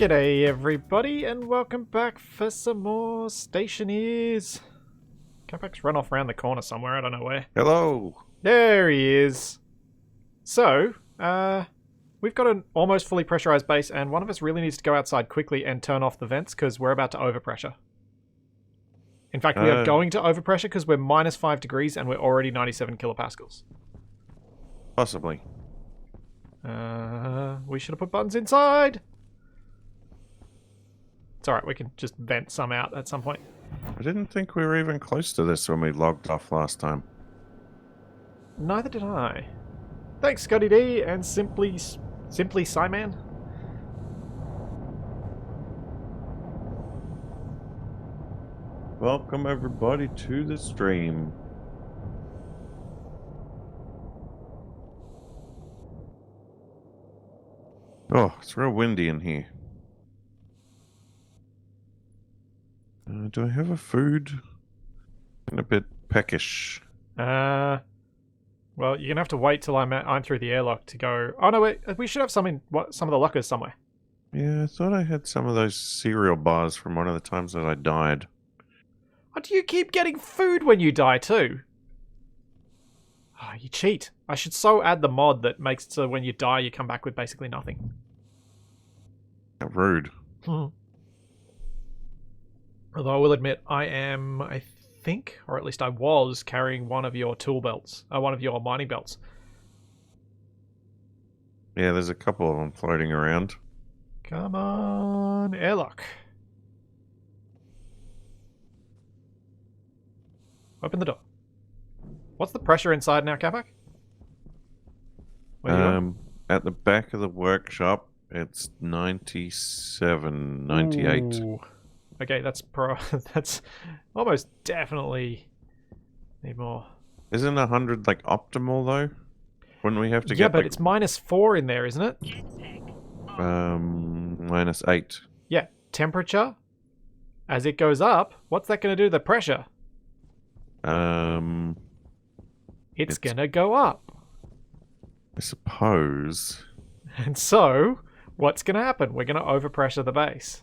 G'day everybody and welcome back for some more Stationeers. Capac's run off around the corner somewhere, I don't know where. Hello. There he is. So, we've got an almost fully pressurized base and one of us really needs to go outside quickly and turn off the vents because we're about to overpressure. In fact, we are going to overpressure because we're minus 5 degrees and we're already 97 kilopascals. Possibly. We should have put buttons inside. It's alright, we can just vent some out at some point. I didn't think we were even close to this when we logged off last time. Neither did I. Thanks, Scotty D and Simply Simon. Welcome everybody to the stream. Oh, it's real windy in here. Do I have a food? I'm a bit peckish. Well, you're gonna have to wait till I'm through the airlock to go. Oh no, wait, we should have some in some of the lockers somewhere. Yeah, I thought I had some of those cereal bars from one of the times that I died. Oh, do you keep getting food when you die too? Oh, you cheat. I should so add the mod that makes it so when you die you come back with basically nothing. How rude. Although I will admit, I think, or at least I was, carrying one of your tool belts. One of your mining belts. Yeah, there's a couple of them floating around. Come on, airlock. Open the door. What's the pressure inside now, Capac? At the back of the workshop, it's 97, 98. Ooh. Okay, that's that's almost definitely need more. Isn't 100 like optimal though? Wouldn't we have to get? Yeah, but like, it's -4 in there, isn't it? -8. Yeah, temperature. As it goes up, what's that going to do to the pressure? It's gonna go up. I suppose. And so, what's gonna happen? We're gonna overpressure the base.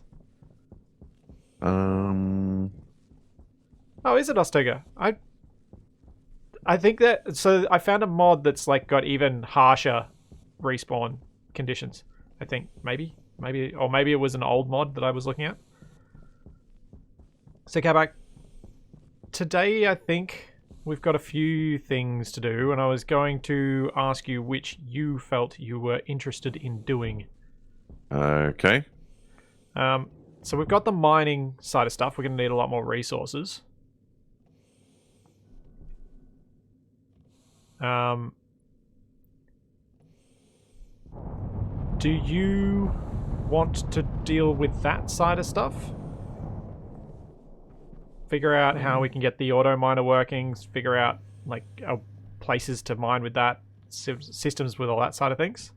Oh, is it Ostiga? I think that, so I found a mod that's like got even harsher respawn conditions. I think maybe it was an old mod that I was looking at. So Capac, today I think we've got a few things to do, and I was going to ask you which you felt you were interested in doing. Okay. So we've got the mining side of stuff. We're going to need a lot more resources. Do you want to deal with that side of stuff? Figure out how we can get the auto miner working, figure out like places to mine with that, systems with all that side of things?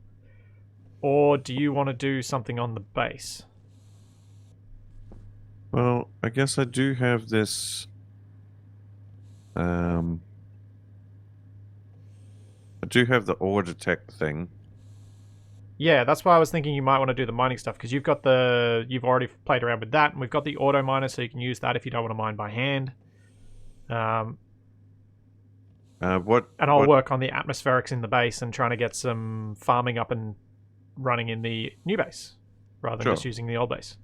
Or do you want to do something on the base? Well, I guess I do have this. I do have the ore detect thing. Yeah, that's why I was thinking you might want to do the mining stuff, because you've already played around with that, and we've got the auto miner, so you can use that if you don't want to mine by hand. And I'll work on the atmospherics in the base and trying to get some farming up and running in the new base, rather than just using the old base.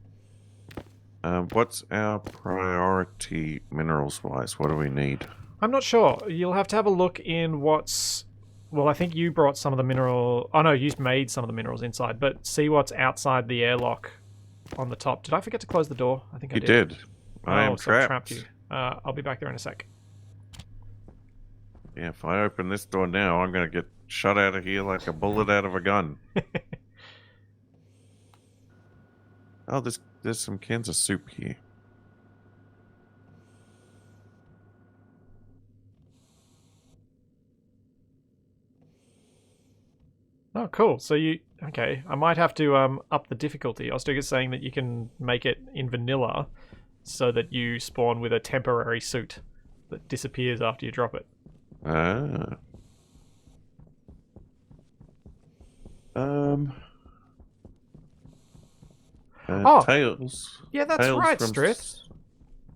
What's our priority minerals-wise? What do we need? I'm not sure. You'll have to have a look in what's... Well, I think you brought some of the mineral... Oh no, you made some of the minerals inside, but see what's outside the airlock on the top. Did I forget to close the door? I think I did. You did. I am so I trapped. trapped you. I'll be back there in a sec. Yeah, if I open this door now, I'm going to get shot out of here like a bullet out of a gun. Oh, there's some cans of soup here. Oh, cool. So you... Okay, I might have to up the difficulty. Ostiga's saying that you can make it in vanilla so that you spawn with a temporary suit that disappears after you drop it. Ah. Oh! Tails. Yeah, that's Tails right, from Strith.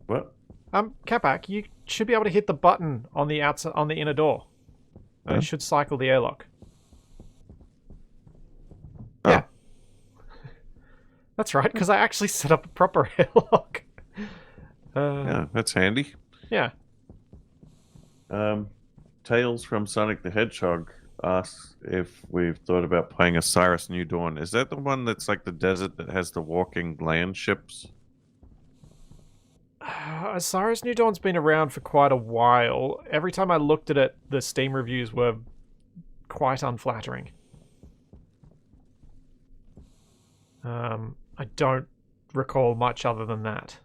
What? Capac, you should be able to hit the button on the outside, on the inner door. And it should cycle the airlock. Oh. Yeah. That's right, because I actually set up a proper airlock. Yeah, that's handy. Yeah. Tails from Sonic the Hedgehog asks if we've thought about playing Osiris New Dawn. Is that the one that's like the desert that has the walking land ships? Osiris New Dawn's been around for quite a while. Every time I looked at it, the Steam reviews were quite unflattering. I don't recall much other than that.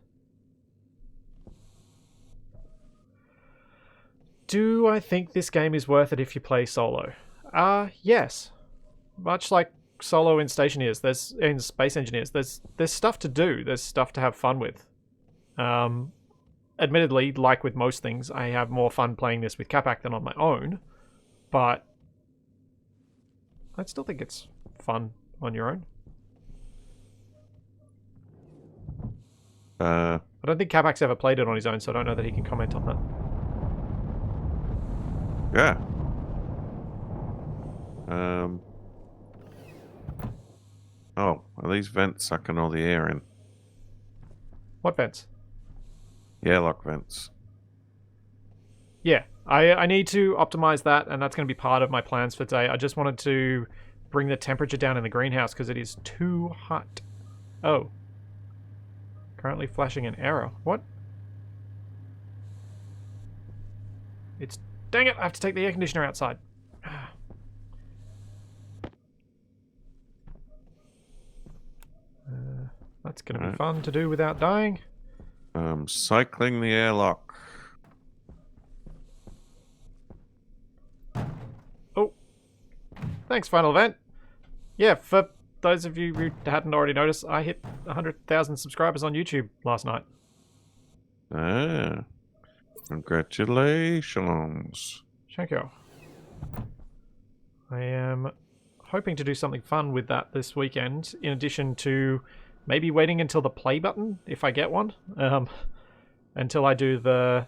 Do I think this game is worth it if you play solo? Yes. Much like solo in Stationeers, in Space Engineers, there's stuff to do. There's stuff to have fun with. Admittedly, like with most things, I have more fun playing this with Capac than on my own, but I still think it's fun on your own. I don't think Capac's ever played it on his own, so I don't know that he can comment on that. Yeah. Oh, are these vents sucking all the air in? What vents? The airlock vents. Yeah, I need to optimize that, and that's going to be part of my plans for today. I just wanted to bring the temperature down in the greenhouse because it is too hot. Oh. Currently flashing an error. What? It's... Dang it, I have to take the air conditioner outside. That's going to be fun to do without dying. Cycling the airlock. Oh. Thanks, Final Event. Yeah, for those of you who hadn't already noticed, I hit 100,000 subscribers on YouTube last night. Ah. Congratulations. Thank you. I am hoping to do something fun with that this weekend, in addition to maybe waiting until the play button, if I get one, until I do the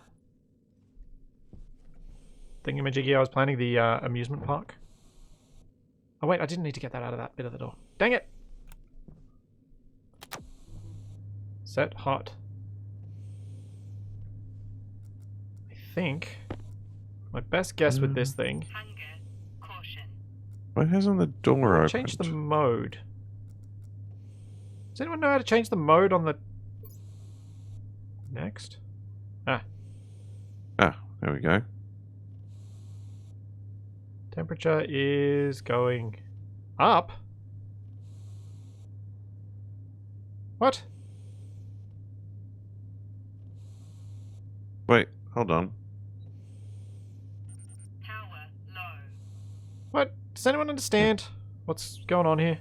thingamajiggy I was planning, the amusement park. Oh wait, I didn't need to get that out of that bit of the door. Dang it! Set hot. I think my best guess with this thing... Hunger, caution. Why hasn't the door opened? Change the mode. Does anyone know how to change the mode on the... Next? Ah. Ah, there we go. Temperature is going up. What? Wait, hold on. Power low. What? Does anyone understand what's going on here?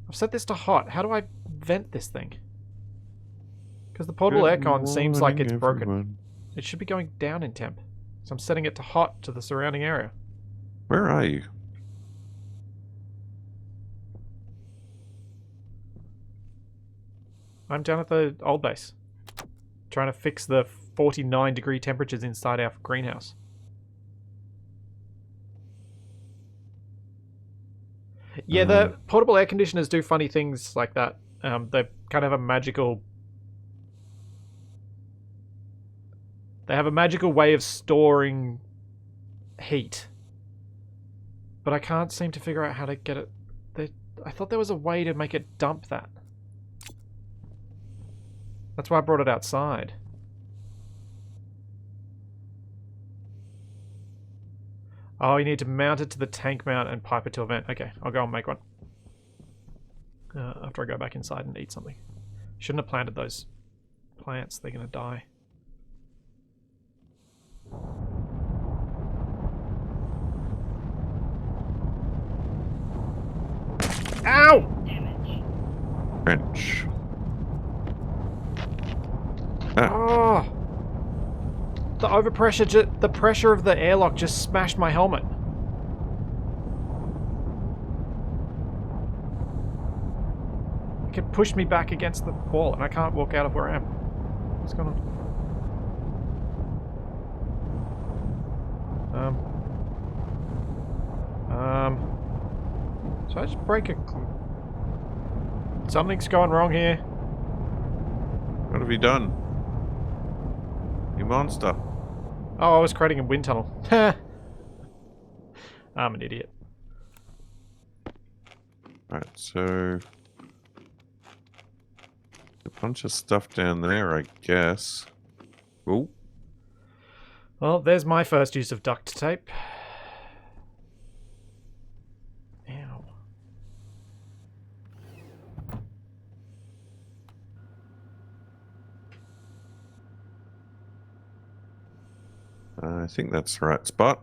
I've set this to hot. How do I vent this thing? Because the portable aircon seems like it's broken. It should be going down in temp. So I'm setting it to hot to the surrounding area. Where are you? I'm down at the old base. Trying to fix the 49-degree temperatures inside our greenhouse. Yeah, the portable air conditioners do funny things like that. They kind of have a magical... They have a magical way of storing heat. But I can't seem to figure out how to get it... I thought there was a way to make it dump that. That's why I brought it outside. Oh, you need to mount it to the tank mount and pipe it to a vent. Okay, I'll go and make one. After I go back inside and eat something. Shouldn't have planted those plants. They're going to die. Ow! Damage. Wrench. Oh! The overpressure, the pressure of the airlock just smashed my helmet. It pushed me back against the wall, and I can't walk out of where I am. What's going on? Should I just break a... Something's going wrong here. What have you done? You monster. Oh, I was creating a wind tunnel. I'm an idiot. Right, so... a bunch of stuff down there, I guess. Oh. Well, there's my first use of duct tape. Ow. I think that's the right spot.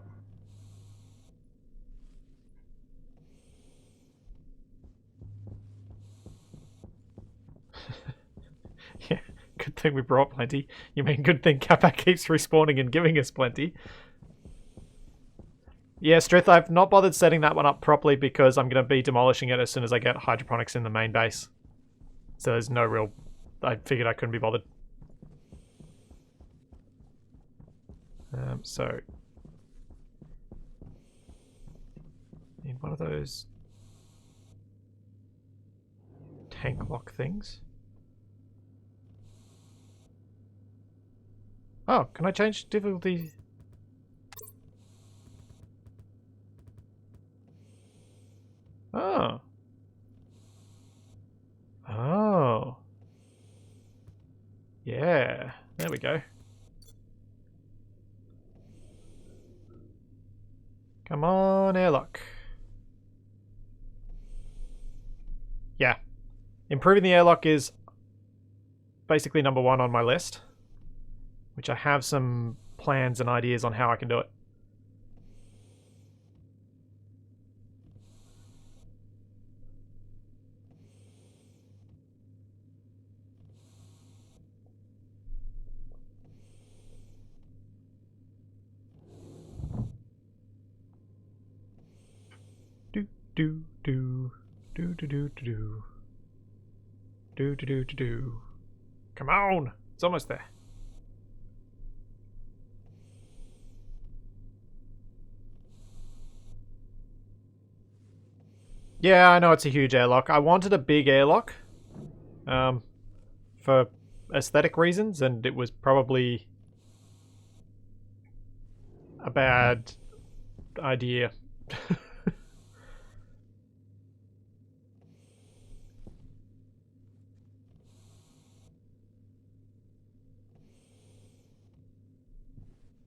Yeah, good thing we brought plenty. You mean good thing Capac keeps respawning and giving us plenty. Yeah, Strith, I've not bothered setting that one up properly because I'm going to be demolishing it as soon as I get hydroponics in the main base. So there's no real... I figured I couldn't be bothered. So... need one of those... tank lock things. Oh, can I change difficulty? Oh. Oh. Yeah. There we go. Come on, airlock. Yeah. Improving the airlock is basically number one on my list, which I have some plans and ideas on how I can do it. Do do do do do do do do do do do do. Come on, it's almost there. Yeah, I know it's a huge airlock. I wanted a big airlock, for aesthetic reasons, and it was probably a bad idea.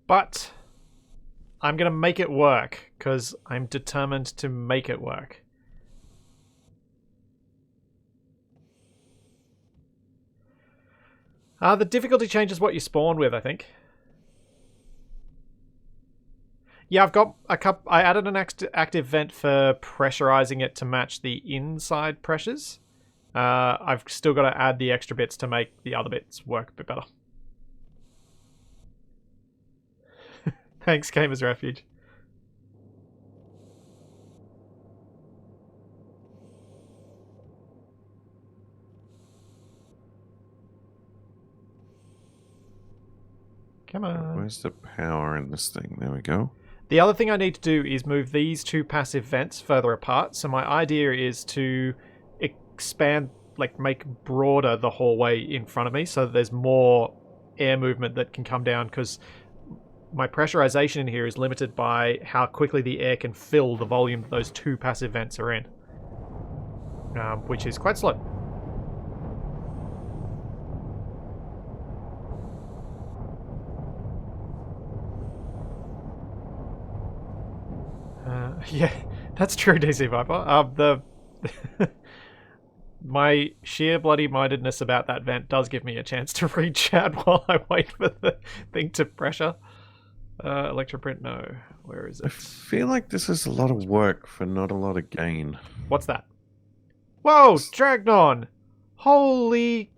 But I'm going to make it work, because I'm determined to make it work. The difficulty changes what you spawn with, I think. Yeah, I've got a couple... I added an active vent for pressurizing it to match the inside pressures. I've still got to add the extra bits to make the other bits work a bit better. Thanks, Gamer's Refuge. Come on. Where's the power in this thing? There we go. The other thing I need to do is move these two passive vents further apart. So my idea is to expand, like make broader the hallway in front of me so that there's more air movement that can come down, because my pressurization in here is limited by how quickly the air can fill the volume that those two passive vents are in, which is quite slow. Yeah, that's true, DC Viper. My sheer bloody mindedness about that vent does give me a chance to read chat while I wait for the thing to pressure. Electroprint, no. Where is it? I feel like this is a lot of work for not a lot of gain. What's that? Whoa, Dragnon! Holy...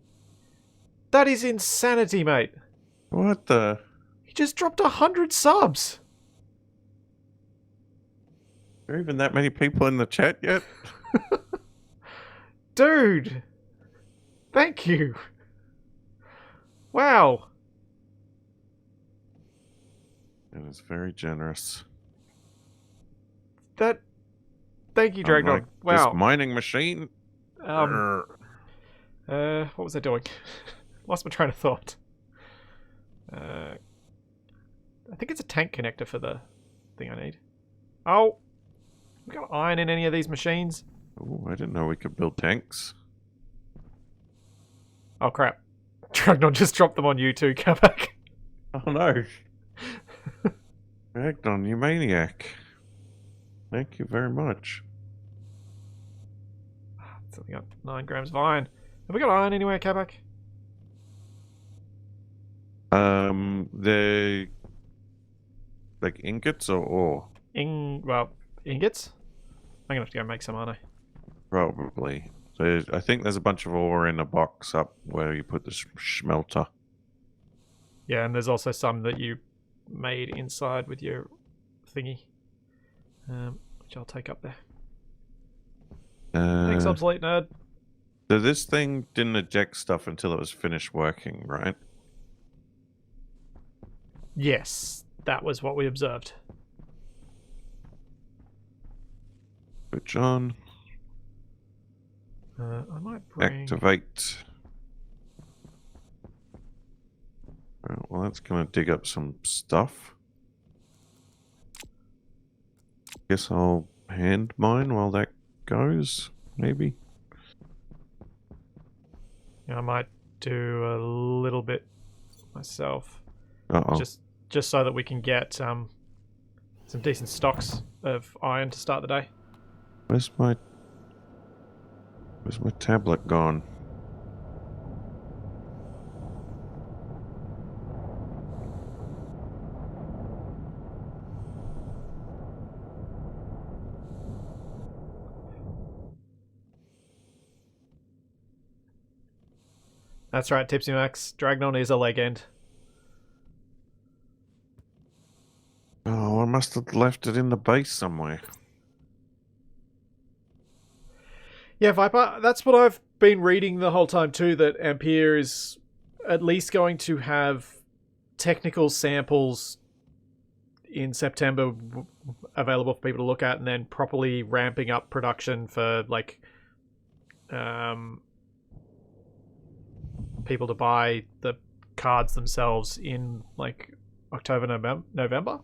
That is insanity, mate. What the... He just dropped 100 subs! Are there even that many people in the chat yet? Dude! Thank you. Wow. It is very generous. That. Thank you, Unlike Dragnon. this Wow. mining machine. What was I doing? Lost my train of thought. I think it's a tank connector for the thing I need. Oh, we got iron in any of these machines? Oh, I didn't know we could build tanks. Oh crap! Dragnon just dropped them on you too, Capac. Oh no. Ragnar, you maniac. Thank you very much. It's only got 9 grams of iron. Have we got iron anywhere, Capac? The like ingots or ore? Ingots? I'm gonna have to go make some, aren't I? Probably. I think there's a bunch of ore in a box up where you put the smelter. Yeah, and there's also some that you made inside with your thingy, which I'll take up there. Thanks, obsolete nerd. So this thing didn't eject stuff until it was finished working, right? Yes, that was what we observed. Switch on. I might bring... Activate. Right, well, that's going to dig up some stuff. Guess I'll hand mine while that goes, maybe. Yeah, I might do a little bit myself, Uh-oh. just so that we can get some decent stocks of iron to start the day. Where's my tablet gone? That's right, Tipsy Max. Dragnon is a legend. Oh, I must have left it in the base somewhere. Yeah, Viper, that's what I've been reading the whole time too, that Ampere is at least going to have technical samples in September available for people to look at, and then properly ramping up production for like people to buy the cards themselves in like October, November.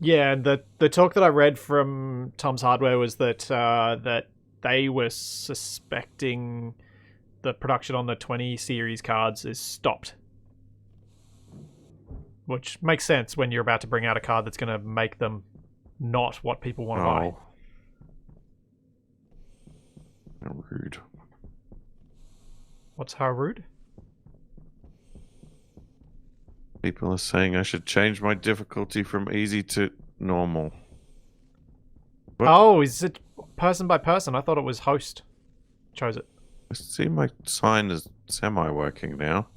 Yeah, and the talk that I read from Tom's Hardware was that that they were suspecting the production on the 20 series cards is stopped. Which makes sense when you're about to bring out a card that's going to make them not what people want to buy. How rude. What's how rude? People are saying I should change my difficulty from easy to normal. What? Oh, is it person by person? I thought it was host chose it. I see my sign is semi-working now.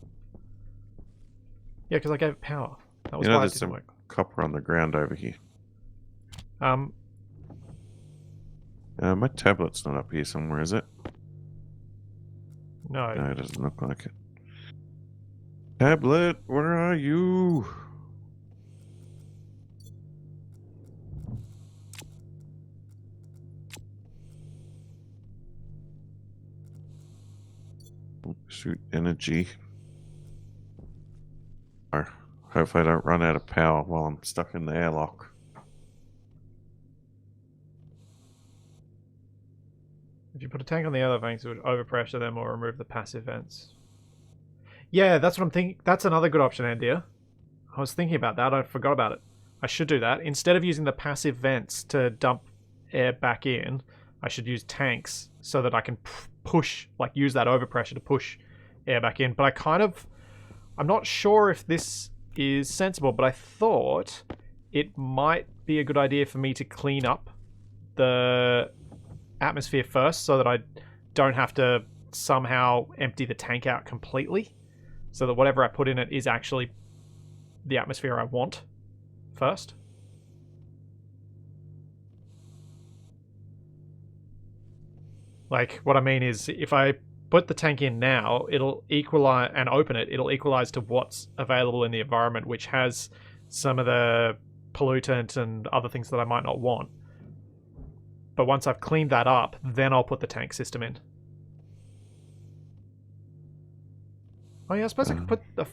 Yeah, because I gave it power. That was You know, why it there's didn't some work. copper on the ground over here. My tablet's not up here somewhere, is it? No. No, it doesn't look like it. Tablet, where are you? Shoot energy. Or hopefully I don't run out of power while I'm stuck in the airlock. If you put a tank on the other vents, it would overpressure them or remove the passive vents. Yeah, that's what I'm thinking. That's another good option, Andia. I was thinking about that. I forgot about it. I should do that. Instead of using the passive vents to dump air back in, I should use tanks so that I can push, like use that overpressure to push air back in. But I'm not sure if this is sensible, but I thought it might be a good idea for me to clean up the atmosphere first so that I don't have to somehow empty the tank out completely, so that whatever I put in it is actually the atmosphere I want first. Like, what I mean is, if I put the tank in now, it'll equalize, and open it, it'll equalize to what's available in the environment, which has some of the pollutant and other things that I might not want. But once I've cleaned that up, then I'll put the tank system in. Oh yeah, I suppose I could put the...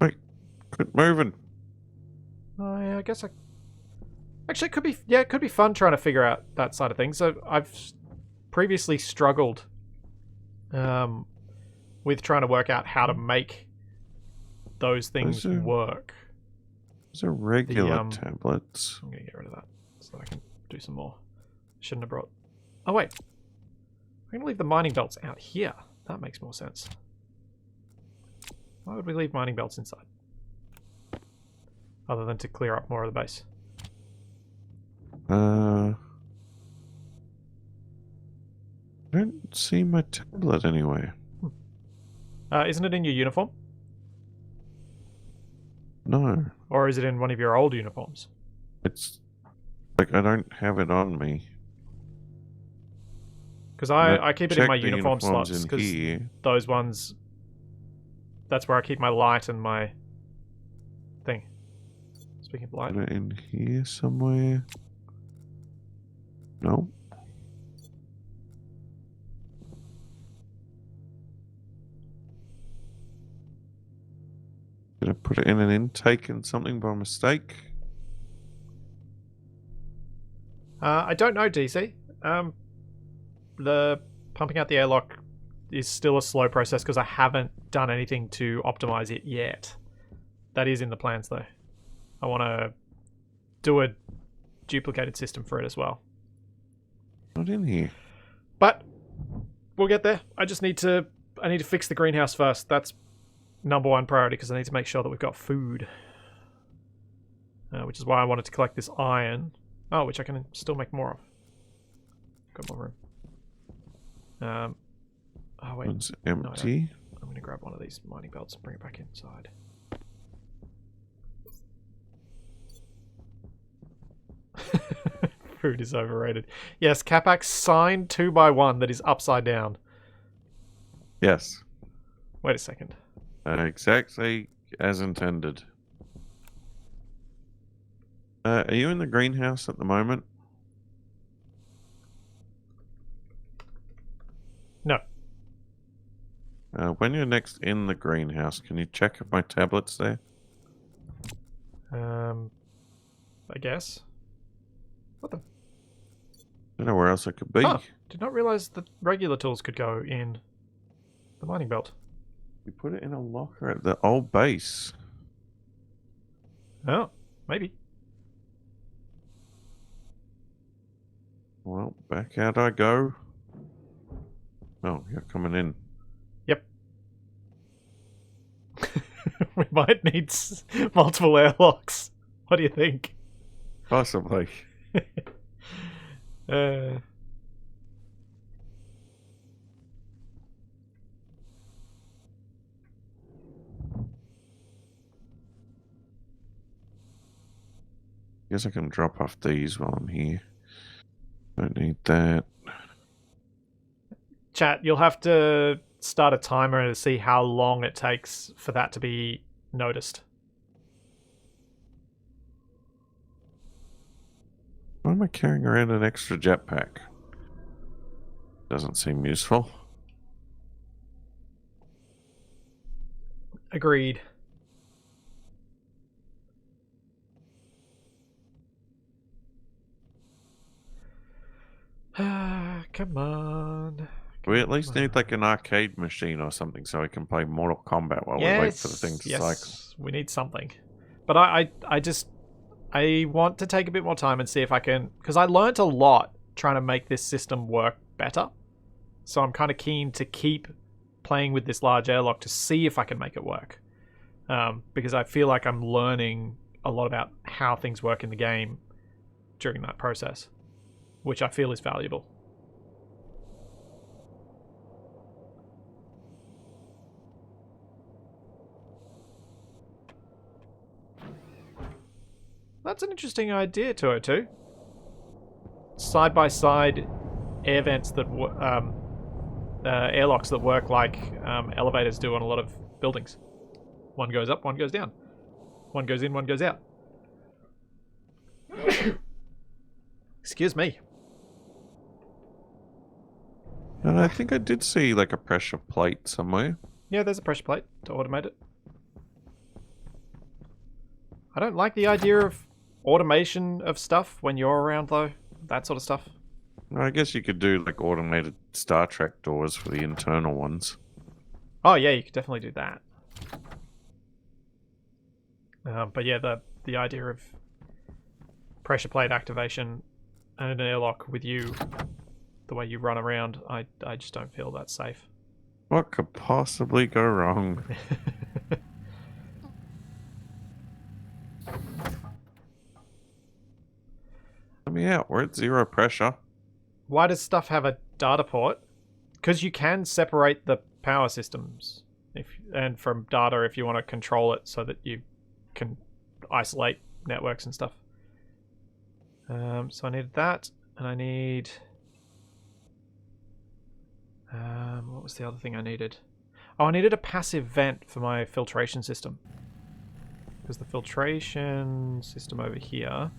Wait, quit moving. Oh yeah, I guess I... Actually, it could be... Yeah, it could be fun trying to figure out that side of things. So I've previously struggled with trying to work out how to make those things work. Those are regular tablets. I'm going to get rid of that so I can do some more. Shouldn't have brought... Oh wait. I'm going to leave the mining belts out here. That makes more sense. Why would we leave mining belts inside? Other than to clear up more of the base. I don't see my tablet anywhere. Isn't it in your uniform? No. Or is it in one of your old uniforms? It's like I don't have it on me. Because I keep it in my uniform slots. Because here. those ones... That's where I keep my light and my thing. Speaking of light. Put it in here somewhere. No. Did I put it in an intake and something by mistake? I don't know, DC. The pumping out the airlock is still a slow process because I haven't done anything to optimize it yet. That is in the plans, though. I want to do a duplicated system for it as well. Not in here. But we'll get there. I need to fix the greenhouse first. That's #1 priority because I need to make sure that we've got food. Which is why I wanted to collect this iron. Oh, which I can still make more of. Got more room. Oh wait. One's empty. No, I'm going to grab one of these mining belts and bring it back inside. Food is overrated. Yes, Capac signed 2x1 that is upside down. Yes. Wait a second. Exactly as intended. Are you in the greenhouse at the moment? No. When you're next in the greenhouse, can you check if my tablet's there? I guess. What the? I don't know where else it could be. Huh. Did not realize that regular tools could go in the mining belt. You put it in a locker at the old base. Oh, maybe. Well, back out I go. Oh, you're coming in. Yep. We might need multiple airlocks. What do you think? Possibly. Guess I can drop off these while I'm here. Don't need that. Chat, you'll have to start a timer to see how long it takes for that to be noticed. Why am I carrying around an extra jetpack? Doesn't seem useful. Agreed. Come on. We at least need like an arcade machine or something so we can play Mortal Kombat while we wait for the thing to cycle. We need something. But I want to take a bit more time and see if I can... Because I learnt a lot trying to make this system work better. So I'm kind of keen to keep playing with this large airlock to see if I can make it work. Because I feel like I'm learning a lot about how things work in the game during that process, which I feel is valuable. That's an interesting idea, 202. Side-by-side air vents that airlocks that work like elevators do on a lot of buildings. One goes up, one goes down. One goes in, one goes out. Excuse me. And I think I did see like a pressure plate somewhere. Yeah, there's a pressure plate to automate it. I don't like the idea of automation of stuff when you're around, though. That sort of stuff. I guess you could do like automated Star Trek doors for the internal ones. Oh yeah, you could definitely do that. But yeah, the idea of pressure plate activation and an airlock with you, the way you run around, I just don't feel that safe. What could possibly go wrong? Let me out. We're at 0 pressure. Why does stuff have a data port? Because you can separate the power systems and from data if you want to control it so that you can isolate networks and stuff. So I needed that, and I need... what was the other thing I needed? Oh, I needed a passive vent for my filtration system. Because the filtration system over here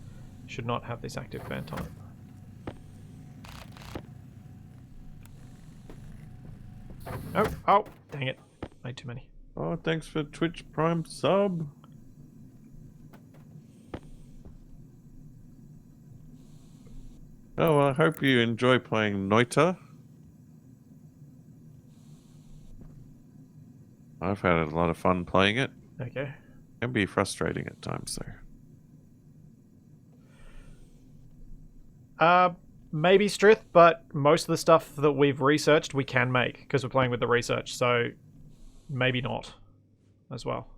should not have this active vent on it. Oh, dang it. Made too many. Oh, thanks for Twitch Prime sub. Oh, well, I hope you enjoy playing Noita. I've had a lot of fun playing it. Okay. Can be frustrating at times, though. Maybe Strith, but most of the stuff that we've researched we can make because we're playing with the research, so maybe not as well.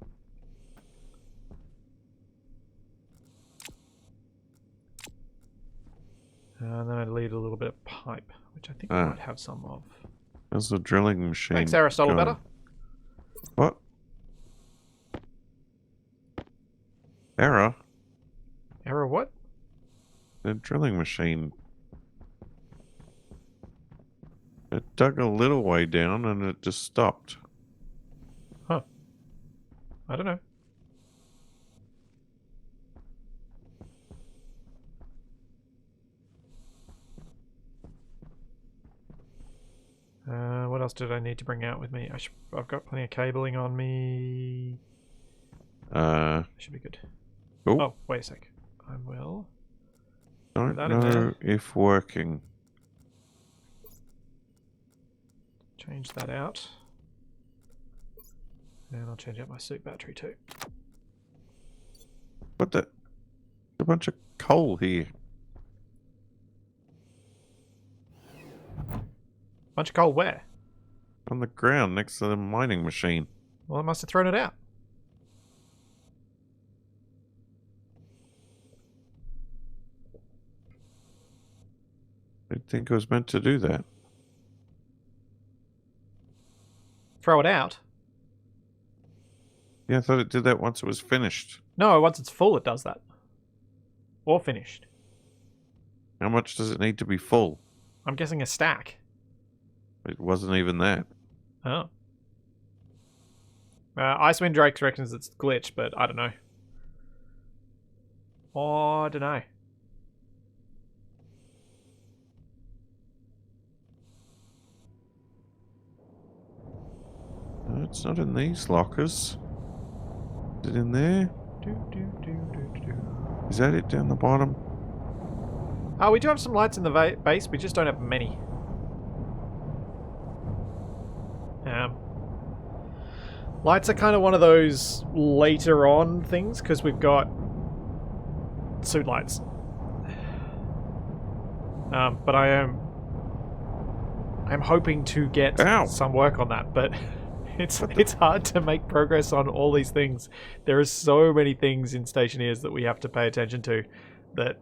And then I need a little bit of pipe, which I think we might have some of. There's a drilling machine. Thanks, Aristotle. going. Better. What? Error? Error what? The drilling machine. It dug a little way down and it just stopped. Huh. I don't know. What else did I need to bring out with me? I've got plenty of cabling on me. Should be good. Oh, wait a sec. I will. Don't that in know there. if working. Change that out. And I'll change out my suit battery too. What the? A bunch of coal here. Bunch of coal where? On the ground next to the mining machine. Well, I must have thrown it out. I think it was meant to do that. Throw it out? Yeah, I thought it did that once it was finished. No, once it's full it does that. Or finished. How much does it need to be full? I'm guessing a stack. It wasn't even that. Oh. Icewind Drake reckons it's glitch, but I don't know. Oh, I don't know. No, it's not in these lockers. Is it in there? Is that it down the bottom? Oh, we do have some lights in the base, we just don't have many. Lights are kind of one of those later on things, because we've got suit lights. But I'm hoping to get some work on that, but it's hard to make progress on all these things. There are so many things in Stationeers that we have to pay attention to that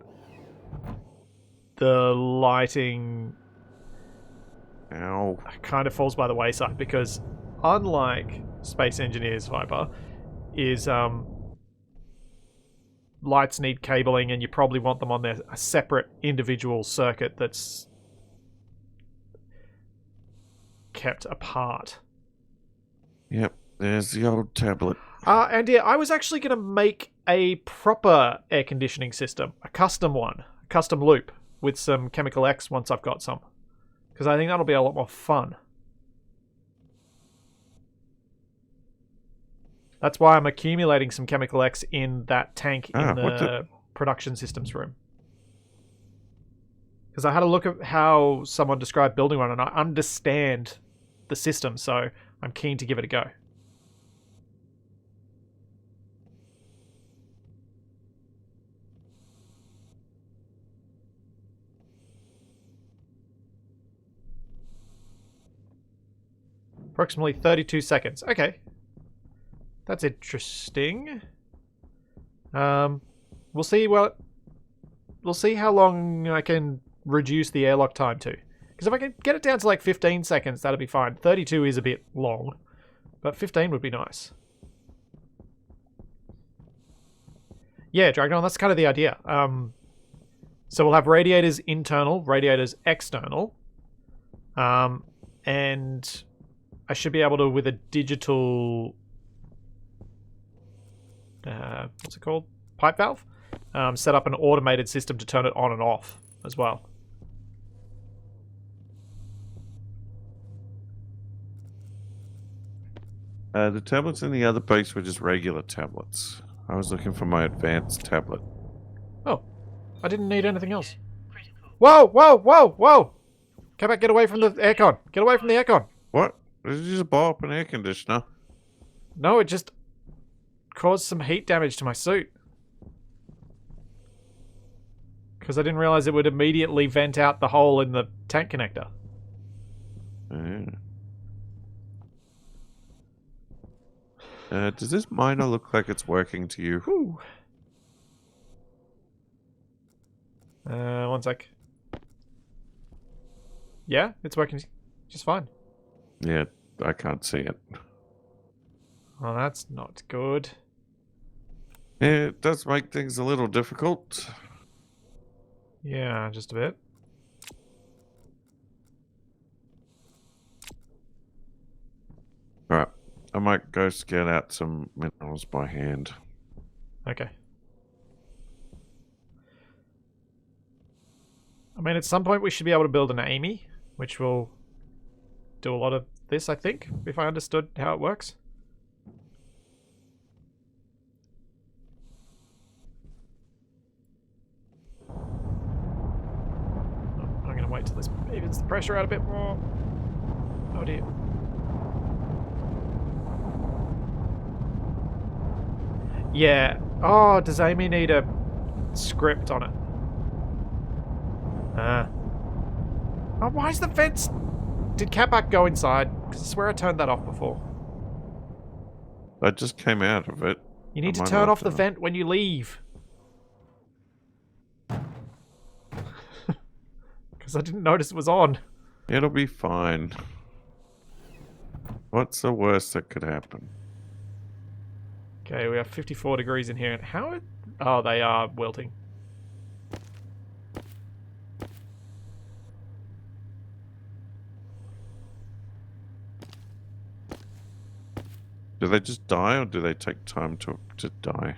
the lighting kind of falls by the wayside, because unlike Space Engineers Viper is lights need cabling, and you probably want them on their a separate individual circuit that's kept apart. Yep, there's the old tablet. And yeah, I was actually going to make a proper air conditioning system, a custom one, a custom loop with some Chemical X once I've got some. Because I think that'll be a lot more fun. That's why I'm accumulating some Chemical X in that tank in the production systems room. Because I had a look at how someone described building one, and I understand the system, so I'm keen to give it a go. Approximately 32 seconds. Okay. That's interesting. We'll see how long I can reduce the airlock time to. Because if I can get it down to like 15 seconds, that'll be fine. 32 is a bit long, but 15 would be nice. Yeah, Dragon, that's kind of the idea. So we'll have radiators internal, radiators external, and I should be able to, with a digital, what's it called? Pipe valve? Set up an automated system to turn it on and off as well. The tablets in the other base were just regular tablets. I was looking for my advanced tablet. Oh, I didn't need anything else. Critical. Whoa, whoa, whoa, whoa! Capac, get away from the aircon. Get away from the aircon. What? Did you just blow up an air conditioner? No, it just caused some heat damage to my suit. Because I didn't realize it would immediately vent out the hole in the tank connector. Does this miner look like it's working to you? Whew. One sec. Yeah, it's working just fine. Yeah, I can't see it. Oh, that's not good. Yeah, it does make things a little difficult. Yeah, just a bit. Alright, I might go scout out some minerals by hand. Okay. I mean, at some point we should be able to build an Amy, which will do a lot of this, I think, if I understood how it works. I'm going to wait till this evens the pressure out a bit more. Oh dear. Yeah. Oh, does Amy need a script on it? Oh, why is the fence... Did Capac go inside? Because I swear I turned that off before. I just came out of it. You need I to might turn have off the to- vent when you leave. Because I didn't notice it was on. It'll be fine. What's the worst that could happen? Okay, we have 54 degrees in here. And how... Oh, they are wilting. Do they just die or do they take time to die?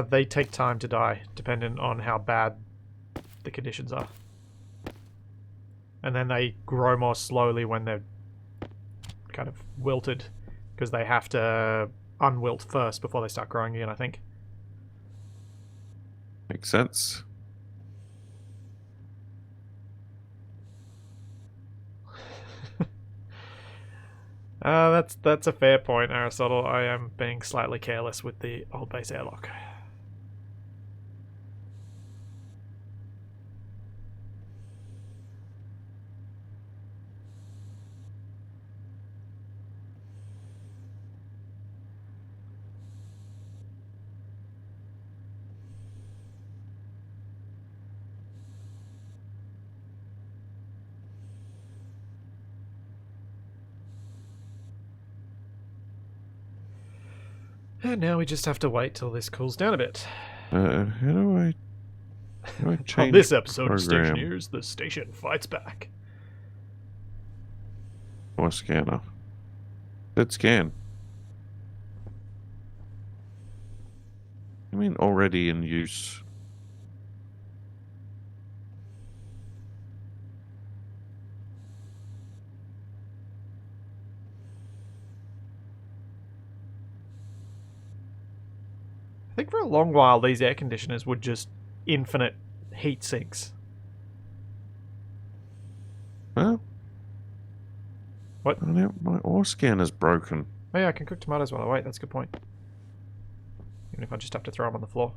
They take time to die, depending on how bad the conditions are. And then they grow more slowly when they're kind of wilted, because they have to unwilt first before they start growing again, I think. Makes sense. That's a fair point, Aristotle. I am being slightly careless with the old base airlock. And now we just have to wait till this cools down a bit. How do I change On this episode of program? Stationeers, the station fights back. Or scanner? Let's scan. I mean, already in use. I think for a long while these air conditioners were just infinite heat sinks. Well, What? oh, no, my ore scanner's broken. Oh yeah, I can cook tomatoes while I wait. That's a good point. Even if I just have to throw them on the floor.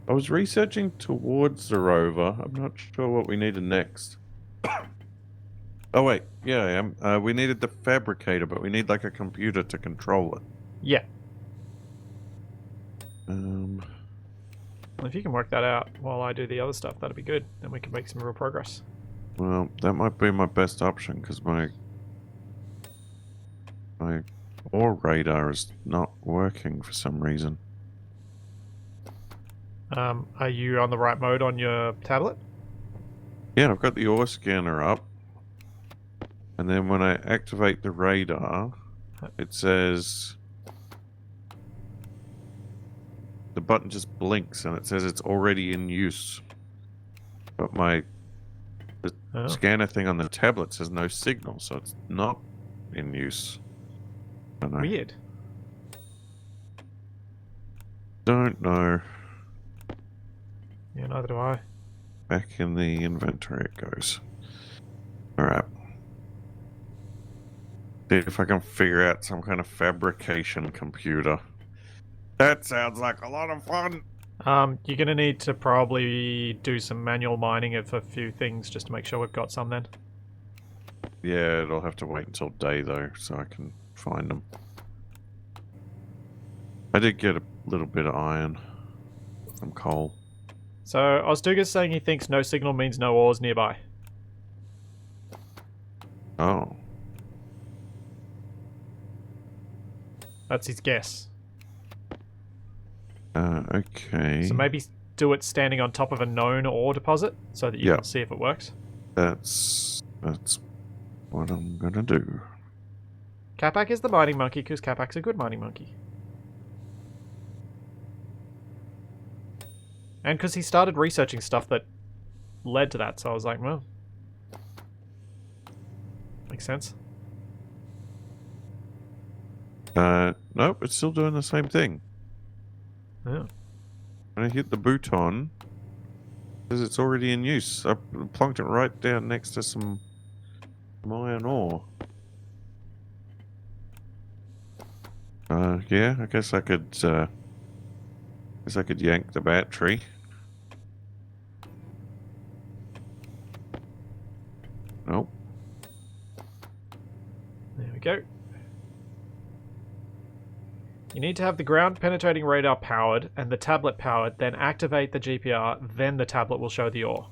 I was researching towards the rover. I'm not sure what we needed next. Oh wait, yeah, I am. We needed the fabricator, but we need like a computer to control it. Yeah. Um, Well, if you can work that out while I do the other stuff, that'd be good. Then we can make some real progress. well, that might be my best option because my ore radar is not working for some reason. Are you on the right mode on your tablet? Yeah, I've got the ore scanner up. And then when I activate the radar, it says the button just blinks and it says it's already in use. But the Oh. scanner thing on the tablet says no signal, so it's not in use. I don't know. Weird. Don't know. Yeah, neither do I. Back in the inventory it goes. Alright. See if I can figure out some kind of fabrication computer. That sounds like a lot of fun. You're gonna need to probably do some manual mining of a few things just to make sure we've got some then. Yeah, it'll have to wait until day though, so I can find them. I did get a little bit of iron. Some coal. So, Ozduga's saying he thinks no signal means no ores nearby. Oh. That's his guess. Okay. So maybe do it standing on top of a known ore deposit so that you can see if it works. That's what I'm gonna do. Capac is the mining monkey because Capac's a good mining monkey. And because he started researching stuff that led to that, so I was like, well, makes sense. Nope, it's still doing the same thing. Yeah. When I hit the button, it says it's already in use. I plonked it right down next to some iron ore. Yeah, I guess I could yank the battery. Nope. There we go. You need to have the ground penetrating radar powered and the tablet powered, then activate the GPR, then the tablet will show the ore.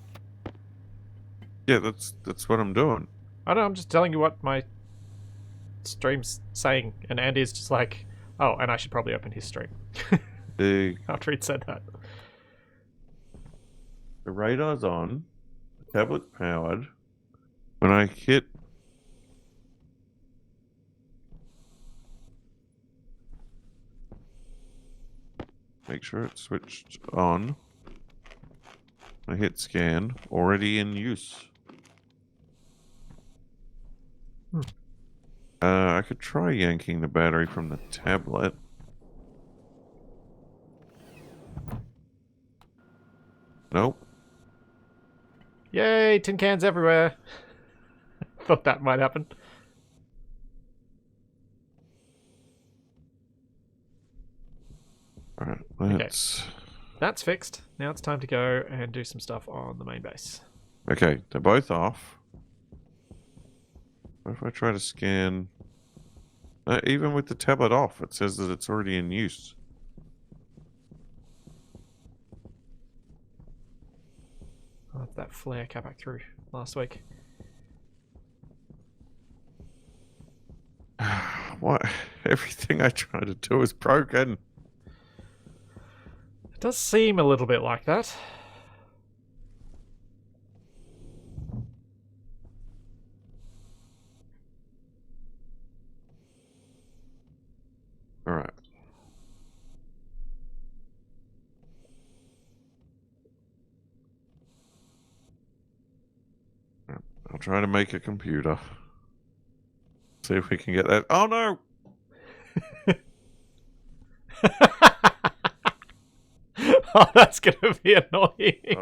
Yeah, that's what I'm doing. I don't know, I'm just telling you what my stream's saying, and Andy's just like, oh, and I should probably open his stream. The After he'd said that. radar's on, the tablet's powered. When I hit make sure it's switched on. I hit scan, already in use. I could try yanking the battery from the tablet. Nope. Yay, tin cans everywhere. Thought that might happen. Alright, let's... That's fixed. Now it's time to go and do some stuff on the main base. Okay, they're both off. What if I try to scan... even with the tablet off, it says that it's already in use. That's that flare Capac through last week. What? Everything I try to do is broken. It does seem a little bit like that. Alright. I'll try to make a computer. See if we can get that. Oh no! Oh, that's gonna be annoying.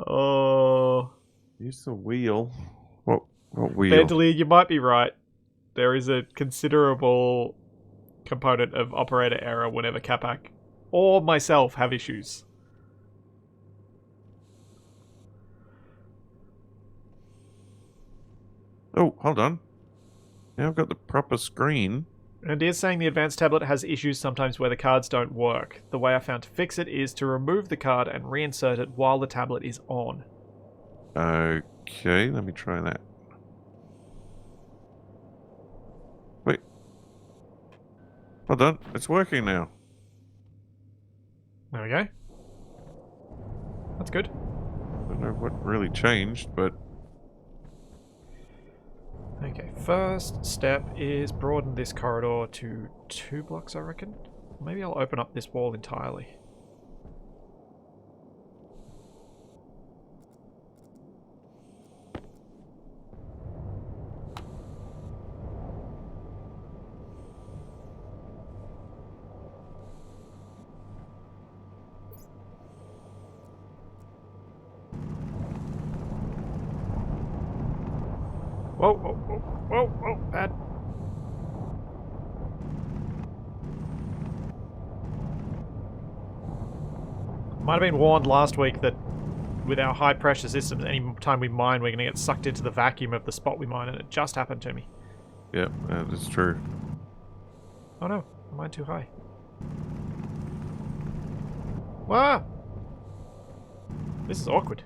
Oh. Use the wheel. What wheel? Bentley, you might be right. There is a considerable component of operator error whenever Capac or myself have issues. Oh, hold on. Now I've got the proper screen. And he is saying the advanced tablet has issues sometimes where the cards don't work. The way I found to fix it is to remove the card and reinsert it while the tablet is on. Okay, let me try that. Wait. Hold on, it's working now. There we go. That's good. I don't know what really changed, but... Okay, first step is broaden this corridor to 2 blocks, I reckon. Maybe I'll open up this wall entirely. Whoa, whoa, whoa, whoa, whoa, bad. Might have been warned last week that with our high pressure systems, any time we mine, we're going to get sucked into the vacuum of the spot we mine, and it just happened to me. Yeah, that is true. Oh no, I mined too high. Wow! This is awkward.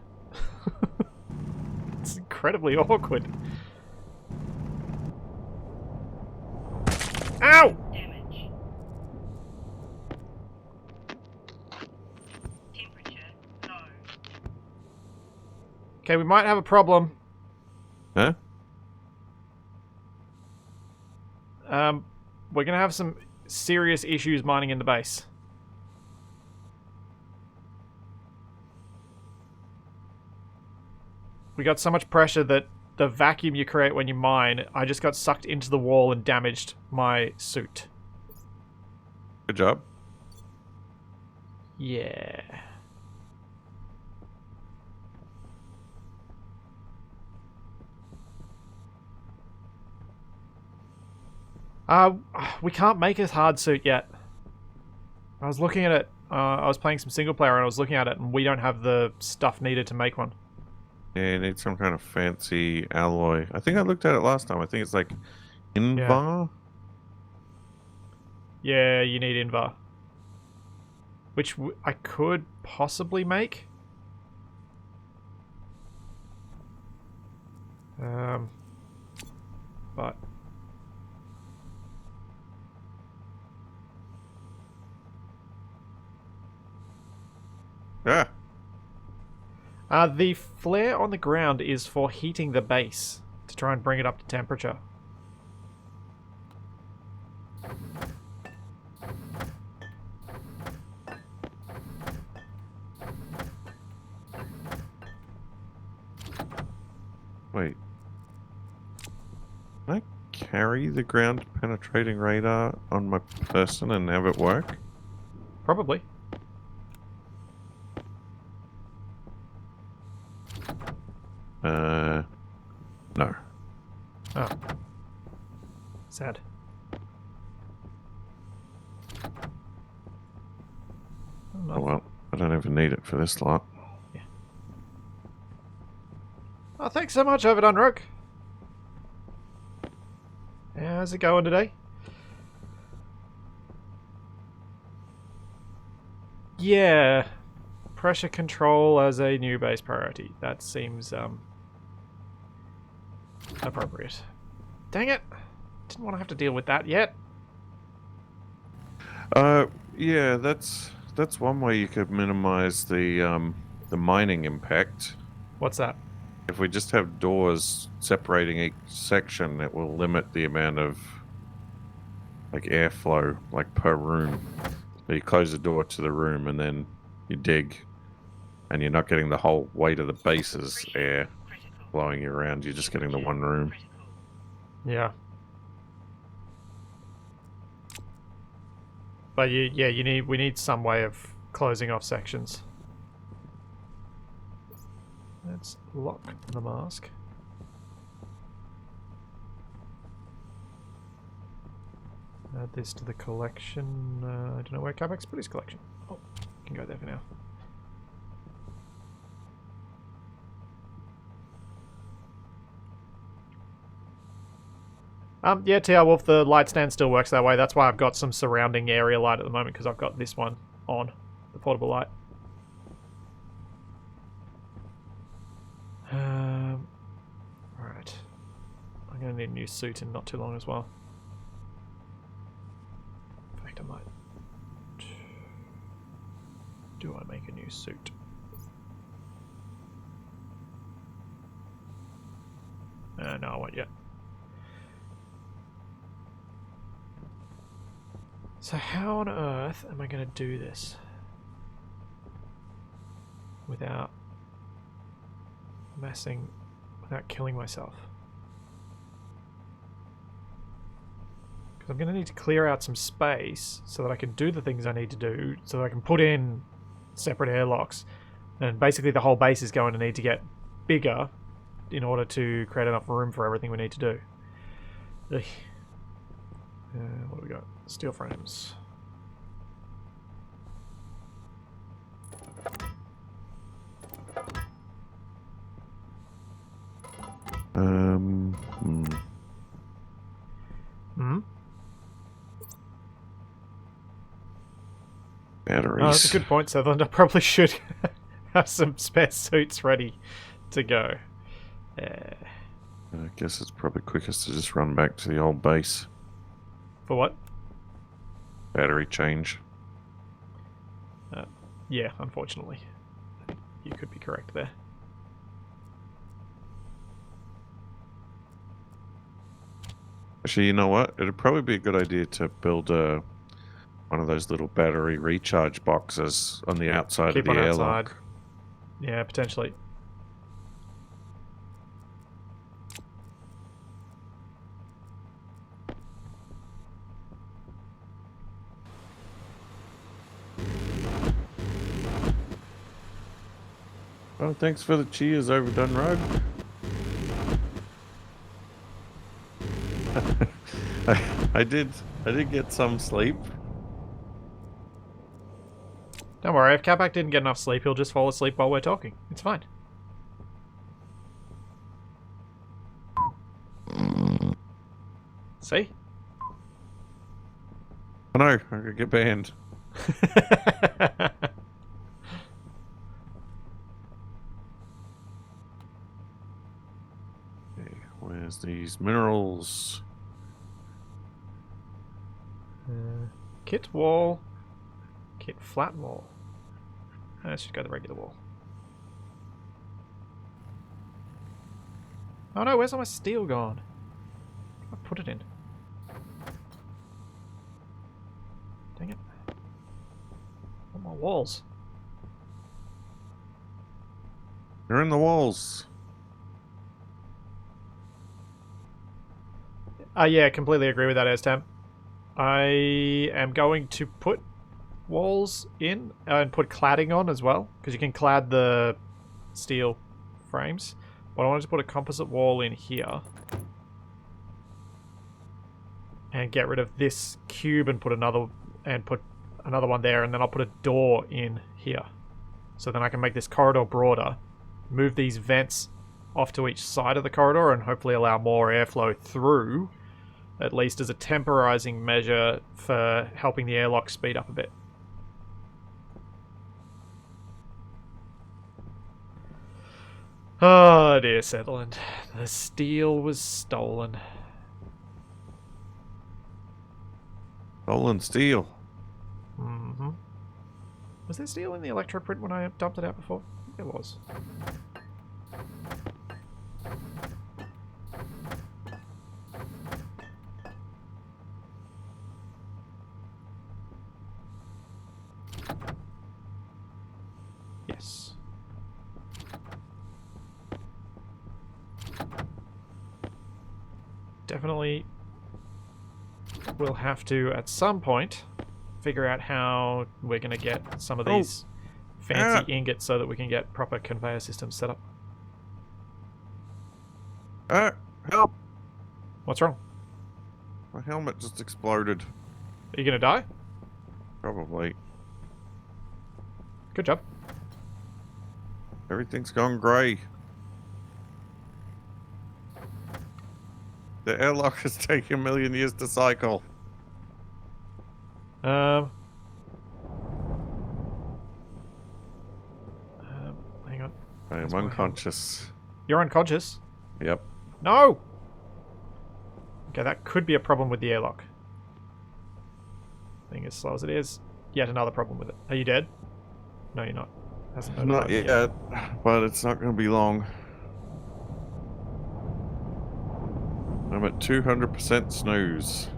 It's incredibly awkward. Ow! Damage. Temperature low. Okay, we might have a problem. Huh? We're gonna have some serious issues mining in the base. We got so much pressure that the vacuum you create when you mine, I just got sucked into the wall and damaged my suit. Good job. Yeah. We can't make a hard suit yet. I was looking at it. I was playing some single player and I was looking at it, and we don't have the stuff needed to make one. Yeah, you need some kind of fancy alloy. I think I looked at it last time. I think it's like Invar. Yeah, you need Invar. Which I could possibly make. But... Yeah. The flare on the ground is for heating the base to try and bring it up to temperature. Wait. Can I carry the ground penetrating radar on my person and have it work? Probably. No. Oh. Sad. Oh well, I don't even need it for this lot. Yeah. Oh, thanks so much, Overdone Rogue. How's it going today? Yeah, pressure control as a new base priority. That seems appropriate. Dang it! Didn't want to have to deal with that yet. Yeah, that's one way you could minimize the mining impact. What's that? If we just have doors separating each section, it will limit the amount of like airflow, like per room. So you close the door to the room and then you dig, and you're not getting the whole weight of the base's air blowing you around. You're just getting the one room. Yeah. But we need some way of closing off sections. Let's lock the mask. Add this to the collection. I don't know where Capac's put his collection. Oh, can go there for now. Yeah, TR Wolf, the light stand still works that way. That's why I've got some surrounding area light at the moment, because I've got this one on, the portable light. Right. I'm going to need a new suit in not too long as well. In fact, I might... Do I make a new suit? No, I won't yet. So how on earth am I going to do this without messing, without killing myself? Because I'm going to need to clear out some space so that I can do the things I need to do, so that I can put in separate airlocks. And basically the whole base is going to need to get bigger in order to create enough room for everything we need to do. Ugh. What do we got? Steel frames. Batteries. Oh, that's a good point, Sutherland. I probably should have some spare suits ready to go. I guess it's probably quickest to just run back to the old base. For what? Battery change. Yeah, unfortunately. You could be correct there. Actually, you know what? It'd probably be a good idea to build one of those little battery recharge boxes on the outside Keep of the on airlock. outside. Yeah, potentially. Oh, thanks for the cheers, Overdone Rogue. I did get some sleep. Don't worry, if Capac didn't get enough sleep, he'll just fall asleep while we're talking. It's fine. See? I know, I could get banned. Okay, where's these minerals? Kit wall. Kit flat wall. Let's just go the regular wall. Oh no, where's all my steel gone? I put it in. Dang it. What my walls? They're in the walls. Yeah, completely agree with that, Estam. I am going to put walls in and put cladding on as well, because you can clad the steel frames. But I wanted to put a composite wall in here and get rid of this cube and put another one there, and then I'll put a door in here. So then I can make this corridor broader, move these vents off to each side of the corridor, and hopefully allow more airflow through at least as a temporizing measure for helping the airlock speed up a bit. Oh dear, Sutherland. The steel was stolen. Stolen steel. Mm-hmm. Was there steel in the electroprint when I dumped it out before? I think there was. Yes. Definitely we'll have to, at some point, figure out how we're going to get some of these fancy ingots so that we can get proper conveyor systems set up. Help! What's wrong? My helmet just exploded. Are you going to die? Probably. Good job. Everything's gone grey. The airlock has taken a million years to cycle. Hang on. I am unconscious. You're unconscious? Yep. No! Okay, that could be a problem with the airlock. Being as slow as it is. Yet another problem with it. Are you dead? No, you're not. Hasn't Not notified yet, but it's not going to be long. I'm at 200% snooze.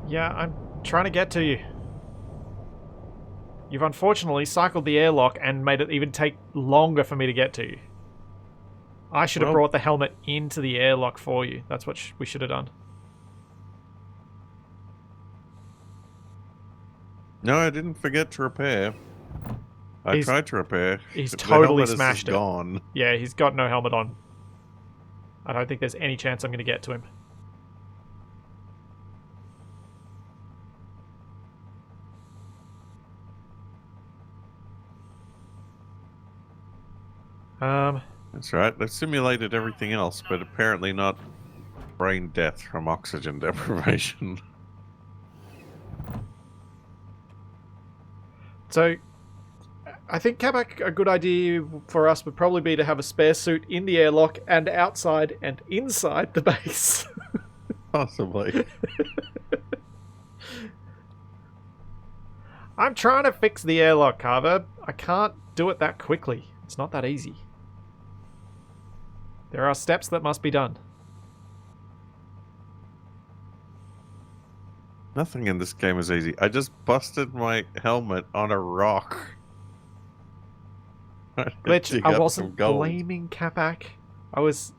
Yeah, I'm trying to get to you. You've unfortunately cycled the airlock and made it even take longer for me to get to you. I should have brought the helmet into the airlock for you. That's what we should have done. No, I didn't forget to repair. I tried to repair. He's The totally helmet is smashed it. Gone. Yeah, he's got no helmet on. I don't think there's any chance I'm going to get to him. That's right. They've simulated everything else, but apparently not brain death from oxygen deprivation. So, I think Capac, a good idea for us would probably be to have a spare suit in the airlock and outside and inside the base. Possibly. I'm trying to fix the airlock, Carver. I can't do it that quickly. It's not that easy. There are steps that must be done. Nothing in this game is easy. I just busted my helmet on a rock. Glitch, I wasn't blaming Capac. I was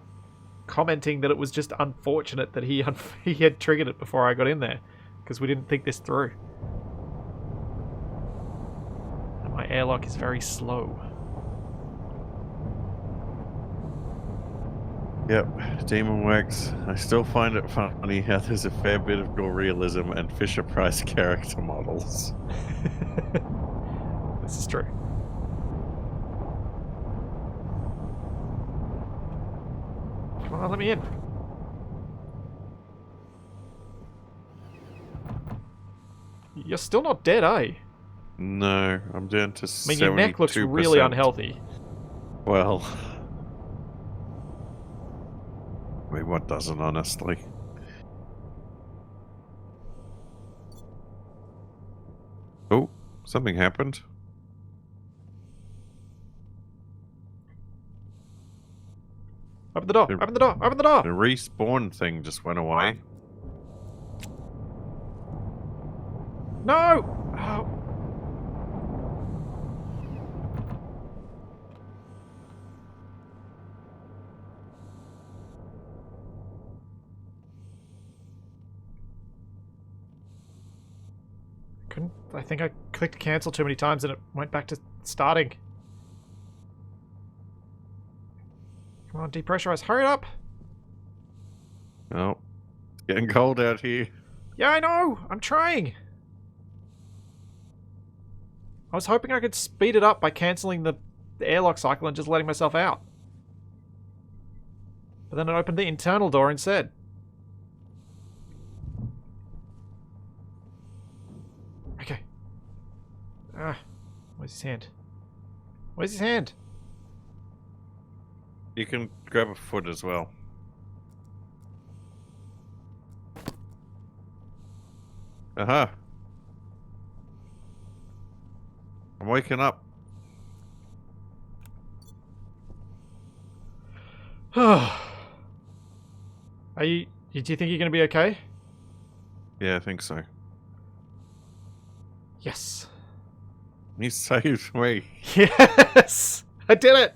commenting that it was just unfortunate that he had triggered it before I got in there, because we didn't think this through. And my airlock is very slow. Yep, Demon Wax. I still find it funny how there's a fair bit of gore realism and Fisher-Price character models. This is true. Come on, let me in. You're still not dead, eh? No, I'm down to 72%. I mean, your neck looks really unhealthy. Well, I mean, what doesn't, honestly? Oh, something happened. Open the door! Open the door! Open the door! The respawn thing just went away. No! Oh. I think I clicked cancel too many times and it went back to starting. Come on, depressurize. Hurry up! Oh, it's getting cold out here. Yeah, I know! I'm trying! I was hoping I could speed it up by cancelling the airlock cycle and just letting myself out. But then it opened the internal door instead. Ah, where's his hand? Where's his hand? You can grab a foot as well. Aha. I'm waking up. Are you? Do you think you're going to be okay? Yeah, I think so. Yes. You saved me. Yes! I did it!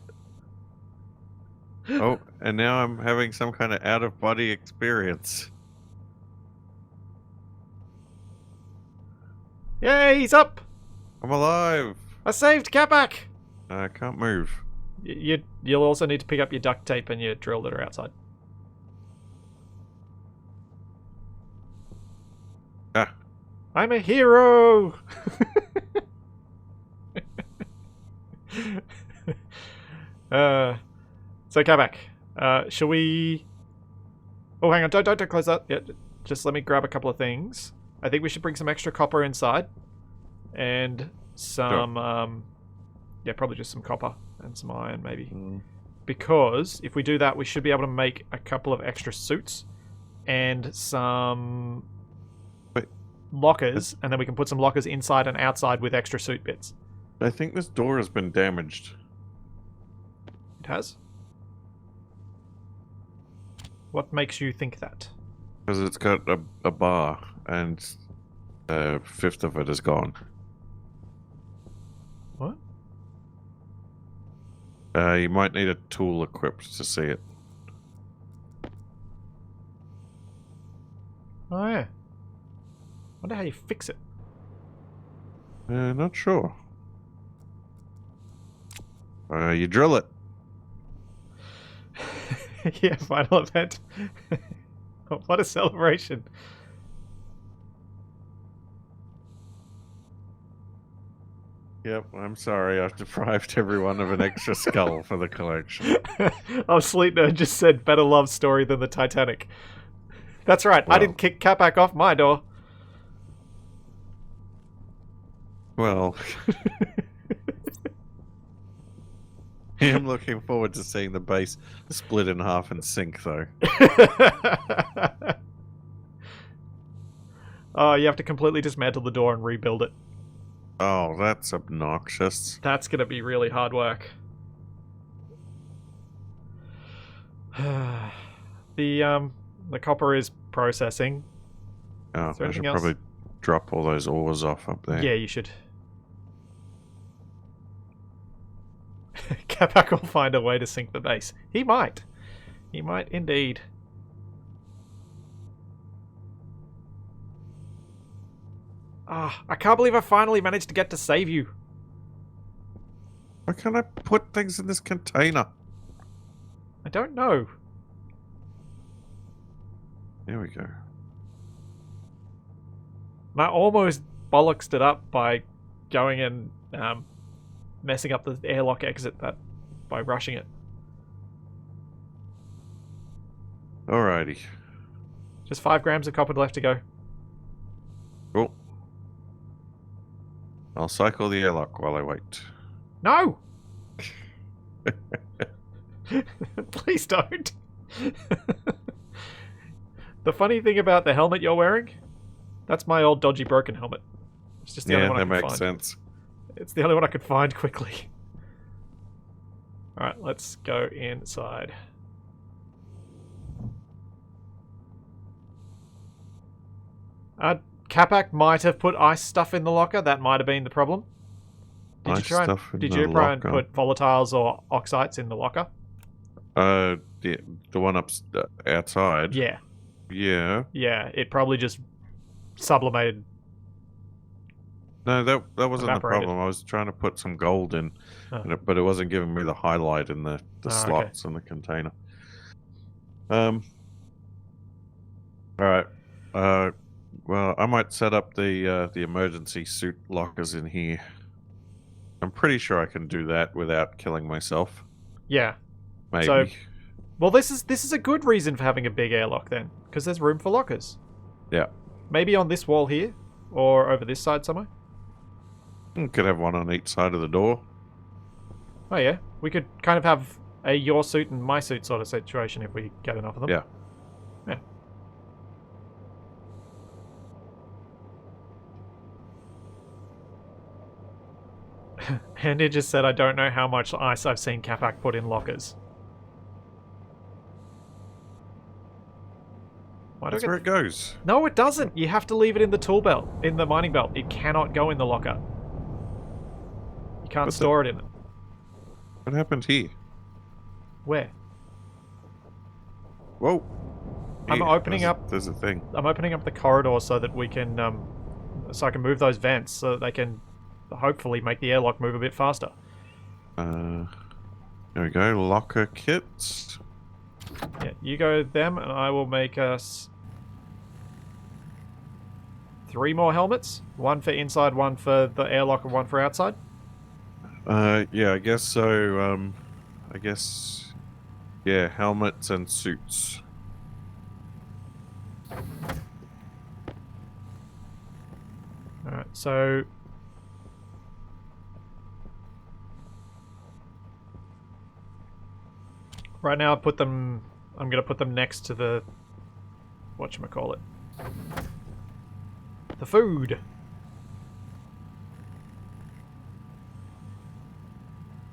Oh, and now I'm having some kind of out-of-body experience. Yay, he's up! I'm alive. I saved Capac! I can't move. You'll also need to pick up your duct tape and your drill that are outside. Ah. I'm a hero! So Capac, shall we... Oh, hang on, don't close that. Yeah, just let me grab a couple of things. I think we should bring some extra copper inside. And some, yeah, probably just some copper and some iron, maybe. Because if we do that, we should be able to make a couple of extra suits and some lockers, and then we can put some lockers inside and outside with extra suit bits. I think this door has been damaged. It has? What makes you think that? Because it's got a bar, and a fifth of it is gone. What? You might need a tool equipped to see it. Oh, yeah. Wonder how you fix it. Not sure. You drill it. Yeah, final event. What a celebration. Yep, I'm sorry. I've deprived everyone of an extra skull for the collection. Oh, Sleep Nerd just said better love story than the Titanic. That's right. Well. I didn't kick Capac off my door. Well, I am looking forward to seeing the base split in half and sink, though. Oh, you have to completely dismantle the door and rebuild it. Oh, that's obnoxious. That's going to be really hard work. The copper is processing. Oh, Is there I should anything else? probably drop all those ores off up there. Yeah, you should. Capac will find a way to sink the base. He might. He might indeed. Ah, I can't believe I finally managed to get to save you. Why can't I put things in this container? I don't know. There we go. And I almost bollocksed it up by going and messing up the airlock exit by rushing it. Alrighty. Just 5 grams of copper left to go. Cool. I'll cycle the airlock while I wait. No! Please don't. The funny thing about the helmet you're wearing, that's my old dodgy broken helmet. It's just the only Yeah, one I that could makes find. sense. It's the only one I could find quickly. Alright, let's go inside. Capac might have put ice stuff in the locker. That might have been the problem. Did Ice you try stuff in and, did the you try and locker. put volatiles or oxides in the locker? The one up outside. Yeah. Yeah. Yeah, it probably just sublimated. No, that wasn't the Evaporated. problem. I was trying to put some gold in, Oh. but it wasn't giving me the highlight in the Oh, okay. slots in the container. All right. Well, I might set up the emergency suit lockers in here. I'm pretty sure I can do that without killing myself. Yeah. Maybe. So- Well, this is a good reason for having a big airlock then, because there's room for lockers. Yeah. Maybe on this wall here, or over this side somewhere. We could have one on each side of the door. Oh yeah, we could kind of have a your suit and my suit sort of situation if we get enough of them. Yeah. Yeah. And it just said, I don't know how much ice I've seen Capac put in lockers. Why do I That's get... where it goes. No, it doesn't. You have to leave it in the tool belt, in the mining belt. It cannot go in the locker. You can't store it in it. What happened here? Where? Whoa. I'm Here, opening up... There's a thing. I'm opening up the corridor so that we can... so I can move those vents so that they can hopefully make the airlock move a bit faster. There we go. Locker kits. Yeah, you go them and I will make us 3 more helmets. 1 for inside, 1 for the airlock, and 1 for outside. Yeah, I guess so. I guess, yeah, helmets and suits. Alright, so... Right now, I'm going to put them next to the... whatchamacallit. The food!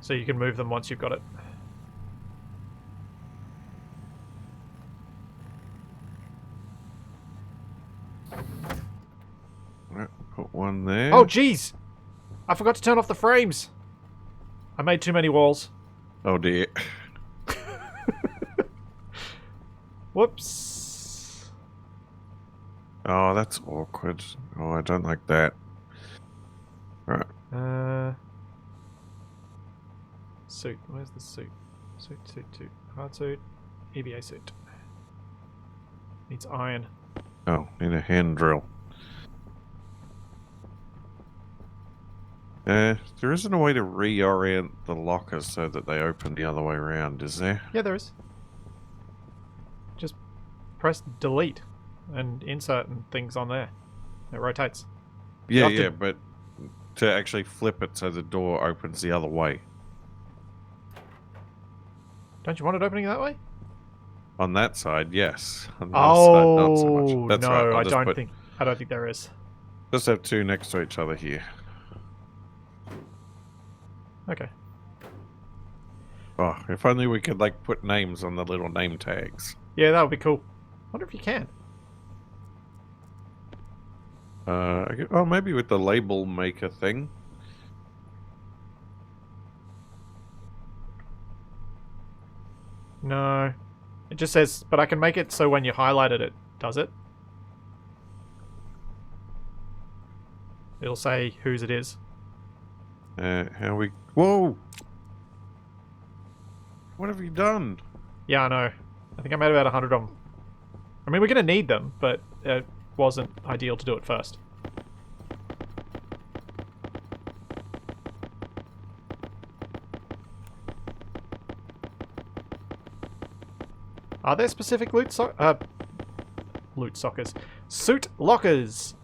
So you can move them once you've got it. Right, put one there. Oh, jeez! I forgot to turn off the frames! I made too many walls. Oh dear. Whoops. Oh, that's awkward. Oh, I don't like that. Right. Suit. Where's the suit? Suit. Hard suit. EVA suit. Needs iron. Oh, in a hand drill. There isn't a way to reorient the lockers so that they open the other way around, is there? Yeah, there is. Just press delete and insert and things on there. It rotates. Yeah, have to- yeah, but to actually flip it so the door opens the other way. Don't you want it opening that way? On that side, yes. On the other side, not so much. That's no, right. I'll I just don't put- think. I don't think there is. Just have 2 next to each other here. Okay. Oh, if only we could like put names on the little name tags. Yeah, that would be cool. Wonder if you can. Oh, maybe with the label maker thing. No. It just says, but I can make it so when you highlighted it, does it? It'll say whose it is. How we... Whoa! What have you done? Yeah, I know. I think I made about 100 of them. I mean, we're going to need them, but it wasn't ideal to do it first. Are there specific loot sockers? Suit lockers!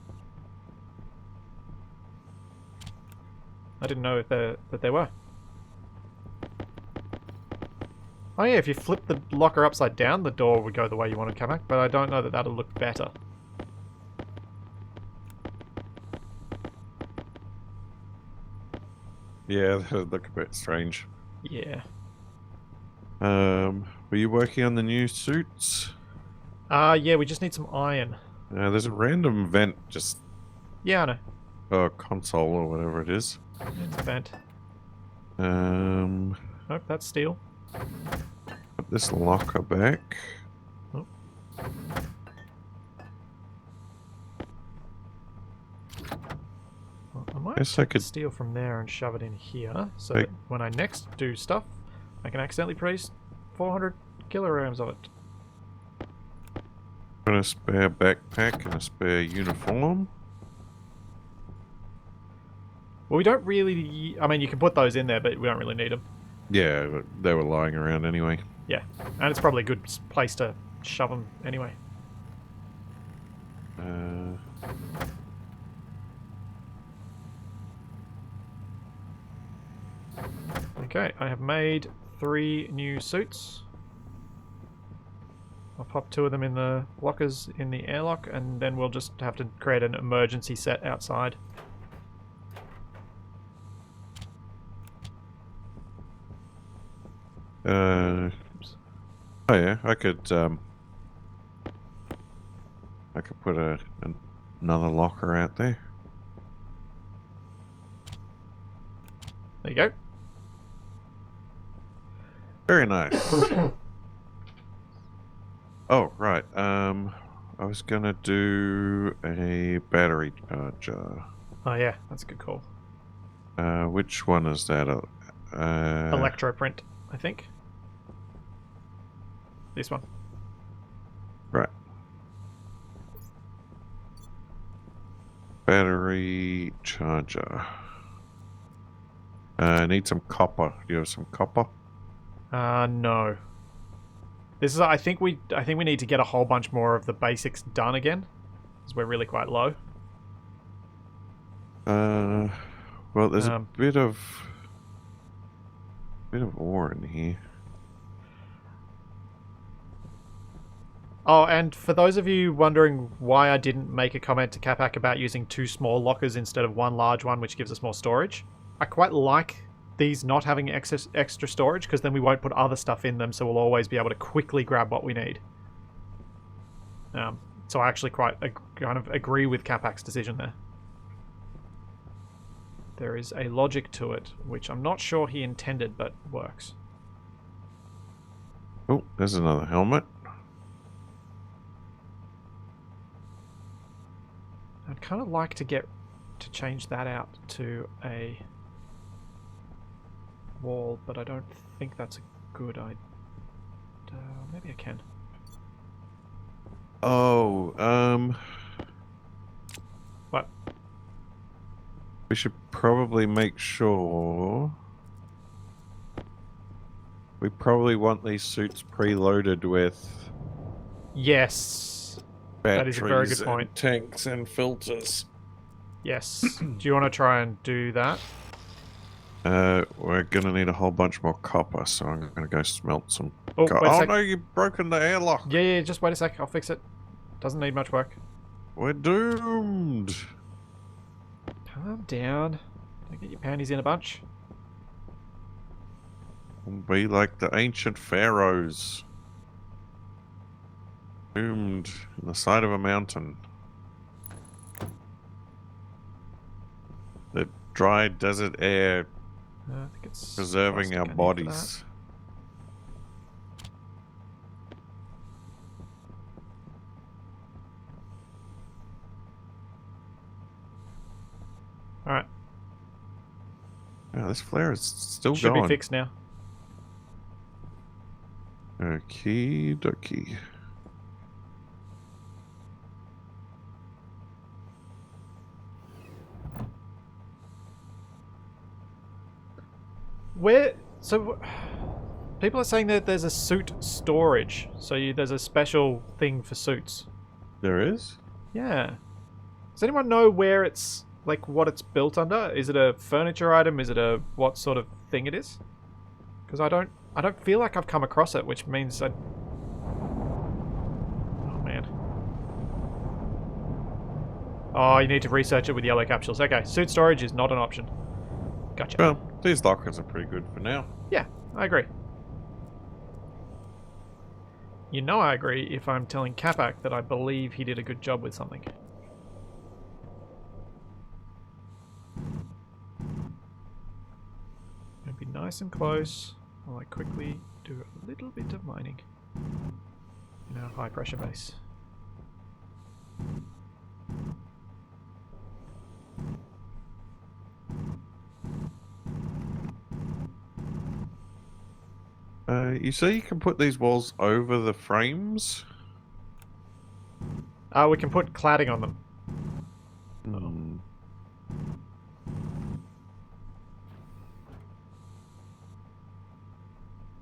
I didn't know that there were. Oh yeah, if you flip the locker upside down, the door would go the way you want to come back, but I don't know that that'll look better. Yeah, that would look a bit strange. Yeah. Were you working on the new suits? Yeah, we just need some iron. There's a random vent just... Yeah, I know. Or console or whatever it is. It's a vent. Put Nope, that's steel. this locker back. Oh. Well, I might Guess I take the could... steel from there and shove it in here, so Like- that when I next do stuff, I can accidentally produce 400 kilograms of it. Got a spare backpack and a spare uniform. Well, we don't really... I mean, you can put those in there, but we don't really need them. Yeah, but they were lying around anyway. Yeah, and it's probably a good place to shove them anyway. Okay, I have made 3 new suits. I'll pop 2 of them in the lockers in the airlock, and then we'll just have to create an emergency set outside. Oops. Oh yeah, I could put another locker out there. There you go. Very nice. Oh, right. I was gonna do a battery charger. Oh yeah, that's a good call. Which one is that? Electroprint, I think. This one. Right. Battery charger. I need some copper. Do you have some copper? No. This is. I think we need to get a whole bunch more of the basics done again, because we're really quite low. Well, there's a bit of ore in here. Oh, and for those of you wondering why I didn't make a comment to Capac about using 2 small lockers instead of 1 large one, which gives us more storage, I quite like these not having extra storage, because then we won't put other stuff in them, so we'll always be able to quickly grab what we need. So I actually quite kind of agree with Capac's decision there. There is a logic to it, which I'm not sure he intended, but works. Oh, there's another helmet. I'd kind of like to change that out to a wall, but I don't think that's a good idea. Maybe I can. Oh, What? we should probably make sure. We probably want these suits preloaded with Yes. That is a very good point. and tanks and filters. Yes. Do you want to try and do that? We're gonna need a whole bunch more copper, so I'm gonna go smelt some. Oh, wait a Oh sec. no, you've broken the airlock. Yeah, just wait a sec. I'll fix it. Doesn't need much work. We're doomed. Calm down. Don't get your panties in a bunch. We'll be like the ancient pharaohs. Doomed in the side of a mountain. The dry desert air I think it's preserving plastic our I need for bodies. that. Alright. Yeah, this flare is still Should going. be fixed now. Okie dokie. So people are saying that there's a suit storage. So there's a special thing for suits. There is? Yeah. Does anyone know where it's, like, what it's built under? Is it a furniture item? Is it a what sort of thing it is? Because I don't feel like I've come across it, which means I... Oh, man. Oh, you need to research it with yellow capsules. Okay, suit storage is not an option. Gotcha. Well, these lockers are pretty good for now. Yeah, I agree. You know I agree if I'm telling Capac that I believe he did a good job with something. Gonna be nice and close while I quickly do a little bit of mining in our high pressure base. You say you can put these walls over the frames? We can put cladding on them. Hmm.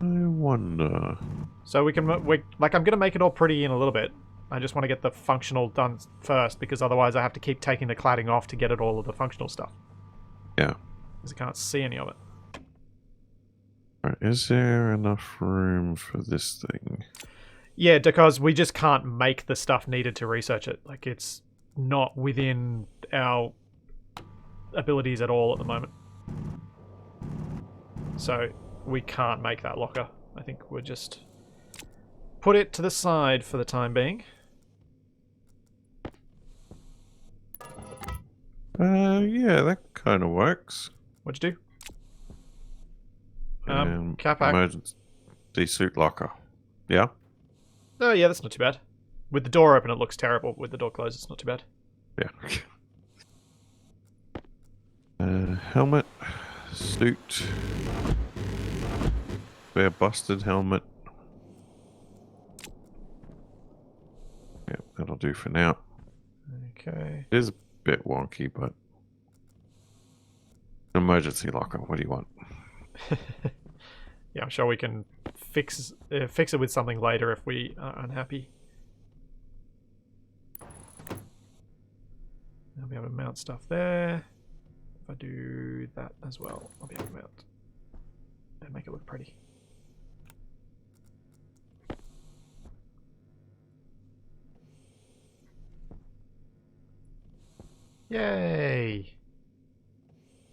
I wonder. So we can, like, I'm going to make it all pretty in a little bit. I just want to get the functional done first, because otherwise I have to keep taking the cladding off to get at all of the functional stuff. Yeah. Because I can't see any of it. Right, is there enough room for this thing? Yeah, because we just can't make the stuff needed to research it. Like, it's not within our abilities at all at the moment. So, we can't make that locker. I think we'll just put it to the side for the time being. Yeah, that kind of works. What'd you do? Capac. Emergency suit locker. Yeah? Oh, yeah, that's not too bad. With the door open, it looks terrible. With the door closed, it's not too bad. Yeah. Helmet. Suit. Bare busted helmet. Yeah, that'll do for now. Okay. It is a bit wonky, but... Emergency locker, what do you want? Yeah, I'm sure we can fix it with something later if we are unhappy. I'll be able to mount stuff there. If I do that as well, I'll be able to mount and make it look pretty. Yay!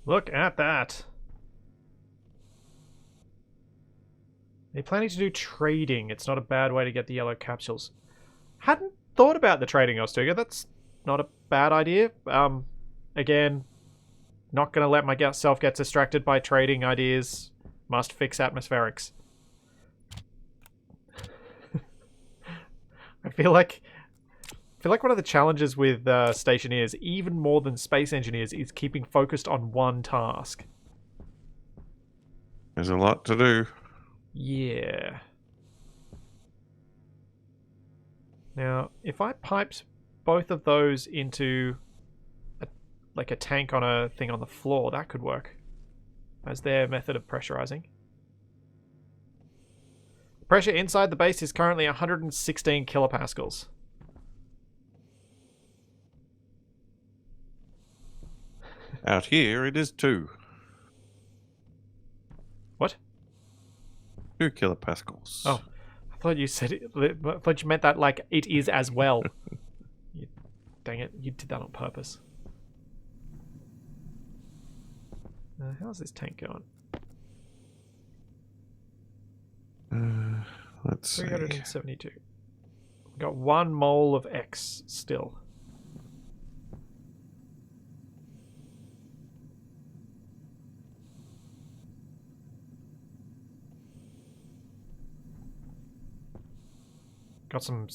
Look at that! They're planning to do trading. It's not a bad way to get the yellow capsules. Hadn't thought about the trading, Ostuga. That's not a bad idea. Again, not going to let myself get distracted by trading ideas. Must fix atmospherics. I feel like one of the challenges with Stationeers, even more than Space Engineers, is keeping focused on one task. There's a lot to do. Yeah. Now, if I piped both of those into like a tank on a thing on the floor, that could work as their method of pressurizing. Pressure inside the base is currently 116 kilopascals. Out here, it is 2. What? 2 kilopascals. Oh, I thought you said it. I thought you meant that like it is as well. Dang it! You did that on purpose. How's this tank going? Let's see. 372. We've got 1 mole of X still. Got some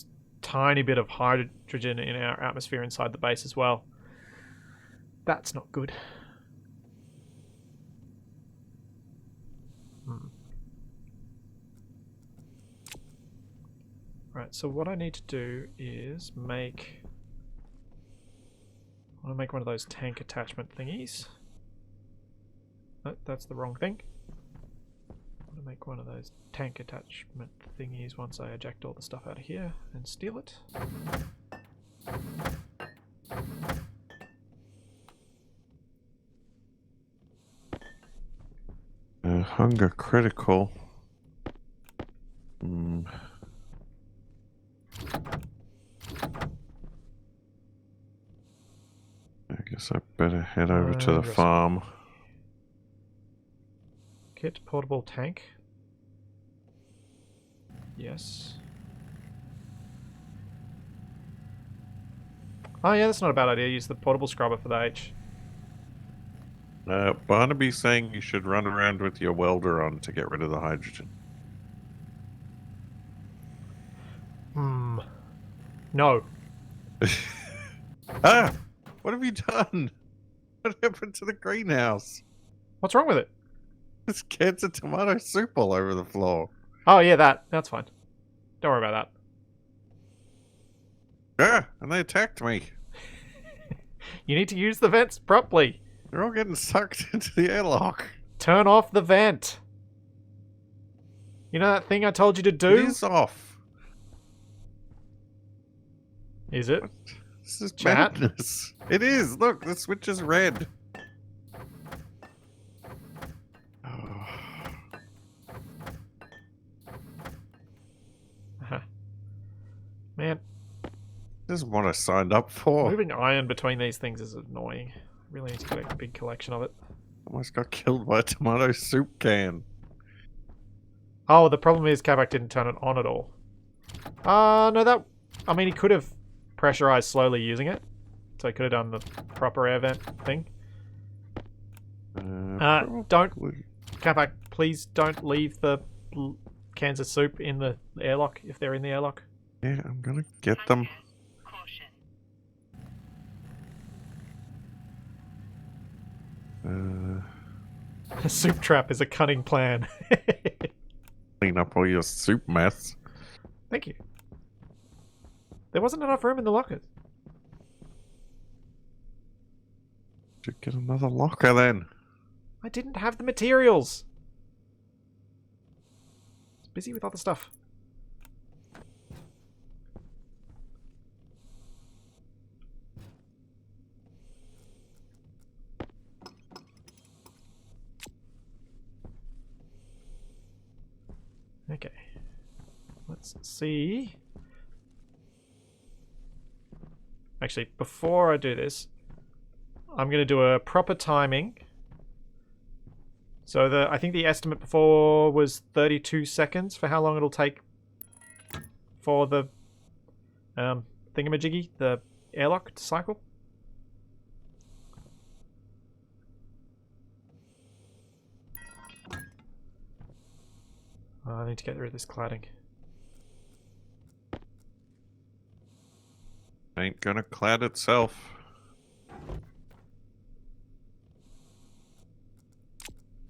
tiny bit of hydrogen in our atmosphere inside the base as well. That's not good. Right, so what I need to do is make... I want to make one of those tank attachment thingies. No, that's the wrong thing. I want to make one of those tank attachment thingies once I eject all the stuff out of here and steal it. Hunger critical. I guess I better head over to the farm. Kit portable tank. Yes. Oh yeah, that's not a bad idea. Use the portable scrubber for the H. Barnaby's saying you should run around with your welder on to get rid of the hydrogen. No. Ah! What have you done? What happened to the greenhouse? What's wrong with it? There's cans of tomato soup all over the floor. Oh yeah, that's fine. Don't worry about that. Ah! And they attacked me. You need to use the vents properly. They're all getting sucked into the airlock. Turn off the vent. You know that thing I told you to do? It is off. Is it? What? This is Chat? madness. It is. Look, the switch is red. Man, This is what I signed up for. moving iron between these things is annoying. I really need to get a big collection of it. Almost got killed by a tomato soup can. Oh, the problem is Capac didn't turn it on at all. No, that... I mean, he could have pressurized slowly using it. So he could have done the proper air vent thing. Don't... Probably. Capac, please don't leave the cans of soup in the airlock, if they're in the airlock. Yeah, I'm gonna get them. Caution. A soup trap is a cunning plan. Clean up all your soup mess. Thank you. There wasn't enough room in the lockers. Should get another locker then. I didn't have the materials. I was busy with other stuff. Okay. Let's see. Actually, before I do this, I'm going to do a proper timing. So I think the estimate before was 32 seconds for how long it'll take for the thingamajiggy, the airlock to cycle. I need to get rid of this cladding. Ain't gonna clad itself.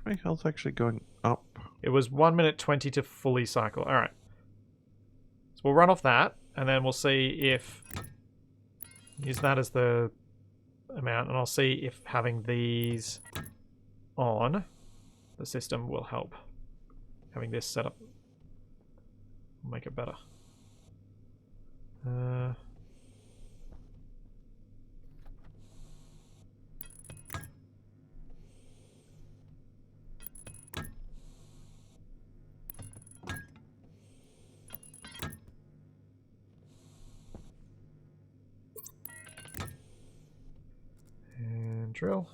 My health actually going up. It was 1 minute 20 to fully cycle. Alright. So we'll run off that, and then we'll see if... use that as the amount, and I'll see if having these on the system will help. Having this set up will make it better. And drill.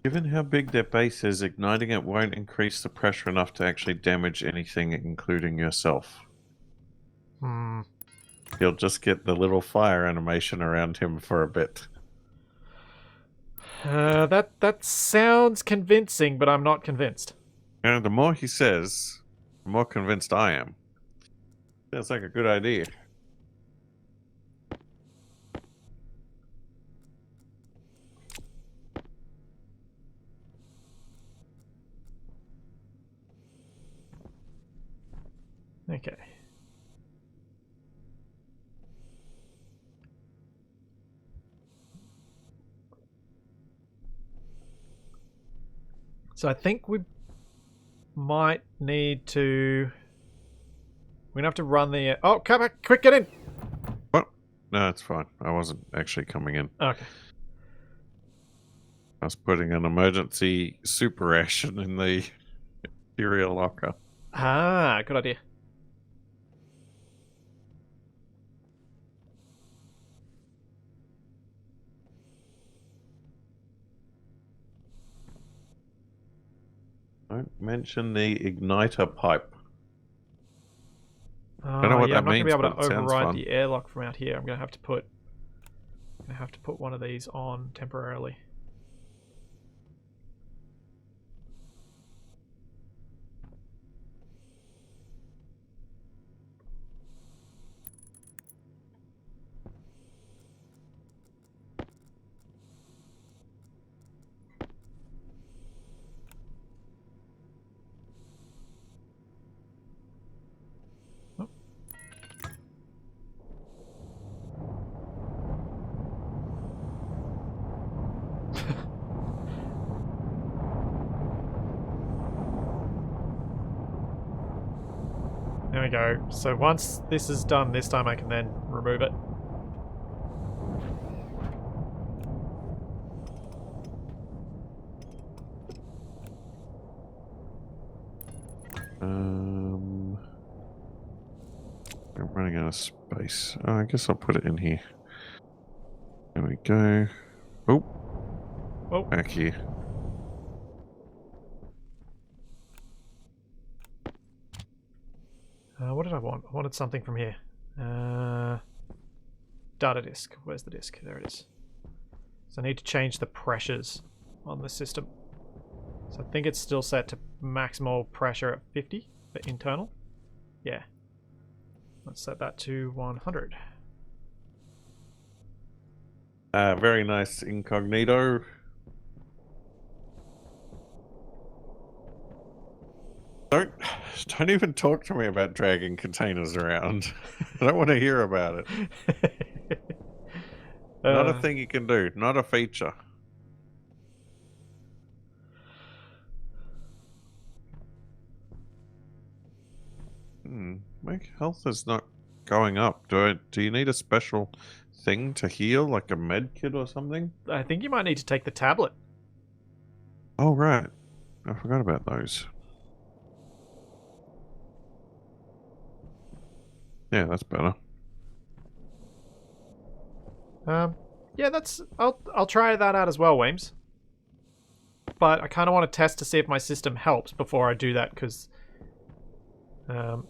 Given how big their base is, igniting it won't increase the pressure enough to actually damage anything, including yourself. Hmm. You'll just get the little fire animation around him for a bit. That sounds convincing, but I'm not convinced. And the more he says, the more convinced I am. Sounds like a good idea. Okay. So I think we might need to... we're gonna have to run the... oh, come back! Quick, get in! What? No, it's fine. I wasn't actually coming in. Okay. I was putting an emergency super ration in the interior locker. Ah, good idea. Don't mention the igniter pipe. Oh, Don't know what yeah, that I'm not means, gonna be able but to it sounds override fun. the airlock from out here. I'm gonna have to put one of these on temporarily. Oh. There we go. So once this is done, this time I can then remove it. I'm running out of space. Oh, I guess I'll put it in here. There we go. Oh, back here. What did I want? I wanted something from here. Data disk. Where's the disk? There it is. So I need to change the pressures on the system. So I think it's still set to maximal pressure at 50 for internal. Yeah. Let's set that to 100. Very nice incognito. Don't even talk to me about dragging containers around. I don't want to hear about it. Not a thing you can do. Not a feature. My health is not going up. Do you need a special thing to heal, like a med kit or something? I think you might need to take the tablet. Oh, right. I forgot about those. Yeah, that's better. Yeah, that's. I'll try that out as well, Weems. But I kind of want to test to see if my system helps before I do that, because I'm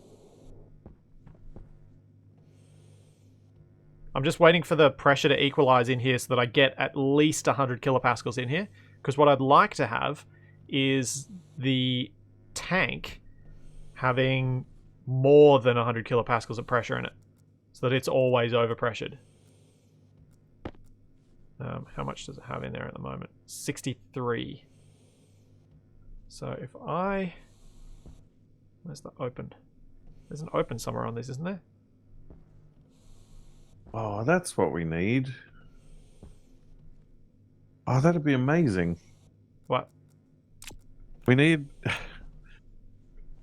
just waiting for the pressure to equalize in here so that I get at least 100 kilopascals in here. Because what I'd like to have is the tank having more than 100 kilopascals of pressure in it, so that it's always overpressured. How much does it have in there at the moment? 63. So if I... Where's the open? There's an open somewhere on this, isn't there? Oh, that's what we need. Oh, that'd be amazing. What? We need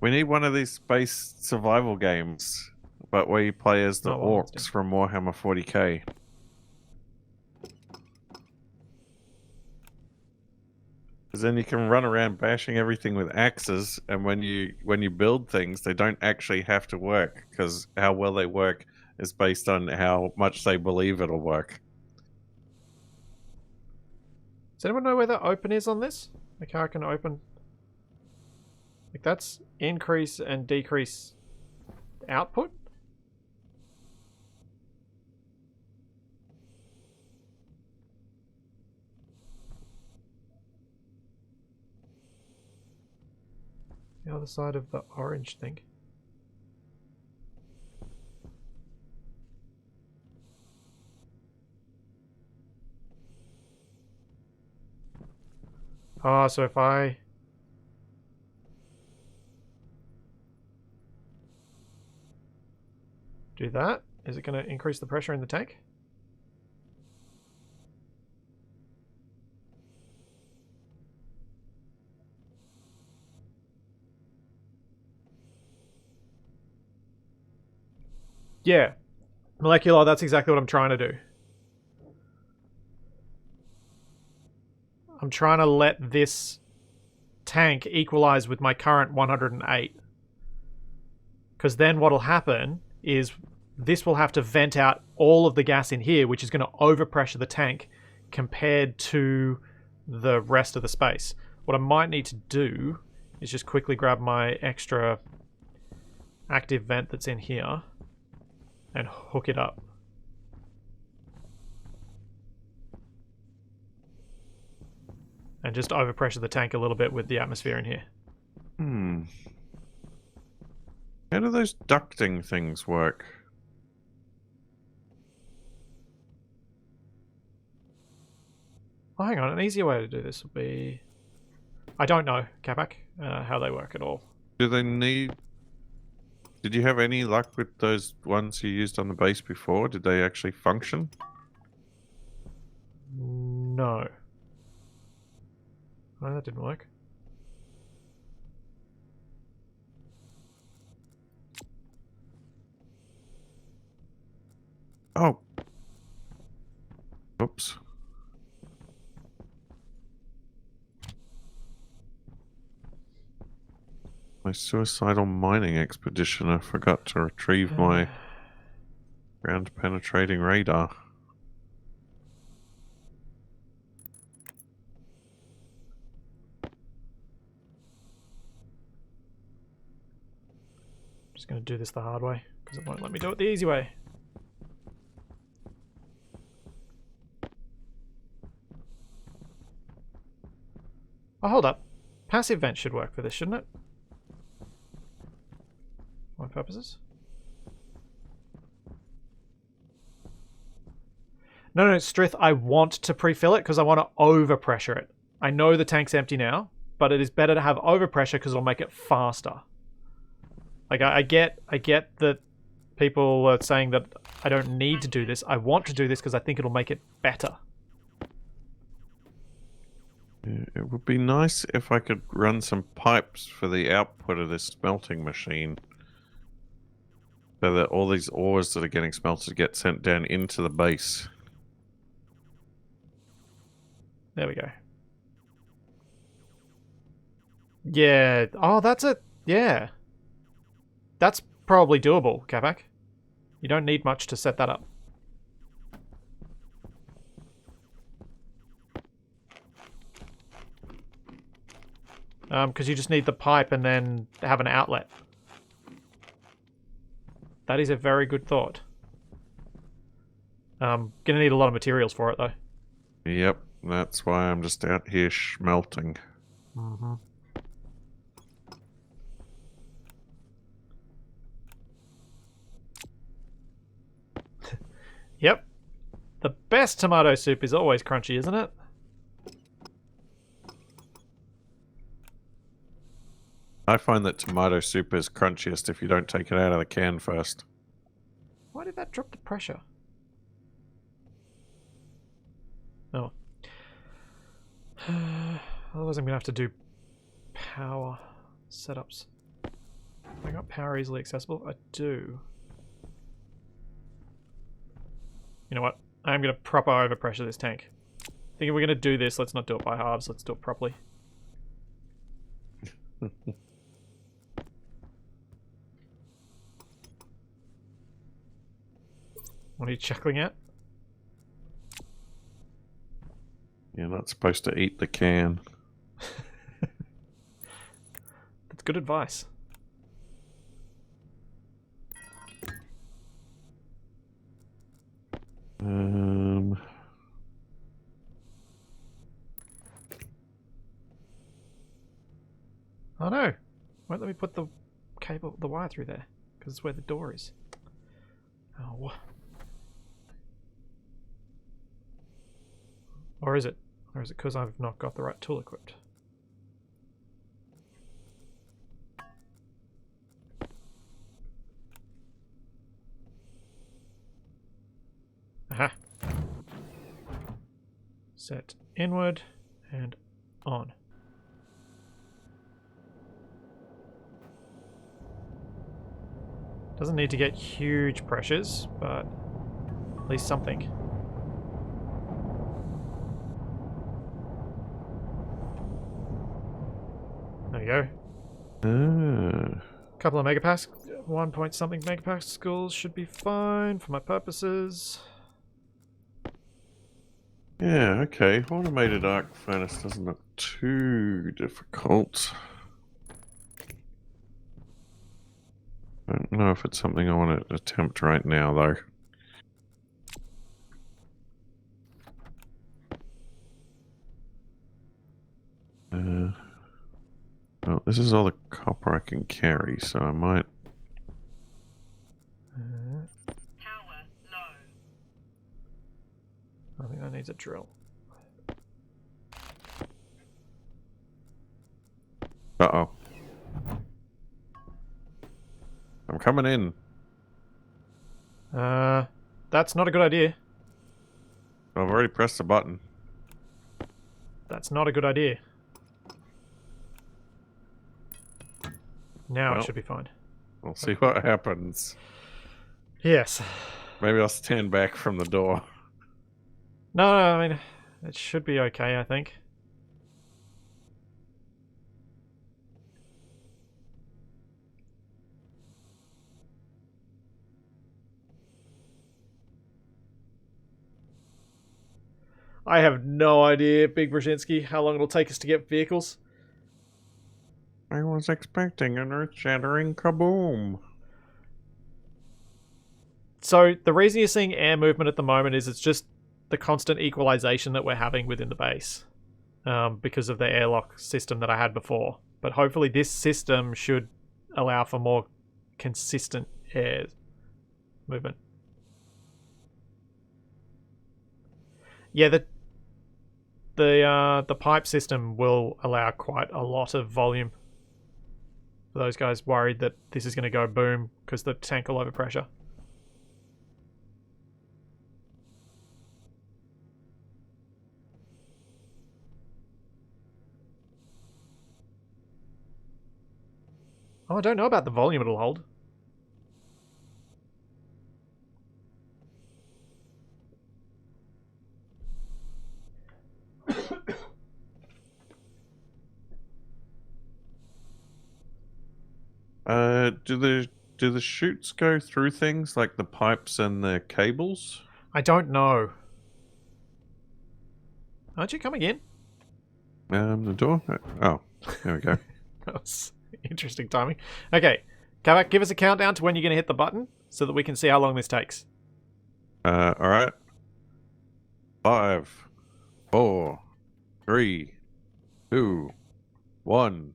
one of these space survival games, but where you play as the orcs from Warhammer 40k. Because then you can run around bashing everything with axes, and when you build things, they don't actually have to work, because how well they work is based on how much they believe it'll work. Does anyone know where the open is on this? Like how I can open... Like that's increase and decrease output? The other side of the orange thing. Ah, so if I... do that, is it going to increase the pressure in the tank? Yeah. Molecular, that's exactly what I'm trying to do. I'm trying to let this tank equalize with my current 108. Because then what'll happen is this will have to vent out all of the gas in here, which is going to overpressure the tank compared to the rest of the space. What I might need to do is just quickly grab my extra active vent that's in here and hook it up. And just overpressure the tank a little bit with the atmosphere in here. How do those ducting things work? Oh, hang on. An easier way to do this would be... I don't know, Capac, how they work at all. Do they need... Did you have any luck with those ones you used on the base before? Did they actually function? No. No, that didn't work. Oh. Oops. My suicidal mining expedition. I forgot to retrieve my ground penetrating radar. Just going to do this the hard way because it won't let me do it the easy way. Oh, hold up. Passive vent should work for this, shouldn't it? For my purposes? No, Strith, I want to pre-fill it because I want to overpressure it. I know the tank's empty now, but it is better to have overpressure because it'll make it faster. Like, I get that people are saying that I don't need to do this. I want to do this because I think it'll make it better. It would be nice if I could run some pipes for the output of this smelting machine. So that all these ores that are getting smelted get sent down into the base. There we go. Yeah. Oh, that's it. Yeah. That's probably doable, Capac. You don't need much to set that up. Because you just need the pipe and then have an outlet. That is a very good thought. Gonna need a lot of materials for it, though. Yep, that's why I'm just out here smelting. Mm-hmm. Yep. The best tomato soup is always crunchy, isn't it? I find that tomato soup is crunchiest if you don't take it out of the can first. Why did that drop the pressure? Oh. Otherwise I'm going to have to do power setups. Have I got power easily accessible? I do. You know what? I'm going to proper overpressure this tank. I think if we're going to do this, let's not do it by halves. Let's do it properly. What are you chuckling at? You're not supposed to eat the can. That's good advice. Oh no! Won't let me put the cable, the wire through there, because it's where the door is. Oh. Or is it? Or is it because I've not got the right tool equipped? Aha. Set inward and on. Doesn't need to get huge pressures, but at least something. There you go. Couple of megapascals, 1 point something megapascals should be fine for my purposes. Yeah, okay. Automated arc furnace doesn't look too difficult. I don't know if it's something I want to attempt right now, though. Well, this is all the copper I can carry, so I might... Power low. I think that needs a drill. Uh-oh. I'm coming in. That's not a good idea. I've already pressed the button. That's not a good idea. Now Well, it should be fine. We'll see what happens. Yes. Maybe I'll stand back from the door. No, I mean, it should be okay, I think. I have no idea, Big Brzezinski, how long it'll take us to get vehicles. I was expecting an earth-shattering kaboom. So the reason you're seeing air movement at the moment is it's just the constant equalization that we're having within the base. Because of the airlock system that I had before. But hopefully this system should allow for more consistent air movement. Yeah, the pipe system will allow quite a lot of volume. For those guys worried that this is going to go boom because the tank will overpressure. Oh, I don't know about the volume it'll hold. Do the chutes go through things like the pipes and the cables? I don't know. Aren't you coming in? The door? Oh, there we go. That was interesting timing. Okay, Capac, give us a countdown to when you're going to hit the button so that we can see how long this takes. Alright. 5, 4, 3, 2, 1.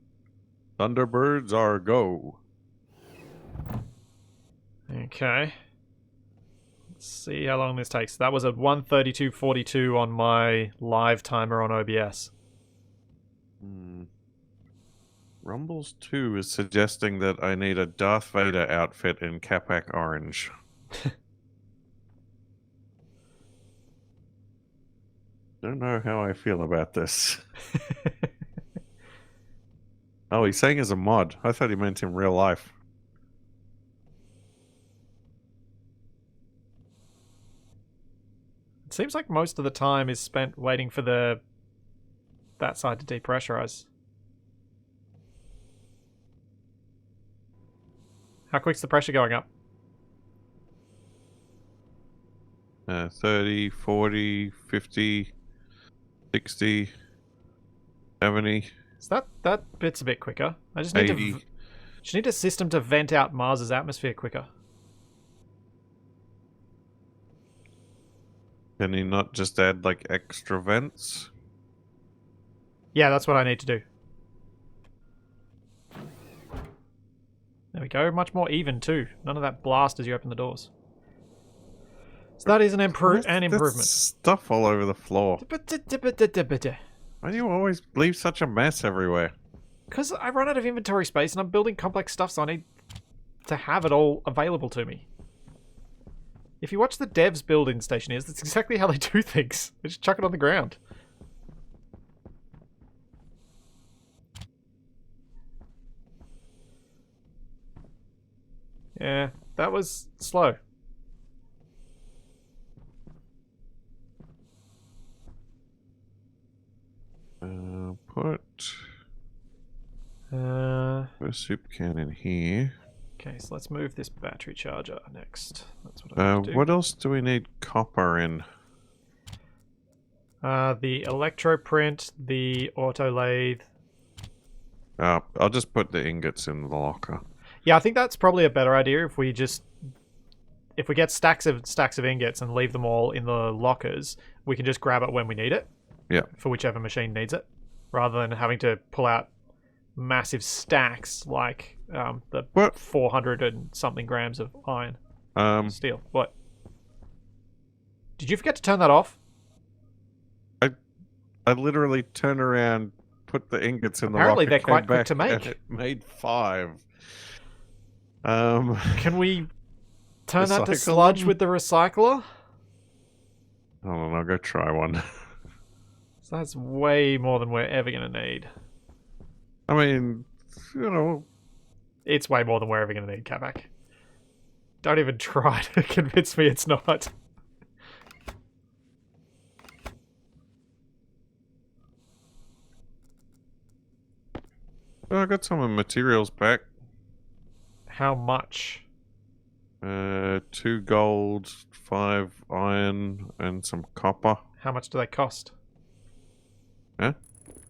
Thunderbirds are go. Okay. Let's see how long this takes. That was at 1:32:42 on my live timer on OBS. Rumbles 2 is suggesting that I need a Darth Vader outfit in Capac orange. Don't know how I feel about this. Oh, he's saying as a mod. I thought he meant in real life. It seems like most of the time is spent waiting for that side to depressurize. How quick's the pressure going up? 30, 40, 50, 60, 70, So that bit's a bit quicker. I just need 80. just need a system to vent out Mars's atmosphere quicker. Can he not just add like extra vents? Yeah, that's what I need to do. There we go. Much more even too. None of that blast as you open the doors. So that is an improvement. Stuff all over the floor. Why do you always leave such a mess everywhere? Because I run out of inventory space and I'm building complex stuff, so I need to have it all available to me. If you watch the devs build in Stationeers, that's exactly how they do things. They just chuck it on the ground. Yeah, that was slow. Put a soup can in here. Okay, so let's move this battery charger next. That's what I do. What else do we need copper in? The electroprint, the auto lathe. I'll just put the ingots in the locker. Yeah, I think that's probably a better idea if we get stacks of ingots and leave them all in the lockers, we can just grab it when we need it. Yeah. For whichever machine needs it, rather than having to pull out massive stacks like the 400 and something grams of iron. Steel. What? Did you forget to turn that off? I literally turned around, put the ingots in the locker. Apparently they're quite quick to make. And it made 5. Can we turn that to Recycle sludge them? with the recycler? Hold on, I'll go try one. So that's way more than we're ever going to need. I mean, you know... It's way more than we're ever going to need, Capac. Don't even try to convince me it's not. Oh, I got some of the materials back. How much? 2 gold, 5 iron, and some copper. How much do they cost? Huh?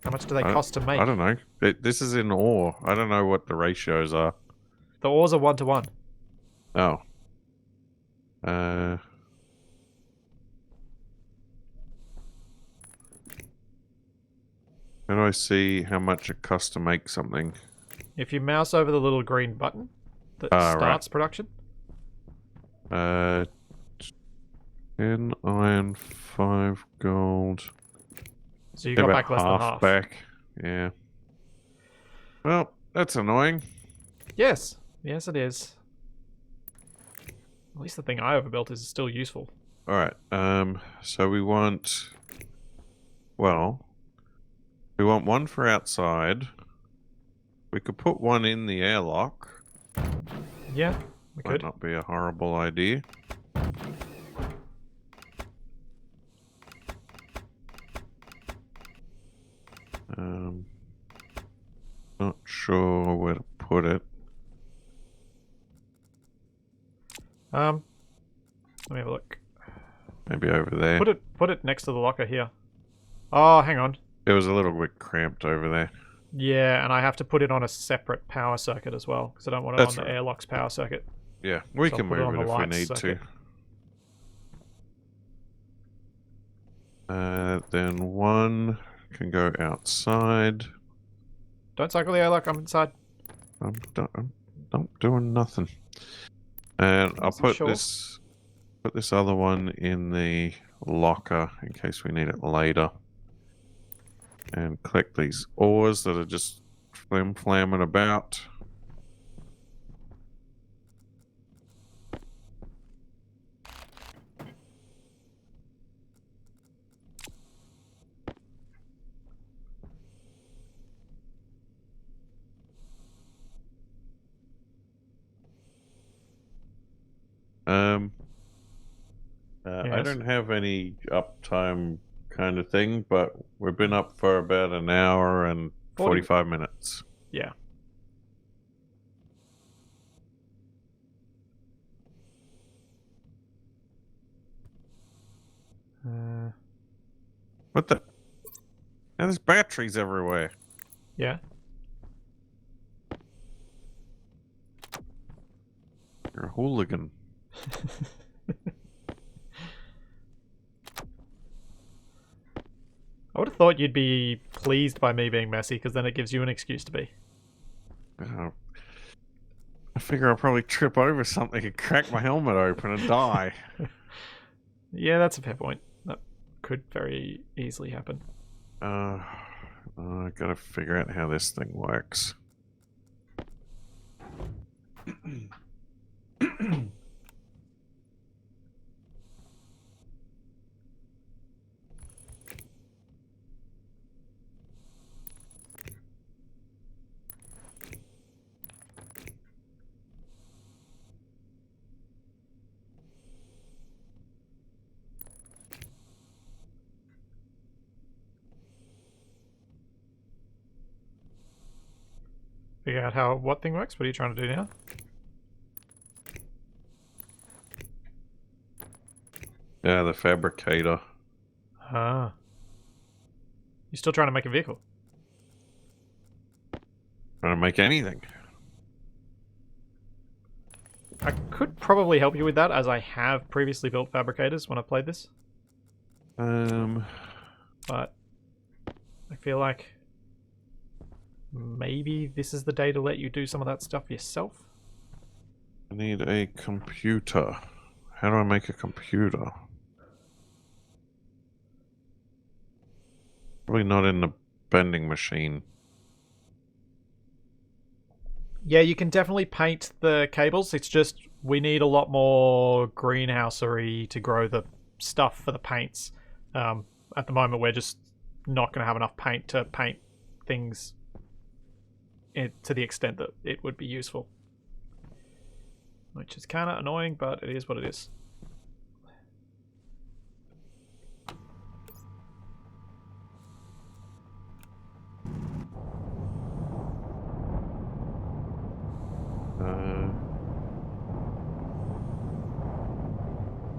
How much do they cost to make? I don't know. This is in ore. I don't know what the ratios are. The ores are 1-to-1. Oh. How do I see how much it costs to make something? If you mouse over the little green button that starts right. production. 10 iron, 5 gold. So you Yeah, got about back less than half. back. Yeah. Well, that's annoying. Yes. Yes, it is. At least the thing I overbuilt is still useful. Alright, so we want... Well... We want one for outside. We could put one in the airlock. Yeah, we Might could. not be a horrible idea. Not sure where to put it. Let me have a look. Maybe over there. Put it next to the locker here. Oh, hang on. It was a little bit cramped over there. Yeah, and I have to put it on a separate power circuit as well, because I don't want it That's on the right. airlock's power circuit. Yeah, we So can I'll put it move on it the if we light need circuit. to. Then one can go outside. Don't cycle the airlock, I'm inside. I'm not doing nothing. And I'll put Sure. this other one in the locker in case we need it later. And collect these ores that are just flim-flamming about. I Yes. don't have any uptime kind of thing, but we've been up for about an hour and 45 minutes. Yeah. What the? Now there's batteries everywhere. Yeah. You're a hooligan. I would have thought you'd be pleased by me being messy, because then it gives you an excuse to be. I figure I'll probably trip over something and crack my helmet open and die. Yeah, that's a fair point. That could very easily happen. I gotta figure out how this thing works. Figure out how what thing works? What are you trying to do now? Yeah, the fabricator. Ah. You're still trying to make a vehicle? Trying to make anything. I could probably help you with that, as I have previously built fabricators when I played this. But I feel like maybe this is the day to let you do some of that stuff yourself. I need a computer. How do I make a computer? Probably not in the bending machine. Yeah, you can definitely paint the cables. It's just we need a lot more greenhousery to grow the stuff for the paints. At the moment, we're just not going to have enough paint to paint things to the extent that it would be useful. Which is kind of annoying, but it is what it is.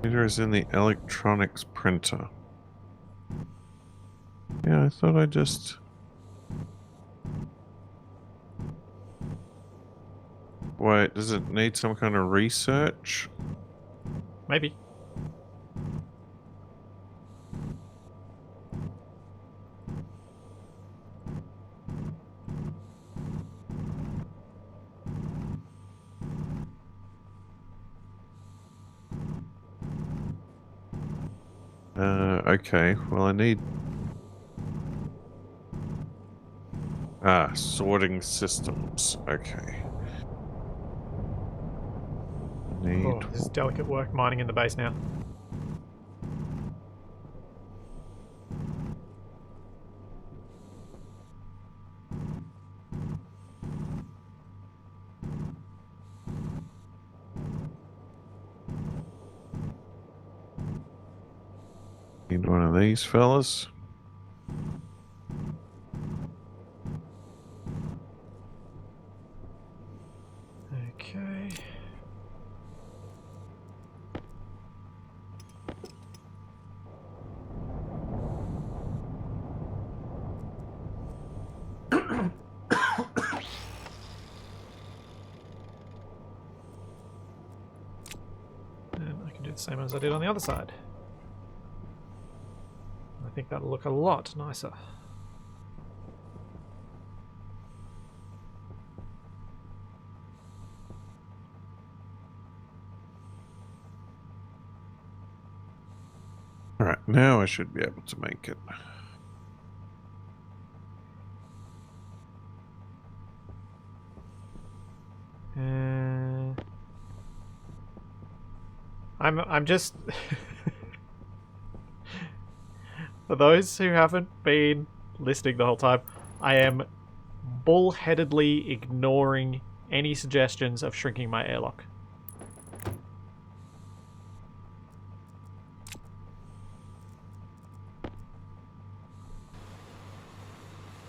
Computer is in the electronics printer. Yeah, I thought I just... Wait, does it need some kind of research? Maybe. Okay. Well, I need... sorting systems. Okay. Need... Oh, this is delicate work mining in the base now. Need one of these fellas. Okay. And I can do the same as I did on the other side. I think that'll look a lot nicer. Alright, now I should be able to make it. I'm just for those who haven't been listening the whole time, I am bullheadedly ignoring any suggestions of shrinking my airlock.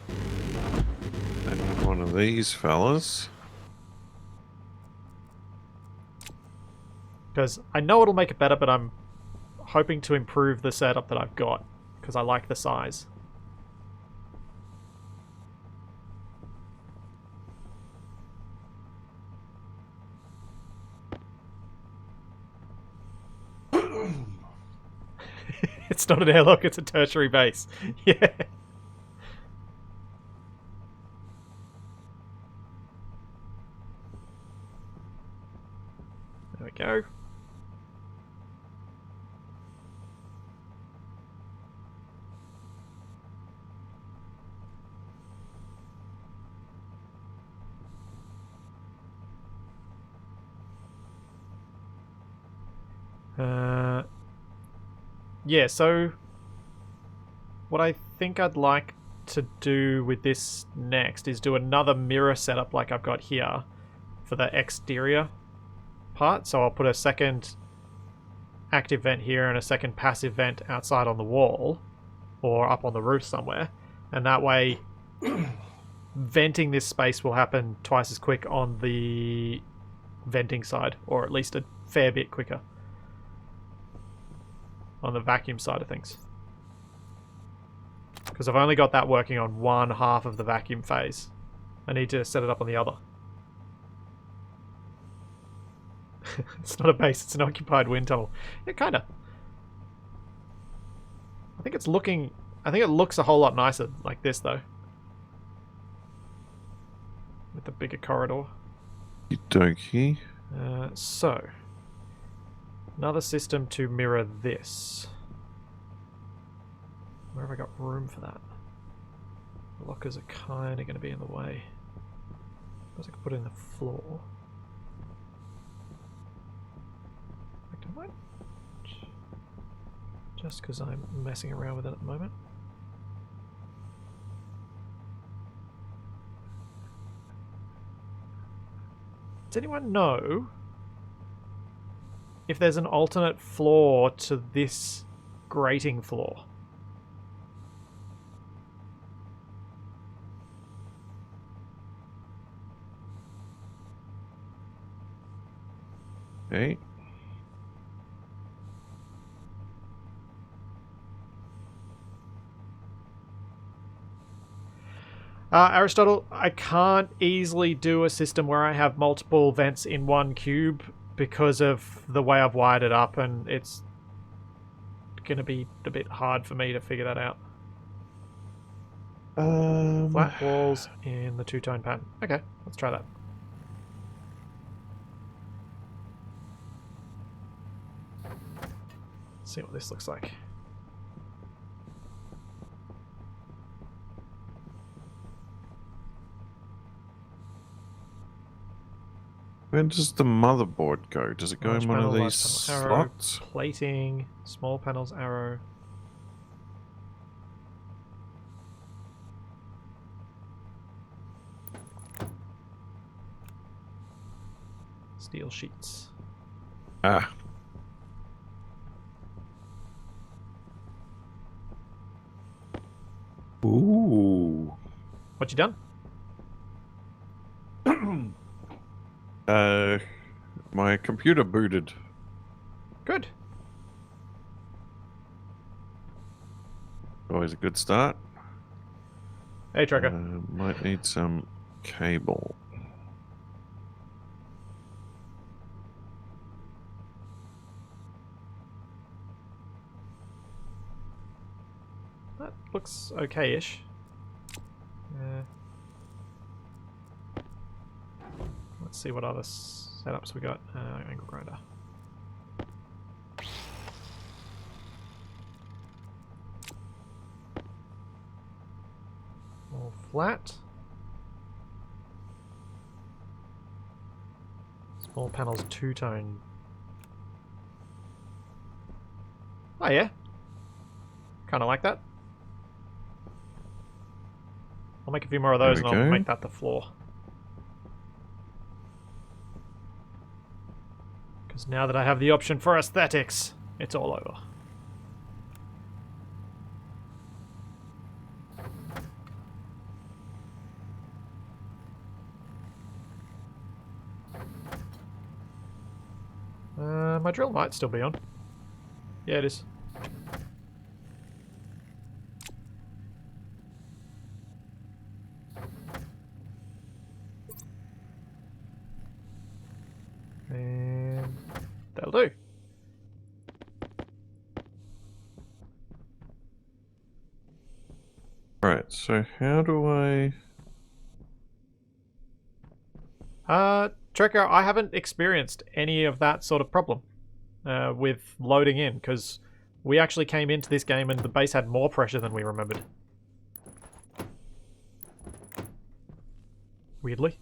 I need one of these fellas. Because I know it'll make it better, but I'm hoping to improve the setup that I've got. Because I like the size. It's not an airlock, it's a tertiary base. Yeah. There we go. Yeah, so what I think I'd like to do with this next is do another mirror setup like I've got here for the exterior part. So I'll put a second active vent here and a second passive vent outside on the wall or up on the roof somewhere. And that way venting this space will happen twice as quick on the venting side, or at least a fair bit quicker on the vacuum side of things. Because I've only got that working on one half of the vacuum phase. I need to set it up on the other. It's not a base, it's an occupied wind tunnel. Yeah, kinda. I think it looks a whole lot nicer like this though. With the bigger corridor. Okey-dokey. So, another system to mirror this. Where have I got room for that? The lockers are kind of going to be in the way. Suppose I could put it in the floor. I don't mind. Just because I'm messing around with it at the moment. Does anyone know if there's an alternate floor to this grating floor? Okay. Aristotle, I can't easily do a system where I have multiple vents in one cube because of the way I've wired it up, and it's going to be a bit hard for me to figure that out. Flat walls in the two-tone pattern. Okay, let's try that. See what this looks like. Where does the motherboard go? Does it go Large in one panel, of large these panel, arrow, slots? plating, small panels, arrow. Steel sheets. Ah. Ooh. What you done? My computer booted. Good. Always a good start. Hey, Tracker. Might need some cable. That looks okay-ish. Let's see what other setups we got. Angle grinder. More flat. Small panels, two-tone. Oh yeah. Kind of like that. I'll make a few more of those and I'll make that the floor. Because now that I have the option for aesthetics, it's all over. My drill might still be on. Yeah, it is. And that'll do. Right, so how do I... Trekker, I haven't experienced any of that sort of problem with loading in, because we actually came into this game and the base had more pressure than we remembered. Weirdly.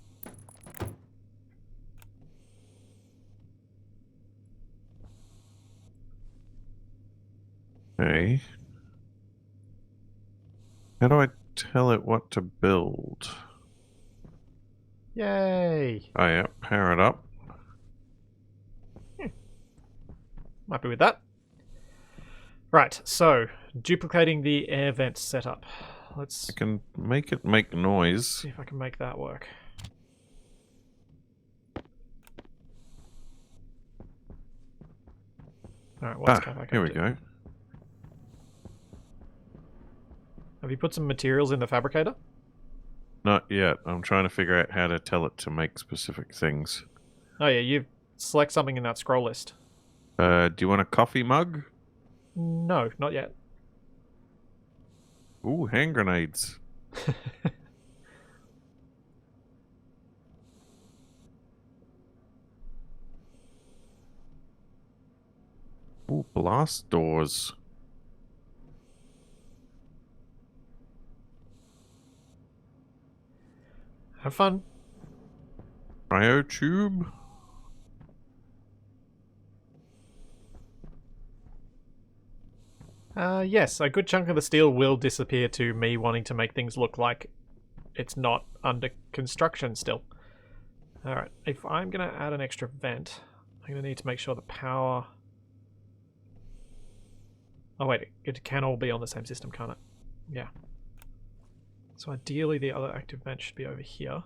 Okay. How do I tell it what to build? Yay! Oh yeah, power it up. Happy with that. Right, so duplicating the air vent setup. Let's I can make it make noise. see if I can make that work. Alright, what's Capac here we do? go. Have you put some materials in the fabricator? Not yet. I'm trying to figure out how to tell it to make specific things. Oh yeah, you select something in that scroll list. Do you want a coffee mug? No, not yet. Ooh, hand grenades. Ooh, blast doors. Have fun. Cryo tube. Yes, a good chunk of the steel will disappear to me wanting to make things look like it's not under construction still. Alright, if I'm going to add an extra vent, I'm going to need to make sure the power... Oh wait, it can all be on the same system, can't it? Yeah. So ideally the other active vent should be over here.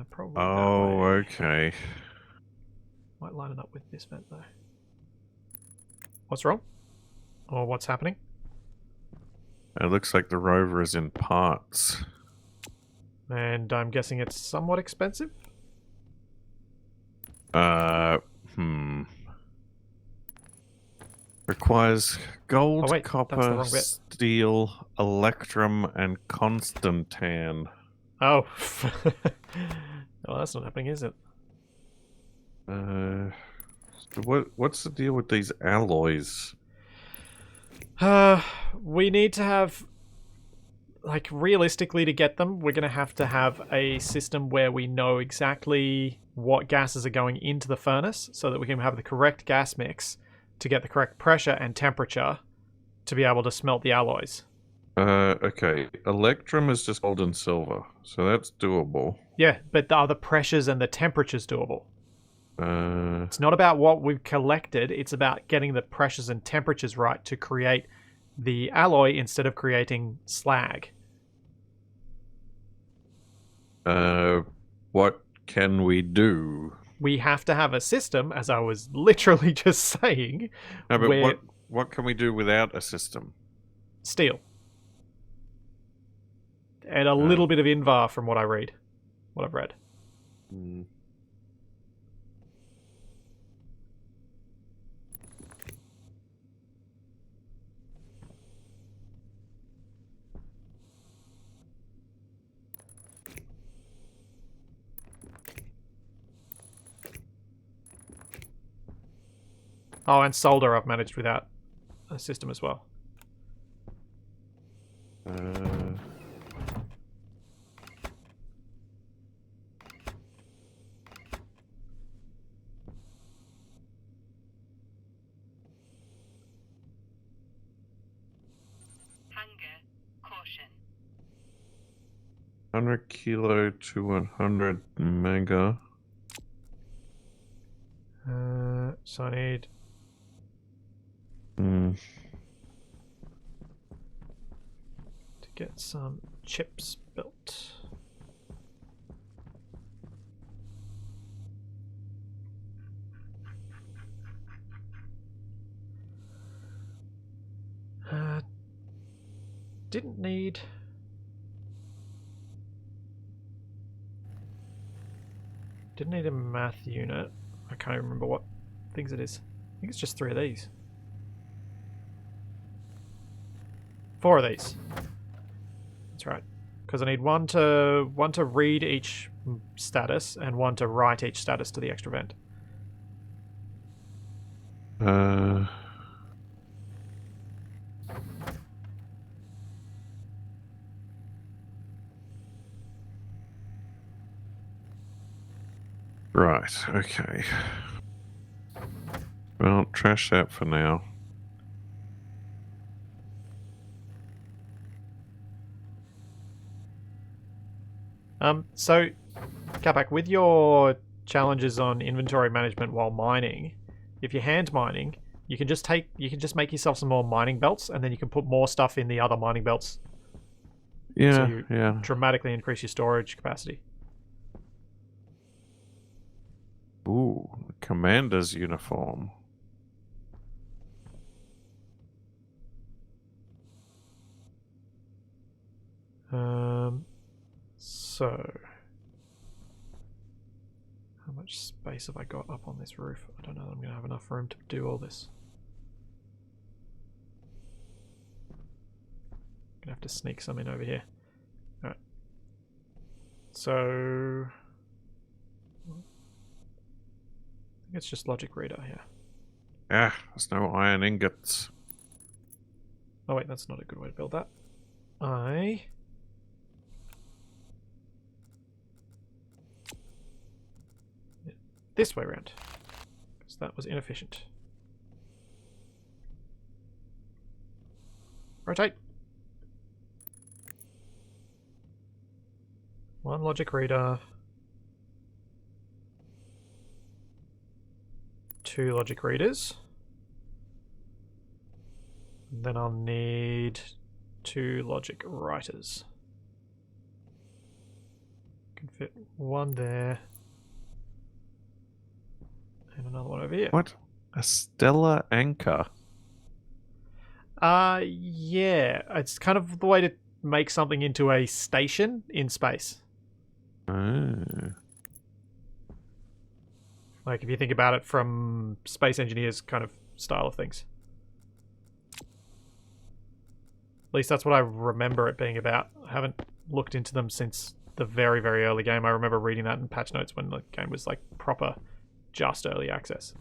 Probably that Oh, way. okay. Might line it up with this vent though. What's wrong? Or what's happening? It looks like the rover is in parts. And I'm guessing it's somewhat expensive? Hmm. Requires gold, Oh, wait, that's the copper, wrong bit. steel, electrum, and constantan. Oh. Well, that's not happening, is it? So what's the deal with these alloys? We need to have, like, realistically, to get them, we're going to have a system where we know exactly what gases are going into the furnace so that we can have the correct gas mix to get the correct pressure and temperature to be able to smelt the alloys. Okay. Electrum is just gold and silver, so that's doable. Yeah, but are the pressures and the temperatures doable? Uh, It's not about what we've collected, it's about getting the pressures and temperatures right to create the alloy instead of creating slag. what can we do? We have to have a system, as I was literally just saying, No, but where what can we do without a system? steel. And a little bit of Invar from what I've read. Hmm. Oh, and solder I've managed without a system as well. Hunger. Caution. 100 kilo to 100 mega. So I need... Hmm. to get some chips built. Didn't need... Didn't need a math unit. I can't even remember what things it is. I think it's just 3 of these. 4 of these. That's right. Because I need one to read each status and one to write each status to the extra vent. Right, okay. Well, trash that for now. So, Capac, with your challenges on inventory management while mining, if you're hand mining, you can just make yourself some more mining belts, and then you can put more stuff in the other mining belts. Yeah, So you yeah. dramatically increase your storage capacity. Ooh, commander's uniform. So how much space have I got up on this roof? I don't know that I'm going to have enough room to do all this. I'm going to have to sneak some in over here. Alright. So I think it's just logic reader here. Ah, there's no iron ingots. Oh wait, that's not a good way to build that. This way around, because that was inefficient. Rotate. 1 logic reader. 2 logic readers. And then I'll need 2 logic writers. Can fit 1 there. And another one over here. What? A stellar anchor? Yeah. It's kind of the way to make something into a station in space. Oh. Like, if you think about it from Space Engineers kind of style of things. At least that's what I remember it being about. I haven't looked into them since the very, very early game. I remember reading that in patch notes when the game was, like, proper just early access.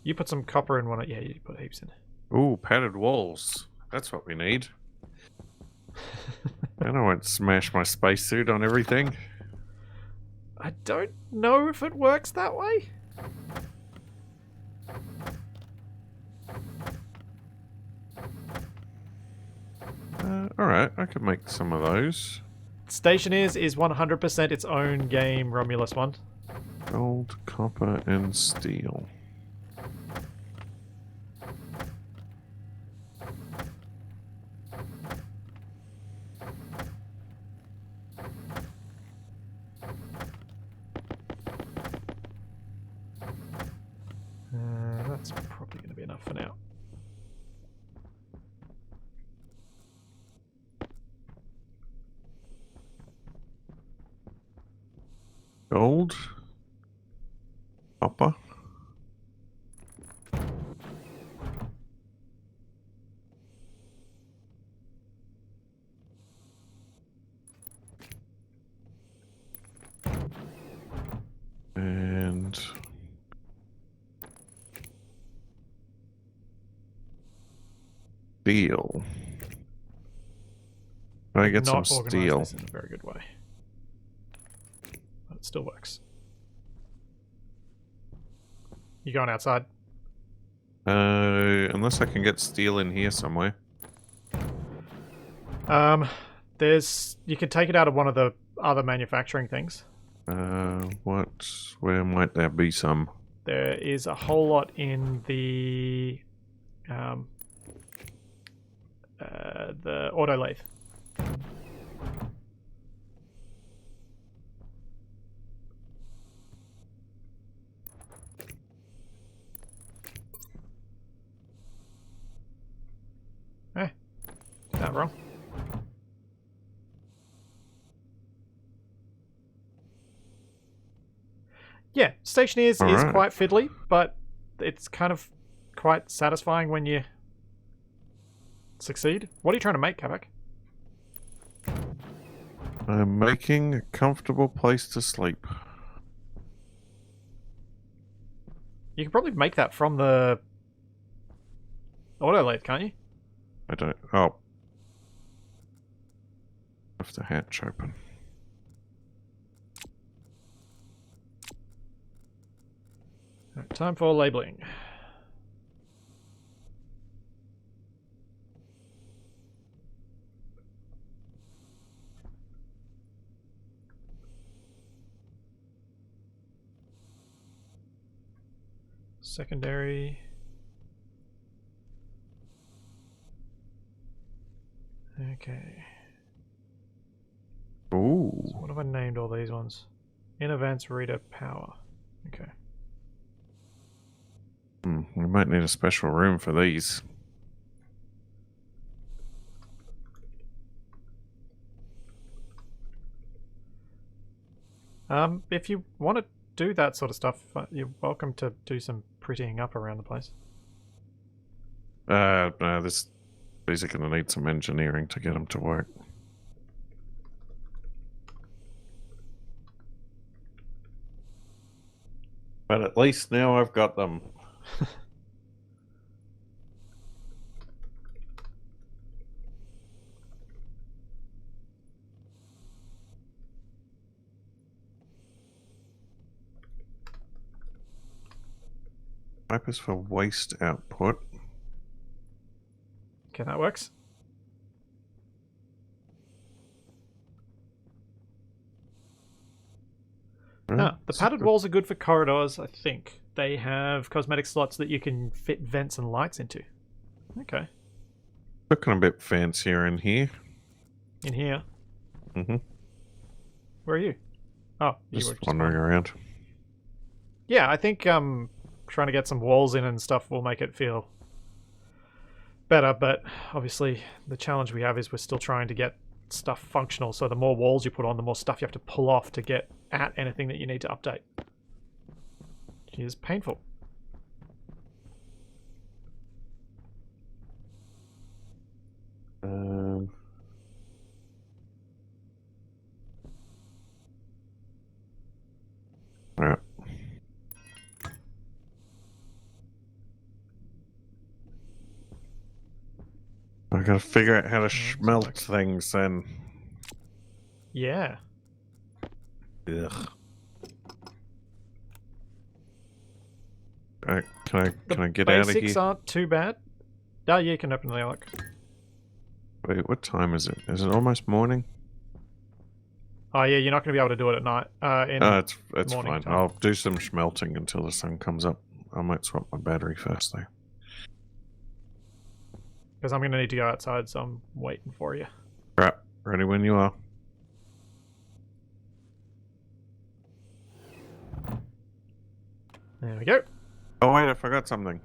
You put some copper in one. Yeah, you put heaps in. Ooh, padded walls. That's what we need. And I won't smash my spacesuit on everything. I don't know if it works that way. Alright, I could make some of those. Stationeers is 100% its own game, Romulus one. Gold, copper, and steel. That's probably going to be enough for now. Gold, copper. And steel. Can I get some Not organized steel? this in a very good way. But it still works. You going outside? Unless I can get steel in here somewhere. You can take it out of one of the other manufacturing things. Where might there be some? There is a whole lot in the auto lathe. That wrong. Yeah, Stationeers is Alright. quite fiddly, but it's kind of quite satisfying when you succeed. What are you trying to make, Capac? I'm making a comfortable place to sleep. You can probably make that from the auto lathe, can't you? I don't. Oh. Left the hatch open. Right, time for labeling. Secondary. Okay. Ooh. So what have I named all these ones? In events, reader, power. Okay. We might need a special room for these. If you want to do that sort of stuff, you're welcome to do some prettying up around the place. No, these are going to need some engineering to get them to work. But at least now I've got them. Wipers for waste output. Okay, that works. The padded walls are good for corridors, I think. They have cosmetic slots that you can fit vents and lights into. Okay. Looking a bit fancier in here. In here. Mm-hmm. Where are you? Oh, you Just were just wandering around. Yeah, I think trying to get some walls in and stuff will make it feel better, but obviously the challenge we have is we're still trying to get stuff functional, so the more walls you put on, the more stuff you have to pull off to get at anything that you need to update. Which is painful. Yeah. I gotta figure out how to smelt things then. Yeah. Ugh. Can I get out of Basics here? aren't too bad. Oh, yeah, you can open the lock. Wait, what time is it? Is it almost morning? Oh, yeah, you're not going to be able to do it at night. It's morning fine. time. I'll do some smelting until the sun comes up. I might swap my battery first though. Because I'm going to need to go outside, so I'm waiting for you. Right, ready when you are. There we go. Oh wait, I forgot something.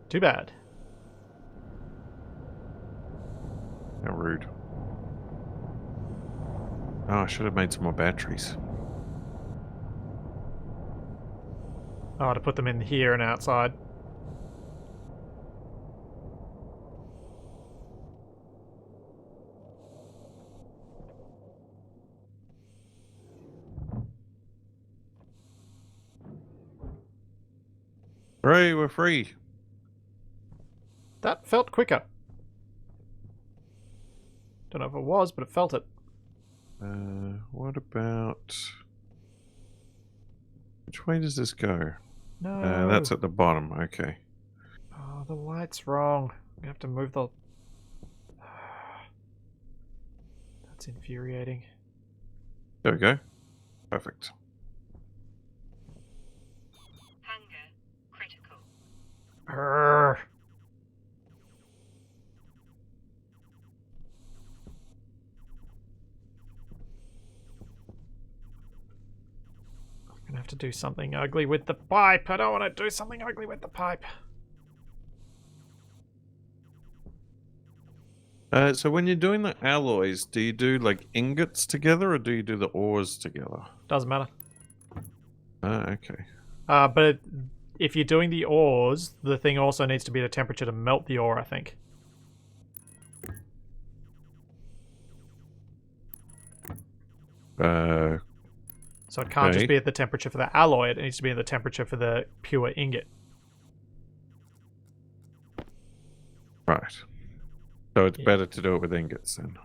Too bad. How rude. Oh, I should have made some more batteries. Oh, to put them in here and outside. Hooray, we're free. That felt quicker. Don't know if it was, but it felt it. What about... Which way does this go? No. That's at the bottom, okay. Oh, the light's wrong. We have to move the... That's infuriating. There we go. Perfect. Hunger critical. Urgh. I'm gonna have to do something ugly with the pipe. I don't want to do something ugly with the pipe. So when you're doing the alloys, do you do like ingots together or do you do the ores together? Doesn't matter. Okay. But if you're doing the ores, the thing also needs to be at a temperature to melt the ore, I think. So it can't just Okay. be at the temperature for the alloy, it needs to be at the temperature for the pure ingot. Right. So it's Yeah. better to do it with ingots then.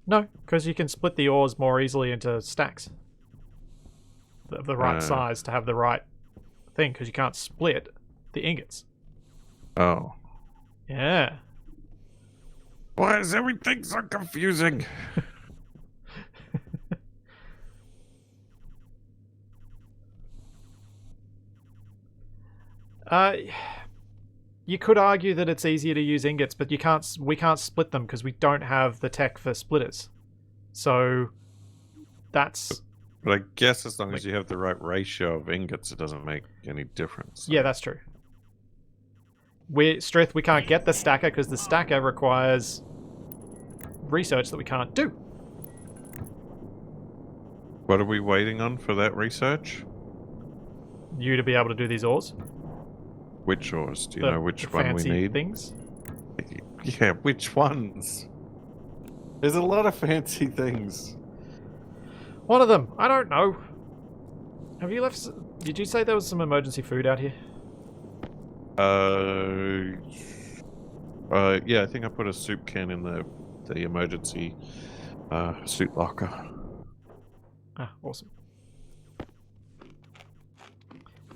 No, because you can split the ores more easily into stacks. Of the right size to have the right thing, because you can't split the ingots. Oh. Yeah. Why is everything so confusing? You could argue that it's easier to use ingots, but you can't. We can't split them because we don't have the tech for splitters. So that's But I guess as long as you have the right ratio of ingots, it doesn't make any difference. yeah, that's true. We can't get the stacker because the stacker requires research that we can't do. What are we waiting on for that research? You to be able to do these ores. Which ores? Do you The- know which the one we fancy need? things. Yeah, which ones? There's a lot of fancy things. One of them. I don't know. Have you left? Did you say there was some emergency food out here? Yeah, I think I put a soup can in the emergency soup locker. Ah, awesome.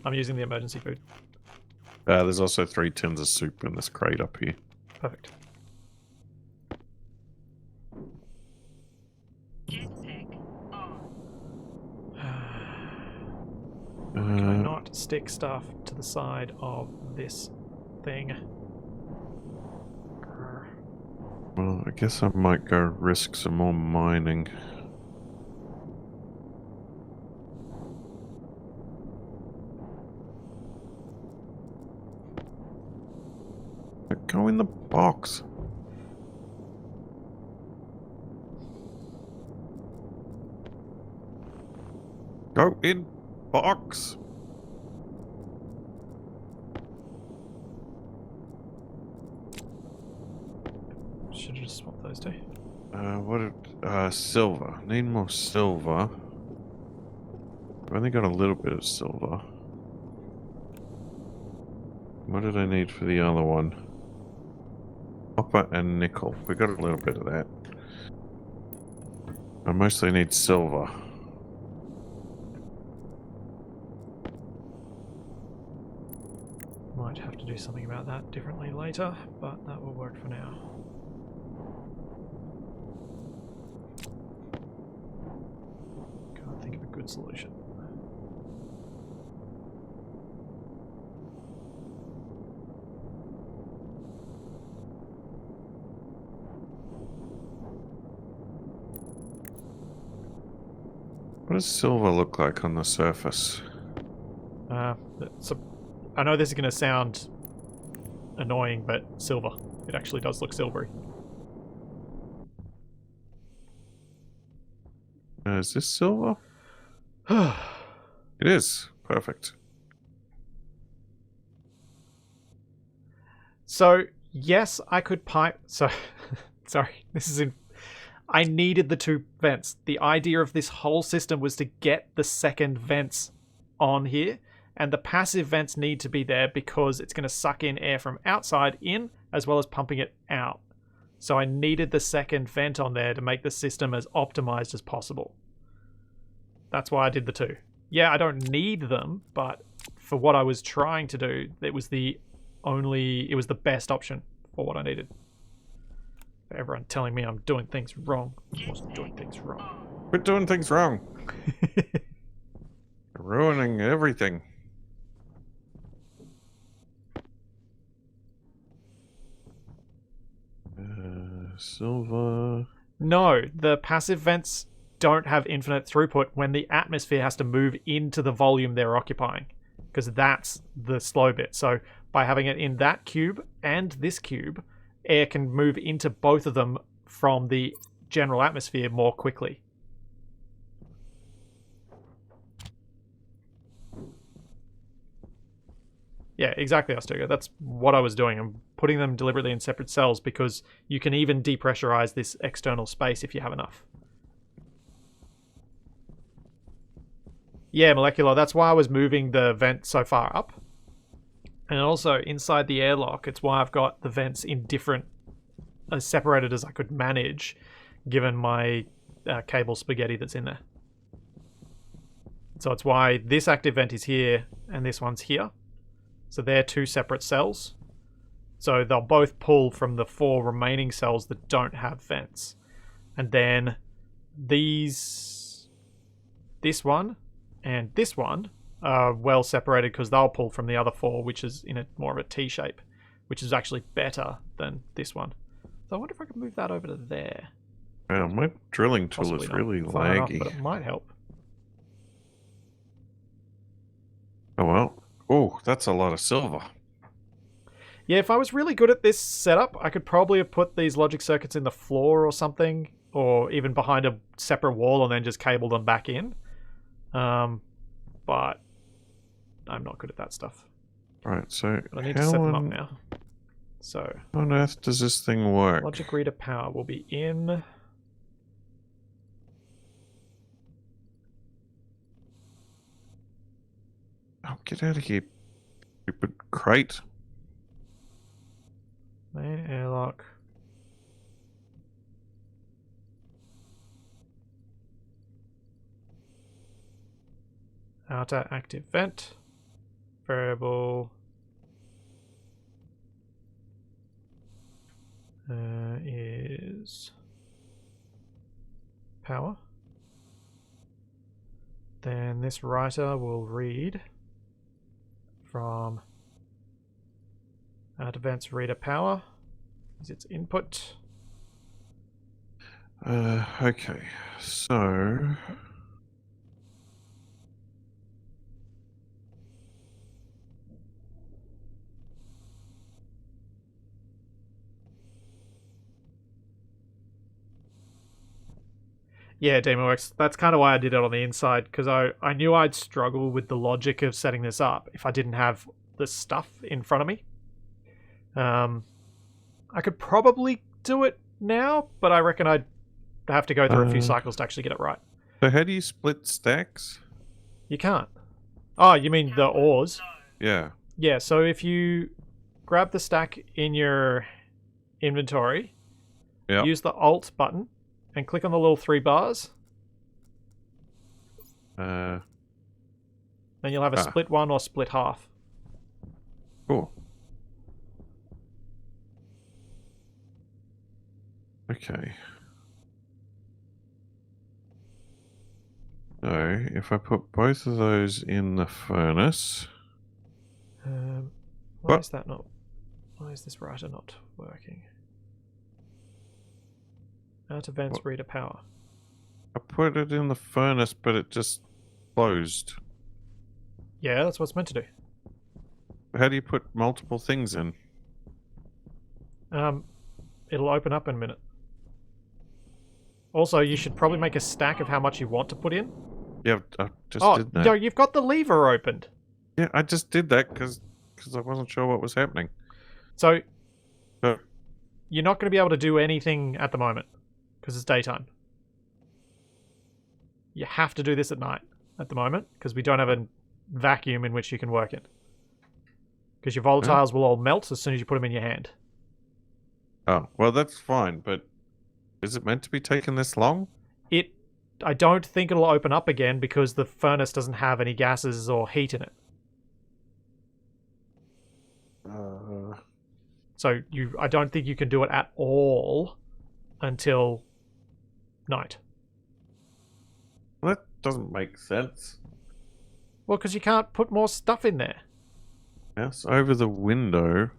I'm using the emergency food. There's also 3 tins of soup in this crate up here. Perfect. Jetpack on. Can I not stick stuff to the side of this thing? Well, I guess I might go risk some more mining. Go in the box. Go in box. Should have just swapped those two. Silver. Need more silver. I've only got a little bit of silver. What did I need for the other one? Copper and nickel. We got a little bit of that. I mostly need silver. Might have to do something about that differently later, but that will work for now. Can't think of a good solution. What does silver look like on the surface? I know this is going to sound annoying, but silver. It actually does look silvery. Is this silver? It is. Perfect. So, yes, I could pipe... So, sorry, this is in... I needed the two vents. The idea of this whole system was to get the second vents on here, and the passive vents need to be there because it's going to suck in air from outside in, as well as pumping it out. So I needed the second vent on there to make the system as optimized as possible. That's why I did the two. Yeah, I don't need them, but for what I was trying to do, it was the best option for what I needed. Everyone telling me I'm doing things wrong. I wasn't doing things wrong. We're doing things wrong. Ruining everything. Silver. No, the passive vents don't have infinite throughput when the atmosphere has to move into the volume they're occupying, because that's the slow bit. So by having it in that cube and this cube, air can move into both of them from the general atmosphere more quickly. Yeah, exactly, Ostoga. That's what I was doing. I'm putting them deliberately in separate cells because you can even depressurize this external space if you have enough. Yeah, molecular. That's why I was moving the vent so far up. And also, inside the airlock, it's why I've got the vents in different... as separated as I could manage, given my cable spaghetti that's in there. So it's why this active vent is here, and this one's here. So they're two separate cells. So they'll both pull from the 4 remaining cells that don't have vents. And then this one and this one are well separated because they'll pull from the other 4, which is in a more of a T shape, which is actually better than this one. So I wonder if I could move that over to there. Wow, my drilling tool Possibly is not really far enough, laggy. but it might help. Oh well. Oh, that's a lot of silver. Yeah, if I was really good at this setup, I could probably have put these logic circuits in the floor or something, or even behind a separate wall and then just cable them back in. But I'm not good at that stuff. Right, so But I need to set them up now. So how on earth does this thing work? logic reader power will be in... Oh, get out of here, stupid crate. main airlock. Outer active vent. Variable is power. Then this writer will read from outer vents reader power is its input. Okay, so Yeah, DemonWorks. That's kind of why I did it on the inside, because I knew I'd struggle with the logic of setting this up if I didn't have the stuff in front of me. I could probably do it now, but I reckon I'd have to go through a few cycles to actually get it right. So how do you split stacks? You can't. Oh, you mean the ores? Yeah. Yeah, so if you grab the stack in your inventory, Yep. use the Alt button, and click on the little 3 bars, Uh, then you'll have a split 1 or split half. cool. Okay. So, if I put both of those in the furnace... Why What? is that not... Why is this writer not working? Out of vents, What? reader power. I put it in the furnace, but it just closed. Yeah, that's what it's meant to do. How do you put multiple things in? It'll open up in a minute. Also, you should probably make a stack of how much you want to put in. Yeah, I just Oh, did that. no, you've got the lever opened. Yeah, I just did that because I wasn't sure what was happening. So, So, you're not going to be able to do anything at the moment because it's daytime. You have to do this at night at the moment because we don't have a vacuum in which you can work in. Because your volatiles will all melt as soon as you put them in your hand. oh, well, that's fine, but is it meant to be taking this long? I don't think it'll open up again because the furnace doesn't have any gases or heat in it. So I don't think you can do it at all until night. That doesn't make sense. Well, because you can't put more stuff in there. Mouse over the window.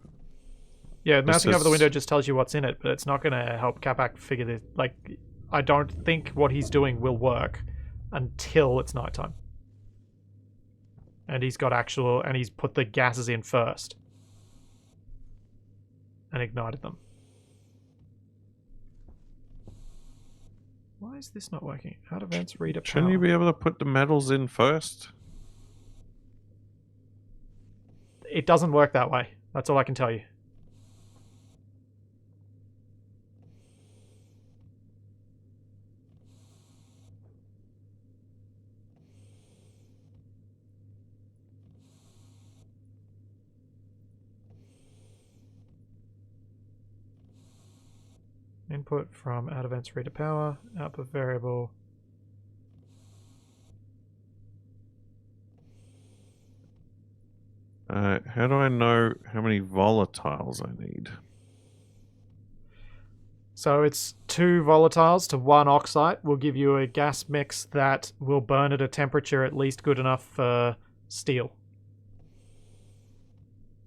Yeah, mousing over the is- window just tells you what's in it, but it's not going to help Capac figure this. Like, I don't think what he's doing will work until it's nighttime. And he's put the gases in first. And ignited them. Why is this not working? Out of vents, reader power. Shouldn't you be able to put the metals in first? It doesn't work that way. That's all I can tell you. Input from out of vents, reader power, output variable. How do I know how many volatiles I need? So it's 2 volatiles to 1 oxide will give you a gas mix that will burn at a temperature at least good enough for steel.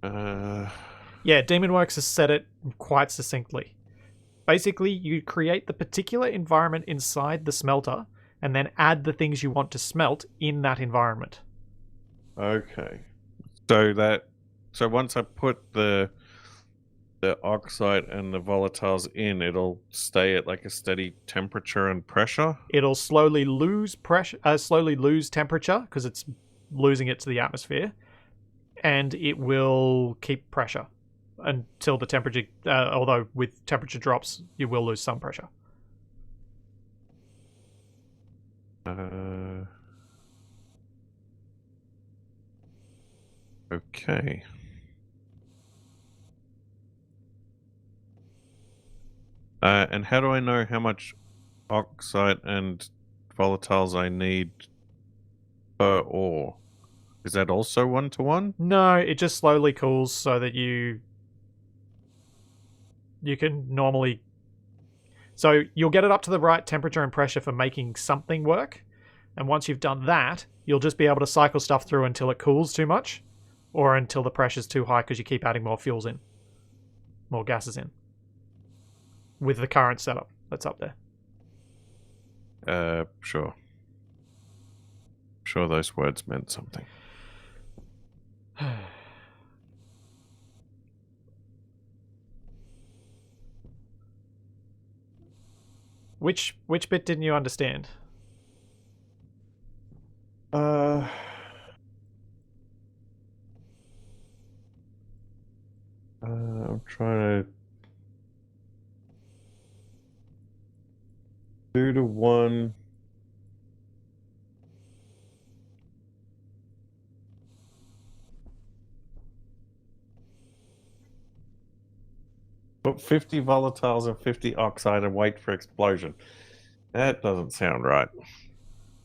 Yeah, DemonWorks has said it quite succinctly. Basically, you create the particular environment inside the smelter and then add the things you want to smelt in that environment. Okay. So once I put the oxide and the volatiles in, it'll stay at like a steady temperature and pressure. It'll slowly lose temperature because it's losing it to the atmosphere, and it will keep pressure until the temperature. Although with temperature drops, you will lose some pressure. Okay. And how do I know how much oxide and volatiles I need per ore? Is that also 1-to-1? No, it just slowly cools so that you can normally. So you'll get it up to the right temperature and pressure for making something work, and once you've done that, you'll just be able to cycle stuff through until it cools too much, or until the pressure's too high because you keep adding more fuels in, more gases in. With the current setup that's up there. Sure. Sure those words meant something. Which bit didn't you understand? I'm trying to 2 to 1. Put 50 volatiles and 50 oxide and wait for explosion. That doesn't sound right.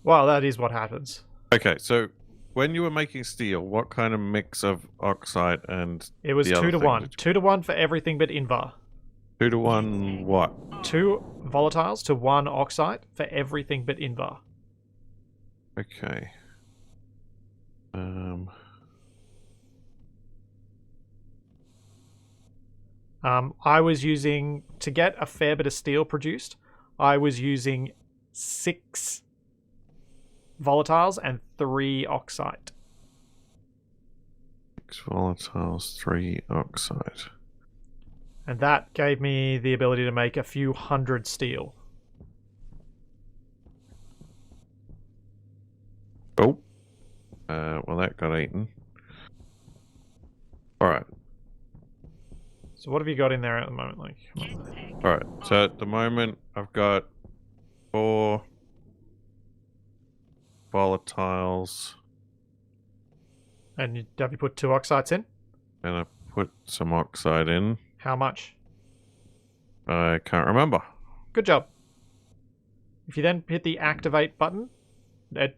Well, that is what happens. Okay, so when you were making steel, what kind of mix of oxide and It was the 2 other to thing 1. did you- 2 to 1 for everything but Invar. 2 to 1 what? 2 volatiles to 1 oxide for everything but Invar. Okay. I was using, to get a fair bit of steel produced, I was using 6 volatiles and 3 oxide. 6 volatiles, 3 oxide. And that gave me the ability to make a few hundred steel. Oh. Well, that got eaten. Alright. So what have you got in there at the moment? Like, Alright. So at the moment, I've got 4 volatiles. and have you put 2 oxides in? And I put some oxide in. How much? I can't remember. Good job. If you then hit the activate button, it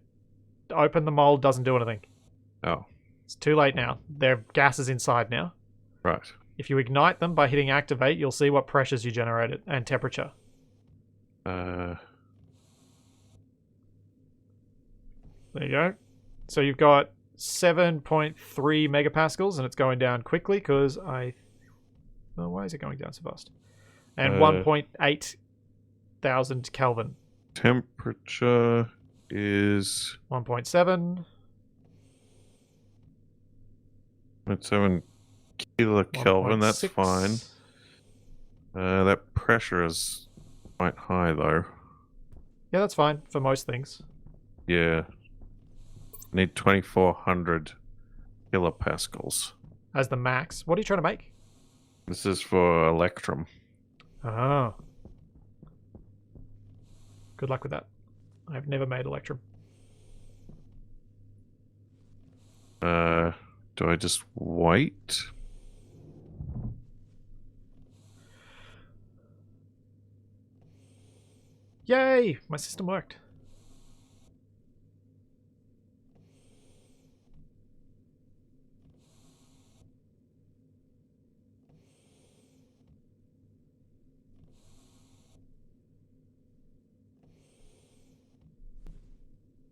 open the mold doesn't do anything. Oh, It's too late now. There are gases inside now. right. If you ignite them by hitting activate, you'll see what pressures you generated and temperature. Uh, There you go. So you've got 7.3 megapascals, and it's going down quickly because I... Oh, why is it going down so fast? And 1.8 thousand Kelvin. temperature is 1.7. 0.7 kilokelvin. That's 1.6. fine. That pressure is quite high, though. Yeah, that's fine for most things. Yeah. Need 2400 kilopascals. As the max. What are you trying to make? This is for electrum. Oh. Good luck with that. I've never made Electrum. Do I just wait? Yay! My system worked.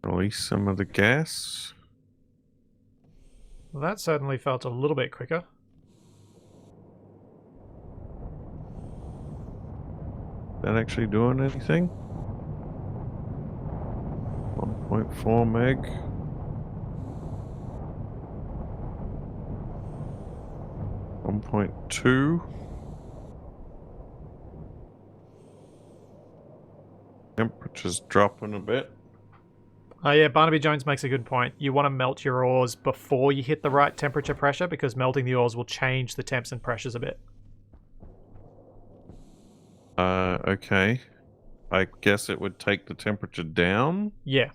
Release some of the gas. Well, that certainly felt a little bit quicker. That actually doing anything? 1.4 meg. .2. Temperature's dropping a bit. Oh yeah, Barnaby Jones makes a good point. You want to melt your ores before you hit the right temperature pressure because melting the ores will change the temps and pressures a bit. Okay. I guess it would take the temperature down. Yeah,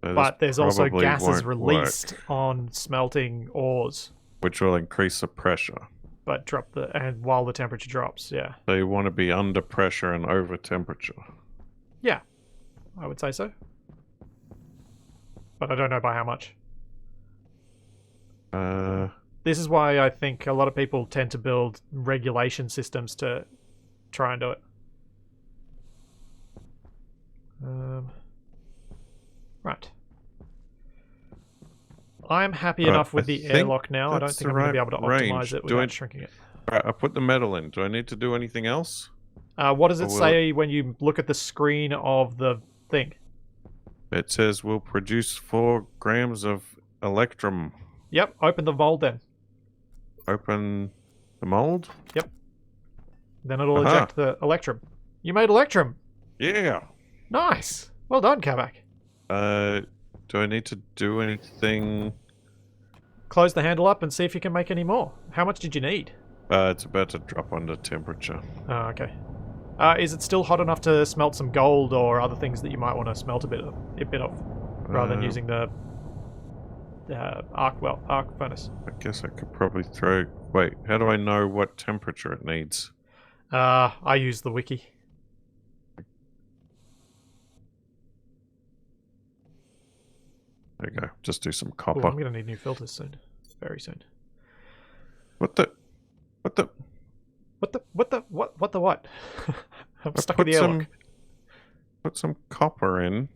So but this there's also probably gases won't released work, on smelting ores, which will increase the pressure. but drop the and while the temperature drops. Yeah, So you want to be under pressure and over temperature. yeah, I would say so, but I don't know by how much. This is why I think a lot of people tend to build regulation systems to try and do it. Right. I'm happy Right, enough with I the think airlock now. I don't that's think the I'm going to be right able to optimize range. it Do I- without shrinking it. Alright, I put the metal in. Do I need to do anything else? What does it Or will say when you look at the screen of the thing? It says we'll produce 4 grams of electrum. Yep, open the mold then. Open the mold. Then it'll Aha. eject the electrum. You made Electrum. Yeah. Nice. Well done, Capac. Do I need to do anything? Close the handle up and see if you can make any more. How much did you need? It's about to drop under temperature. Oh, okay. Is it still hot enough to smelt some gold or other things that you might want to smelt a bit of, rather than using the arc furnace? I guess I could probably throw... Wait, how do I know what temperature it needs? I use the wiki. There you go. Just do some Ooh, copper. I'm gonna need new filters soon. Very soon. What the... What the what? I'm stuck in the airlock. Put some copper in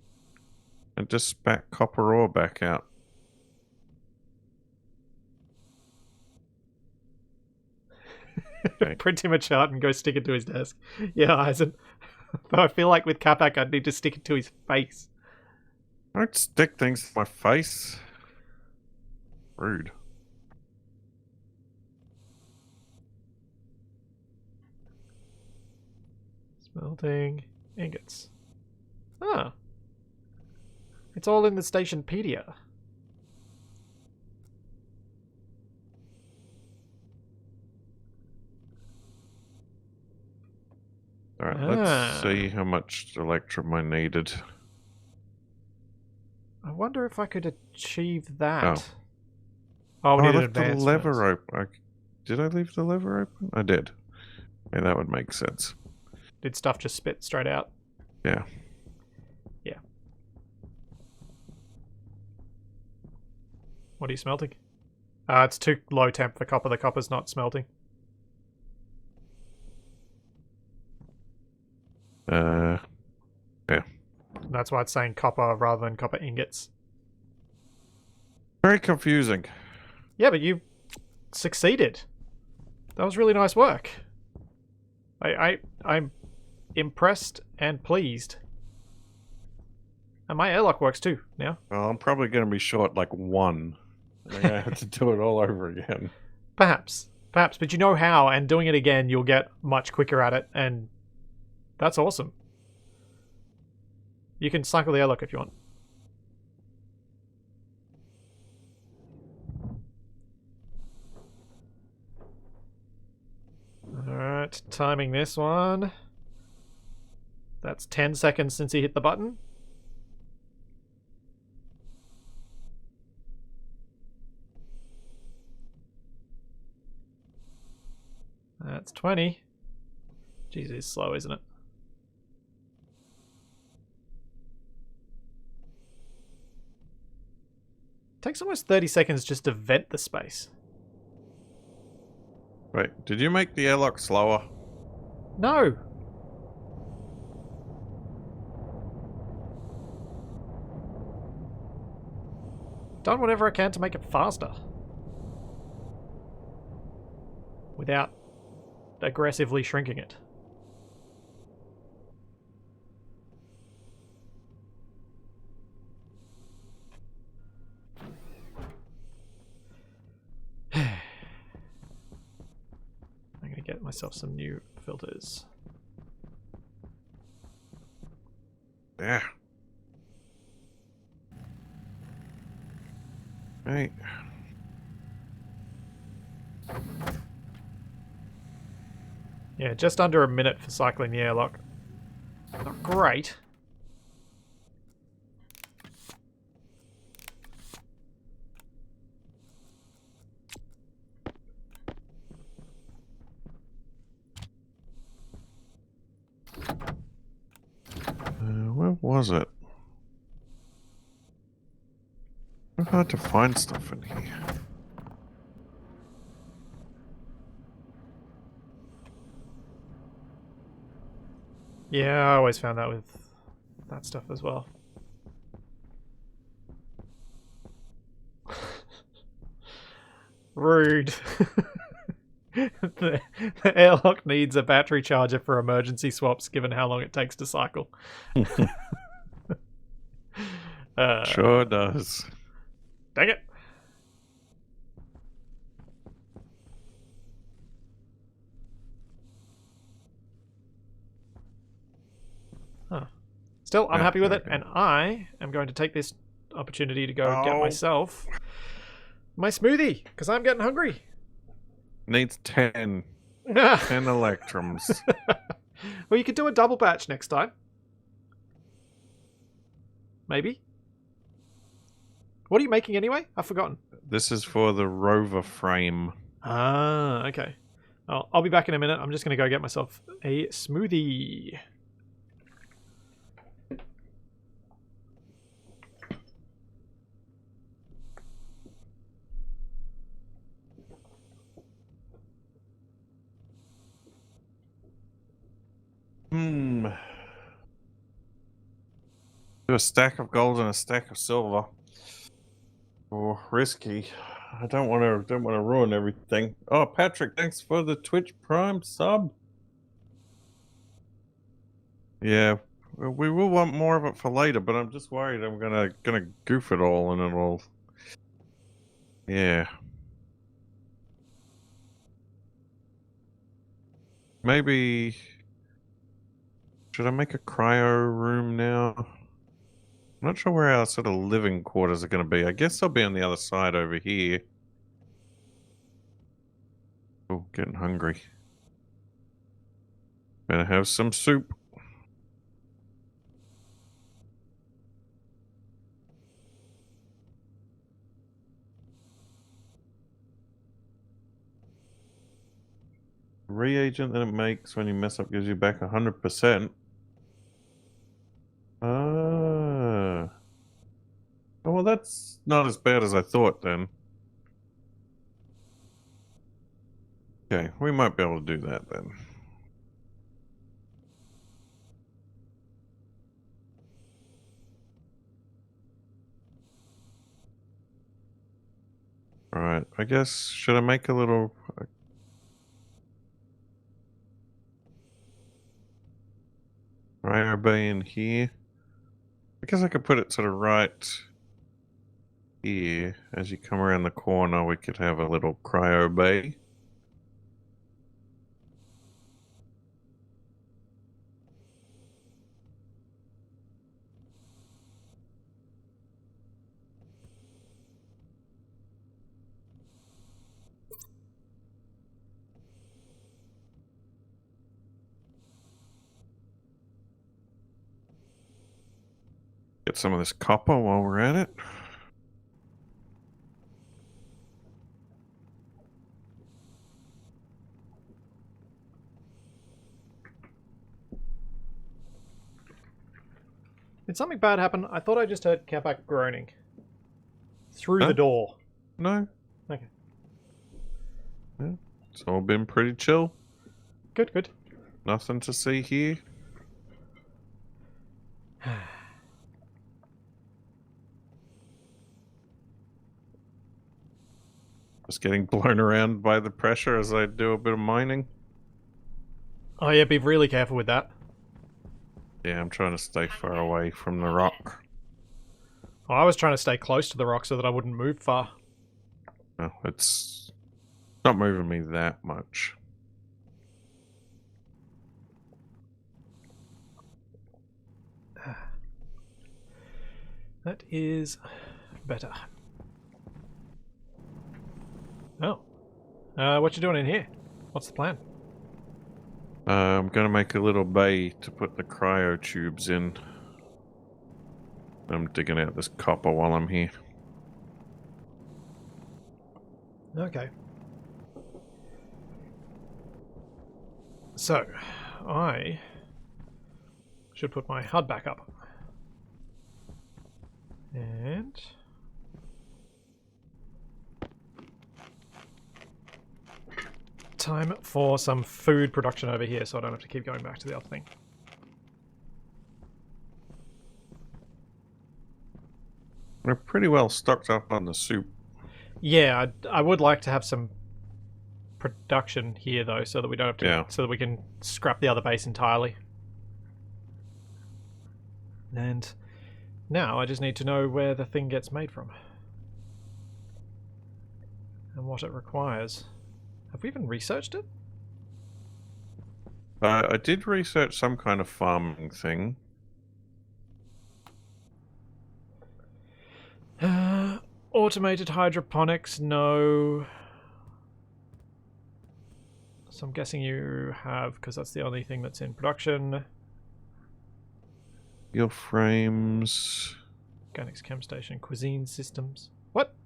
and just spat copper ore back out. Okay. Print him a chart and go stick it to his desk. Yeah, Eisen. Though I feel like with Capac I'd need to stick it to his face. Don't stick things to my face. Rude. Smelting ingots. Ah. It's all in the Stationpedia. Alright, let's see how much electrum I needed. I wonder if I could achieve that. Oh. Oh, we I need an left the advanced lever furnace. open. Did I leave the lever open? I did. Yeah, that would make sense. Did stuff just spit straight out? Yeah. Yeah. What are you smelting? It's too low temp for copper. The copper's not smelting. Yeah. That's why it's saying copper rather than copper ingots. Very confusing. Yeah, but you succeeded. That was really nice work. I'm impressed and pleased. And my airlock works too now. Well, I'm probably going to be short like one. I'm going to have to do it all over again. Perhaps, but you know how, and doing it again, you'll get much quicker at it, and that's awesome. You can cycle the airlock if you want. Alright, timing this one. That's 10 seconds since he hit the button. That's 20. Jeez, it's slow, isn't it? Takes almost 30 seconds just to vent the space. Wait, did you make the airlock slower? No! Done whatever I can to make it faster. Without aggressively shrinking it. I'm gonna get myself some new filters. Yeah. Right. Yeah, just under a minute for cycling the airlock. Not great. Where was it? It's hard to find stuff in here. Yeah, I always found that with that stuff as well. Rude. The airlock needs a battery charger for emergency swaps given how long it takes to cycle. Sure does. Dang it. still, I'm happy with it, okay. and I am going to take this opportunity to go get Oh. myself my smoothie, because I'm getting hungry. Needs 10. 10 electrums. Well, you could do a double batch next time. Maybe. What are you making anyway? I've forgotten. This is for the rover frame. Ah, okay. I'll be back in a minute. I'm just going to go get myself a smoothie. Do a stack of gold and a stack of silver. Oh, risky. I don't want to ruin everything. Oh, Patrick, thanks for the Twitch Prime sub. Yeah, we will want more of it for later, but I'm just worried I'm gonna goof it all and it'll. Yeah. Maybe. Should I make a cryo room now? I'm not sure where our sort of living quarters are going to be. I guess they'll be on the other side over here. Oh, getting hungry. Better have some soup. Reagent that it makes when you mess up gives you back 100%. Ah. Oh, well, that's not as bad as I thought then. Okay, we might be able to do that then. Alright, I guess, should I make a little... cryo bay in here? I guess I could put it sort of right here. As you come around the corner, we could have a little cryo bay. Get some of this copper while we're at it. Did something bad happen? I thought I just heard Capac groaning. Through Huh? the door. No. Okay. Yeah, it's all been pretty chill. Good, good. Nothing to see here. Just getting blown around by the pressure as I do a bit of mining. Oh yeah, be really careful with that. Yeah, I'm trying to stay far away from the rock. Oh, I was trying to stay close to the rock so that I wouldn't move far. No, it's not moving me that much. That is better. Oh. What you doing in here? What's the plan? I'm gonna make a little bay to put the cryo tubes in. I'm digging out this copper while I'm here. Okay. So, I should put my HUD back up. And... time for some food production over here so I don't have to keep going back to the other thing. We're pretty well stocked up on the soup. Yeah, I would like to have some production here though, so that we don't have to, Yeah. so that we can scrap the other base entirely. And now I just need to know where the thing gets made from and what it requires. Have we even researched it? I did research some kind of farming thing. Automated hydroponics, no. So I'm guessing you have, because that's the only thing that's in production. Steel frames. Organics Chem Station, cuisine systems. What?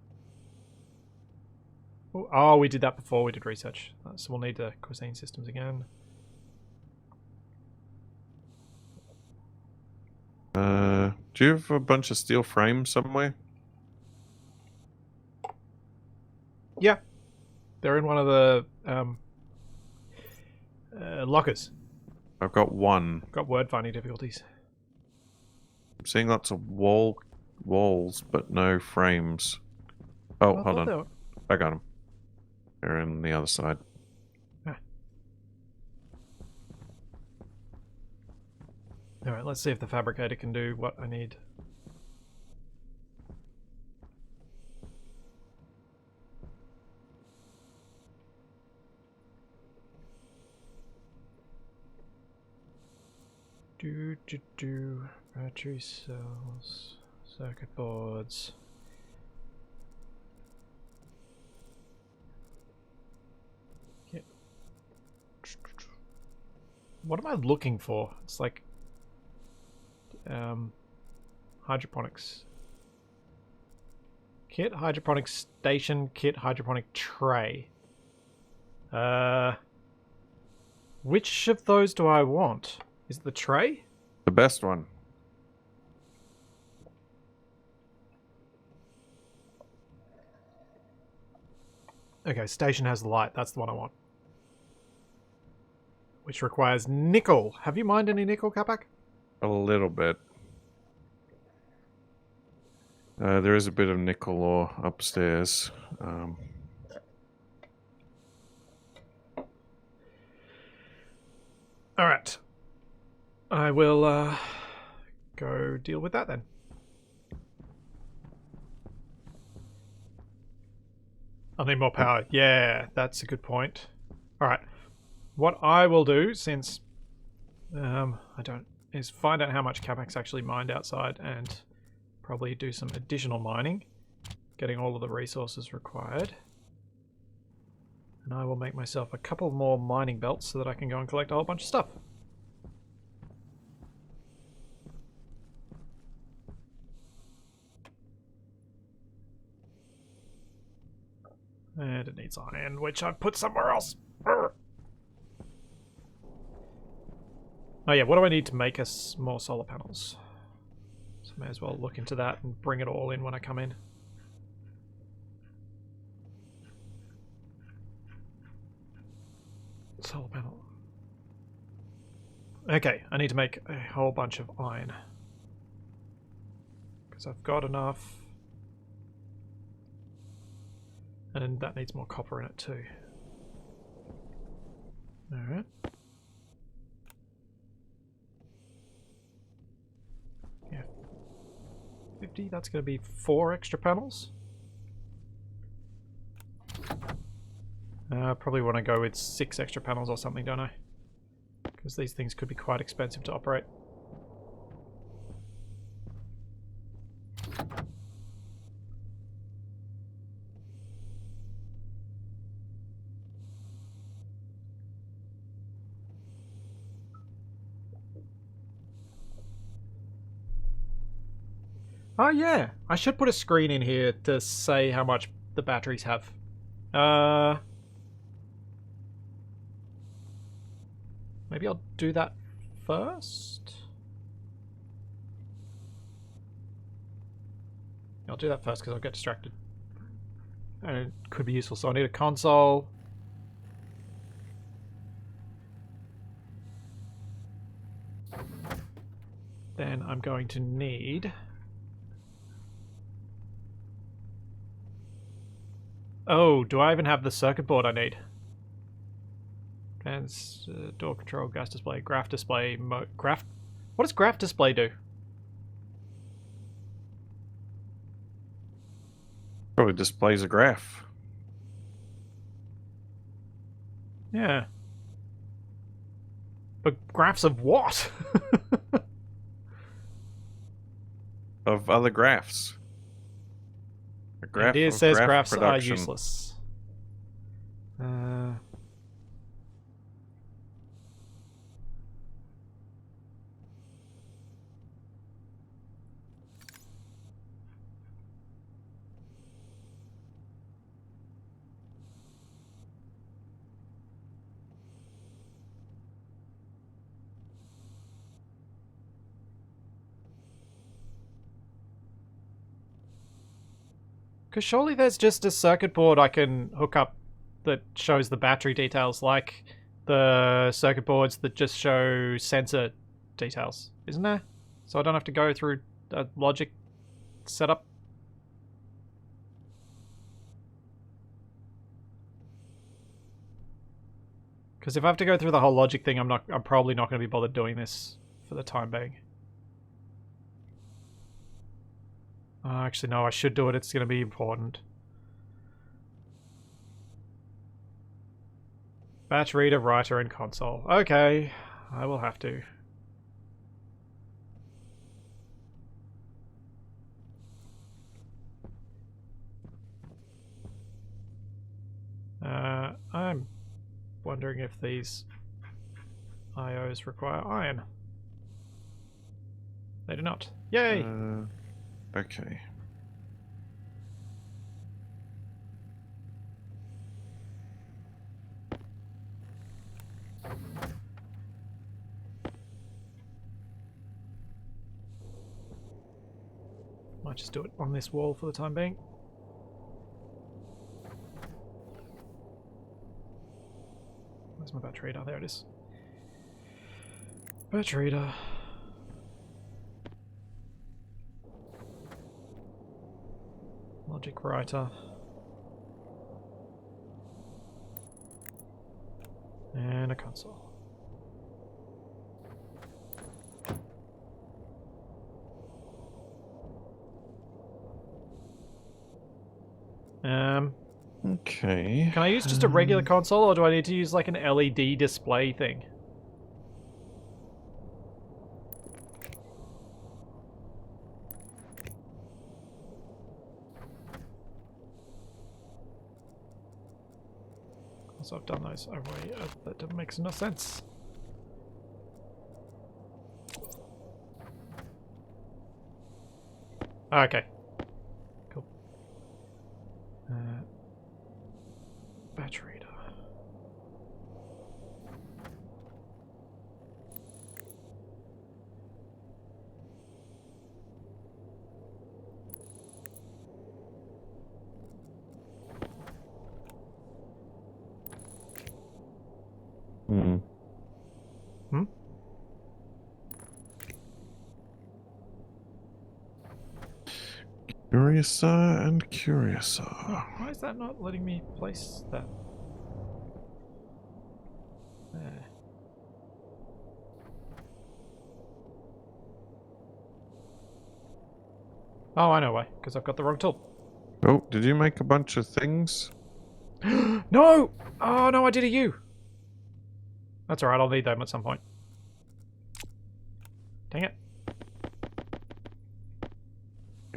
Oh, we did that before we did research. So we'll need the cuisine systems again. Do you have a bunch of steel frames somewhere? Yeah. They're in one of the lockers. I've got one. Got word finding difficulties. I'm seeing lots of walls, but no frames. Oh, I hold thought on. they were- I got them. They're on the other side. Alright, let's see if the fabricator can do what I need. Battery cells, circuit boards. Yeah. What am I looking for? It's like hydroponics kit, hydroponic station kit, hydroponic tray. Which of those do I want? Is it the tray? The best one. Okay, station has light. That's the one I want. Which requires nickel. Have you mined any nickel, Capac? A little bit. There is a bit of nickel ore upstairs. Alright. I will go deal with that then. I need more power. Yeah, that's a good point. Alright. What I will do, since I don't, is find out how much Capac's actually mined outside and probably do some additional mining, getting all of the resources required. And I will make myself a couple more mining belts so that I can go and collect a whole bunch of stuff. And it needs iron, which I've put somewhere else. Urgh. Oh yeah, what do I need to make us more solar panels? So I may as well look into that and bring it all in when I come in. Solar panel. Okay, I need to make a whole bunch of iron. Because I've got enough. And that needs more copper in it too. Alright. Yeah. 50, that's going to be 4 extra panels. Probably want to go with 6 extra panels or something, don't I? Because these things could be quite expensive to operate. Oh yeah, I should put a screen in here to say how much the batteries have. Maybe I'll do that first? I'll do that first because I'll get distracted. And it could be useful, so I need a console. Then I'm going to need... Oh, do I even have the circuit board I need? Fans, door control, gas display, graph display, graph... What does graph display do? Probably displays a graph. Yeah. But graphs of what? Of other graphs. A graph Indeed of says graph graphs are production. useless. Because surely there's just a circuit board I can hook up that shows the battery details, like the circuit boards that just show sensor details, isn't there? So I don't have to go through a logic setup. Because if I have to go through the whole logic thing, I'm probably not going to be bothered doing this for the time being. Oh, actually, no, I should do it. It's going to be important. Batch reader, writer, and console. Okay, I will have to. I'm wondering if these IOs require iron. They do not. Yay! Okay. Might just do it on this wall for the time being. Where's my batch reader? There it is. Batch reader. Logic writer. And a console. Okay. Can I use just a regular console, or do I need to use like an LED display thing? So I've done those. Oh wait, that makes no sense. Okay. Cool. Batch reader. Hmm. Hmm? Curiouser and curiouser. Oh, why is that not letting me place that? There. Oh, I know why. Because I've got the wrong tool. Oh, did you make a bunch of things? No! Oh, no, I did a U. That's alright, I'll need them at some point. Dang it.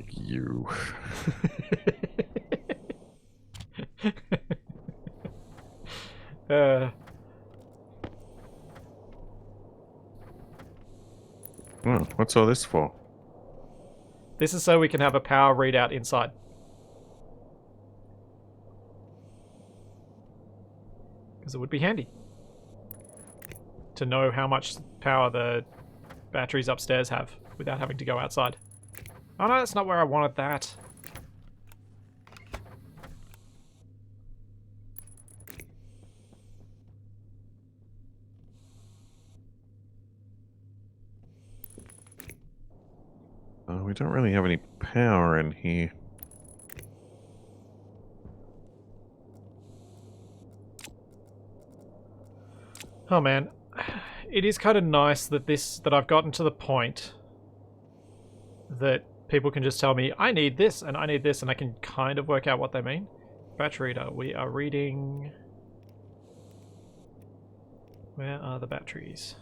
You. Oh, what's all this for? This is so we can have a power readout inside. Because it would be handy to know how much power the batteries upstairs have without having to go outside. Oh no, that's not where I wanted that. We don't really have any power in here. Oh man, it is kind of nice that that I've gotten to the point that people can just tell me, I need this, and I need this, and I can kind of work out what they mean. Batch reader, we are reading... Where are the batteries?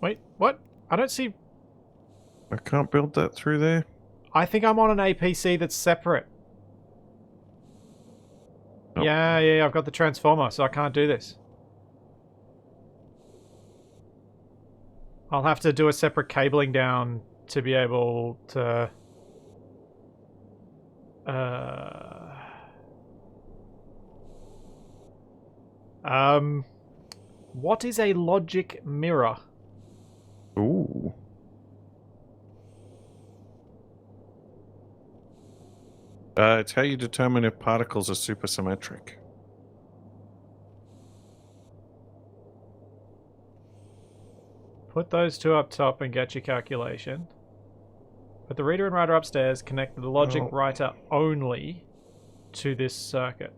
Wait, what? I don't see... I can't build that through there. I think I'm on an APC that's separate. Oh. Yeah, I've got the transformer, so I can't do this. I'll have to do a separate cabling down to be able to... What is a logic mirror? Ooh. It's how you determine if particles are supersymmetric. Put those two up top and get your calculation. Put the reader and writer upstairs, connect the logic writer only to this circuit.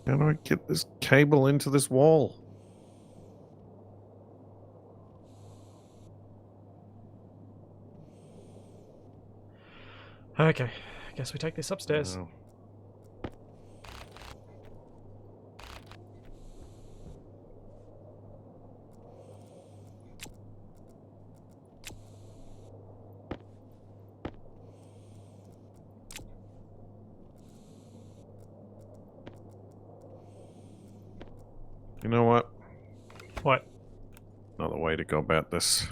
How do I get this cable into this wall? Okay, I guess we take this upstairs. Oh. You know what? What? Another way to go about this.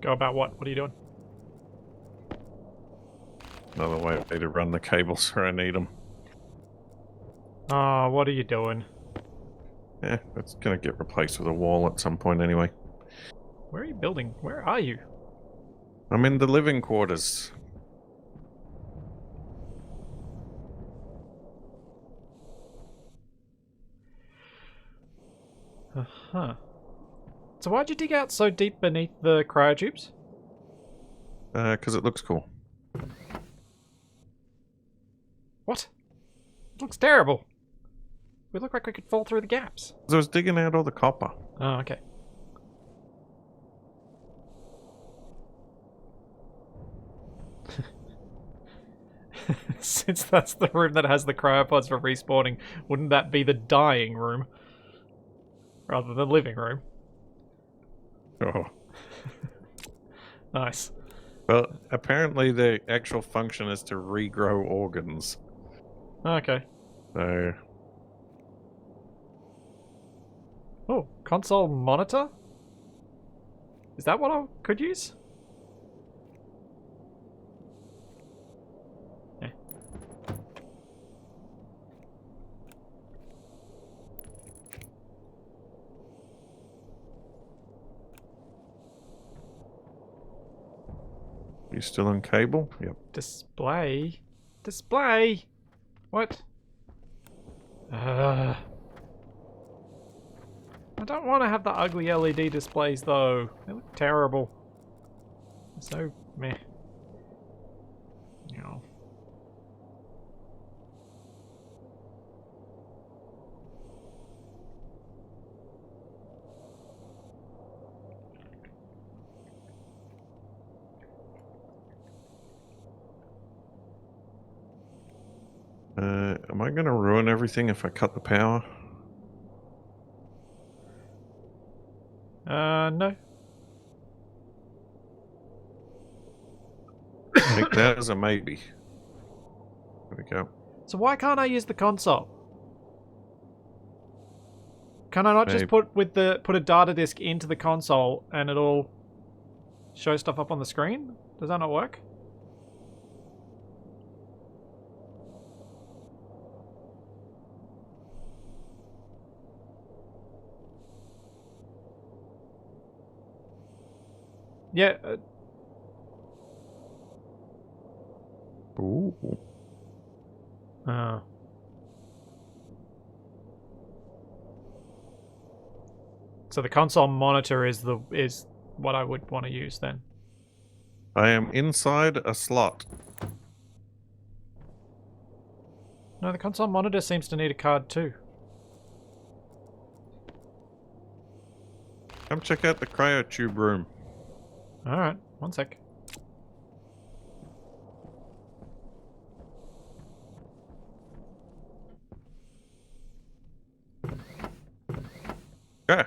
Go about what? What are you doing? Another way to run the cables where I need them. Oh, what are you doing? Yeah, it's gonna get replaced with a wall at some point anyway. Where are you building? Where are you? I'm in the living quarters. Uh-huh. So why'd you dig out so deep beneath the cryotubes? Because it looks cool. What? It looks terrible. We look like we could fall through the gaps. 'Cause I was digging out all the copper. Oh, okay. Since that's the room that has the cryopods for respawning, wouldn't that be the dying room? Rather than living room? Oh. Nice. Well, apparently the actual function is to regrow organs. Okay. So, Oh, console monitor? Is that what I could use? Yeah. you still on cable? Yep. Display? Display? What? I don't want to have the ugly LED displays though. They look terrible. So meh. You know. Am I going to ruin everything if I cut the power? No. I think that is a maybe. There we go. So why can't I use the console? Can I not just Maybe. put a data disk into the console and it'll show stuff up on the screen? Does that not work? Yeah. Ooh. Oh. So the console monitor is what I would want to use then. I am inside a slot. No, the console monitor seems to need a card too. Come check out the cryotube room. Alright, one sec. Yeah.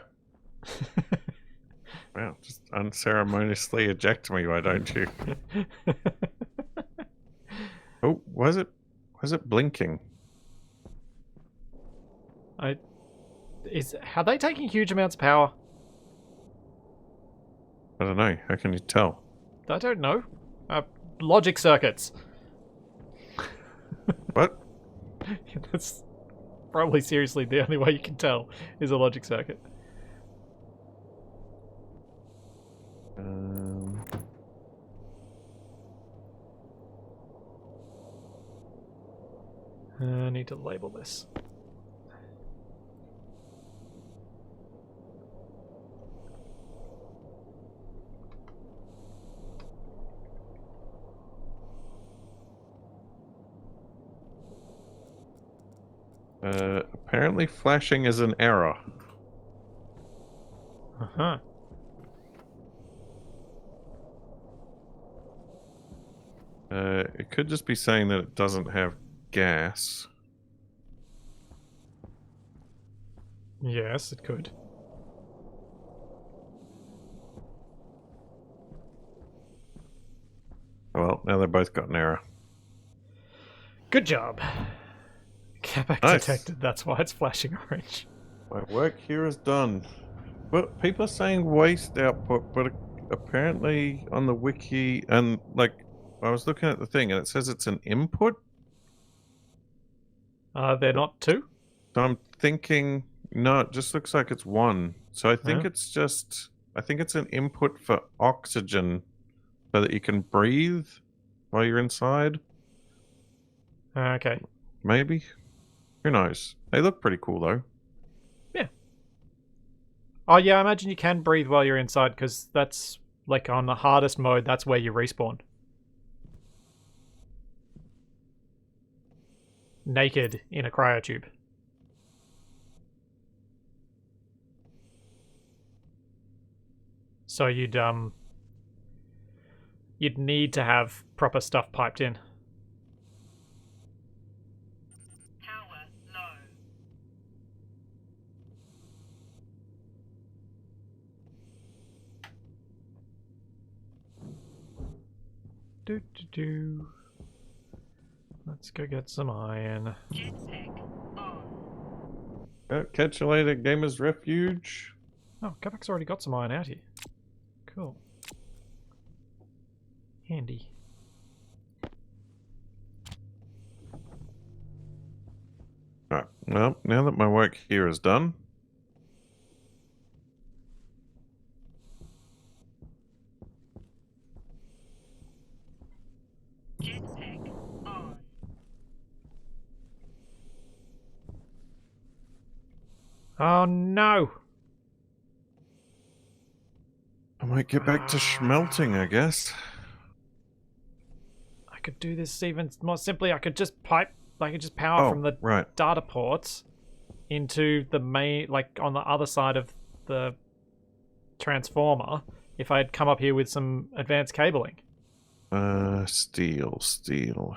Well, just unceremoniously eject me, why don't you? Oh, was it blinking? Are they taking huge amounts of power? I don't know. How can you tell? I don't know. Logic circuits. What? That's probably seriously the only way you can tell is a logic circuit. I need to label this. Apparently flashing is an error. Uh-huh. It could just be saying that it doesn't have gas. Yes, it could. Well, now they've both got an error. Good job. Capac Nice. detected, that's why it's flashing orange. My work here is done. Well, people are saying waste output, but apparently on the wiki, and like, I was looking at the thing and it says it's an input. They're not two? So I'm thinking, no, it just looks like it's one. So I think Huh? I think it's an input for oxygen so that you can breathe while you're inside. Okay. Maybe. Who knows? They look pretty cool though. Yeah. Oh yeah, I imagine you can breathe while you're inside because that's like on the hardest mode, that's where you respawn. Naked in a cryotube. So you'd need to have proper stuff piped in. Power low. Do do do. Let's go get some iron. Jetpack on. Catch you later, Gamers Refuge. Oh, Capac's already got some iron out here. Cool. Handy. Alright, well, now that my work here is done, Jetpack on. Oh no! I might get back to schmelting, I guess. I could do this even more simply. I could just power from the right. data ports into the main, like on the other side of the transformer if I had come up here with some advanced cabling. Steel.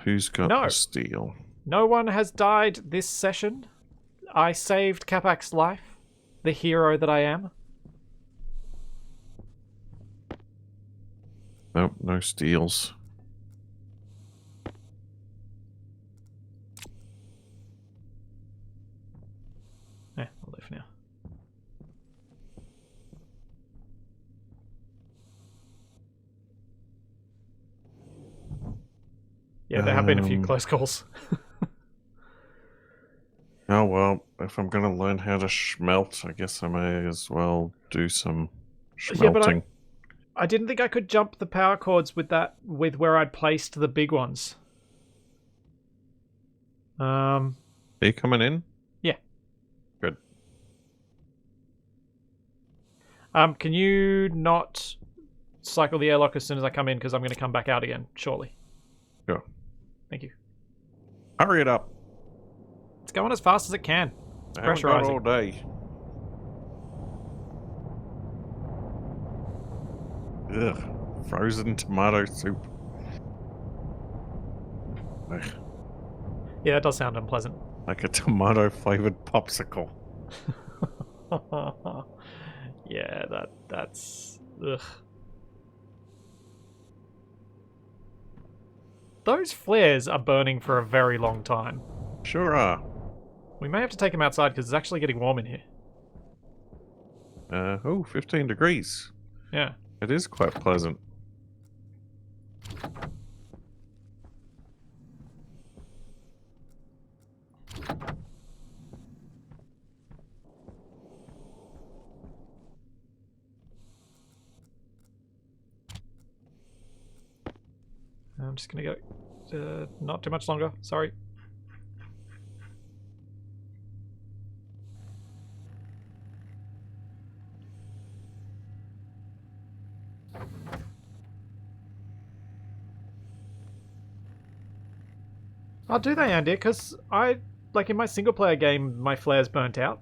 Who's got No. the steel? No one has died this session. I saved Capac's life, the hero that I am. Nope, no steels. I'll leave now. Yeah, there have been a few close calls. Oh well, if I'm gonna learn how to schmelt, I guess I may as well do some schmelting. Yeah, but I didn't think I could jump the power cords with where I'd placed the big ones. Are you coming in? Yeah. Good. Can you not cycle the airlock as soon as I come in, because I'm going to come back out again shortly. Sure. Thank you. Hurry it up. going as fast as it can. It's I haven't got all pressurizing. day. Ugh. Frozen tomato soup. Ugh. Yeah, that does sound unpleasant. Like a tomato flavored popsicle. Yeah, that's... Ugh. Those flares are burning for a very long time. Sure are. We may have to take them outside because it's actually getting warm in here. Oh, 15 degrees. Yeah. It is quite pleasant. I'm just gonna go... not too much longer, sorry. Oh, do they, Andy? Because like in my single player game, my flares burnt out.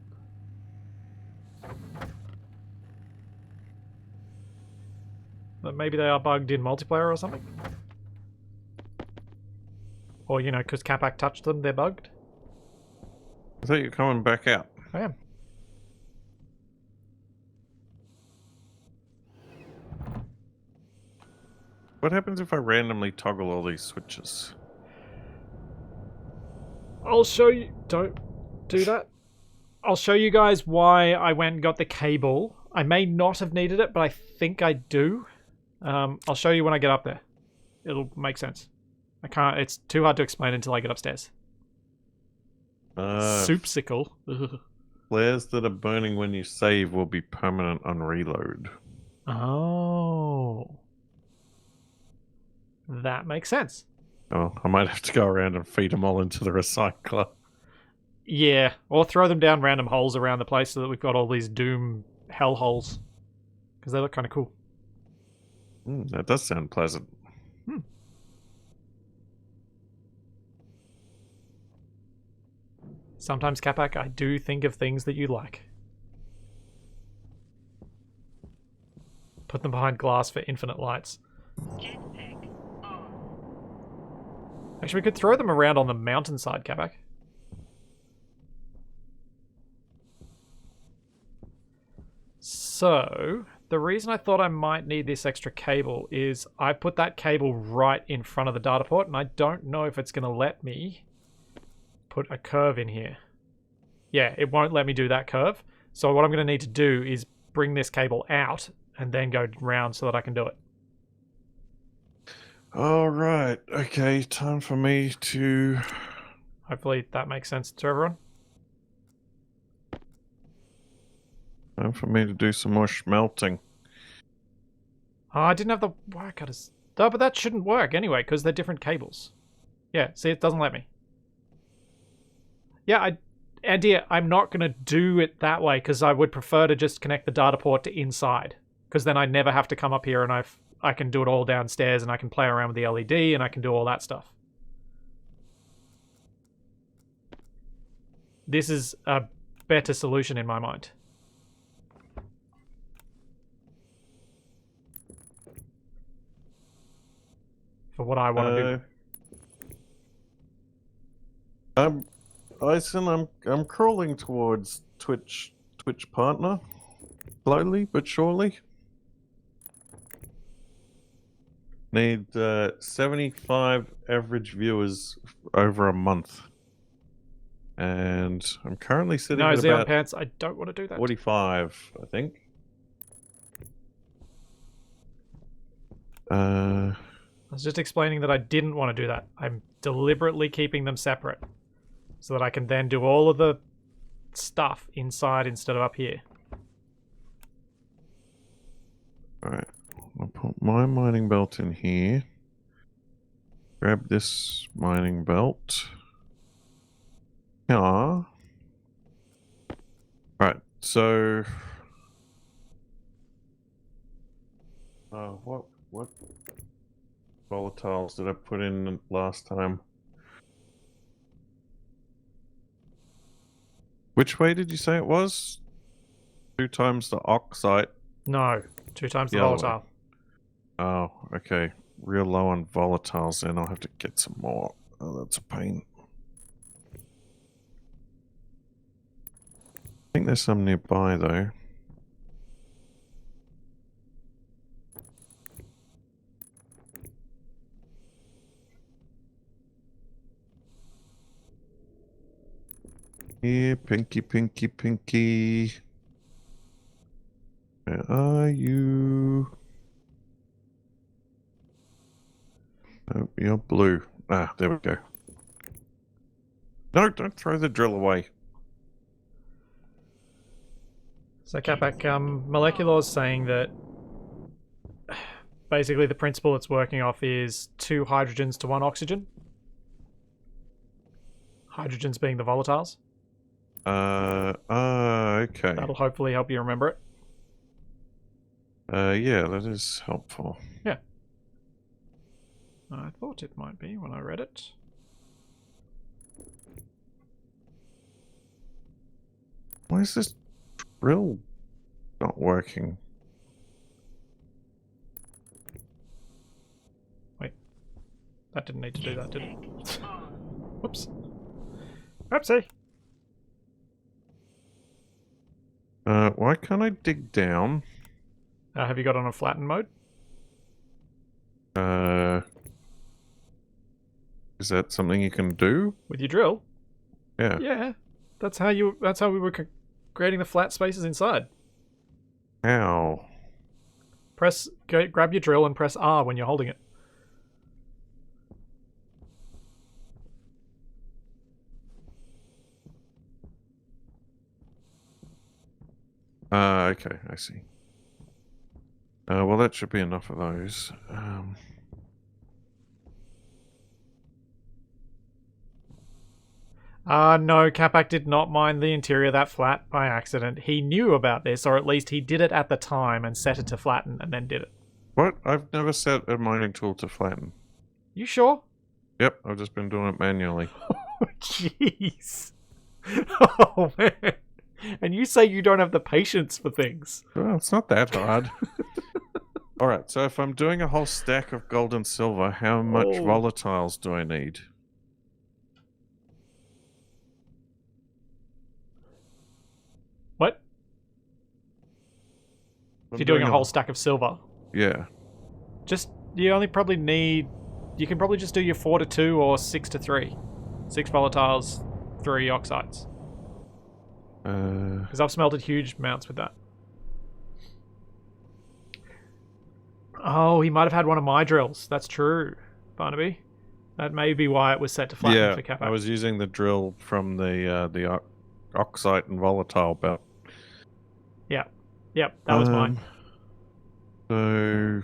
But maybe they are bugged in multiplayer or something? Or, you know, because Capac touched them, they're bugged? I thought you were coming back out. I am. What happens if I randomly toggle all these switches? I'll show you... Don't do that. I'll show you guys why I went and got the cable. I may not have needed it, but I think I do. I'll show you when I get up there. It'll make sense. I can't... It's too hard to explain until I get upstairs. Soupsicle. Ugh. Flares that are burning when you save will be permanent on reload. Oh. That makes sense. Oh, I might have to go around and feed them all into the recycler. Yeah, or throw them down random holes around the place so that we've got all these Doom hell holes. Because they look kind of cool. That does sound pleasant. Sometimes, Capac, I do think of things that you like. Put them behind glass for infinite lights. Jetpack on. Actually, we could throw them around on the mountainside, Capac. So, the reason I thought I might need this extra cable is I put that cable right in front of the data port, and I don't know if it's going to let me put a curve in here. Yeah, it won't let me do that curve. So what I'm going to need to do is bring this cable out and then go round so that I can do it. All right. Okay, time for me to... Hopefully that makes sense to everyone. Time for me to do some more smelting. Oh, I didn't have the wire cutters. Oh, but that shouldn't work anyway because they're different cables. Yeah, see, it doesn't let me. Yeah, Andy, I'm not going to do it that way because I would prefer to just connect the data port to inside. Because then I never have to come up here and I can do it all downstairs and I can play around with the LED and I can do all that stuff. This is a better solution in my mind. For what I want to do. Ison, I'm crawling towards Twitch partner. Slowly but surely. Need 75 average viewers over a month. And I'm currently sitting No, at Xeon about Pants, I don't want to do that. 45, I think. I was just explaining that I didn't want to do that. I'm deliberately keeping them separate so that I can then do all of the stuff inside instead of up here. Alright, I'll put my mining belt in here. Grab this mining belt. Yeah. Alright, so... what volatiles did I put in last time? Which way did you say it was? 2 times the oxide. No, 2 times the The other way. volatile. Oh, okay. Real low on volatiles, then I'll have to get some more. Oh, that's a pain. I think there's some nearby, though. Here, Pinky, Pinky, Pinky. Where are you? Oh, you're blue. Ah, there we go. No, don't throw the drill away. So Capac, Molecular's saying that basically the principle it's working off is 2 hydrogens to 1 oxygen. Hydrogens being the volatiles. Okay. That'll hopefully help you remember it. Yeah, that is helpful. Yeah. I thought it might be when I read it. Why is this drill not working? Wait. That didn't need to do that, did it? Tech on. Whoops. Oopsie. Why can't I dig down? Have you got on a flatten mode? Is that something you can do? With your drill? Yeah. Yeah. That's how we were creating the flat spaces inside. How? Grab your drill and press R when you're holding it. Okay, I see. Well, that should be enough of those. No, Capac did not mine the interior that flat by accident. He knew about this, or at least he did it at the time and set it to flatten and then did it. What? I've never set a mining tool to flatten. You sure? Yep, I've just been doing it manually. Oh, jeez. Oh, man. And you say you don't have the patience for things. Well, it's not that hard. Alright, so if I'm doing a whole stack of gold and silver, how much volatiles do I need? What? If you're doing a whole stack of silver, Yeah. you only probably need... You can probably just do your 4 to 2 or 6 to 3. 6 volatiles, 3 oxides. Because I've smelted huge amounts with that. Oh, he might have had one of my drills. That's true, Barnaby. That may be why it was set to flatten for Capac. I was using the drill from the oxide and volatile belt. Yep, that was mine. So,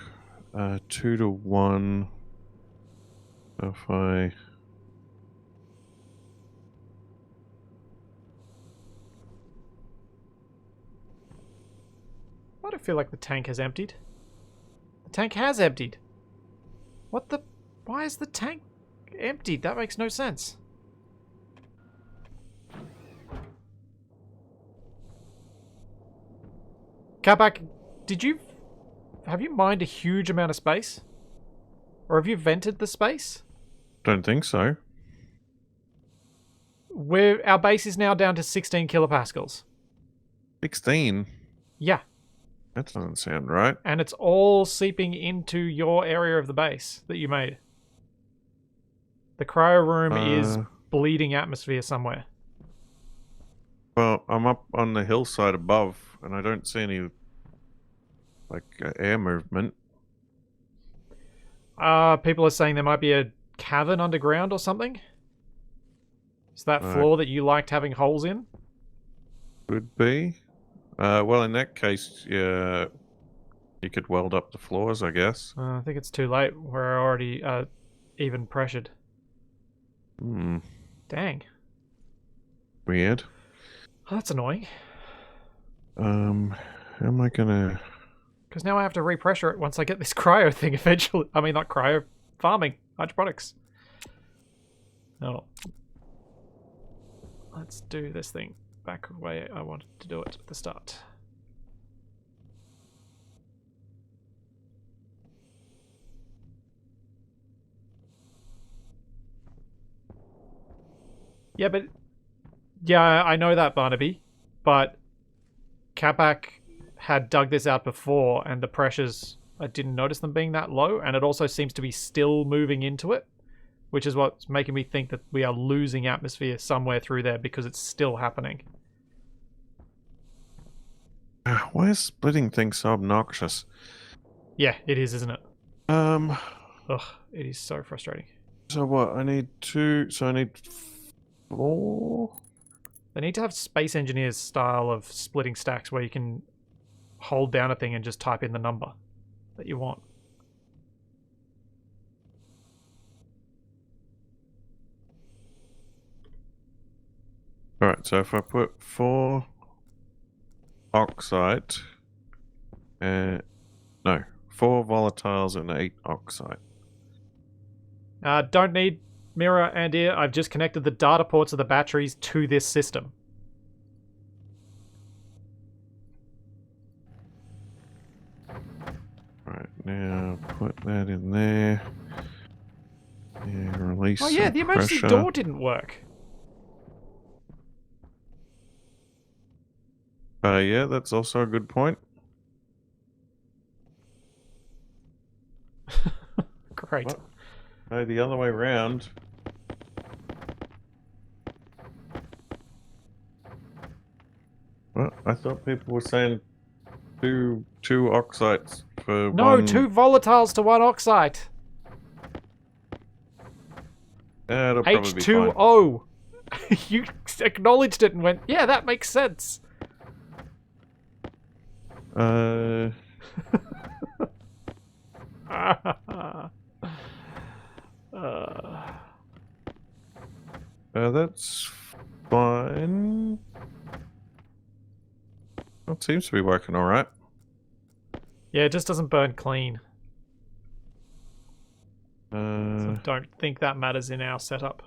2 to 1. If I... Why do I feel like the tank has emptied? The tank has emptied. What the... Why is the tank emptied? That makes no sense. Capac, have you mined a huge amount of space? Or have you vented the space? Don't think so. Our base is now down to 16 kilopascals. 16? Yeah. That doesn't sound right. And it's all seeping into your area of the base that you made. The cryo room is bleeding atmosphere somewhere. Well, I'm up on the hillside above, and I don't see any, air movement. People are saying there might be a cavern underground or something. Is that floor that you liked having holes in? Could be. Well, in that case, yeah, you could weld up the floors, I guess. I think it's too late. We're already even pressured. Hmm. Dang. Weird. Oh, that's annoying. How am I gonna... Because now I have to repressure it once I get this cryo thing eventually. I mean, not cryo, farming, hydroponics. Oh. Let's do this thing back the way I wanted to do it at the start. Yeah, but... Yeah, I know that, Barnaby. But Capac had dug this out before, and the pressures... I didn't notice them being that low, and it also seems to be still moving into it, which is what's making me think that we are losing atmosphere somewhere through there because it's still happening. Why is splitting things so obnoxious? Yeah, it is, isn't it? Um, Ugh, it is so frustrating. so what? I need 2, so I need 4? They need to have Space Engineers style of splitting stacks where you can hold down a thing and just type in the number that you want. Alright, so if I put 4 oxide, no, 4 volatiles and 8 oxide. Don't need mirror and ear. I've just connected the data ports of the batteries to this system. Right, now put that in there. Yeah, release Oh yeah, some the emergency pressure. door didn't work. Yeah, that's also a good point. Great. What? No, the other way around. Well, I thought people were saying two oxides for No, one. 2 volatiles to 1 oxide. Yeah, it'll probably be fine. H2O. You acknowledged it and went, yeah, that makes sense. That's fine. It seems to be working all right. Yeah, it just doesn't burn clean. So Uh, I don't think that matters in our setup.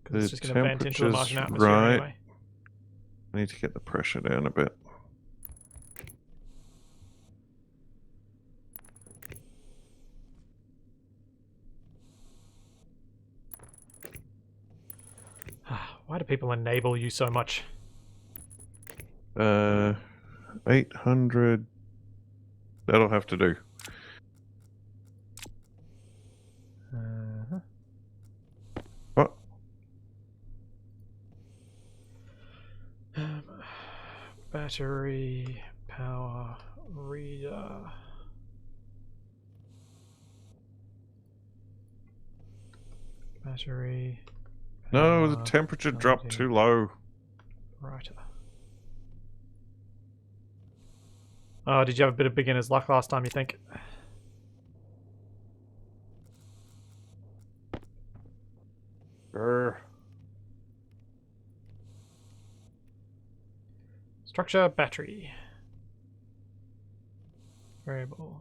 Because it's The just going to vent into the temperature's Martian atmosphere right. anyway. I need to get the pressure down a bit. Why do people enable you so much? 800. That'll have to do. Uh-huh. What? Battery power reader. Battery. No, the power temperature dropped loading too low. writer. Oh, did you have a bit of beginner's luck last time, you think? Structure, battery. Variable.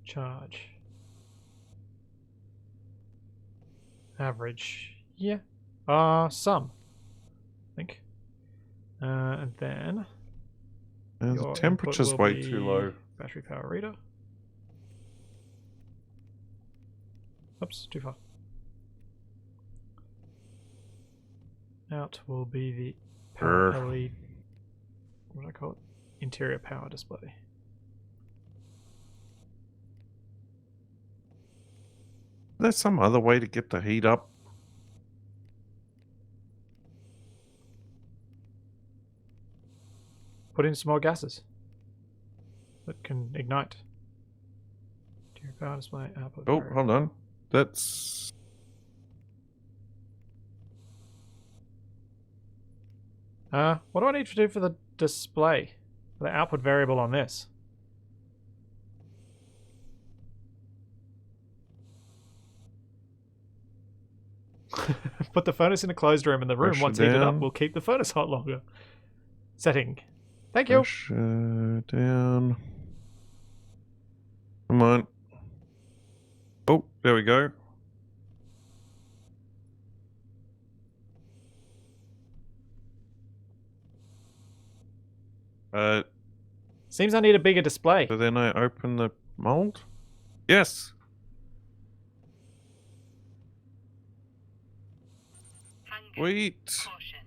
Charge. Average. Yeah. Some. I think. And then... The your temperature's input will way too be low. Battery power reader. Oops, too far. Out will be the power LED. What do I call it? Interior power display. There's some other way to get the heat up. Put in some more gases that can ignite. Interior power display output. Oh, variable. hold on. That's... What do I need to do for the display? For the output variable on this? Put the furnace in a closed room, and the room, Pressure once heated up, down. will keep the furnace hot longer. Setting. Thank you. Pressure down. Come on. Oh, there we go. Seems I need a bigger display. So then I open the mold? Yes! Hunger. Sweet! Caution.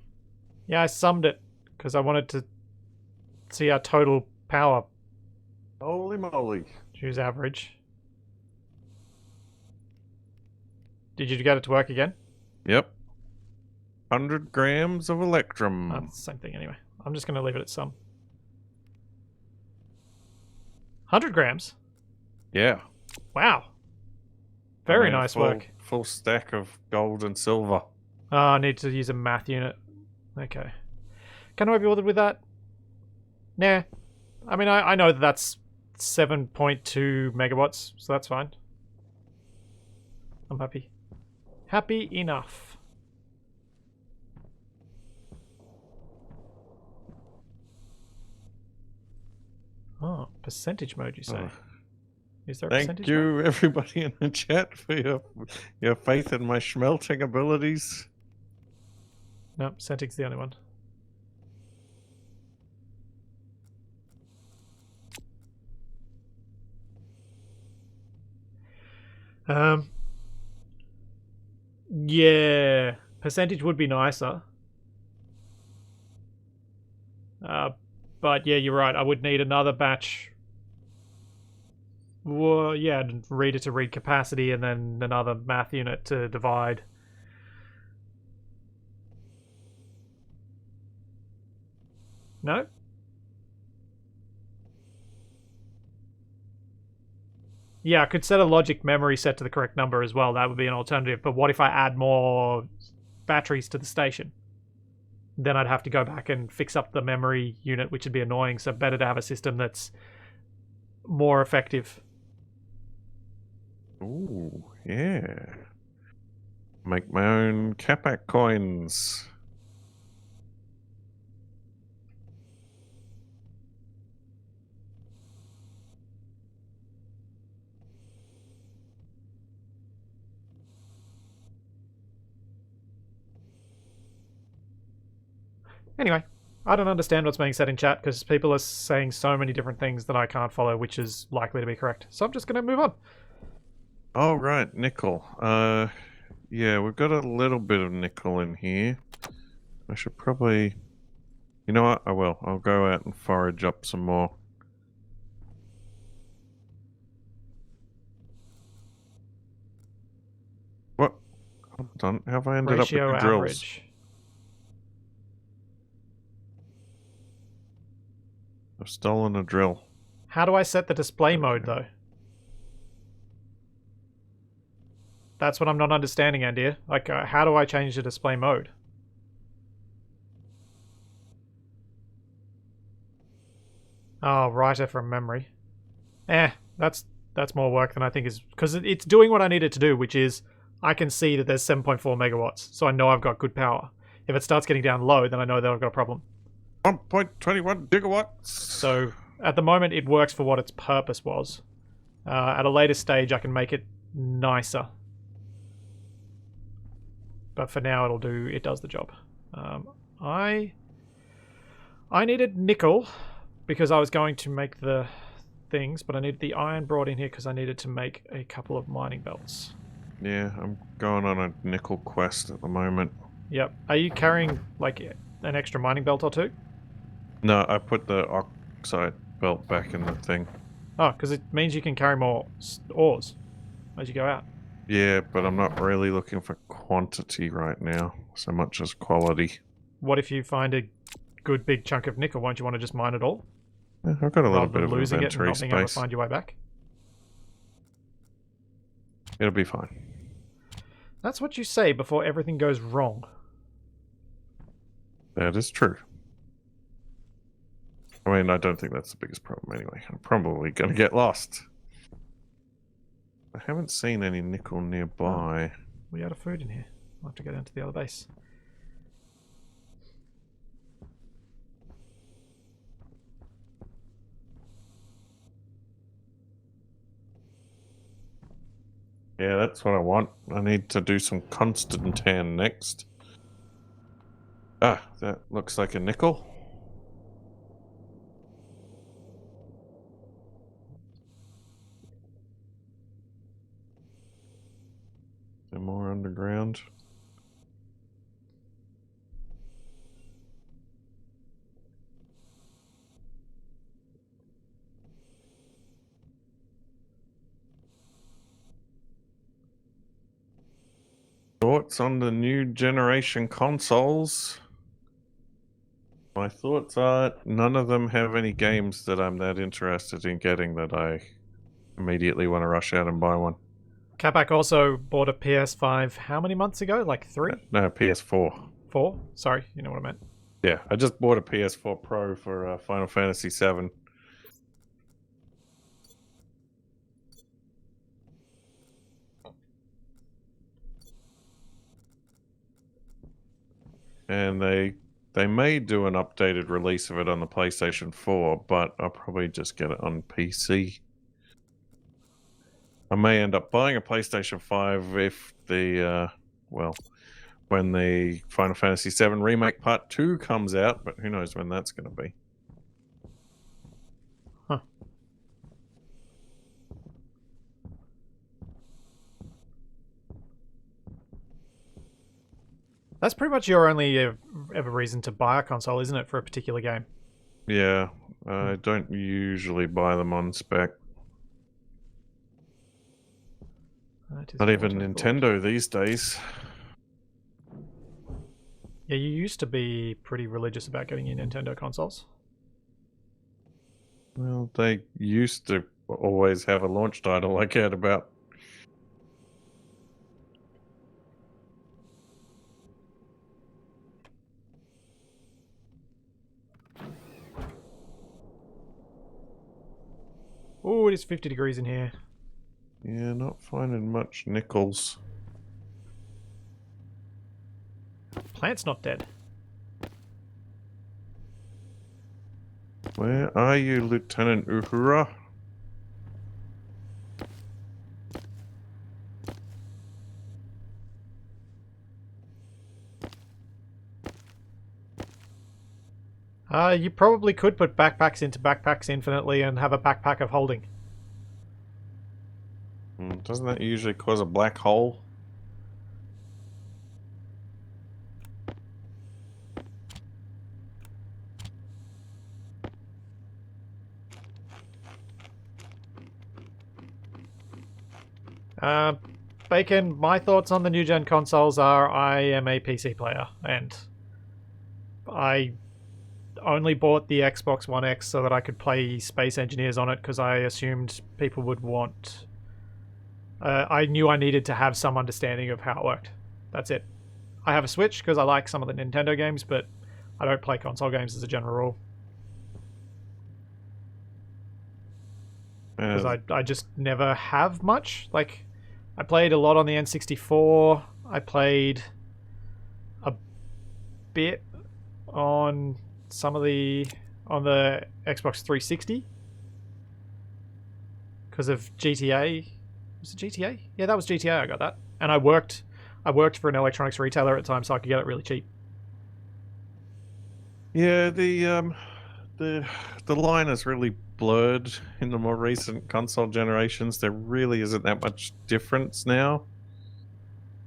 Yeah, I summed it because I wanted to see our total power. Holy moly. Choose average. Did you get it to work again? Yep. 100 grams of electrum. That's the same thing anyway. I'm just going to leave it at some. 100 grams? Yeah. Wow. Very I mean, nice work. Full stack of gold and silver. Oh, I need to use a math unit. Okay. Can I be bothered with that? Nah. I mean, I know that that's 7.2 megawatts, so that's fine. I'm happy. Happy enough. Oh, percentage mode, you say? Oh. Is there a Thank percentage you, mode? everybody in the chat, for your faith in my schmelting abilities. No, Centic's the only one. Yeah, percentage would be nicer. But yeah, you're right. I would need another batch. Well, yeah, reader to read capacity, and then another math unit to divide. No? Yeah, I could set a logic memory set to the correct number as well. That would be an alternative. But what if I add more batteries to the station? Then I'd have to go back and fix up the memory unit, which would be annoying. So better to have a system that's more effective. Ooh, yeah. Make my own Capac coins. Anyway, I don't understand what's being said in chat because people are saying so many different things that I can't follow, which is likely to be correct. So I'm just going to move on. Oh, right, nickel. Yeah, we've got a little bit of nickel in here. I should probably... You know what? I will. I'll go out and forage up some more. What? Hold on. How have I ended Ratio up with the drills? average. I've stolen a drill. How do I set the display mode, though? That's what I'm not understanding, Andy. Like, how do I change the display mode? Oh, writer from memory. That's more work than I think is... Because it's doing what I need it to do, which is I can see that there's 7.4 megawatts, so I know I've got good power. If it starts getting down low, then I know that I've got a problem. 1.21 gigawatts. So at the moment, it works for what its purpose was. At a later stage, I can make it nicer. But for now, it does the job. I needed nickel because I was going to make the things, but I needed the iron brought in here because I needed to make a couple of mining belts. Yeah, I'm going on a nickel quest at the moment. Yep. Are you carrying like an extra mining belt or two? No, I put the oxide belt back in the thing. Oh, because it means you can carry more ores as you go out. Yeah, but I'm not really looking for quantity right now, so much as quality. What if you find a good big chunk of nickel? Won't you want to just mine it all? Yeah, I've got a little Rather bit than of losing it and inventory not being able to space. find your way back? It'll be fine. That's what you say before everything goes wrong. That is true. I mean, I don't think that's the biggest problem anyway. I'm probably going to get lost. I haven't seen any nickel nearby. We out of food in here. I'll have to go down to the other base. Yeah, that's what I want. I need to do some Constantan next. Ah, that looks like a nickel. more underground. Thoughts on the new generation consoles? My thoughts are none of them have any games that I'm that interested in getting that I immediately want to rush out and buy one. Capac also bought a PS5 how many months ago? Like 3? No, PS4. 4? Sorry, you know what I meant. Yeah, I just bought a PS4 Pro for Final Fantasy VII. And they may do an updated release of it on the PlayStation 4, but I'll probably just get it on PC. I may end up buying a PlayStation 5 if when the Final Fantasy VII Remake Part 2 comes out, but who knows when that's going to be. Huh. That's pretty much your only ever reason to buy a console, isn't it, for a particular game? Yeah, I don't usually buy them on spec. Not even Nintendo these days. Yeah, you used to be pretty religious about getting your Nintendo consoles. Well, they used to always have a launch title I cared about. Oh, it is 50 degrees in here. Yeah, not finding much nickels. Plant's not dead. Where are you, Lieutenant Uhura? You probably could put backpacks into backpacks infinitely and have a backpack of holding. Doesn't that usually cause a black hole? Bacon, my thoughts on the new gen consoles are I am a PC player, and I only bought the Xbox One X so that I could play Space Engineers on it because I assumed people would want... I knew I needed to have some understanding of how it worked. That's it. I have a Switch because I like some of the Nintendo games, but I don't play console games as a general rule. Because I just never have much. Like, I played a lot on the N64. I played a bit on some of the Xbox 360 because of GTA. Was it GTA? Yeah, that was GTA. I got that, and I worked for an electronics retailer at the time, so I could get it really cheap. Yeah, the line is really blurred in the more recent console generations. There really isn't that much difference now.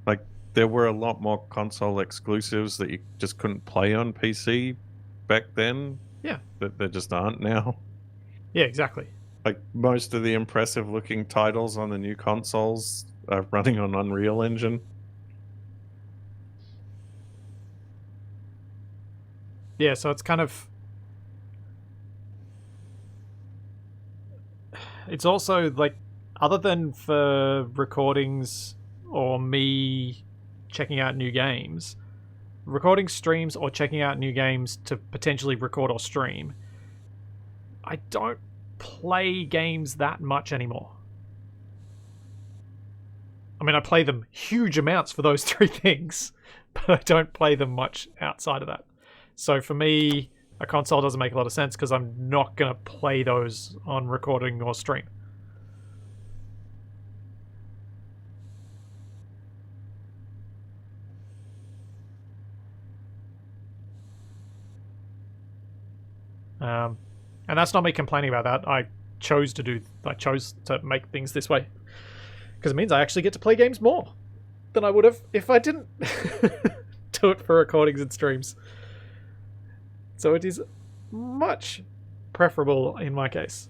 Like, there were a lot more console exclusives that you just couldn't play on PC back then. Yeah. That there just aren't now. Yeah, exactly. Like, most of the impressive looking titles on the new consoles are running on Unreal Engine. Yeah, so it's kind of... It's also, like, other than for recordings or me checking out new games, recording streams or checking out new games to potentially record or stream, I don't play games that much anymore. I mean, I play them huge amounts for those three things, but I don't play them much outside of that. So for me, a console doesn't make a lot of sense because I'm not going to play those on recording or stream. And that's not me complaining about that. I chose to make things this way because it means I actually get to play games more. than I would have if I didn't do it for recordings and streams. So it is much preferable in my case.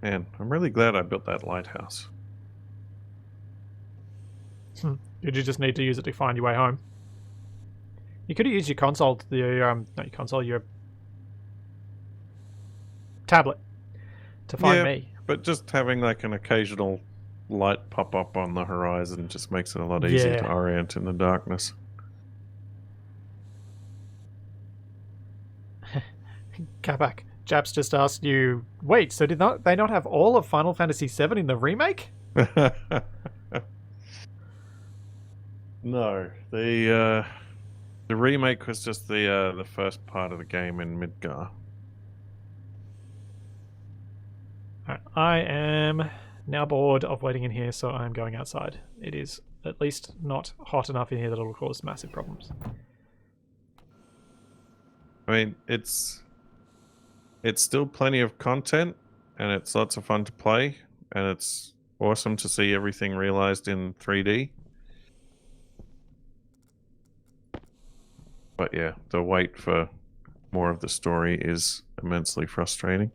Man, I'm really glad I built that lighthouse. Did you just need to use it to find your way home? You could have used your console, your tablet, to find me. But just having like an occasional light pop up on the horizon just makes it a lot easier to orient in the darkness. Capac, Japs just asked you, wait, so did they not have all of Final Fantasy VII in the remake? No, the remake was just the first part of the game in Midgar. I am now bored of waiting in here, so I'm going outside. It is at least not hot enough in here that it'll cause massive problems. I mean, it's still plenty of content, and it's lots of fun to play, and it's awesome to see everything realized in 3D. But yeah, the wait for more of the story is immensely frustrating.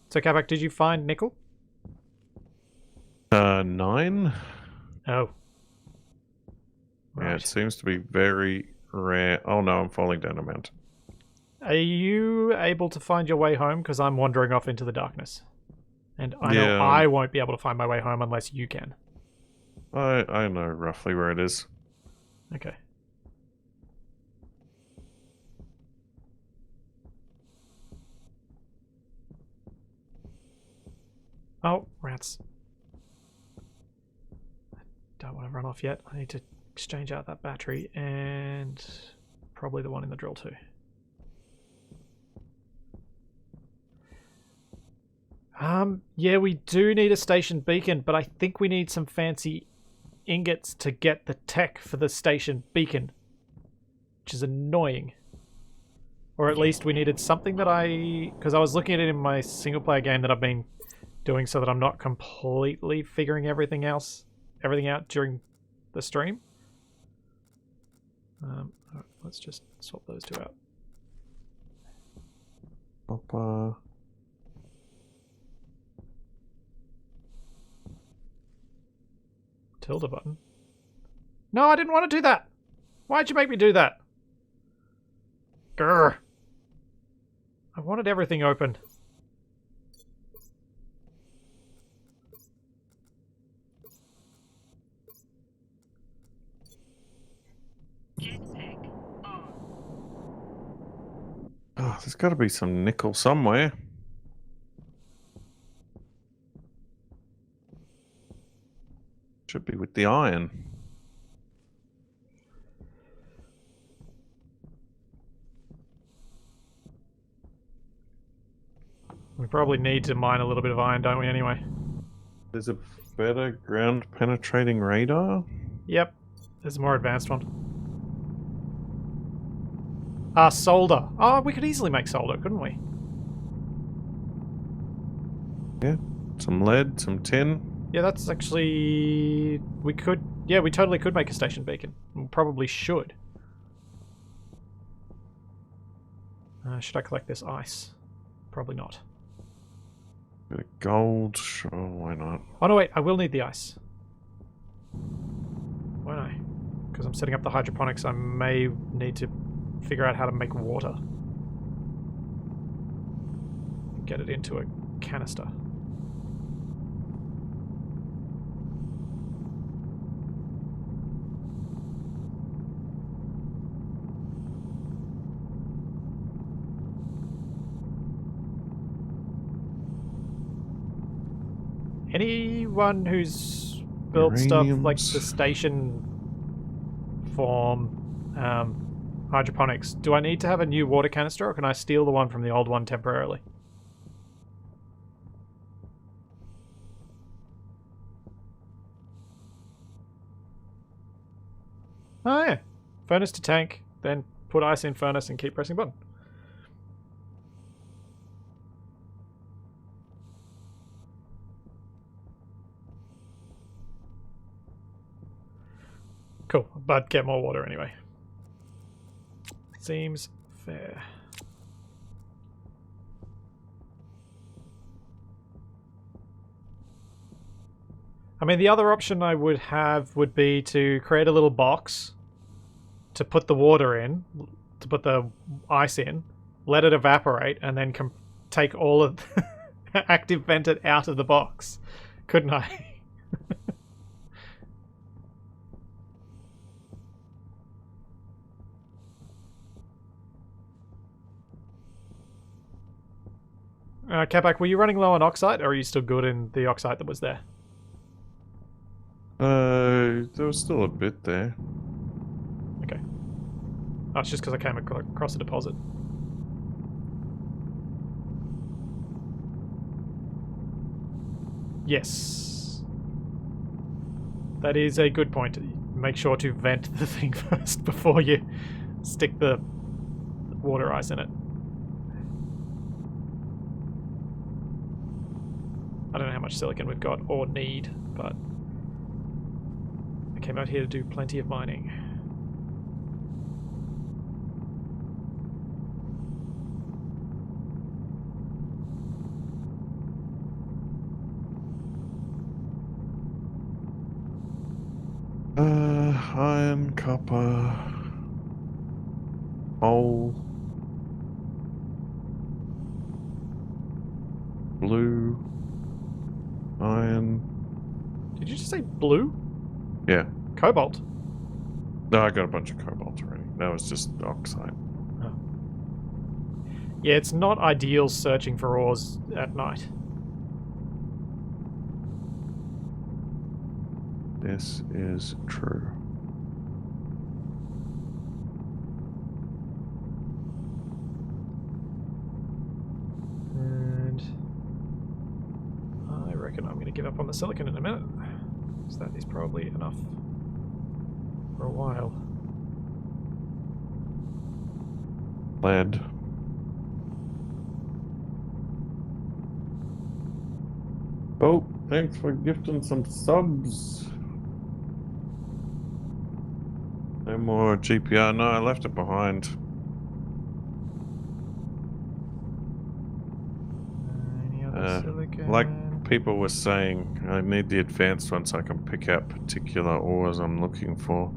So, Capac, did you find nickel? 9? Oh. Yeah, it seems to be very rare. Oh no, I'm falling down a mountain. Are you able to find your way home? Because I'm wandering off into the darkness. And I know I won't be able to find my way home unless you can. I know roughly where it is. Okay. Oh, rats. I don't want to run off yet. I need to exchange out that battery and probably the one in the drill too. Yeah, we do need a station beacon, but I think we need some fancy ingots to get the tech for the station beacon, which is annoying. Or at least we needed something that because I was looking at it in my single player game that I've been doing so that I'm not completely figuring everything out during the stream. Let's just swap those two out. Tilde button. No, I didn't want to do that. Why'd you make me do that? Grr. I wanted everything open. Jetpack on. Oh, there's got to be some nickel somewhere. Should be with the iron. We probably need to mine a little bit of iron, don't we, anyway? There's a better ground penetrating radar? Yep. There's a more advanced one. Solder. Oh, we could easily make solder, couldn't we? Yeah. Some lead, some tin. Yeah, that's actually... We could... Yeah, we totally could make a station beacon. We probably should. Should I collect this ice? Probably not. Bit of gold, sure, why not? Oh no, wait, I will need the ice. Won't I? Because I'm setting up the hydroponics, I may need to figure out how to make water. Get it into a canister. Anyone who's built stuff like the station form hydroponics, do I need to have a new water canister or can I steal the one from the old one temporarily? Oh yeah. Furnace to tank, then put ice in furnace and keep pressing button. Cool, but get more water anyway. Seems fair. I mean, the other option I would have would be to create a little box to put the water in, to put the ice in, let it evaporate, and then take all of active vent it out of the box. Couldn't I? Capac, were you running low on oxide, or are you still good in the oxide that was there? There was still a bit there. Okay. Oh, it's just because I came across a deposit. Yes. That is a good point. Make sure to vent the thing first before you stick the water ice in it. I don't know how much silicon we've got or need, but I came out here to do plenty of mining. Iron, copper, coal, blue, iron. Did you just say blue? Yeah. Cobalt? No, I got a bunch of cobalt already. That was just oxide. Oh. Yeah, it's not ideal searching for ores at night. This is true. And I reckon I'm going to give up on the silicon in a minute. Because that is probably enough for a while. Lead. Oh, thanks for gifting some subs. No more GPR. No, I left it behind. Any other silicon? Like people were saying, I need the advanced one so I can pick out particular ores I'm looking for.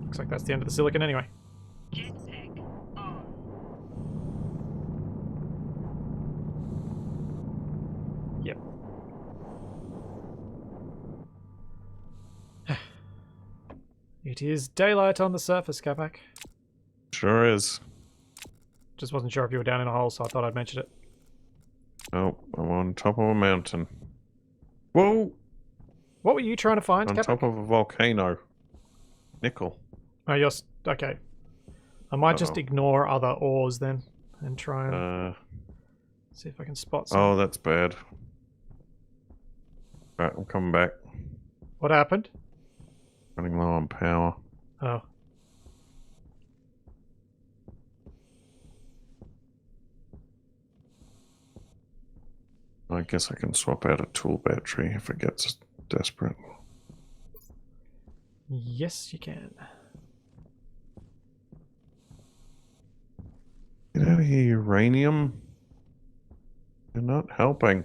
Looks like that's the end of the silicon anyway. Jetpack on. Yep. It is daylight on the surface, Capac. Sure is. Just wasn't sure if you were down in a hole, so I thought I'd mention it. Oh, I'm on top of a mountain. Whoa! What were you trying to find, On Capac? top of a volcano. Nickel. Oh, you're... okay. I might just ignore other ores then, and try and see if I can spot some. Oh, that's bad. Right, I'm coming back. What happened? Running low on power. Oh. I guess I can swap out a tool battery if it gets desperate. Yes, you can. Get out of here, uranium. You're not helping.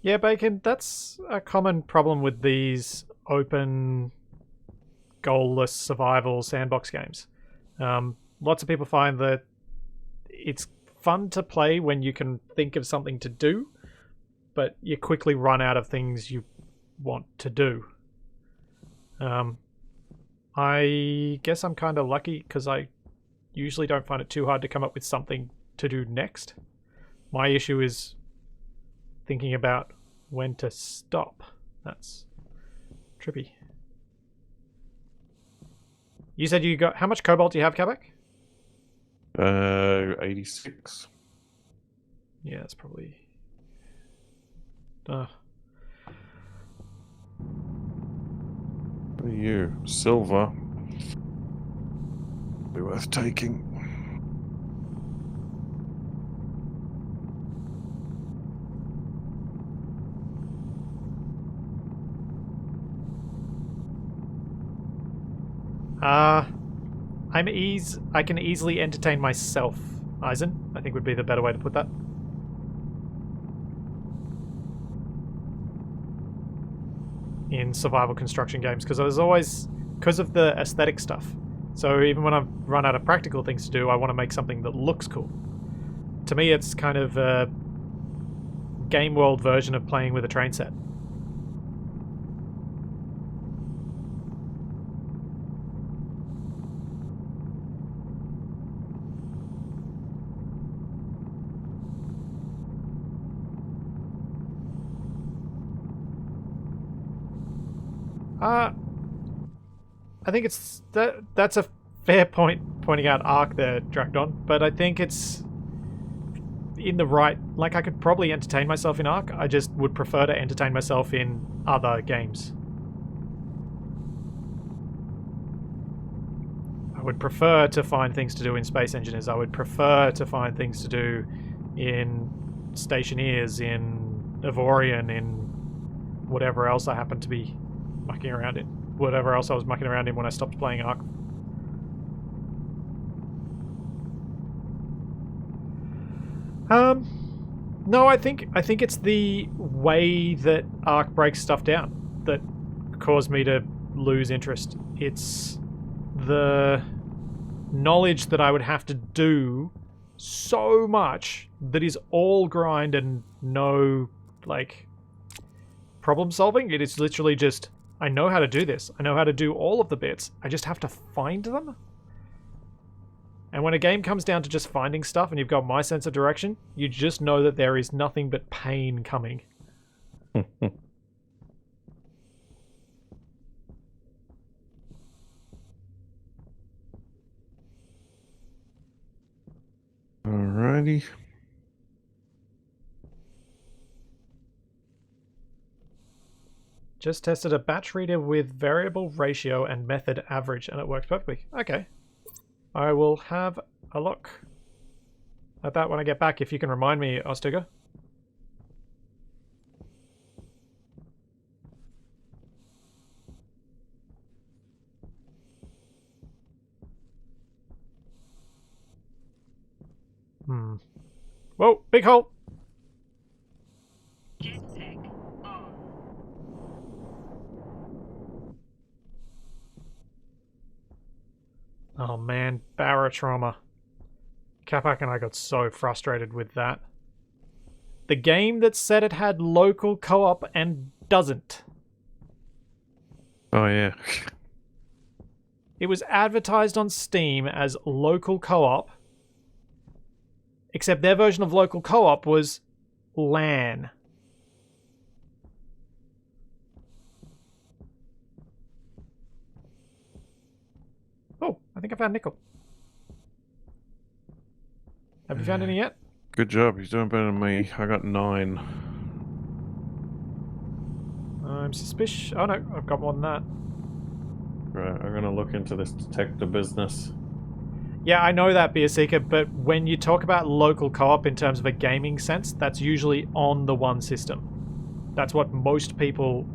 Yeah, Bacon, that's a common problem with these open, goalless survival sandbox games. Lots of people find that it's fun to play when you can think of something to do, but you quickly run out of things you want to do. I guess I'm kind of lucky because I usually don't find it too hard to come up with something to do next. My issue is thinking about when to stop. That's trippy. You said you got... How much cobalt do you have, Capac? 86. Yeah, that's probably... What are you? Silver. be worth taking. I can easily entertain myself, Eisen, I think would be the better way to put that. In survival construction games, because there's always, because of the aesthetic stuff. So even when I've run out of practical things to do, I want to make something that looks cool. To me, it's kind of a game world version of playing with a train set. I think it's that's a fair point pointing out Ark there, Dragdon, but I think it's in the right, like I could probably entertain myself in Ark, I just would prefer to entertain myself in other games. I would prefer to find things to do in Space Engineers, I would prefer to find things to do in Stationeers, in Evorian, in whatever else I happen to be mucking around in. Whatever else I was mucking around in when I stopped playing Ark. No, I think it's the way that Ark breaks stuff down that caused me to lose interest. It's the knowledge that I would have to do so much that is all grind and no, like, problem solving. It is literally just, I know how to do this. I know how to do all of the bits. I just have to find them. And when a game comes down to just finding stuff and you've got my sense of direction, you just know that there is nothing but pain coming. Alrighty. Just tested a batch reader with variable ratio and method average, and it works perfectly. Okay. I will have a look at that when I get back, if you can remind me, Ostiga. Whoa, big hole! Jetpack on. Oh man, barotrauma. Capac and I got so frustrated with that. The game that said it had local co-op and doesn't. Oh yeah. It was advertised on Steam as local co-op, except their version of local co-op was LAN. Oh, I think I found nickel. Have you found any yet? Good job. He's doing better than me. I got 9. I'm suspicious. Oh no, I've got more than that. Right, I'm gonna look into this detector business. Yeah, I know that, Beer Seeker, but when you talk about local co-op in terms of a gaming sense, that's usually on the one system. That's what most people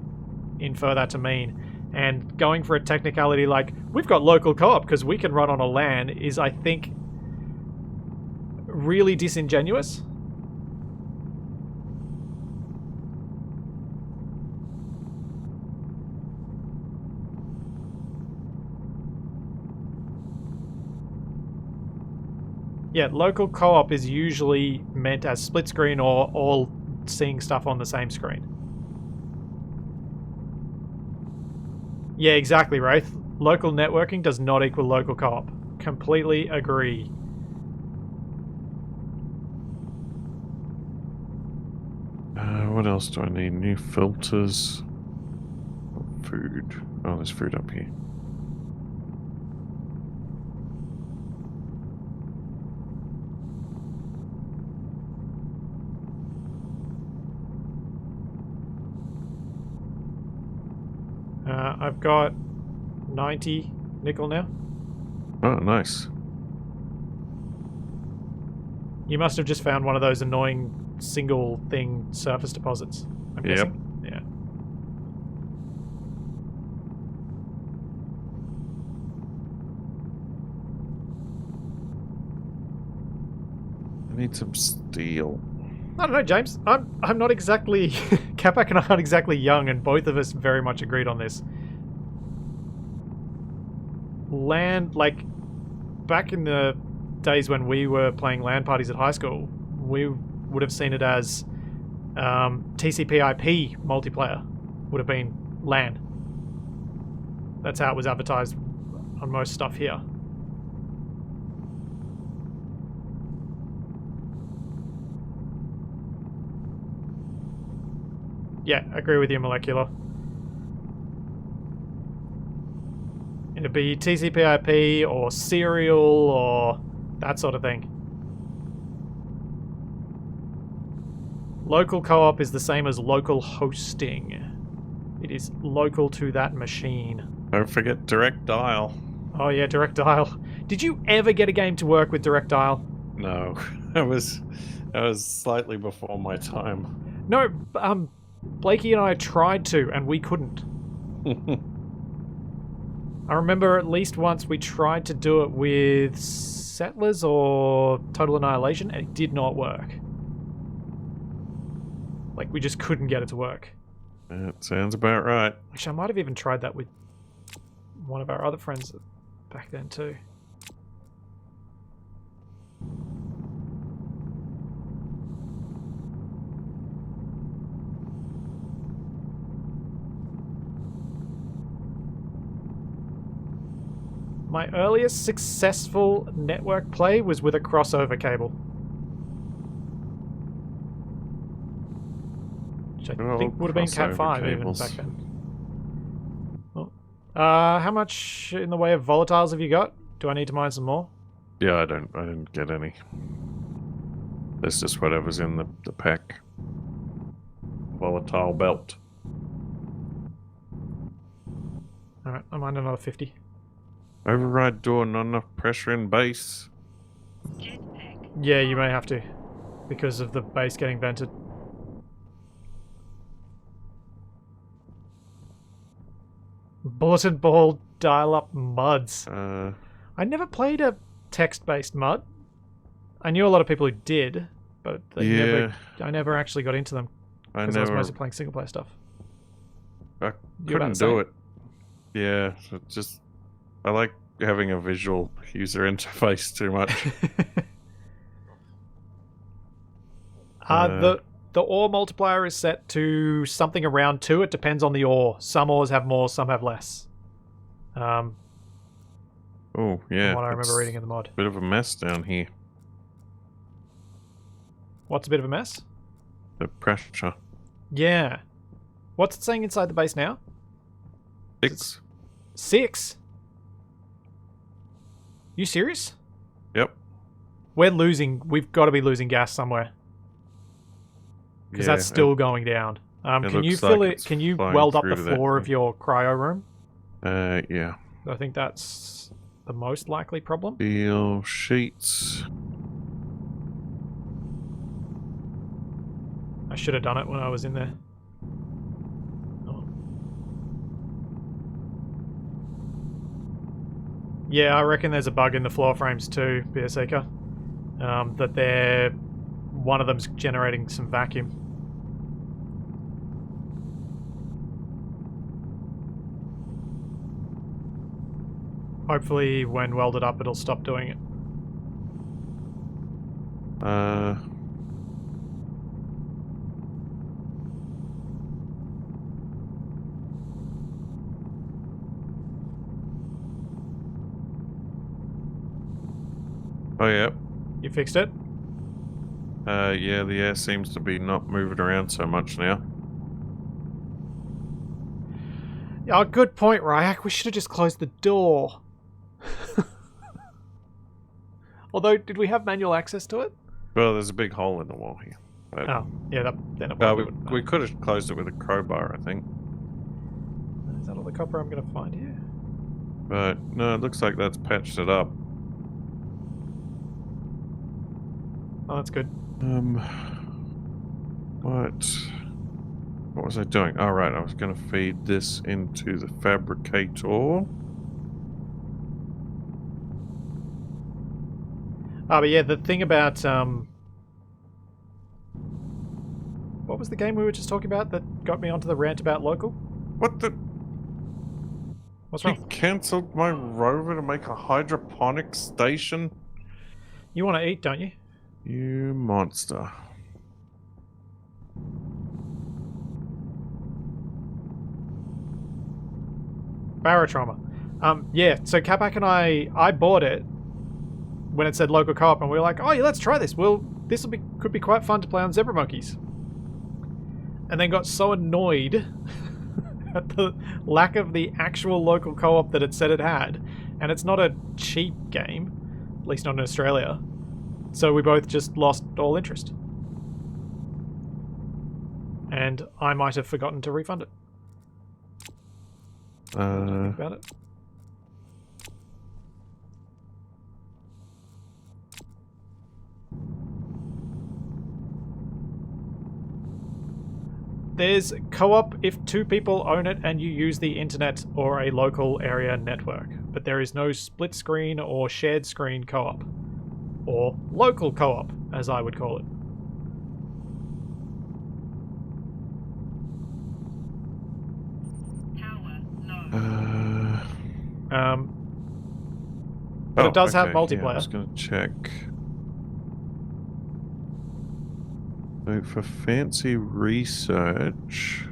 infer that to mean. And going for a technicality like, we've got local co-op because we can run on a LAN is, I think, really disingenuous. Yeah, local co-op is usually meant as split screen or all seeing stuff on the same screen. Yeah, exactly, Wraith. Local networking does not equal local co-op. Completely agree. What else do I need? New filters. Food. Oh, there's food up here. I've got 90 nickel now. Oh, nice. You must have just found one of those annoying single thing surface deposits. I'm Yep. guessing. Yeah. I need some steel. I don't know, James. I'm not exactly Capac and I aren't exactly young, and both of us very much agreed on this. Land, like back in the days when we were playing LAN parties at high school, we would have seen it as TCP/IP multiplayer would have been LAN. That's how it was advertised on most stuff here. Yeah, I agree with you, Molecular. It'd be TCP/IP or serial or that sort of thing. Local co-op is the same as local hosting. It is local to that machine. Don't forget direct dial. Oh yeah, direct dial. Did you ever get a game to work with direct dial? No, that was slightly before my time. No, Blakey and I tried to, and we couldn't. I remember at least once we tried to do it with Settlers or Total Annihilation, and it did not work. Like, we just couldn't get it to work. That sounds about right. Actually, I might have even tried that with one of our other friends back then too. My earliest successful network play was with a crossover cable. Which I think would have been Cat 5 even back then. Well, how much in the way of volatiles have you got? Do I need to mine some more? Yeah, I didn't get any. That's just whatever's in the pack. Volatile belt. Alright, I mined another 50. Override door, not enough pressure in base. Jetpack. Yeah, you may have to. Because of the base getting vented. Bulletin ball dial-up muds. I never played a text-based mud. I knew a lot of people who did, but I never actually got into them. Because I was mostly playing single-player stuff. I couldn't do it. Yeah, so just... I like having a visual user interface too much. The ore multiplier is set to something around 2. It depends on the ore. Some ores have more, some have less. Oh, yeah. From what I remember reading in the mod. Bit of a mess down here. What's a bit of a mess? The pressure. Yeah. What's it saying inside the base now? 6. 6? You serious? Yep. We're losing. We've got to be losing gas somewhere. Because that's still going down. Can you fill it? Can you weld up the floor of your cryo room? Yeah. I think that's the most likely problem. Steel sheets. I should have done it when I was in there. Oh. Yeah, I reckon there's a bug in the floor frames too, Beer Seeker. That one of them's generating some vacuum. Hopefully when welded up it'll stop doing it. Oh, yeah. You fixed it? Yeah, the air seems to be not moving around so much now. Oh, good point, Ryak. We should have just closed the door. Although, did we have manual access to it? Well, there's a big hole in the wall here. But, Oh, yeah, then it we could have closed it with a crowbar, I think. Is that all the copper I'm going to find here? But, no, it looks like that's patched it up. Oh, that's good. What was I doing? All right, I was going to feed this into the fabricator. Oh, but yeah, the thing about what was the game we were just talking about that got me onto the rant about local? What the? What's You wrong? cancelled my rover to make a hydroponic station? You want to eat, don't you? You monster. Barotrauma. Yeah, so Capac and I bought it when it said local co-op, and we were like, oh yeah, let's try this. This could be quite fun to play on Zebra Monkeys. And then got so annoyed at the lack of the actual local co-op that it said it had. And it's not a cheap game, at least not in Australia. So we both just lost all interest. And I might have forgotten to refund it. What do you think about it? There's co-op if 2 people own it and you use the internet or a local area network. But there is no split screen or shared screen co-op. Or local co-op, as I would call it. Power low. But it does have okay, multiplayer. Yeah, I was going to check. So for fancy research...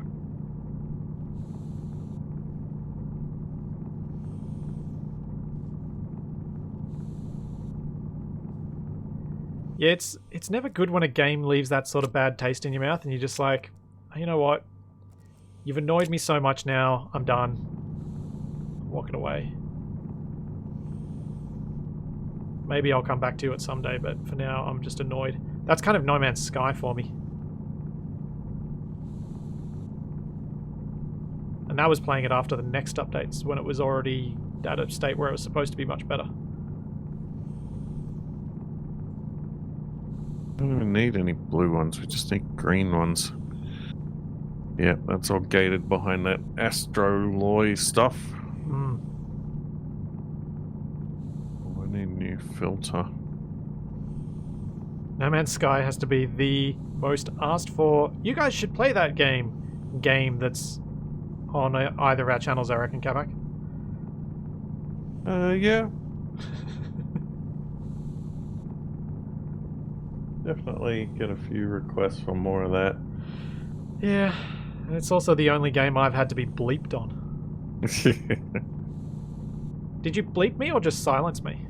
Yeah, it's never good when a game leaves that sort of bad taste in your mouth and you're just like, you know what? You've annoyed me so much now, I'm done. I'm walking away. Maybe I'll come back to it someday, but for now I'm just annoyed. That's kind of No Man's Sky for me. And that was playing it after the next updates, when it was already at a state where it was supposed to be much better. I don't even need any blue ones, we just need green ones. Yeah, that's all gated behind that astroloy stuff. Hmm. I need a new filter. No Man's Sky has to be the most asked for. You guys should play that game that's on either of our channels, I reckon, Capac. Yeah. Definitely get a few requests for more of that. Yeah, and it's also the only game I've had to be bleeped on. Did you bleep me or just silence me?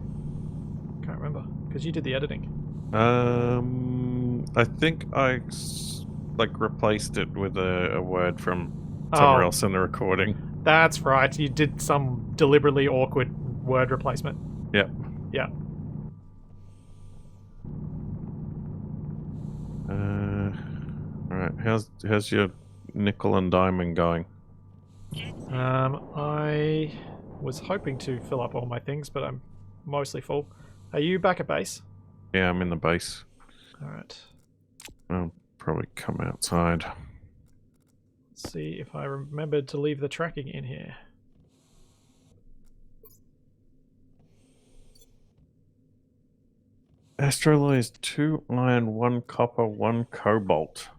Can't remember, because you did the editing. I think I replaced it with a word from somewhere else in the recording. That's right, you did some deliberately awkward word replacement. Yep. Yeah. Alright, how's your nickel and diamond going? I was hoping to fill up all my things, but I'm mostly full. Are you back at base? Yeah, I'm in the base. Alright. I'll probably come outside. Let's see if I remembered to leave the tracking in here. Astroloy is 2 iron, 1 copper, 1 cobalt.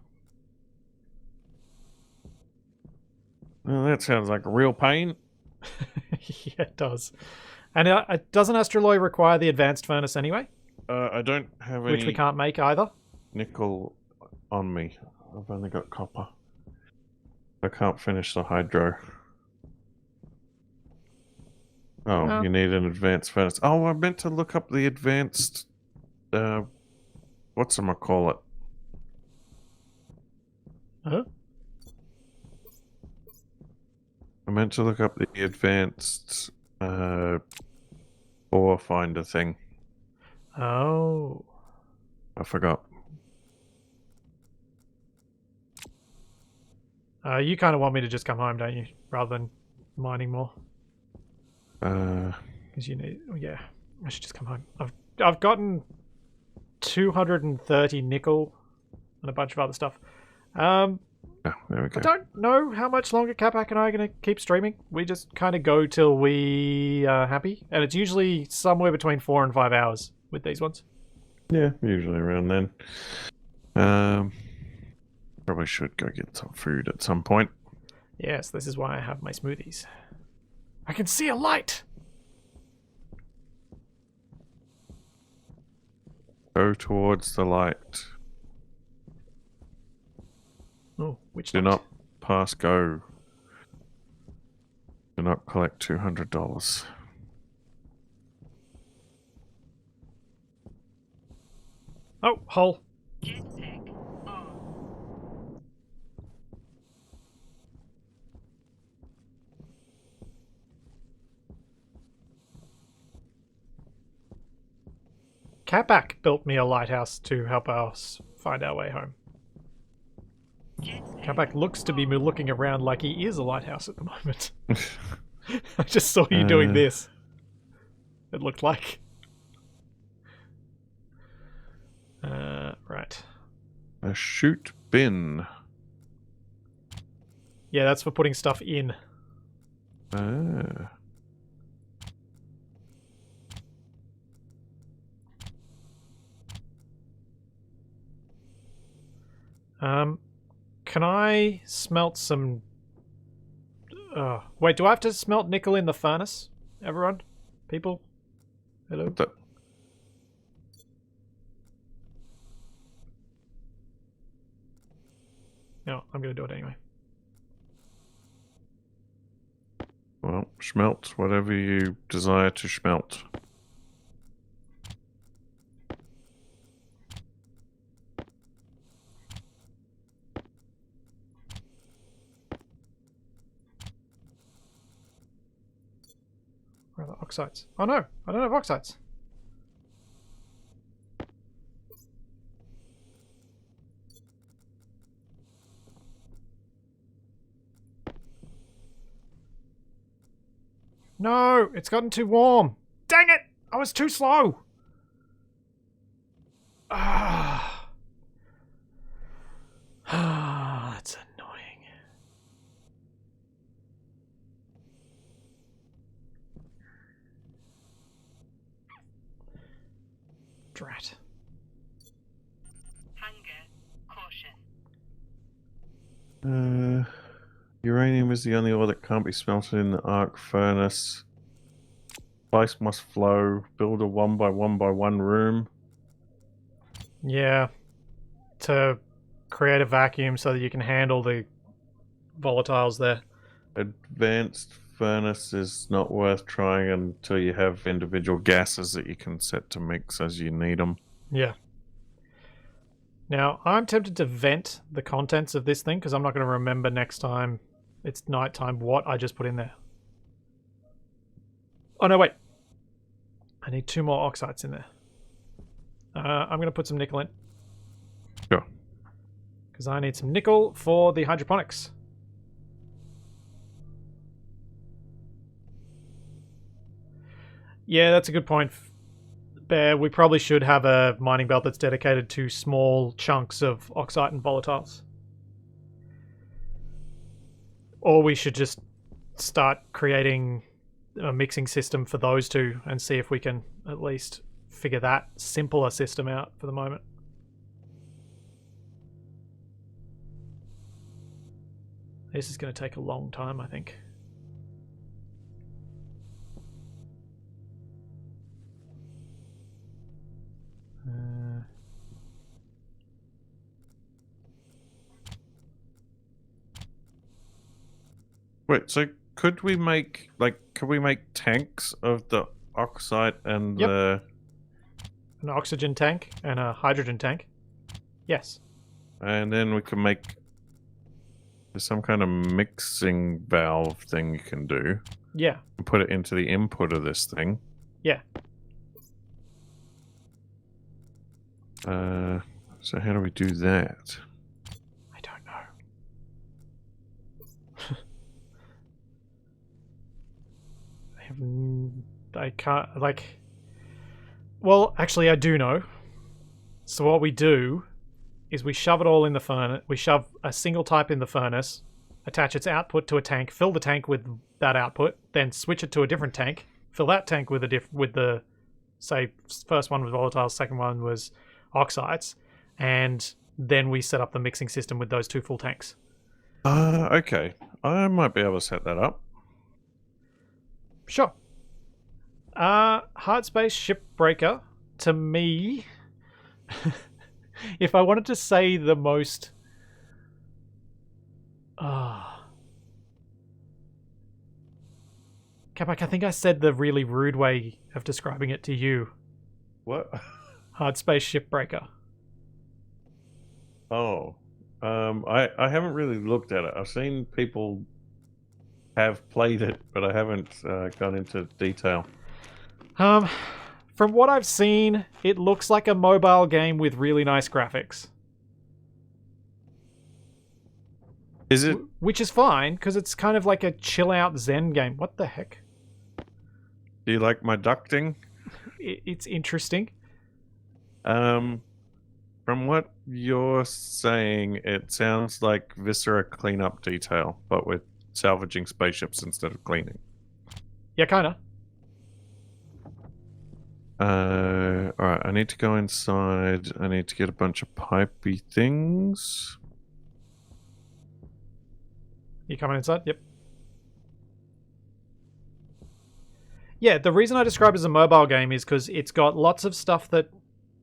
Well, that sounds like a real pain. Yeah, it does. And doesn't Astroloy require the advanced furnace anyway? I don't have Which any we can't make either. nickel on me. I've only got copper. I can't finish the hydro. Oh, Oh. You need an advanced furnace. Oh, I meant to look up the advanced... whatchamacallit? Huh? I meant to look up the advanced ore finder thing. Oh. I forgot. You kind of want me to just come home, don't you? Rather than mining more. Because you need... Oh, yeah. I should just come home. I've gotten 230 nickel and a bunch of other stuff. Oh, there we I go. don't know how much longer Capac and I are going to keep streaming. We just kind of go till we are happy. And it's usually somewhere between 4 and 5 hours with these ones. Yeah, usually around then. Probably should go get some food at some point. Yes, this is why I have my smoothies. I can see a light! Go towards the light. Oh, which Do light? not pass go. Do not collect $200. Oh, hole. Jetpack on. Capac built me a lighthouse to help us find our way home. Jetpack Capac looks to be on. looking around like he is a lighthouse at the moment. I just saw you doing Uh. this. It looked like. Right. A chute bin. Yeah, that's for putting stuff in. Ah. Can I smelt some... wait, do I have to smelt nickel in the furnace? Everyone? People? Hello? What the? No, I'm gonna do it anyway. Well, schmelt whatever you desire to schmelt. Where are the oxides? Oh no, I don't have oxides. No, it's gotten too warm. Dang it! I was too slow. Ah, that's annoying. Drat. Hunger caution. Uranium is the only ore that can't be smelted in the arc furnace. Spice must flow. Build a 1 by 1 by 1 room. Yeah. To create a vacuum so that you can handle the volatiles there. Advanced furnace is not worth trying until you have individual gases that you can set to mix as you need them. Yeah. Now, I'm tempted to vent the contents of this thing because I'm not going to remember next time it's nighttime what I just put in there. Oh, no, wait. I need 2 more oxides in there. I'm going to put some nickel in. Sure. Because I need some nickel for the hydroponics. Yeah, that's a good point, Bear. We probably should have a mining belt that's dedicated to small chunks of oxide and volatiles. Or we should just start creating a mixing system for those two and see if we can at least figure that simpler system out for the moment. This is going to take a long time, I think. Wait, so could we make tanks of the oxide and Yep. the An oxygen tank and a hydrogen tank. Yes. and then we can make some kind of mixing valve thing you can do Yeah. and put it into the input of this thing. Yeah. So how do we do that? I don't know. I can't, like... Well, actually, I do know. So what we do is we shove it all in the furnace. We shove a single type in the furnace, attach its output to a tank, fill the tank with that output, then switch it to a different tank, fill that tank with the say first one was volatile, second one was oxides, and then we set up the mixing system with those two full tanks. Okay. I might be able to set that up. Sure. Hard space shipbreaker, to me, if I wanted to say the most Capac, I think I said the really rude way of describing it to you. What? Hard space shipbreaker. Oh. I haven't really looked at it. I've seen people have played it, but I haven't gone into detail. From what I've seen, it looks like a mobile game with really nice graphics. Is it? Which is fine, because it's kind of like a chill-out Zen game. What the heck? Do you like my ducting? It's interesting. From what you're saying, it sounds like Viscera cleanup detail, but with salvaging spaceships instead of cleaning. Yeah, kinda. Alright, I need to go inside. I need to get a bunch of pipey things. You coming inside? Yep. Yeah, the reason I describe it as a mobile game is because it's got lots of stuff that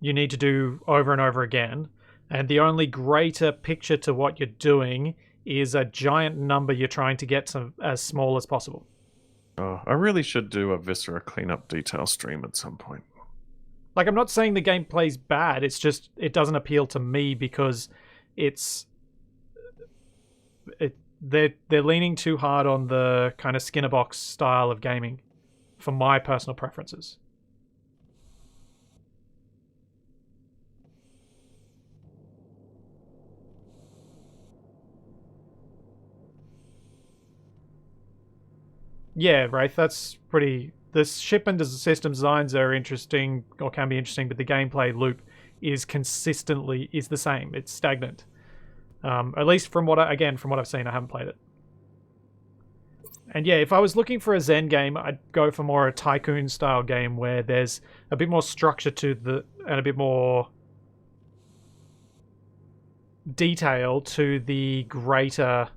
you need to do over and over again, and the only greater picture to what you're doing is a giant number you're trying to get to as small as possible. Oh, I really should do a Viscera cleanup detail stream at some point. Like, I'm not saying the gameplay's bad, it's just it doesn't appeal to me because they're leaning too hard on the kind of Skinner box style of gaming for my personal preferences. Yeah, Wraith, that's pretty... The ship and system designs are interesting, or can be interesting, but the gameplay loop is the same. It's stagnant. At least from what I've seen, I haven't played it. And yeah, if I was looking for a Zen game, I'd go for more a tycoon style game where there's a bit more structure and a bit more detail to the greater,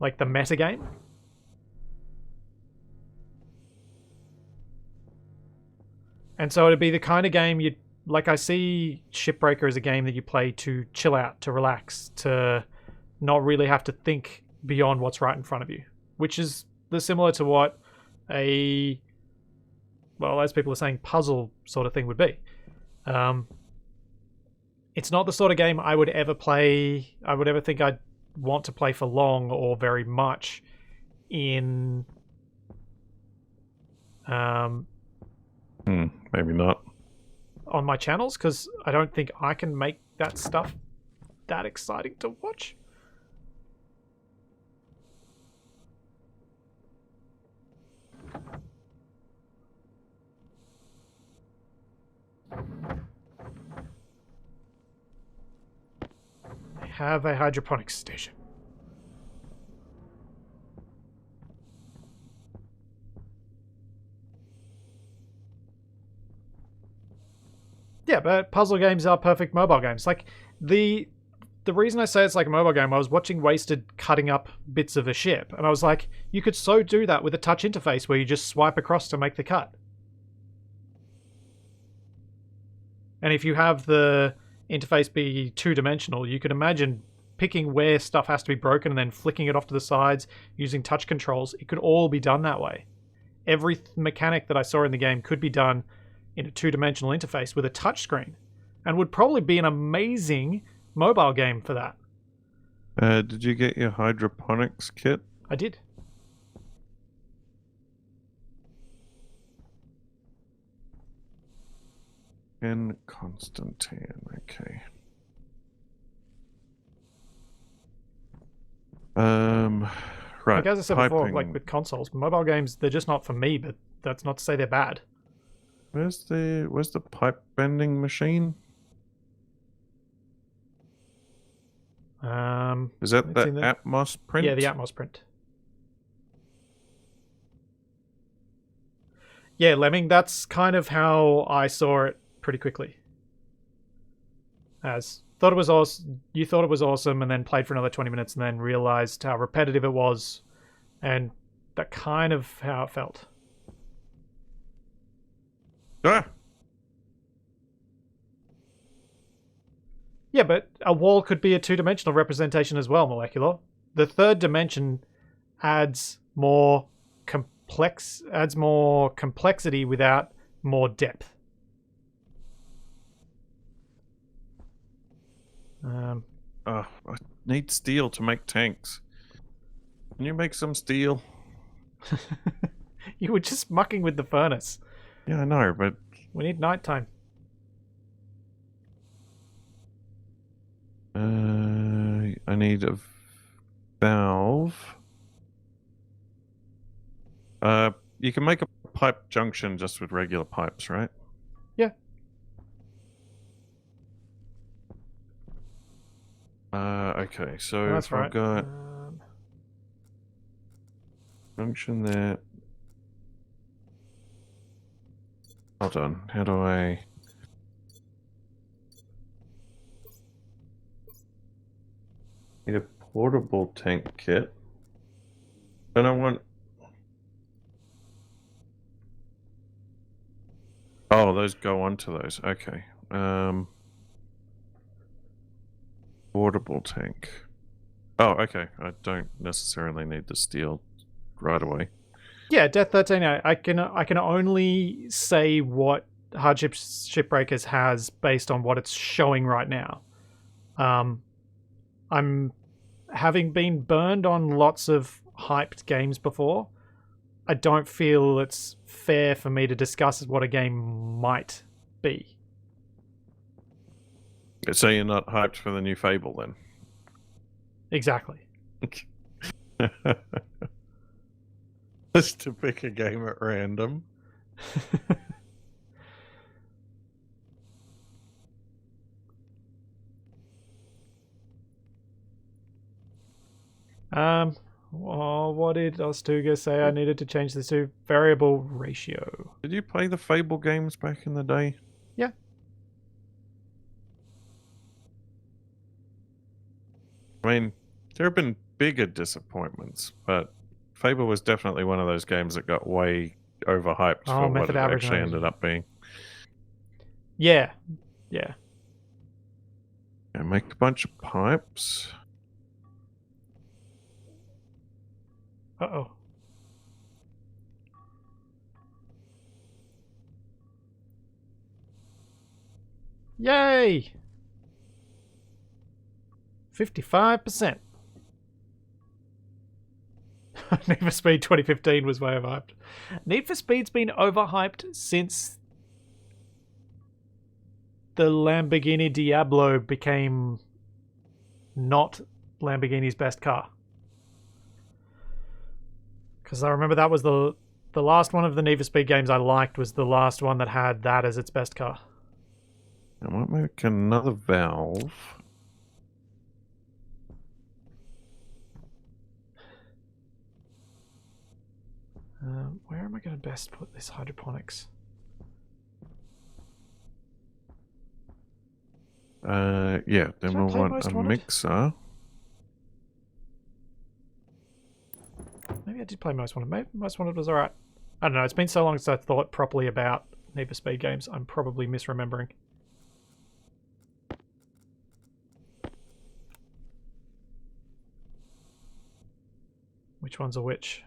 like the meta game. And so it'd be the kind of game you'd... Like, I see Shipbreaker as a game that you play to chill out, to relax, to not really have to think beyond what's right in front of you. Which is similar to what a... well, as people are saying, puzzle sort of thing would be. It's not the sort of game I would ever play... I would ever think I'd want to play for long or very much in... Maybe not. On my channels, because I don't think I can make that stuff that exciting to watch. I have a hydroponics station. Yeah, but puzzle games are perfect mobile games. Like, the reason I say it's like a mobile game, I was watching Wasted cutting up bits of a ship, and I was like, you could so do that with a touch interface where you just swipe across to make the cut. And if you have the interface be two-dimensional, you could imagine picking where stuff has to be broken and then flicking it off to the sides using touch controls. It could all be done that way. Every mechanic that I saw in the game could be done in a two-dimensional interface with a touchscreen, and would probably be an amazing mobile game for that. Did you get your hydroponics kit? I did. And Constantine, okay. Right. Like, as I said before, piping. like with consoles, mobile games, they're just not for me, but that's not to say they're bad. Where's the pipe bending machine? Is that it's the in the- Atmos print? Yeah, the Atmos print. Yeah, Lemming, that's kind of how I saw it pretty quickly. As thought it was awesome, you thought it was awesome, and then played for another 20 minutes, and then realized how repetitive it was, and that kind of how it felt. Ah! Yeah, but a wall could be a two-dimensional representation as well, Molecular. The third dimension adds more complexity without more depth. I need steel to make tanks. Can you make some steel? You were just mucking with the furnace. Yeah, I know, but We need nighttime. I need a valve. You can make a pipe junction just with regular pipes, right? Yeah. Okay, so That's if right. I've got junction there. Hold on, how do I... Need a portable tank kit. And I want... Oh, those go onto those. Okay. Portable tank. Oh, okay. I don't necessarily need the steel right away. Yeah, Death 13. I can only say what Hardship Shipbreakers has based on what it's showing right now. I'm having been burned on lots of hyped games before. I don't feel it's fair for me to discuss what a game might be. So you're not hyped for the new Fable then? Exactly. Just to pick a game at random. Well, what did Ostuga say I needed to change this to? Variable ratio. Did you play the Fable games back in the day? Yeah. I mean, there have been bigger disappointments, but Fable was definitely one of those games that got way overhyped for what method it average actually range. ended up being. Yeah. Yeah. Yeah, make a bunch of pipes. Uh-oh. Yay! 55%. Need for Speed 2015 was way overhyped. Need for Speed's been overhyped since the Lamborghini Diablo became not Lamborghini's best car. Because I remember that was the last one of the Need for Speed games I liked was the last one that had that as its best car. I might make another valve. Where am I going to best put this hydroponics? Yeah, then Should I we'll play want Most a Wanted? mixer. Maybe I did play Most Wanted. Maybe Most Wanted was alright. I don't know. It's been so long since I thought properly about Need for Speed games. I'm probably misremembering. Which ones are which?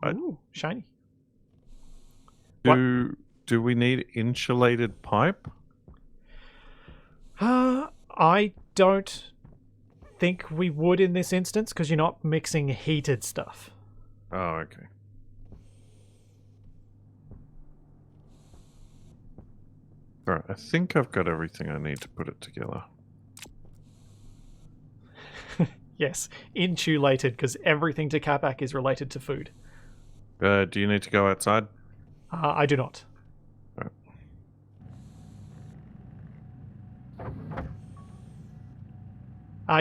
Ooh, shiny. Do we need insulated pipe? I don't think we would in this instance because you're not mixing heated stuff. Oh, okay. Alright, I think I've got everything I need to put it together. Yes, insulated, because everything to Capac is related to food. Do you need to go outside? I do not.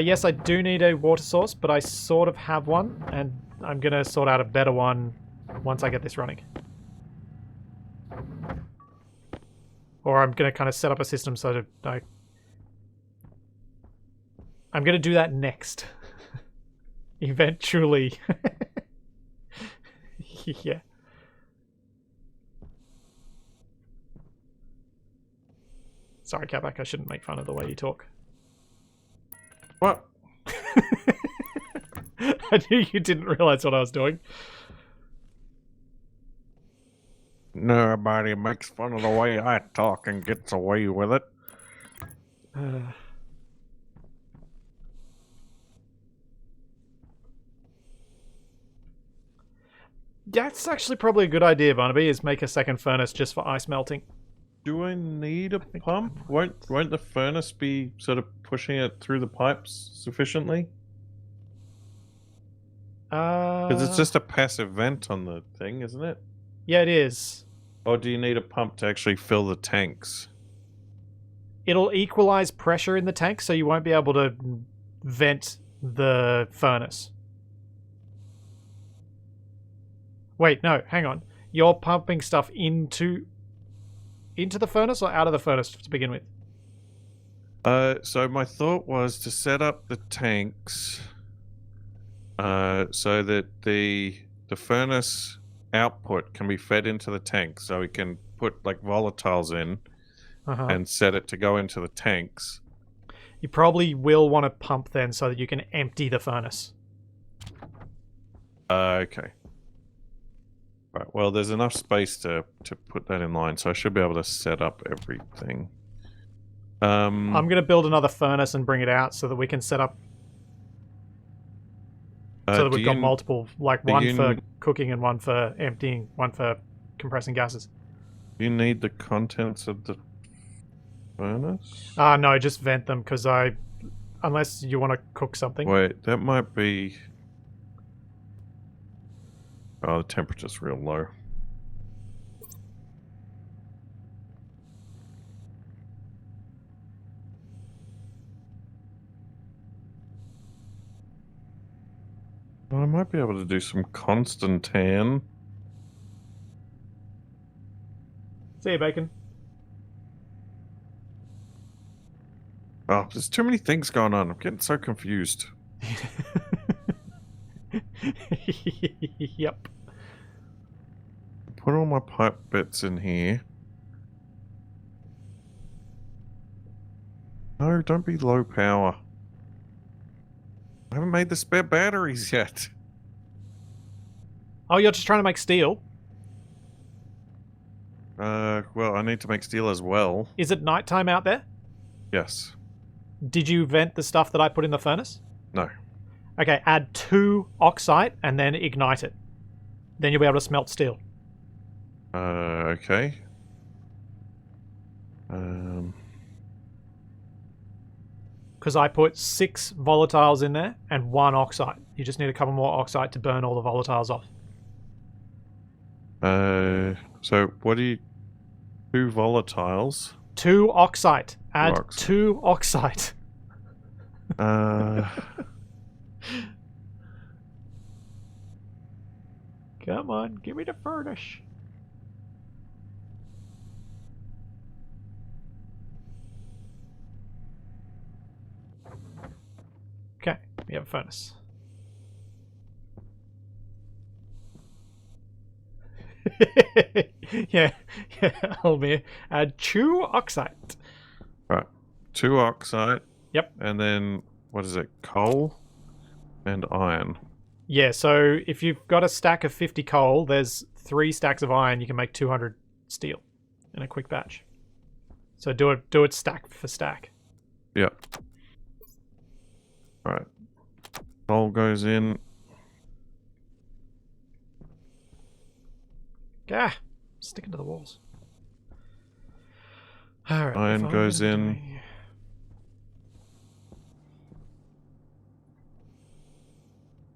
Yes, I do need a water source, but I sort of have one, and I'm going to sort out a better one once I get this running. Or I'm going to kind of set up a system so that I'm going to do that next. Eventually. Yeah. Sorry, Capac, I shouldn't make fun of the way you talk. What? I knew you didn't realize what I was doing. Nobody makes fun of the way I talk and gets away with it. That's actually probably a good idea, Barnaby, is make a second furnace just for ice melting. Do I need a pump? Won't the furnace be sort of pushing it through the pipes sufficiently? Because it's just a passive vent on the thing, isn't it? Yeah, it is. Or do you need a pump to actually fill the tanks? It'll equalize pressure in the tank, so you won't be able to vent the furnace. Wait, no, hang on. You're pumping stuff into the furnace or out of the furnace to begin with? So my thought was to set up the tanks so that the furnace output can be fed into the tank, so we can put like volatiles in and set it to go into the tanks. You probably will want to pump then so that you can empty the furnace. Okay. Right, well, there's enough space to put that in line, so I should be able to set up everything. I'm going to build another furnace and bring it out so that we can set up... so that we've got multiple, like one for cooking and one for emptying, one for compressing gases. Do you need the contents of the furnace? No, just vent them, because unless you want to cook something. Wait, that might be... Oh, the temperature's real low. Well, I might be able to do some Constantan. See you, Bacon. Oh, there's too many things going on. I'm getting so confused. Yep. Put all my pipe bits in here. No, don't be low power. I haven't made the spare batteries yet. Oh, you're just trying to make steel? Well, I need to make steel as well. Is it nighttime out there? Yes. Did you vent the stuff that I put in the furnace? No. Okay, add 2 oxide and then ignite it. Then you'll be able to smelt steel. Okay. Because I put 6 volatiles in there and 1 oxide. You just need a couple more oxide to burn all the volatiles off. So what do you... 2 volatiles? 2 oxide. Add 2 2 oxide. Uh... Come on, give me the furnace. Okay, we have a furnace. yeah, Almir. Add 2 oxide. Right. 2 oxide. Yep. And then, what is it? Coal and iron. Yeah, so if you've got a stack of 50 coal, there's 3 stacks of iron. You can make 200 steel in a quick batch. So do it stack for stack. Yep. Right. Coal goes in. Ah, sticking to the walls. All right. Iron goes in.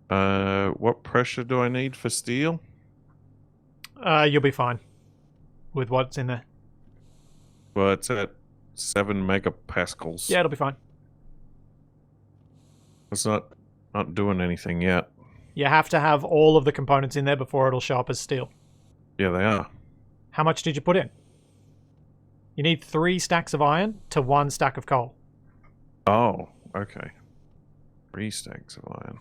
What pressure do I need for steel? You'll be fine with what's in there. Well, it's at 7 megapascals. Yeah, it'll be fine. It's not doing anything yet. You have to have all of the components in there before it'll show up as steel. Yeah, they are. How much did you put in? You need 3 stacks of iron to 1 stack of coal. Oh, okay. 3 stacks of iron.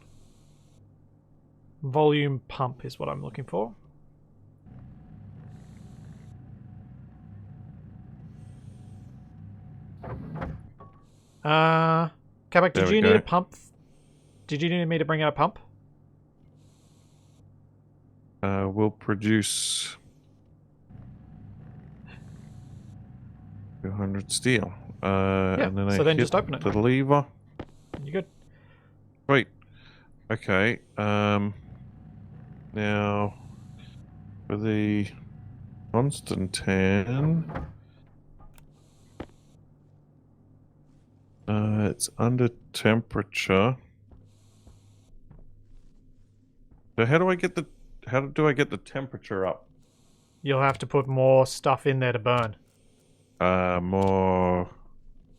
Volume pump is what I'm looking for. Capac, There did we you need go. a pump? Did you need me to bring out a pump? We'll produce 200 steel. And then so I then hit just open it. the lever. You good? Wait. Okay. Now for the Constantine, it's under temperature. So how do I get the temperature up? You'll have to put more stuff in there to burn. More.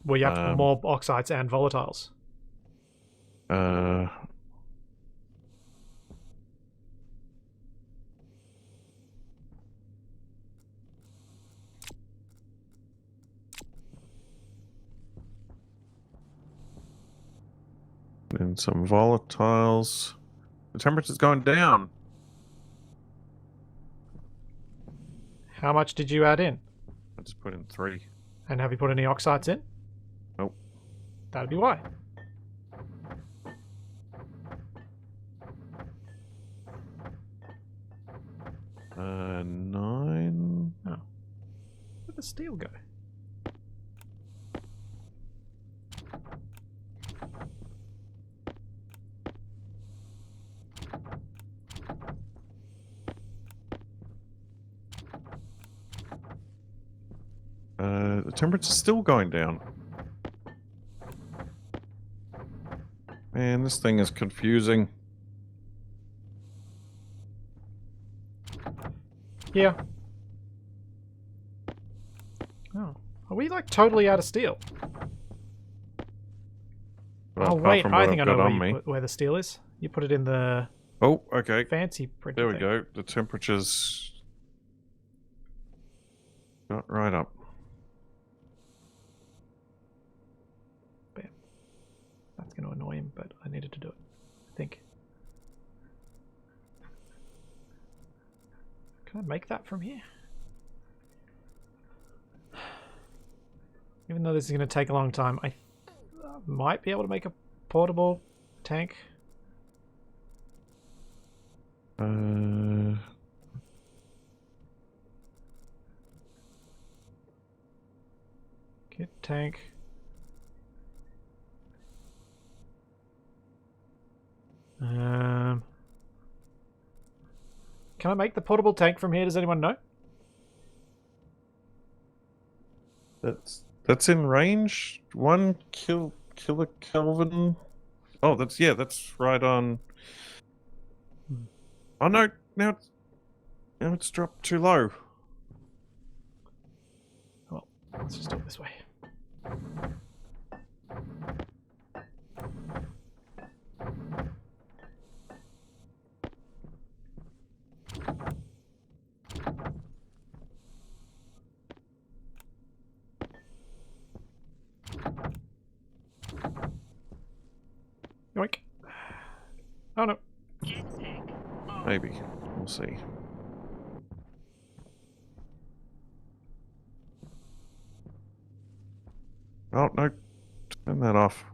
Well, you have to put more oxides and volatiles. And some volatiles. The temperature's going down. How much did you add in? I just put in 3. And have you put any oxides in? Nope. That'd be why. Uh, 9. Oh. Where'd the steel go? The temperature's still going down. Man, this thing is confusing. Yeah. Oh. Are we like totally out of steel? Well, Oh apart wait, from I what think I I've know got where, on me. where the steel is. You put it in the Oh, okay. fancy printer There we thing. go. The temperature's got right up. Bam. That's going to annoy him, but I needed to do it. I think. Can I make that from here? Even though this is going to take a long time, I might be able to make a portable tank. Get tank. Can I make the portable tank from here? Does anyone know? That's in range. 1 kilokelvin. Oh, that's right on. Oh no! Now it's dropped too low. Well, let's just do it this way. Yoink. Oh no. Jetpack on. Maybe. We'll see. Oh no! Turn that off.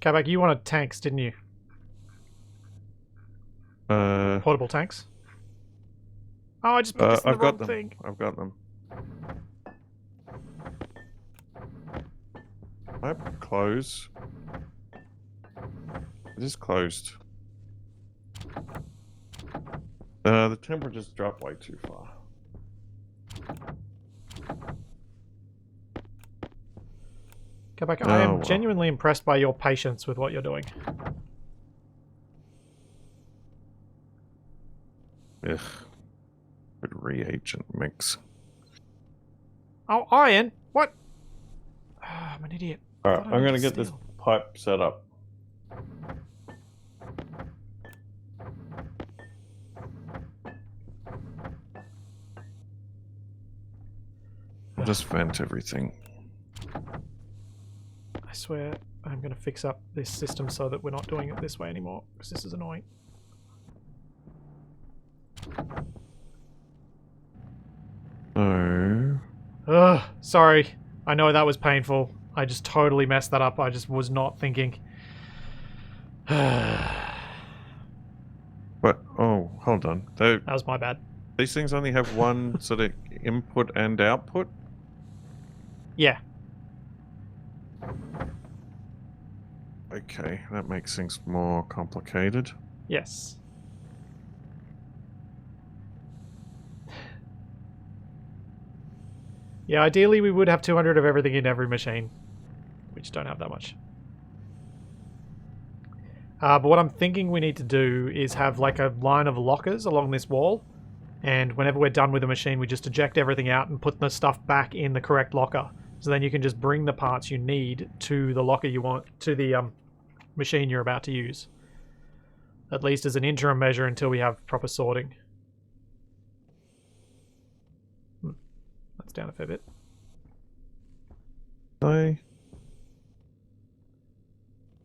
Capac, you wanted tanks, didn't you? Portable tanks? Oh, I just put this in the I've got wrong them. thing. I've got them. Yep, close. It is closed. The temperature's dropped way too far. Capac, I am Oh, well. genuinely impressed by your patience with what you're doing. Ugh. Good reagent mix. Oh, iron? What? I'm an idiot. Alright, Thought I I'm gonna needed get this steel. pipe set up. I'll just vent everything. I swear I'm going to fix up this system so that we're not doing it this way anymore, because this is annoying. No. Ugh, sorry. I know that was painful. I just totally messed that up. I just was not thinking. That But oh, hold on. was my bad. These things only have one sort of input and output. Yeah. Okay, that makes things more complicated. Yes. Yeah, ideally we would have 200 of everything in every machine. We just don't have that much. But what I'm thinking we need to do is have like a line of lockers along this wall. And whenever we're done with a machine, we just eject everything out and put the stuff back in the correct locker. So then you can just bring the parts you need to the locker you want, to the machine you're about to use. At least as an interim measure until we have proper sorting. That's down a fair bit.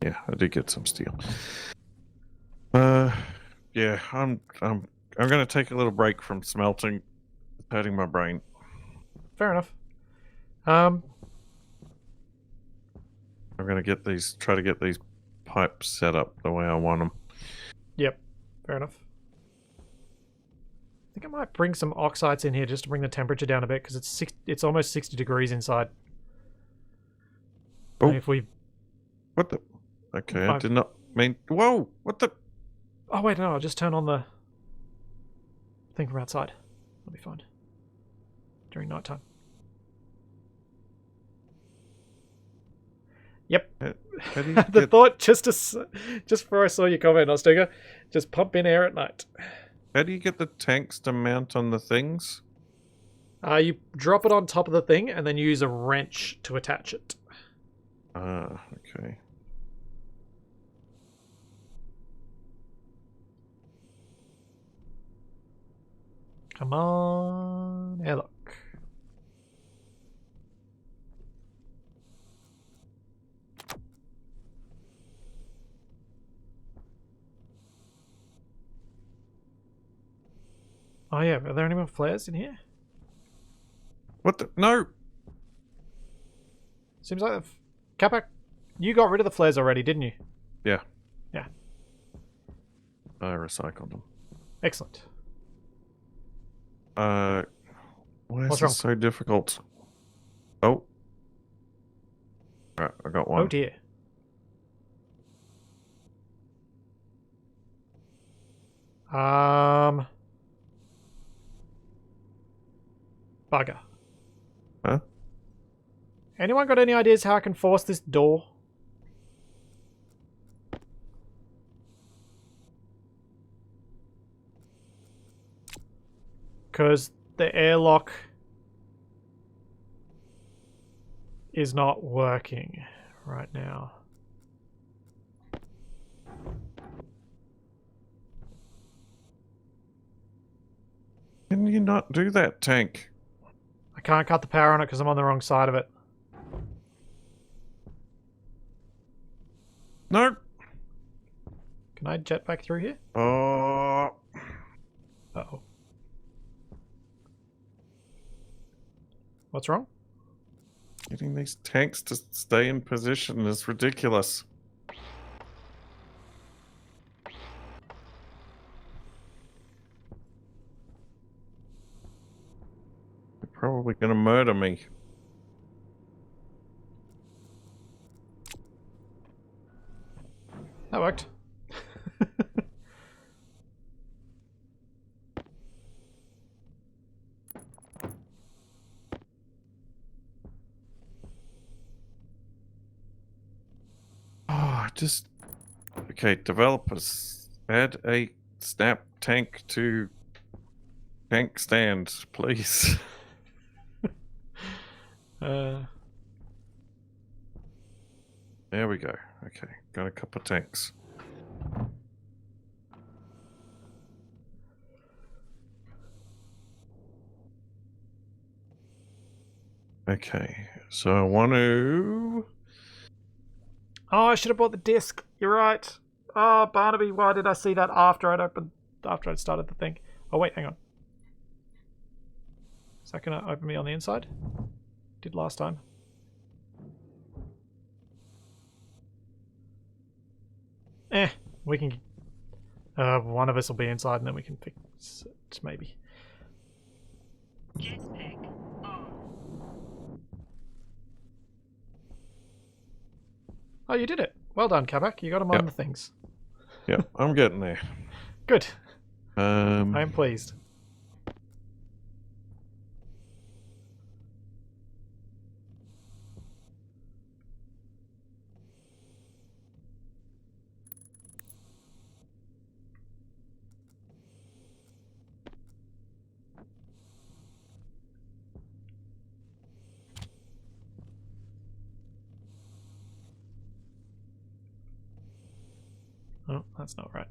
Yeah, I did get some steel. Yeah, I'm gonna take a little break from smelting. It's hurting my brain. Fair enough. I'm gonna try to get these pipes set up the way I want them. Yep. Fair enough. I think I might bring some oxides in here just to bring the temperature down a bit, because it's almost 60 degrees inside. Oh. And if we... What the? Okay, I did not mean. Whoa! What the? Oh wait, no, I'll just turn on the thing from outside. That'll be fine. During nighttime. Yep. How do you The get, thought just before I saw your comment, Ostiga, just pump in air at night. how do you get the tanks to mount on the things? You drop it on top of the thing and then use a wrench to attach it. Ah, okay. Come on, airlock. Oh yeah, are there any more flares in here? What the? No! Seems like Capac, you got rid of the flares already, didn't you? Yeah. Yeah. I recycled them. Excellent. Why is What's this wrong? so difficult? Oh. Alright, I got one. Oh dear. Bugger. Huh? Anyone got any ideas how I can force this door? Because the airlock is not working right now. Can you not do that, tank? I can't cut the power on it because I'm on the wrong side of it. No! Can I jet back through here? Oh. Uh-oh. What's wrong? Getting these tanks to stay in position is ridiculous. They're probably gonna murder me. That worked. just... Okay, developers. Add a snap tank to tank stand, please. Uh, There we go. Okay, got a couple of tanks. Okay, so I want to... oh, I should have bought the disc. You're right. Oh, Barnaby, why did I see that after I'd started the thing? Oh wait, hang on. Is that gonna open me on the inside? Did last time. We can... one of us will be inside and then we can fix it, maybe. Jetpack on. Oh, you did it. Well done, Capac. You got them on Yep. the things. Yeah, I'm getting there. Good. I Um, am pleased. Oh, that's not right.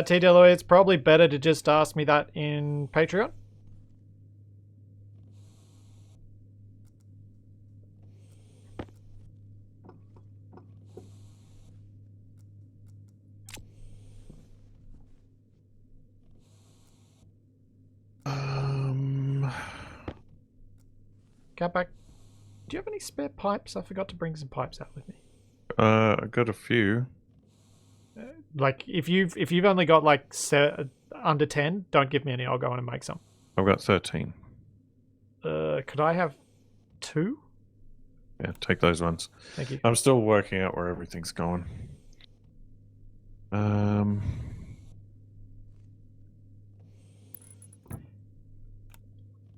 T. Deloy, it's probably better to just ask me that in Patreon. um, Capac, do you have any spare pipes? I forgot to bring some pipes out with me. I got a few. Like, if you've only got like under 10, don't give me any. I'll go in and make some. I've got 13. Could I have 2? Yeah, take those ones. Thank you. I'm still working out where everything's going.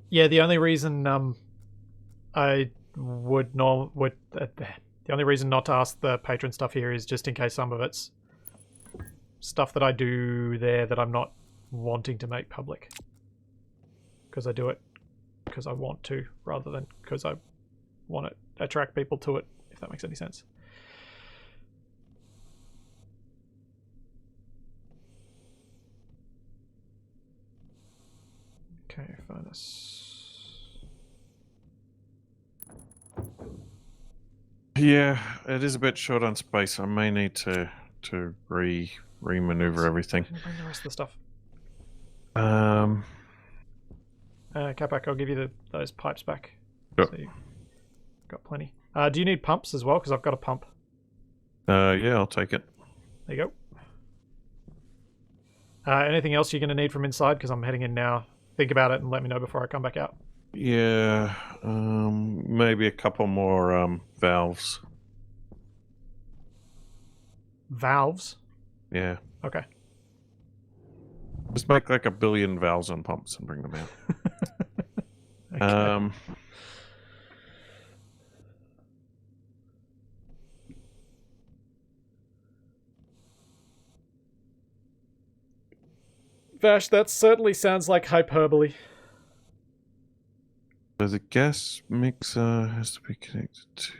Yeah, the only reason I the only reason not to ask the patron stuff here is just in case some of it's stuff that I do there that I'm not wanting to make public. Because I do it because I want to, rather than because I want to attract people to it, if that makes any sense. Okay, furnace. Yeah, it is a bit short on space. I may need to re-maneuver everything. Bring the rest of the stuff. Capac, I'll give you those pipes back. Sure. So you've got plenty. Do you need pumps as well? Because I've got a pump. Yeah, I'll take it. There you go. Anything else you're going to need from inside? Because I'm heading in now. Think about it and let me know before I come back out. Yeah, maybe a couple more valves. Valves? Yeah, Okay. just make like 1 billion valves on pumps and bring them out. Okay. Vash, that certainly sounds like hyperbole. So the gas mixer has to be connected to...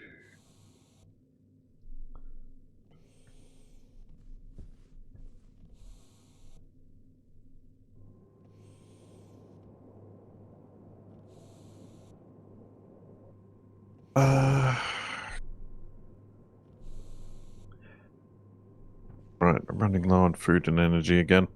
Right, I'm running low on food and energy again.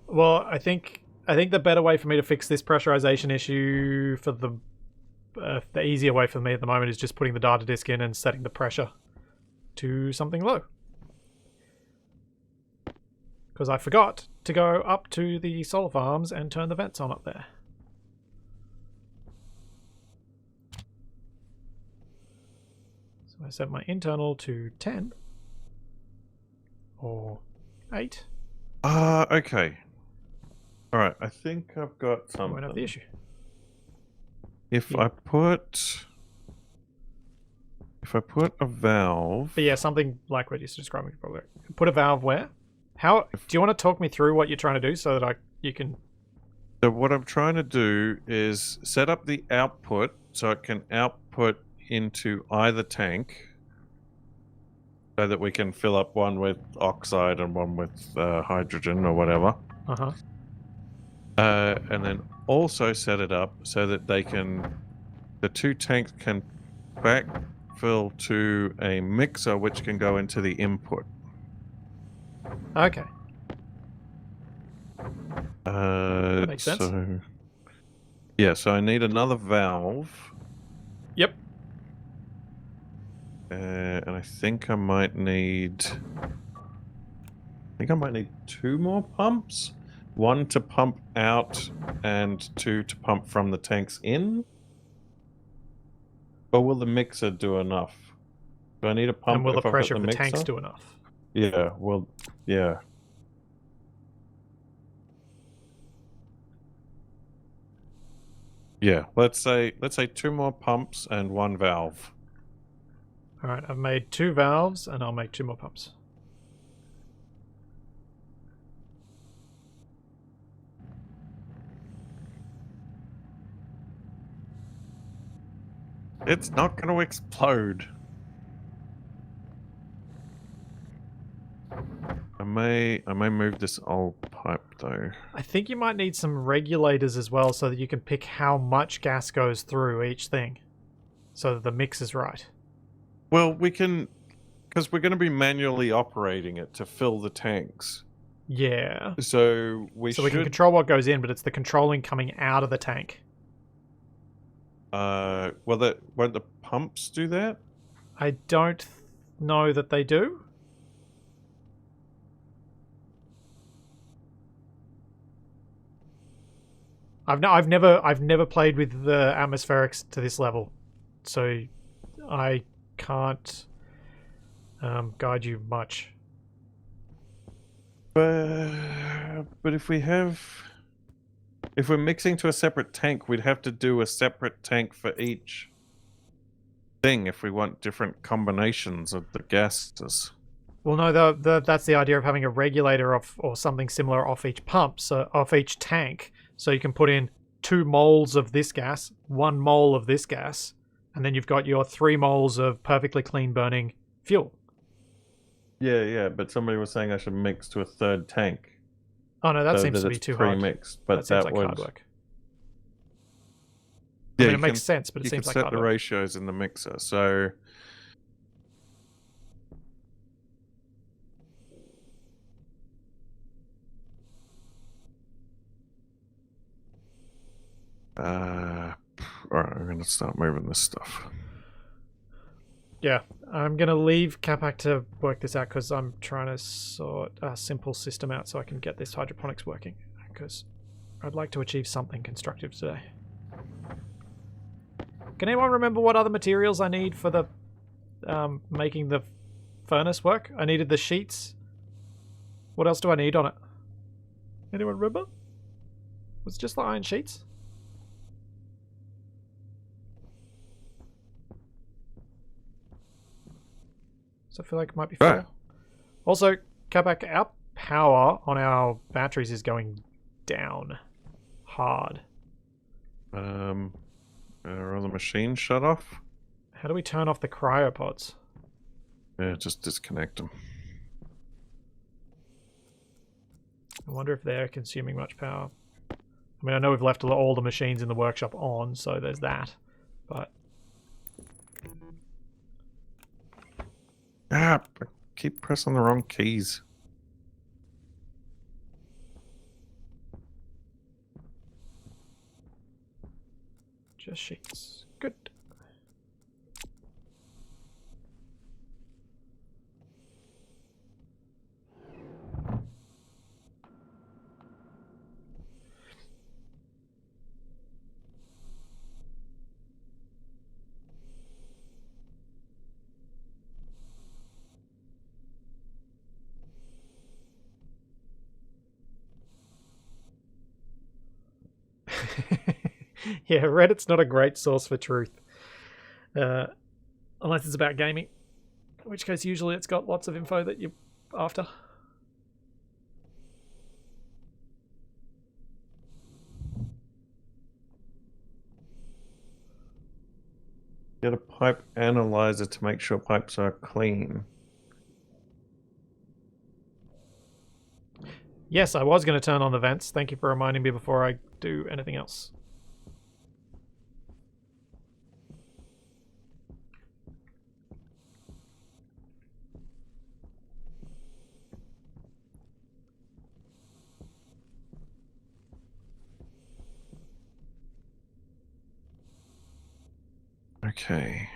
Well, I think the better way for me to fix this pressurization issue for the easier way for me at the moment is just putting the data disk in and setting the pressure to something low. Because I forgot to go up to the solar farms and turn the vents on up there. So I set my internal to 10 or 8. Okay. All right. I think I've got I won't have the something. issue. If Yeah. I put a valve. But yeah, something like what you're describing. Probably put a valve where? How do you want to talk me through what you're trying to do so that you can? So what I'm trying to do is set up the output so it can output into either tank, so that we can fill up one with oxide and one with hydrogen or whatever. Uh-huh. And then also set it up so that the two tanks can backfill to a mixer which can go into the input. Okay. That makes sense. So I need another valve. Yep. And I think I might need 2 more pumps. 1 to pump out and 2 to pump from the tanks in. Or will the mixer do enough? Do I need a pump And will the if I've got pressure the of the mixer? tanks do enough? Yeah, well, yeah. Yeah, let's say 2 more pumps and 1 valve. All right, I've made 2 valves, and I'll make 2 more pumps. It's not going to explode. I may move this old pipe though. I think you might need some regulators as well so that you can pick how much gas goes through each thing so that the mix is right. Well, we can, because we're going to be manually operating it to fill the tanks. Yeah. So we we can control what goes in, but it's the controlling coming out of the tank. Well, won't the pumps do that? I don't know that they do. I've never played with the atmospherics to this level, so I can't guide you much. But if we're mixing to a separate tank, we'd have to do a separate tank for each thing if we want different combinations of the gases. Well, no, that's the idea of having a regulator off or something similar off each pump, so off each tank, so you can put in 2 moles of this gas, 1 mole of this gas, and then you've got your 3 moles of perfectly clean burning fuel. Yeah, but somebody was saying I should mix to a 3rd tank. Oh no, that so seems that to be it's too hard. pre-mixed, but That seems like hard work. Yeah, I mean, it makes sense, but it seems like hard you can set the work. ratios in the mixer. So all right, I'm gonna start moving this stuff. Yeah, I'm going to leave Capac to work this out because I'm trying to sort a simple system out so I can get this hydroponics working, because I'd like to achieve something constructive today. Can anyone remember what other materials I need for the making the furnace work? I needed the sheets. What else do I need on it? Anyone remember? Was it just the iron sheets? So I feel like it might be 4. Right. Also, Capac, our power on our batteries is going down hard. Are all the machines shut off? How do we turn off the cryopods? Yeah, just disconnect them. I wonder if they're consuming much power. I mean, I know we've left all the machines in the workshop on, so there's that. But I keep pressing the wrong keys. just sheets. Good. Yeah, Reddit's not a great source for truth. Unless it's about gaming. In which case, usually it's got lots of info that you're after. Get a pipe analyzer to make sure pipes are clean. Yes, I was going to turn on the vents. Thank you for reminding me before I do anything else. Okay.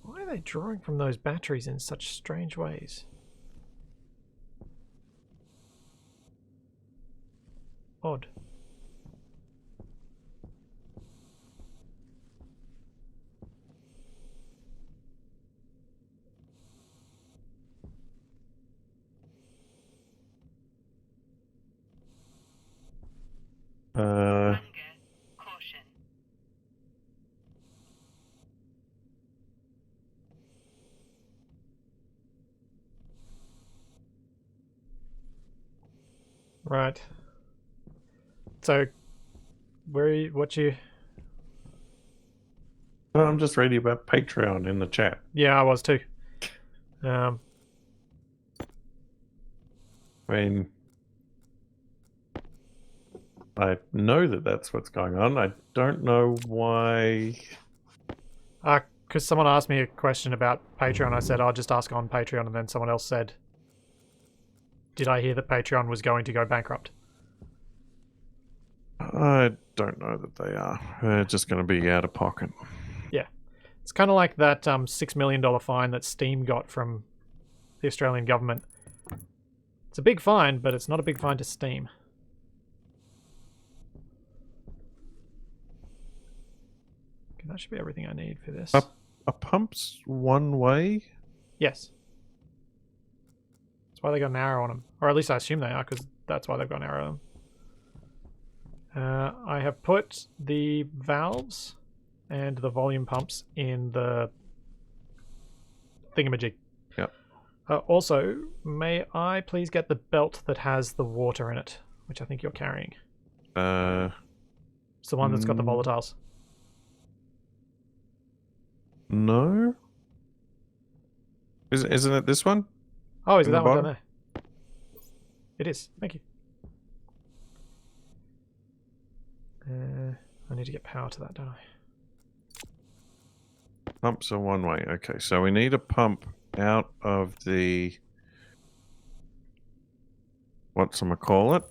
Why are they drawing from those batteries in such strange ways? Odd. Hunger. Caution. Right. So, where are you, what you... I'm just reading about Patreon in the chat. Yeah, I was too. I mean, I know that that's what's going on. I don't know why. Because someone asked me a question about Patreon. I said, I'll just ask on Patreon, and then someone else said, did I hear that Patreon was going to go bankrupt? I don't know that they are. They're just going to be out of pocket. Yeah. It's kind of like that $6 million fine that Steam got from the Australian government. It's a big fine, but it's not a big fine to Steam. Okay, that should be everything I need for this. A pump's one way? Yes. That's why they got an arrow on them. Or at least I assume they are, because that's why they've got an arrow on them. I have put the valves and the volume pumps in the thingamajig. Yep. Also, may I please get the belt that has the water in it, which I think you're carrying? It's the one that's got the volatiles. No. Isn't it this one? Oh, is it In the that one down bottom? there? It is. Thank you. I need to get power to that, don't I? Pumps are one way. Okay, so we need a pump out of the... whatchamacallit?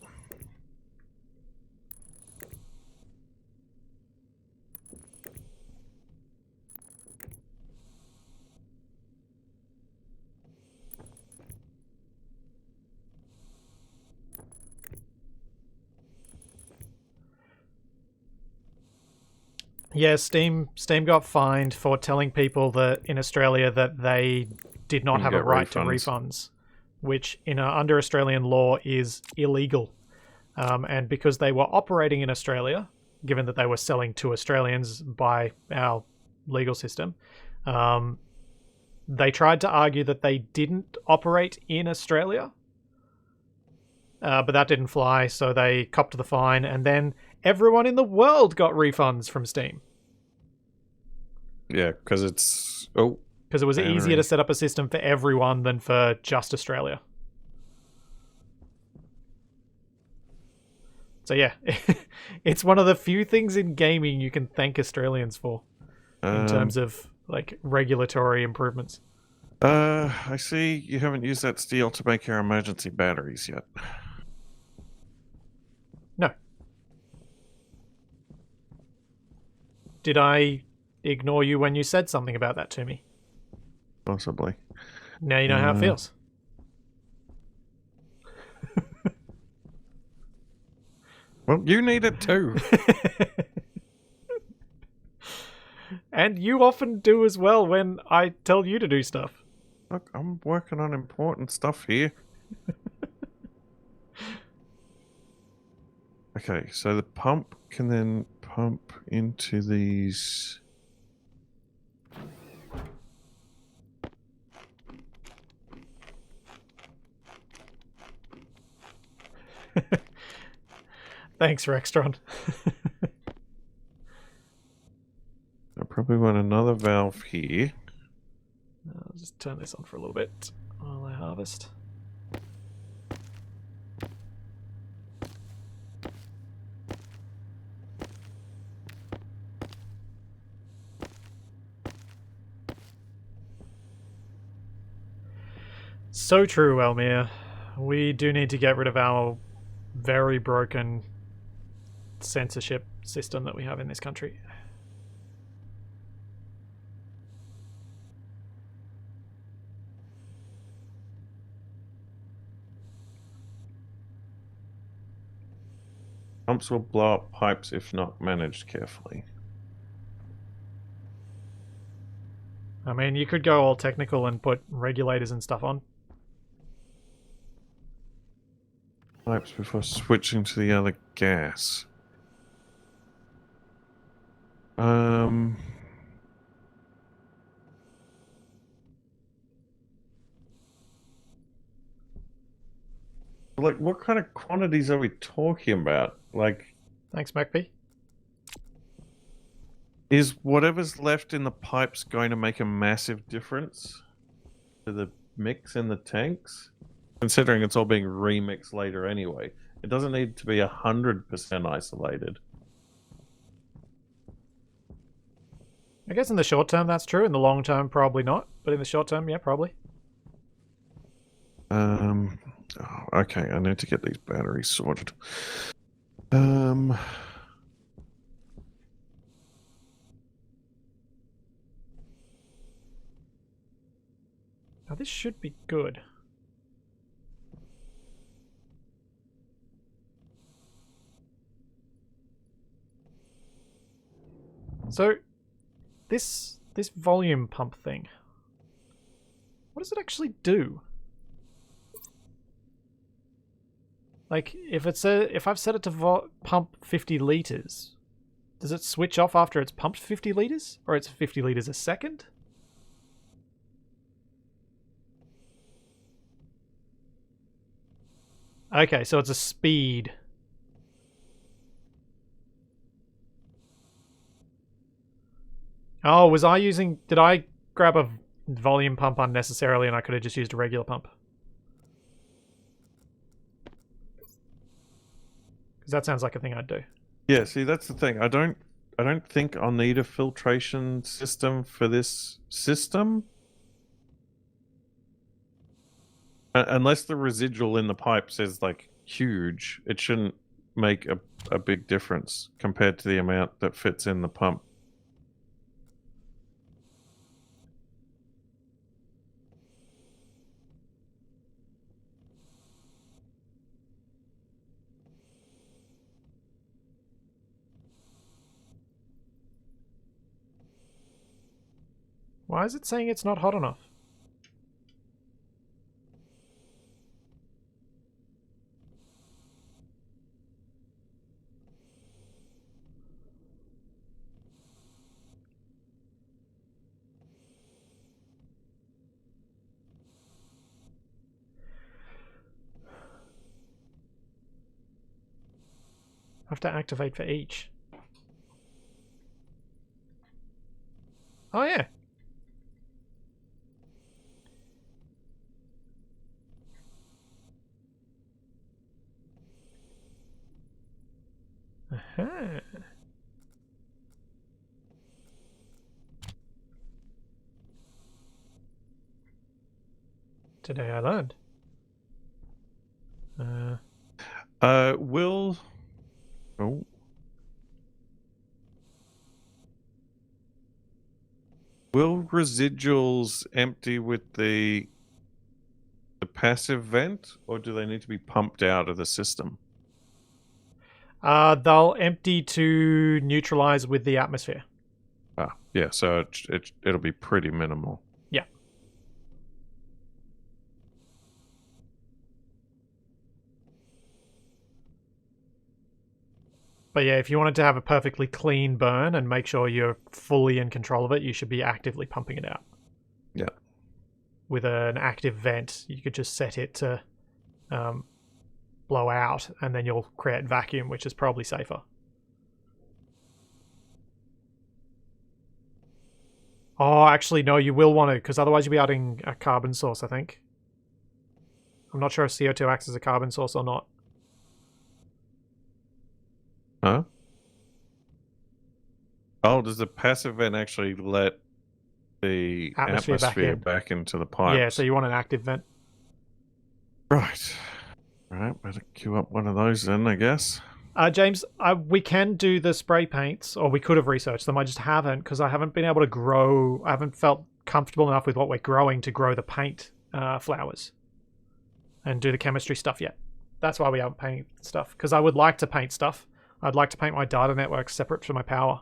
Yeah, Steam got fined for telling people that in Australia that they did not Can have a get right to refunds. refunds, which under Australian law is illegal. And because they were operating in Australia, given that they were selling to Australians by our legal system, they tried to argue that they didn't operate in Australia, but that didn't fly, so they copped the fine, and then everyone in the world got refunds from Steam. Yeah, because it's... Oh. Because it was easier Battery. to set up a system for everyone than for just Australia. So yeah, it's one of the few things in gaming you can thank Australians for in terms of like regulatory improvements. I see you haven't used that steel to make your emergency batteries yet. No. Did I ignore you when you said something about that to me? Possibly. Now you know how it feels. Well, you need it too. And you often do as well when I tell you to do stuff. Look, I'm working on important stuff here. Okay, so the pump can then pump into these. Thanks, Rextron. I probably want another valve here. I'll just turn this on for a little bit while I harvest. So true, Elmir. We do need to get rid of our very broken censorship system that we have in this country. Pumps will blow up pipes if not managed carefully. I mean, you could go all technical and put regulators and stuff on. Pipes before switching to the other gas. Like, what kind of quantities are we talking about? Like, Thanks, MacP. is whatever's left in the pipes going to make a massive difference to the mix in the tanks? Considering it's all being remixed later anyway. It doesn't need to be 100% isolated. I guess in the short term that's true. In the long term, probably not. But in the short term, yeah, probably. Oh, okay, I need to get these batteries sorted. Now this should be good. So, this volume pump thing, what does it actually do? Like, if I've set it to pump 50 liters, does it switch off after it's pumped 50 liters, or it's 50 liters a second? Okay, so it's a speed. Oh, did I grab a volume pump unnecessarily and I could have just used a regular pump? Because that sounds like a thing I'd do. Yeah, see, that's the thing. I don't think I'll need a filtration system for this system. Unless the residual in the pipes is like huge, it shouldn't make a big difference compared to the amount that fits in the pump. Why is it saying it's not hot enough? I have to activate for each. Oh yeah. Aha. Today I learned. Will. Oh. Will residuals empty with the passive vent, or do they need to be pumped out of the system? They'll empty to neutralize with the atmosphere. Ah, yeah. So it'll be pretty minimal. Yeah. But yeah, if you wanted to have a perfectly clean burn and make sure you're fully in control of it, you should be actively pumping it out. Yeah. With an active vent, you could just set it to blow out, and then you'll create vacuum, which is probably safer. Oh, actually, no, you will want to, because otherwise you'll be adding a carbon source, I think. I'm not sure if CO2 acts as a carbon source or not. Huh? Oh, does the passive vent actually let the atmosphere back into the pipes? Yeah, so you want an active vent. Right. All right, better queue up one of those then, I guess. James, we can do the spray paints, or we could have researched them. I just haven't, because I haven't been able to grow. I haven't felt comfortable enough with what we're growing to grow the paint flowers and do the chemistry stuff yet. That's why we haven't painted stuff, because I would like to paint stuff. I'd like to paint my data network separate from my power.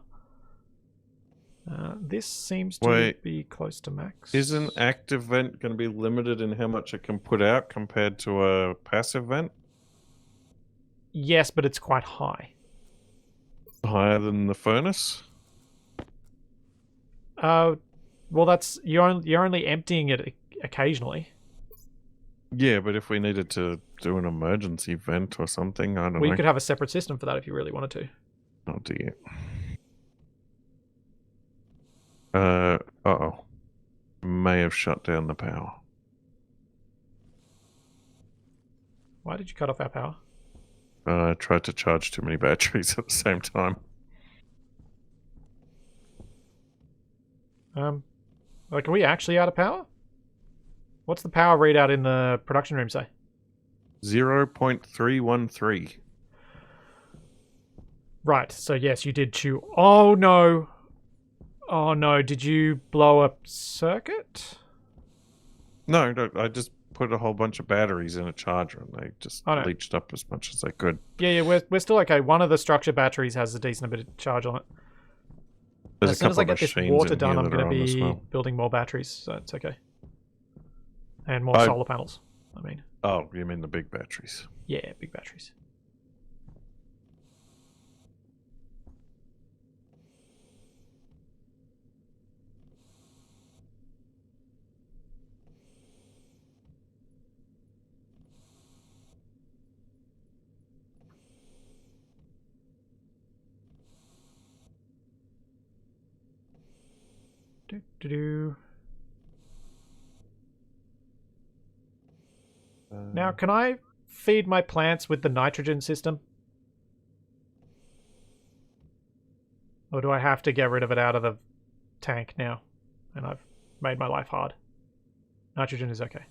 This seems to be close to max. Isn't active vent going to be limited in how much it can put out compared to a passive vent? Yes, but it's quite high. Higher than the furnace? Well, that's you're only emptying it occasionally. Yeah, but if we needed to do an emergency vent or something, I don't know. We could have a separate system for that if you really wanted to. Oh dear. Uh-oh. May have shut down the power. Why did you cut off our power? I tried to charge too many batteries at the same time. Like, are we actually out of power? What's the power readout in the production room say? 0.313. Right, so yes, you did chew. Oh no! Oh no, did you blow a circuit? No, I just put a whole bunch of batteries in a charger and they just leached up as much as they could. Yeah, we're still okay. One of the structure batteries has a decent bit of charge on it. There's as soon as I get this water done, I'm going to be well. building more batteries, so it's okay. And more solar panels, I mean. Oh, you mean the big batteries? Yeah, big batteries. Now, can I feed my plants with the nitrogen system? Or do I have to get rid of it out of the tank now? And I've made my life hard. Nitrogen is okay.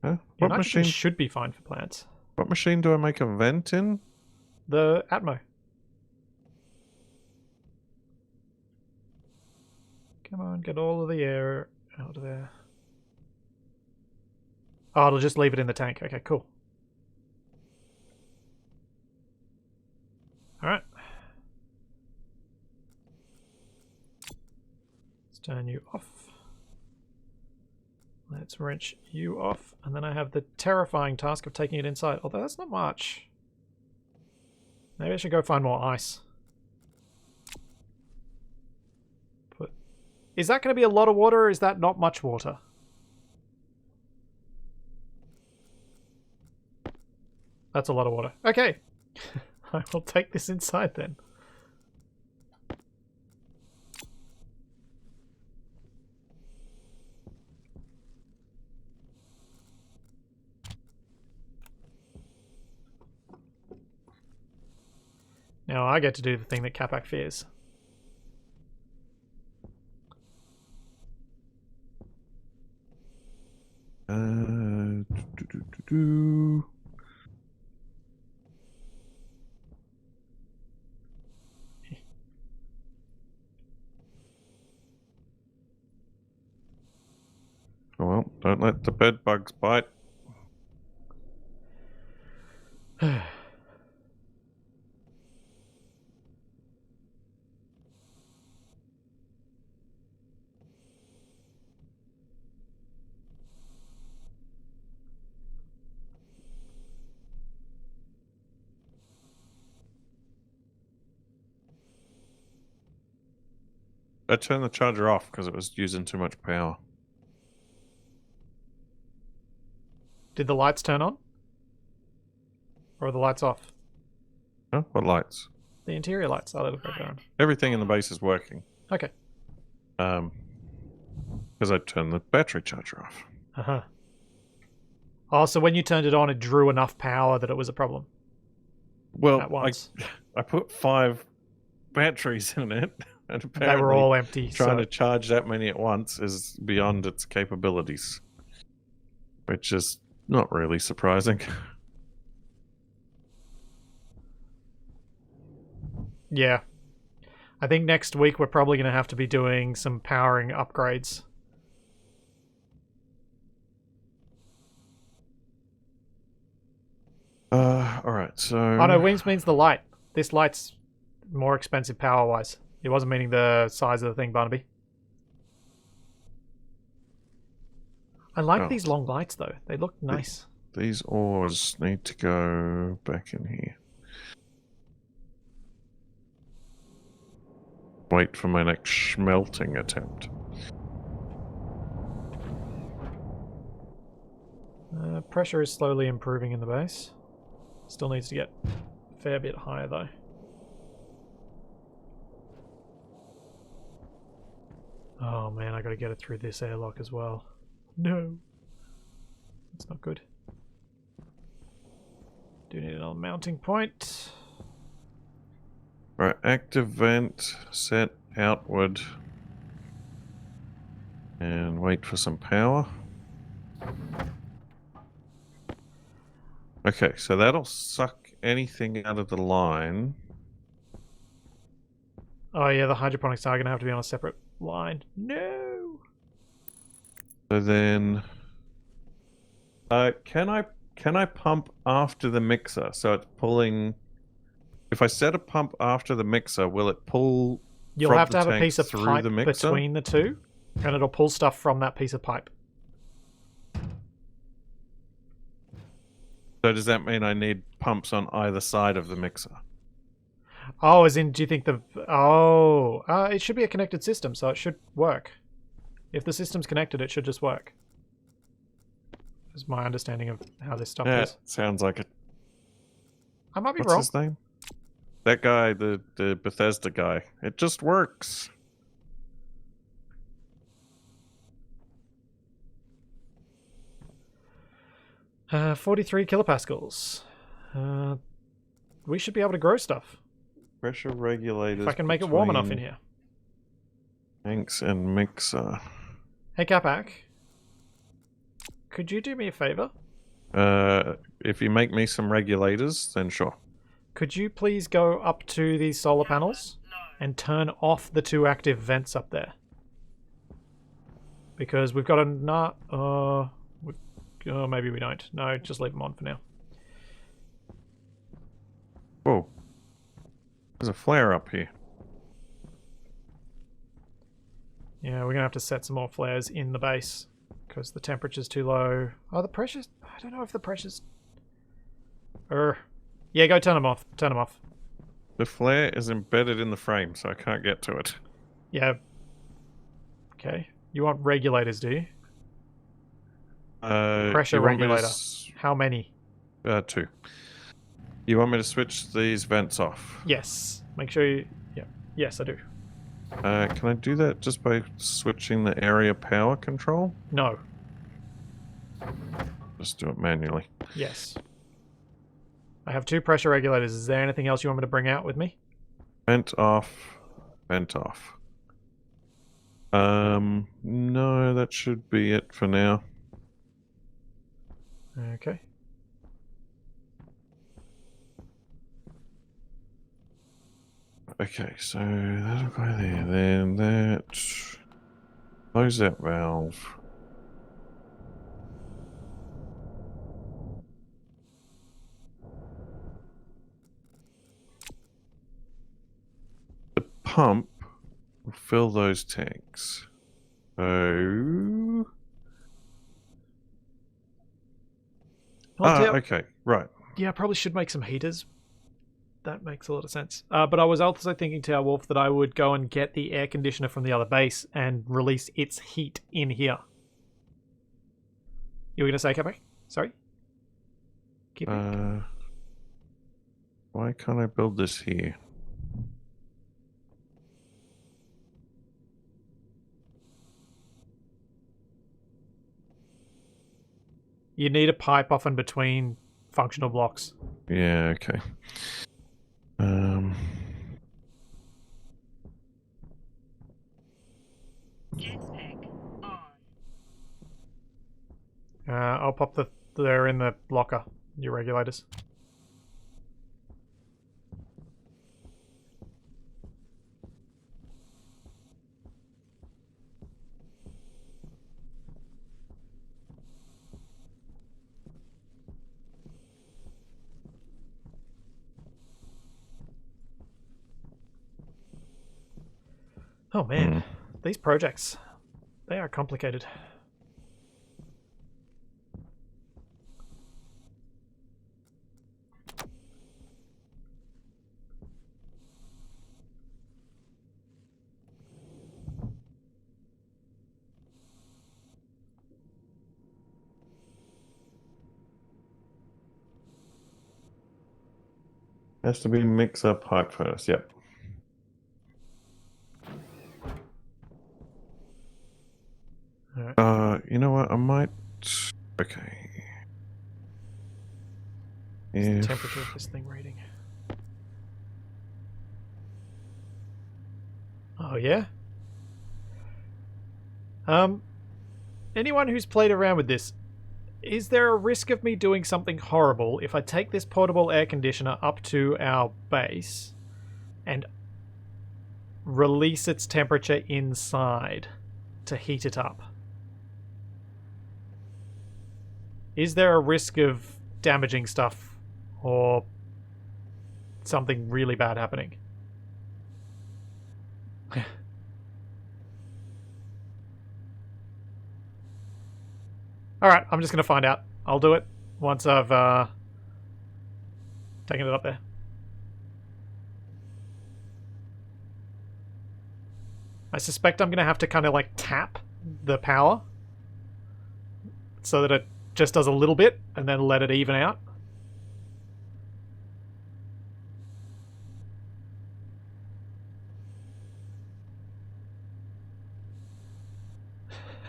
Huh? What nitrogen machine should be fine for plants? What machine do I make a vent in? The Atmo. Come on, get all of the air out of there. Oh, it'll just leave it in the tank. Okay, cool. Alright. Let's turn you off. Let's wrench you off. And then I have the terrifying task of taking it inside. Although that's not much. Maybe I should go find more ice. Is that going to be a lot of water, or is that not much water? That's a lot of water. Okay. I will take this inside then. Now I get to do the thing that Capac fears. Don't let the bed bugs bite. I turned the charger off because it was using too much power. Did the lights turn on? Or are the lights off? Huh? What lights? The interior lights. Oh, they look like they're on. Everything in the base is working. Okay. Because I turned the battery charger off. Uh-huh. Oh, so when you turned it on, it drew enough power that it was a problem Well, at once. I put 5 batteries in it, and They apparently were all empty. trying So to charge that many at once is beyond its capabilities. Which is not really surprising. yeah. I think next week we're probably going to have to be doing some powering upgrades. Alright, so... Oh no, Weems means the light. This light's more expensive power-wise. It wasn't meaning the size of the thing, Barnaby. I like these long lights, though. They look nice. These ores need to go back in here. Wait for my next smelting attempt. Pressure is slowly improving in the base. Still needs to get a fair bit higher, though. Oh man, I gotta get it through this airlock as well. No. That's not good. Do need another mounting point. Right, active vent, set outward. And wait for some power. Okay, so that'll suck anything out of the line. Oh yeah, the hydroponics are gonna have to be on a separate line. No. So then, can I pump after the mixer? So it's pulling. If I set a pump after the mixer, will it pull? You'll from have to the have a tank piece of through pipe the mixer? between the two, and it'll pull stuff from that piece of pipe. So does that mean I need pumps on either side of the mixer? Oh, as in, do you think the... Oh, it should be a connected system, so it should work. If the system's connected, it should just work. Is my understanding of how this stuff Yeah, is. sounds like it. I might be What's wrong. his name? That guy, the Bethesda guy. It just works. Uh, 43 kilopascals. We should be able to grow stuff. Pressure regulators. If I can make it warm enough in between here. Tanks and mixer. Hey, Capac. Could you do me a favor? If you make me some regulators, then sure. Could you please go up to these solar panels and turn off the 2 active vents up there? Because we've got a nut. Oh, maybe we don't. No, just leave them on for now. Whoa. There's a flare up here. Yeah, we're gonna have to set some more flares in the base because the temperature's too low. Oh, the pressure's... I don't know if the pressure's... Yeah, go turn them off. Turn them off. The flare is embedded in the frame, so I can't get to it. Yeah. Okay. You want regulators, do you? Pressure you want me to regulator. How many? 2. You want me to switch these vents off? Yes. Make sure you... Yeah. Yes, I do. Can I do that just by switching the area power control? No. Just do it manually. Yes. I have 2 pressure regulators. Is there anything else you want me to bring out with me? Vent off. Vent off. No, that should be it for now. Okay. Okay, so that'll go there. Then that... Close that valve. pump will fill those tanks. So... okay, right. Yeah, I probably should make some heaters. That makes a lot of sense. But I was also thinking to our wolf that I would go and get the air conditioner from the other base and release its heat in here. You were going to say, Capac? Sorry? Keep it. Why can't I build this here? You need a pipe off and between functional blocks. Yeah, okay. Jetpack on. I'll pop they're in the locker, your regulators. Oh man, these projects, they are complicated. Has to be mixer pipe furnace, yep. You know what? I might. Okay. What's the temperature of this thing reading? Oh yeah. Anyone who's played around with this, is there a risk of me doing something horrible if I take this portable air conditioner up to our base and release its temperature inside to heat it up? Is there a risk of damaging stuff or something really bad happening? Alright, I'm just going to find out. I'll do it once I've taken it up there. I suspect I'm going to have to kind of like tap the power so that it just does a little bit and then let it even out.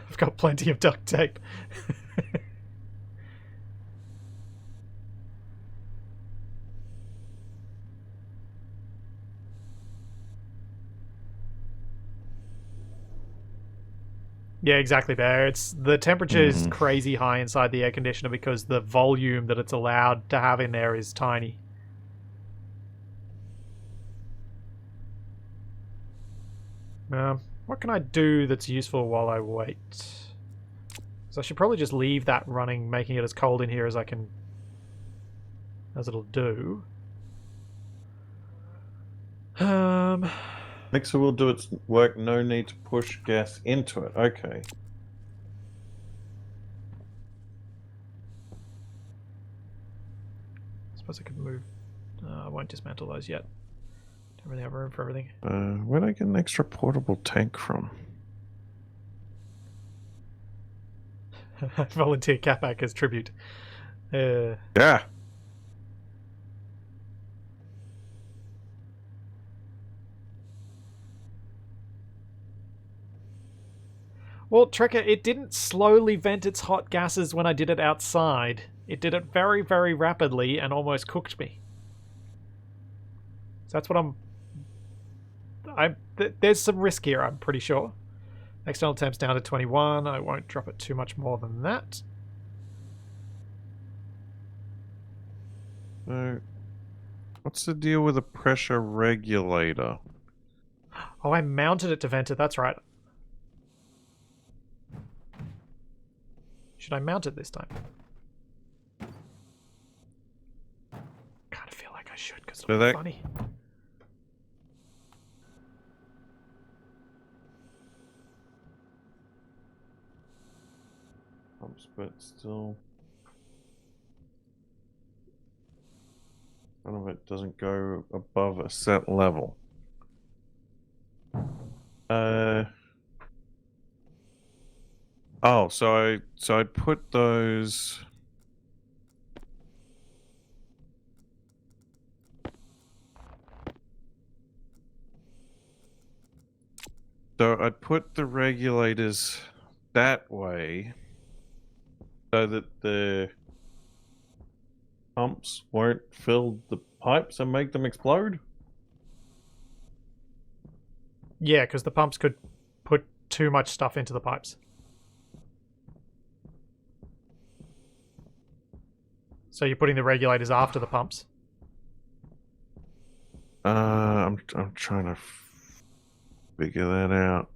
I've got plenty of duct tape. Yeah, exactly, Bear. It's the temperature is crazy high inside the air conditioner because the volume that it's allowed to have in there is tiny. What can I do that's useful while I wait? So I should probably just leave that running, making it as cold in here as I can, as it'll do. Mixer will do its work, no need to push gas into it. Okay. I suppose I could move. I won't dismantle those yet. Don't really have room for everything. Where'd I get an extra portable tank from? Volunteer Capac as tribute. Yeah. Well, Trekker, it didn't slowly vent its hot gases when I did it outside. It did it very, very rapidly and almost cooked me. So that's what there's some risk here, I'm pretty sure. External temps down to 21. I won't drop it too much more than that. What's the deal with a pressure regulator? Oh, I mounted it to vent it. That's right. Should I mount it this time? Kind of feel like I should because it'll be funny. but still. None of it doesn't go above a set level. Oh, so I put those. So I'd put the regulators that way so that the pumps won't fill the pipes and make them explode. Yeah, because the pumps could put too much stuff into the pipes. So you're putting the regulators after the pumps? I'm trying to figure that out.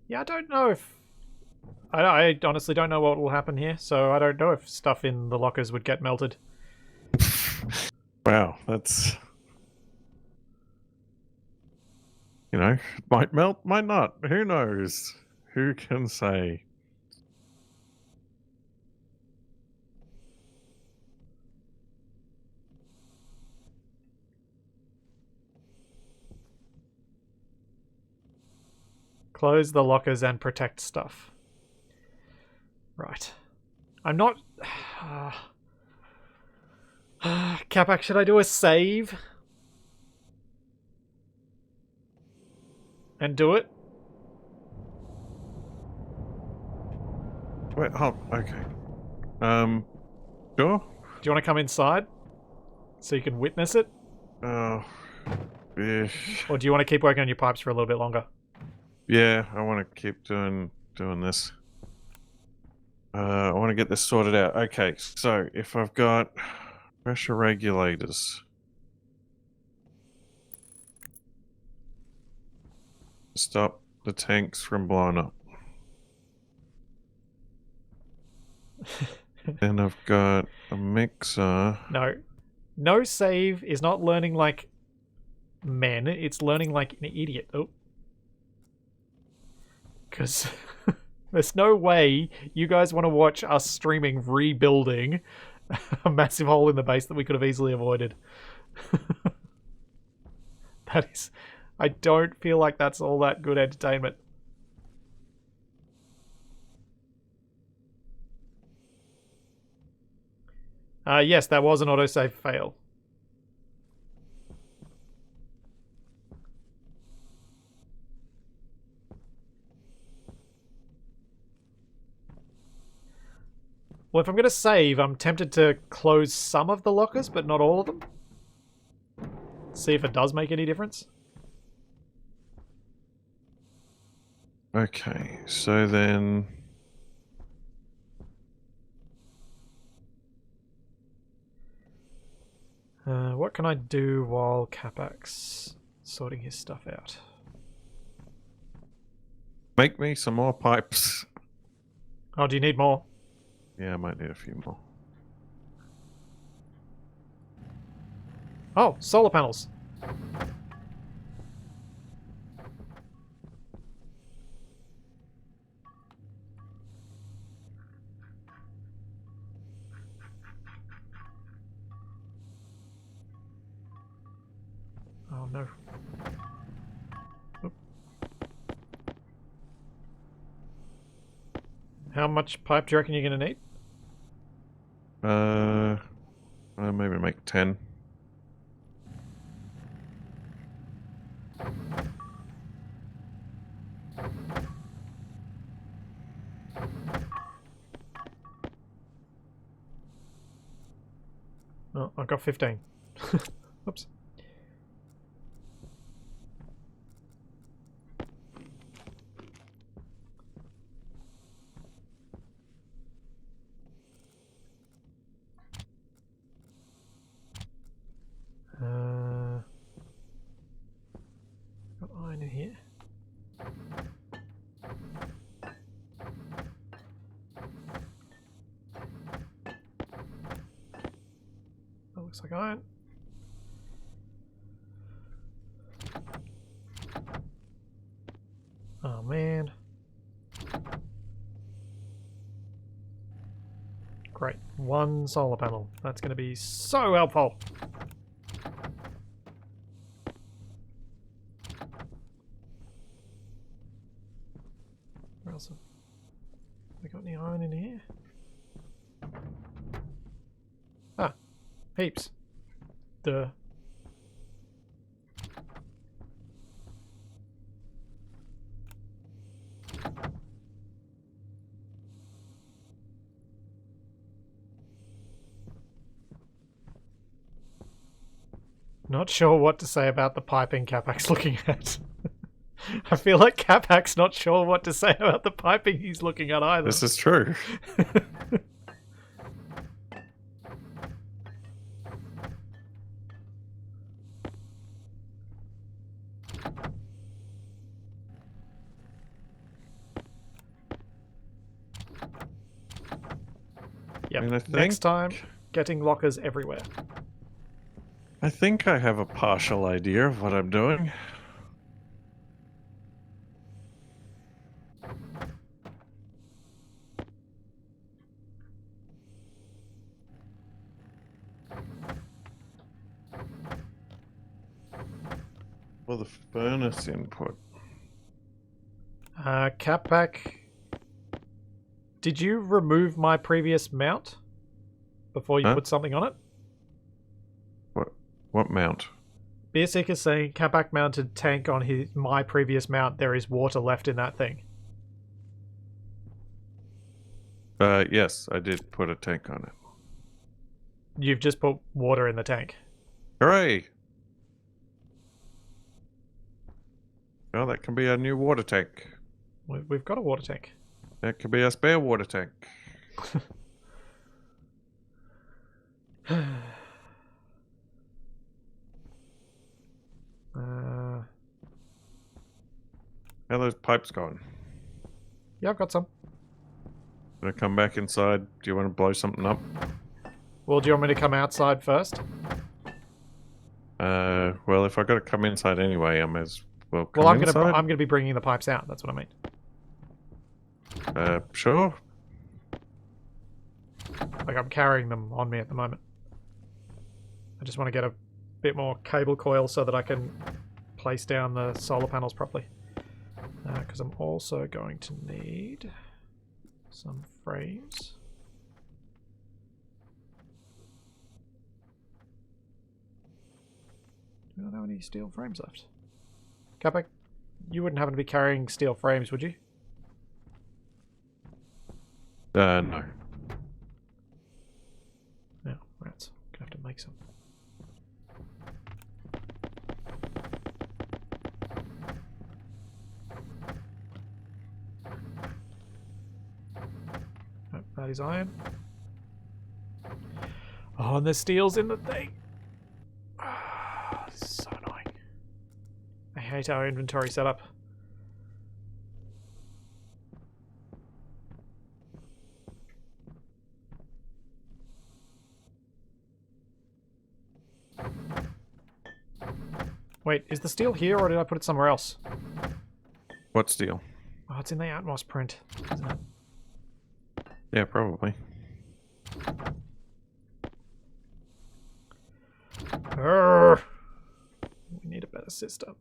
Yeah, I don't know if... I honestly don't know what will happen here, so I don't know if stuff in the lockers would get melted. Wow, that's... You know, might melt, might not. Who knows? Who can say? Close the lockers and protect stuff. Right. I'm not... Capac, should I do a save? And do it? Wait, oh, okay. Sure. Do you want to come inside? So you can witness it? Oh, yeah. Or do you want to keep working on your pipes for a little bit longer? Yeah, I want to keep doing this. I want to get this sorted out. Okay, so if I've got pressure regulators, stop the tanks from blowing up. Then I've got a mixer. No. No save is not learning like men, it's learning like an idiot. Oh. Because there's no way you guys want to watch us streaming rebuilding a massive hole in the base that we could have easily avoided. That is... I don't feel like that's all that good entertainment. Yes, that was an autosave fail. Well, if I'm going to save, I'm tempted to close some of the lockers, but not all of them. See if it does make any difference. Okay, so then... What can I do while Capac's sorting his stuff out? Make me some more pipes. Oh, do you need more? Yeah, I might need a few more. Oh, solar panels. Oh no. Oop. How much pipe do you reckon you're going to need? Maybe make 10. Oh, I've got 15. Oops. Got iron in here. That looks like iron. Great. 1 solar panel. That's going to be so helpful. Where else have we got any iron in here? Ah, heaps. Duh. Not sure what to say about the piping Capac's looking at. I feel like Capac's not sure what to say about the piping he's looking at either. This is true. Yep. I mean, I think- Next time, getting lockers everywhere. I think I have a partial idea of what I'm doing. Well, the furnace input. Capac, did you remove my previous mount before you Huh? put something on it? What mount? Beersick is saying Capac mounted tank on my previous mount. There is water left in that thing. Yes, I did put a tank on it. You've just put water in the tank. Hooray! Well, that can be a new water tank. We've got a water tank. That could be a spare water tank. How are those pipes going? Yeah, I've got some. Gonna come back inside. Do you want to blow something up? Well, do you want me to come outside first? Well, if I got to come inside anyway, I may as well come Well, I'm inside. gonna be bringing the pipes out. That's what I mean. Sure. Like I'm carrying them on me at the moment. I just want to get a bit more cable coil so that I can place down the solar panels properly. Because I'm also going to need some frames. Do we not have any steel frames left? Capac, you wouldn't happen to be carrying steel frames, would you? No. No, rats. Gonna have to make some. Oh, that is iron. Oh, and there's steel's in the thing. Ah, this is so annoying. I hate our inventory setup. Wait, is the steel here or did I put it somewhere else? What steel? Oh, it's in the Atmos print, isn't it? Yeah, probably. Urgh. We need a better system.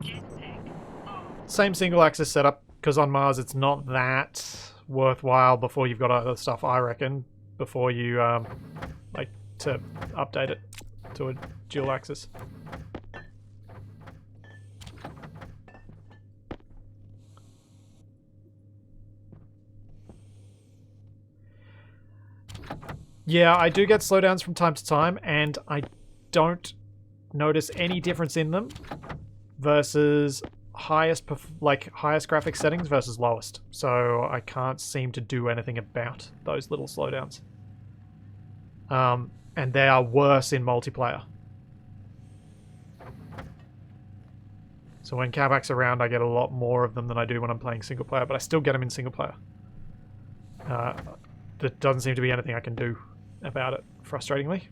Jetpack on. Same single axis setup, because on Mars it's not that worthwhile before you've got other stuff, I reckon, before you, like, to update it to a dual axis. Yeah, I do get slowdowns from time to time, and I don't notice any difference in them versus highest graphics settings versus lowest. So I can't seem to do anything about those little slowdowns. And they are worse in multiplayer. So when Capac's around, I get a lot more of them than I do when I'm playing single player, but I still get them in single player. There doesn't seem to be anything I can do about it, frustratingly.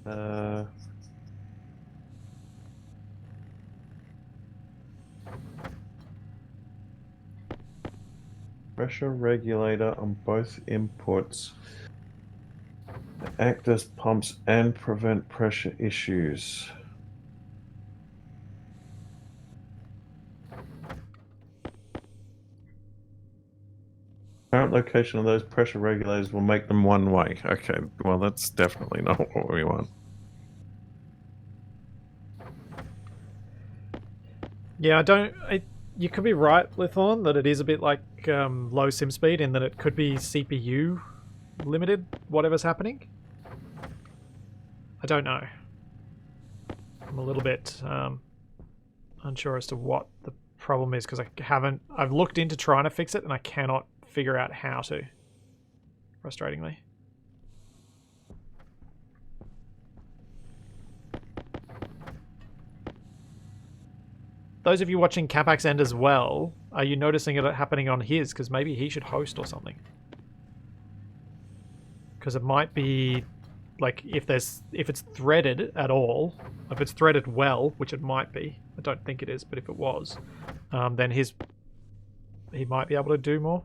Uh, Pressure regulator on both inputs. Act as pumps and prevent pressure issues. Current location of those pressure regulators will make them one way. Okay, well that's definitely not what we want. Yeah, you could be right, Lithorn, that it is a bit like low sim speed in that it could be CPU limited, whatever's happening. I don't know. I'm a little bit unsure as to what the problem is because I've looked into trying to fix it and I cannot figure out how to. Frustratingly. Those of you watching Capac's End as well, are you noticing it happening on his? Because maybe he should host or something. Because it might be, like, if it's threaded at all, if it's threaded well, which it might be. I don't think it is, but if it was, then he might be able to do more.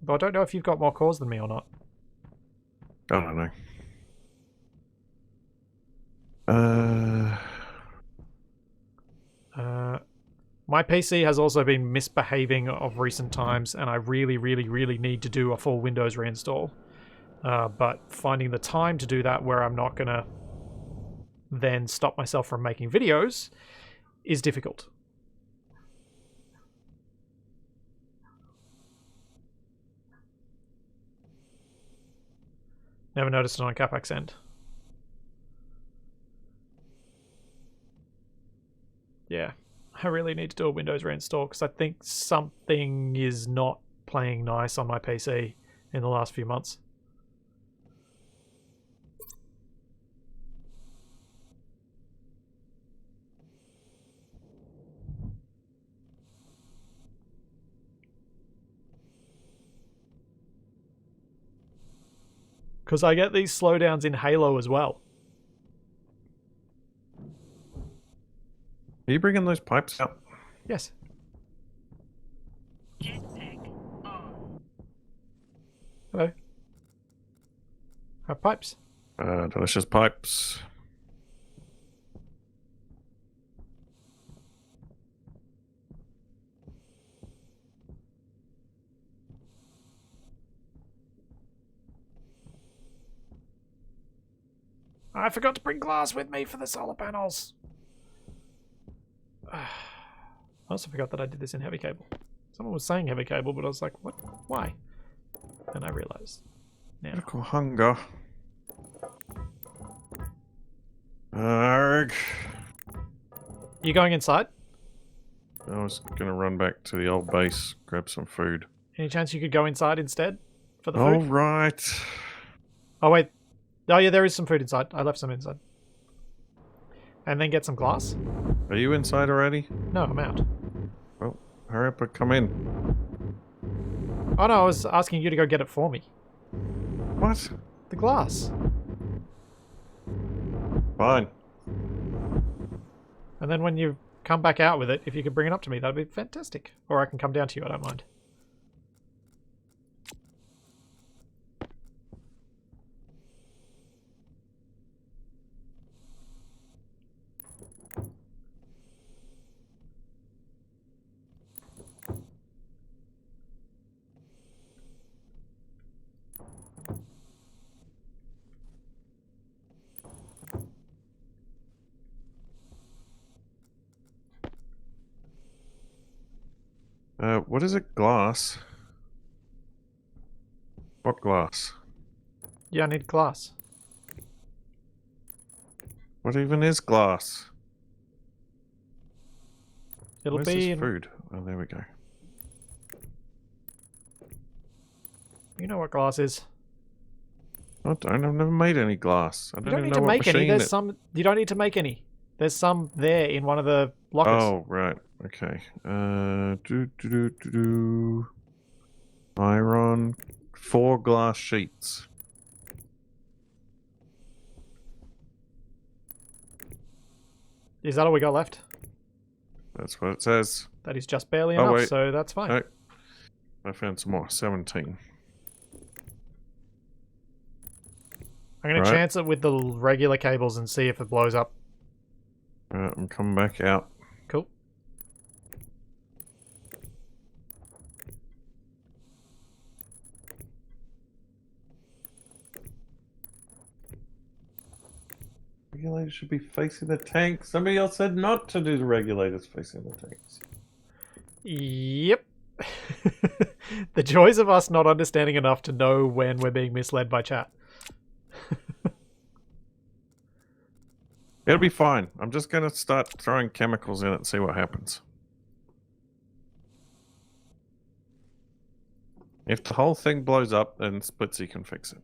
But I don't know if you've got more cores than me or not. I don't know. My PC has also been misbehaving of recent times, and I really, really, really need to do a full Windows reinstall. But finding the time to do that where I'm not going to then stop myself from making videos is difficult. Never noticed it on Capac's End. Yeah, I really need to do a Windows reinstall because I think something is not playing nice on my PC in the last few months. Because I get these slowdowns in Halo as well. Are you bringing those pipes out? Yes. Jetpack on. Hello. Have pipes. Delicious pipes. I forgot to bring glass with me for the solar panels. I also forgot that I did this in heavy cable. Someone was saying heavy cable, but I was like, what? Why? And I realized. Now. Critical hunger. Arg. You going inside? I was gonna run back to the old base, grab some food. Any chance you could go inside instead for the All food? right. Oh, wait. Oh, yeah, there is some food inside. I left some inside. And then get some glass? Are you inside already? No, I'm out. Well, hurry up and come in. Oh, no, I was asking you to go get it for me. What? The glass. Fine. And then when you come back out with it, if you could bring it up to me, that'd be fantastic. Or I can come down to you, I don't mind. What is it? Glass? What glass? Yeah, I need glass. What even is glass? It'll Where's be this in... food? Oh, there we go. You know what glass is. I don't. I've never made any glass. I You don't don't even need know to what make any. machine There's it. some... You don't need to make any. There's some there in one of the lockers. Oh, right. Okay. Iron. 4 glass sheets. Is that all we got left? That's what it says. That is just barely Oh, enough, wait. so that's fine. No. I found some more. 17. I'm going to chance it with the regular cables and see if it blows up. Right, I'm coming back out. Cool. Regulators should be facing the tank. Somebody else said not to do the regulators facing the tanks. Yep. The joys of us not understanding enough to know when we're being misled by chat. It'll be fine. I'm just going to start throwing chemicals in it and see what happens. If the whole thing blows up, then Splitsy can fix it.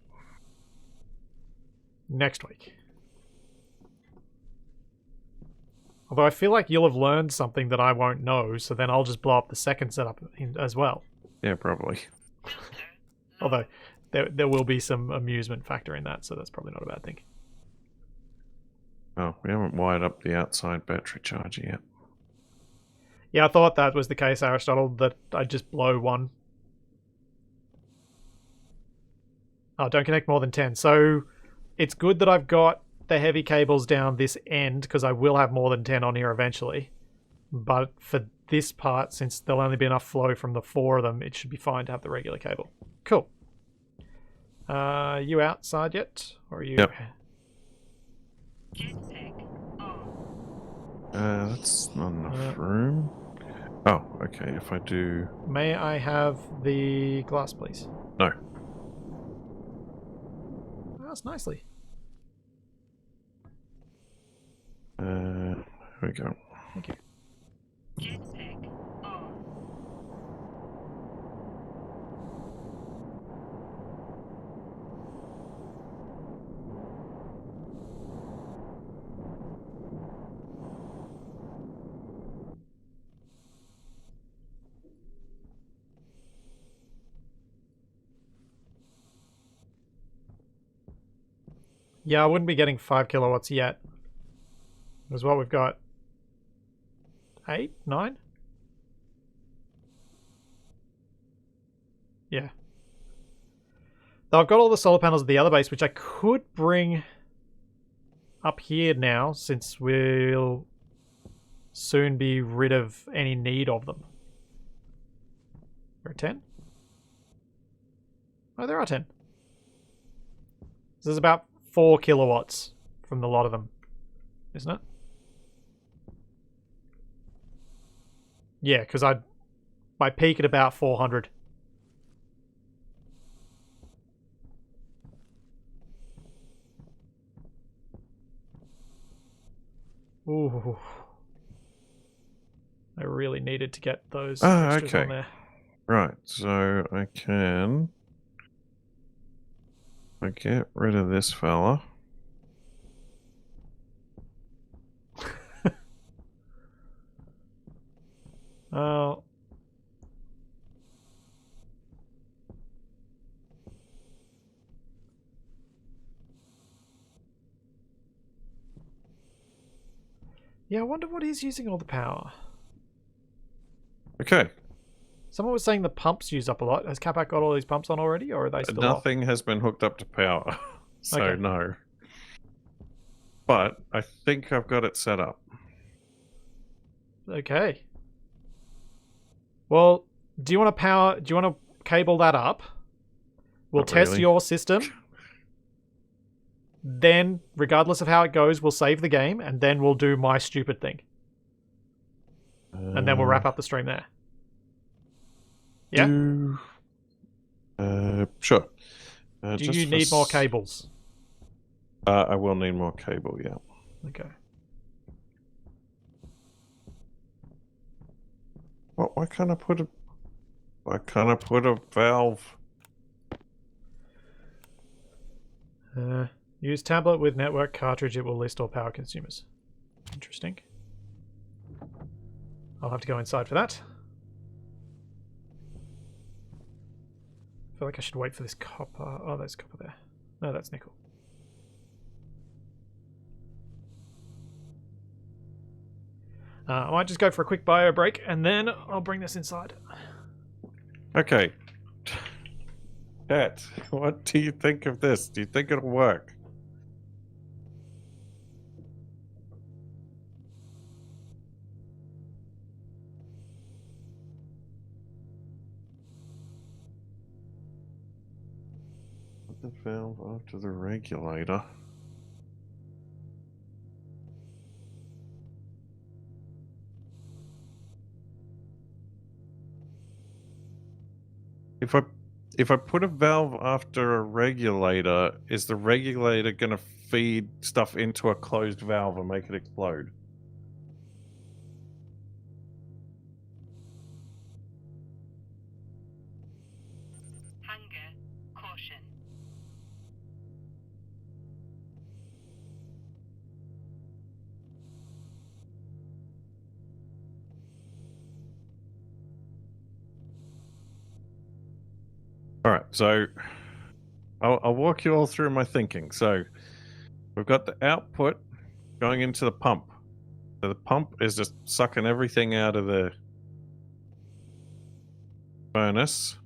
Next week. Although I feel like you'll have learned something that I won't know, so then I'll just blow up the second setup as well. Yeah, probably. Although there will be some amusement factor in that, so that's probably not a bad thing. Oh, we haven't wired up the outside battery charger yet. Yeah, I thought that was the case, Aristotle, that I'd just blow one. Oh, don't connect more than 10. So it's good that I've got the heavy cables down this end, because I will have more than 10 on here eventually. But for this part, since there'll only be enough flow from the 4 of them, it should be fine to have the regular cable. Cool. You outside yet? Or are you... Yep. Jetpack on. That's not enough room. Oh, okay. If I do... May I have the glass, please? No. That's nicely. Here we go. Thank you. Jetpack on. Yeah, I wouldn't be getting 5 kilowatts yet. Is what we've got. 8? 9? Yeah. Though I've got all the solar panels at the other base, which I could bring up here now, since we'll soon be rid of any need of them. There are 10? Oh, there are 10. This is about 4 kilowatts from the lot of them, isn't it? Yeah, because I peak at about 400. Ooh. I really needed to get those extras on there. Right, so I can... I get rid of this fella. Oh. Yeah, I wonder what is using all the power. Okay. Someone was saying the pumps use up a lot. Has Capac got all these pumps on already, or are they still off? Nothing has been hooked up to power, so Okay. no. But I think I've got it set up. Okay. Well, do you want to cable that up? We'll Not test really. your system. Then, regardless of how it goes, we'll save the game, and then we'll do my stupid thing. And then we'll wrap up the stream there. Yeah? Sure. Do just you for need more cables? I will need more cable, yeah. Okay. Why can't I put a valve? Use tablet with network cartridge. It will list all power consumers. Interesting. I'll have to go inside for that. I feel like I should wait for this copper. Oh, there's copper there. No, that's nickel. I might just go for a quick bio break, and then I'll bring this inside. Okay. Cat, what do you think of this? Do you think it'll work? Put the valve after the regulator. If I put a valve after a regulator, is the regulator going to feed stuff into a closed valve and make it explode? Hunger. Caution. All right, so I'll walk you all through my thinking. So we've got the output going into the pump. So the pump is just sucking everything out of the furnace.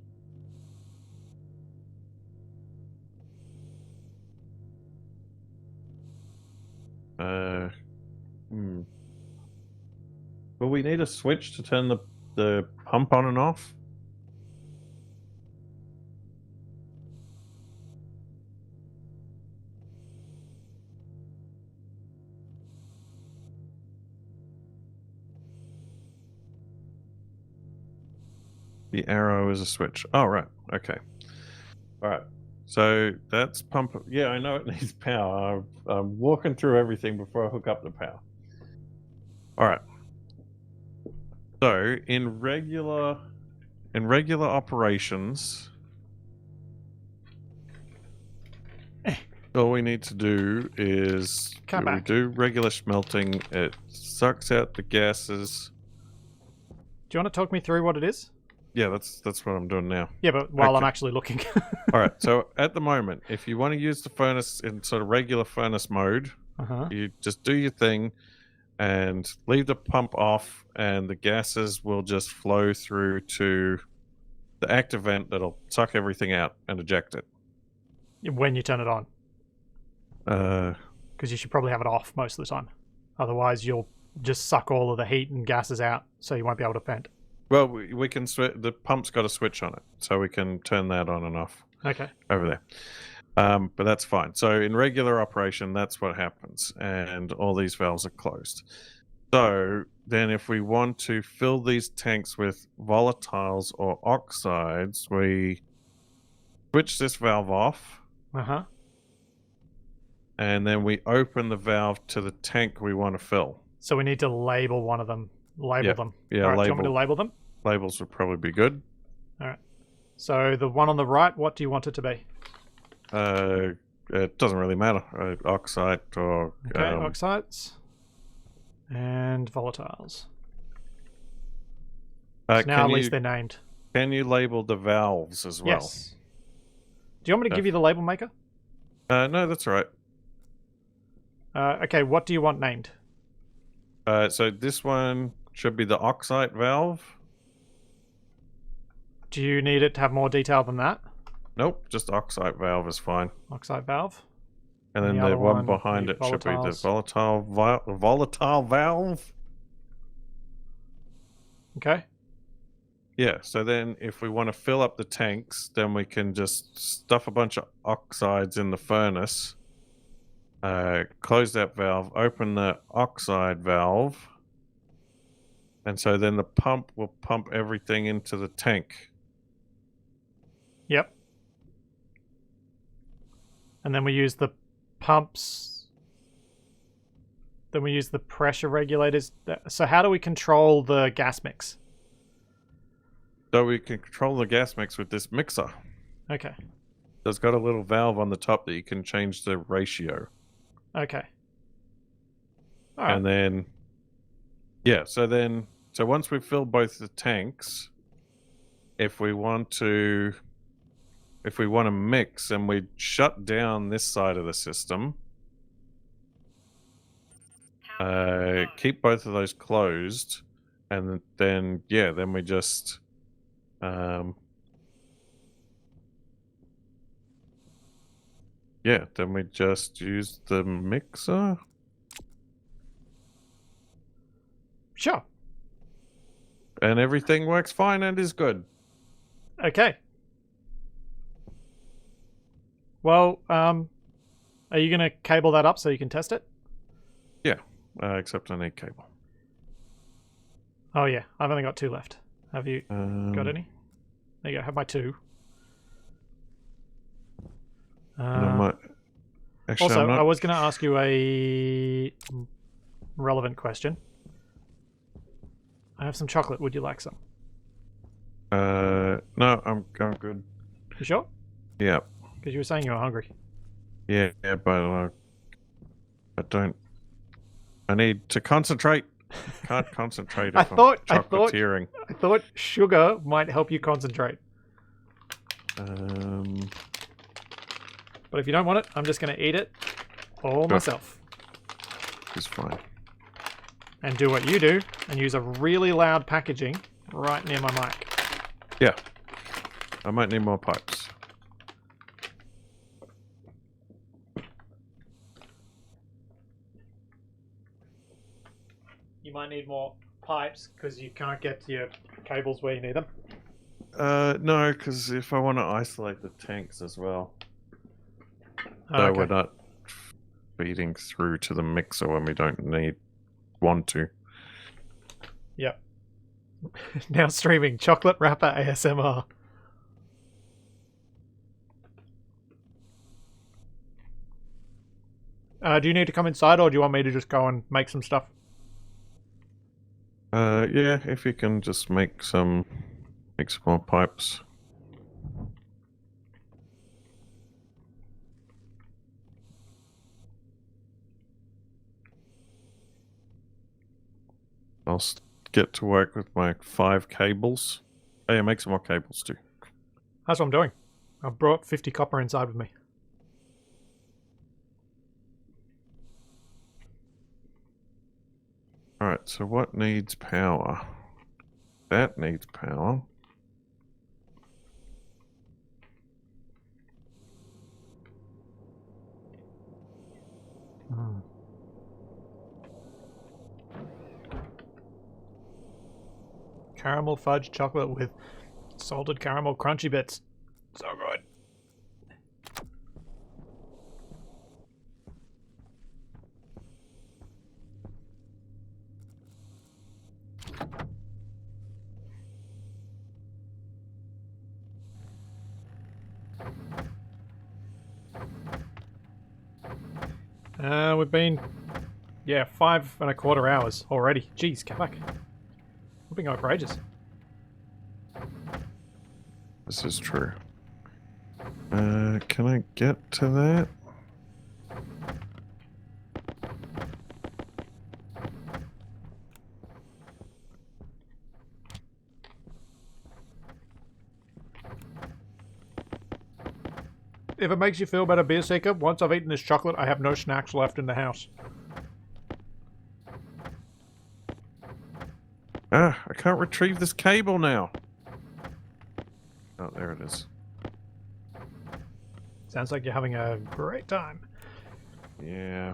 Will we need a switch to turn the pump on and off? The arrow is a switch. Oh, right. Okay. All right. So that's pump. Yeah, I know it needs power. I'm walking through everything before I hook up the power. All right. So in regular operations, all we need to do is we do regular smelting. It sucks out the gases. Do you want to talk me through what it is? Yeah, that's what I'm doing now. Yeah, but while I'm actually looking. All right. So at the moment, if you want to use the furnace in sort of regular furnace mode, you just do your thing and leave the pump off, and the gases will just flow through to the active vent that'll suck everything out and eject it. When you turn it on. Because you should probably have it off most of the time. Otherwise, you'll just suck all of the heat and gases out, so you won't be able to vent. Well, we can the pump's got a switch on it, so we can turn that on and off. Okay. Over there. But that's fine. So in regular operation, that's what happens, and all these valves are closed. So then if we want to fill these tanks with volatiles or oxides, we switch this valve off. And then we open the valve to the tank we want to fill. So we need to label one of them. Label them. Yeah, right, do you want me to label them? Labels would probably be good. All right. So the one on the right, what do you want it to be? It doesn't really matter. Oxide or... Okay, oxides. And volatiles. So now at least they're named. Can you label the valves as well? Yes. Do you want me to give you the label maker? No, that's all right. Okay, what do you want named? So this one should be the oxide valve. Do you need it to have more detail than that? Nope, just oxide valve is fine. Oxide valve. And then the one behind it should be the volatile valve. Okay. Yeah, so then if we want to fill up the tanks, then we can just stuff a bunch of oxides in the furnace, close that valve, open the oxide valve, and so then the pump will pump everything into the tank. Yep. And then we use the pumps. Then we use the pressure regulators. So how do we control the gas mix? So we can control the gas mix with this mixer. Okay. It's got a little valve on the top that you can change the ratio. Okay. All right. And then, so once we've filled both the tanks, if we want to mix and we shut down this side of the system, keep both of those closed, and then we just then we just use the mixer. Sure. And everything works fine and is good. Okay. Well, are you going to cable that up so you can test it? Yeah, except I need cable. Oh, yeah. I've only got 2 left. Have you got any? There you go. I have my 2. Actually, Also, I'm not... I was going to ask you a relevant question. I have some chocolate. Would you like some? No, I'm good. You sure? Yeah. Because you were saying you were hungry. Yeah, but I don't... I need to concentrate. Can't concentrate if I'm chocolatiering. I thought sugar might help you concentrate. But if you don't want it, I'm just going to eat it all myself. It's fine. And do what you do and use a really loud packaging right near my mic. Yeah. I might need more pipes. You might need more pipes because you can't get to your cables where you need them. No, because if I want to isolate the tanks as well. Oh, So we're not feeding through to the mixer when we don't want to. Yep. Now streaming chocolate wrapper ASMR. Do you need to come inside or do you want me to just go and make some stuff? Yeah, if you can just make some more pipes. I'll get to work with my 5 cables. Oh yeah, make some more cables too. That's what I'm doing. I've brought 50 copper inside with me. Alright, so what needs power? That needs power. Caramel fudge chocolate with salted caramel crunchy bits. So good. We've been, 5.25 hours already. Jeez, Capac. We've been going for ages. This is true. Can I get to that? If it makes you feel better, Beer Seeker, once I've eaten this chocolate, I have no snacks left in the house. Ah, I can't retrieve this cable now. Oh, there it is. Sounds like you're having a great time. Yeah.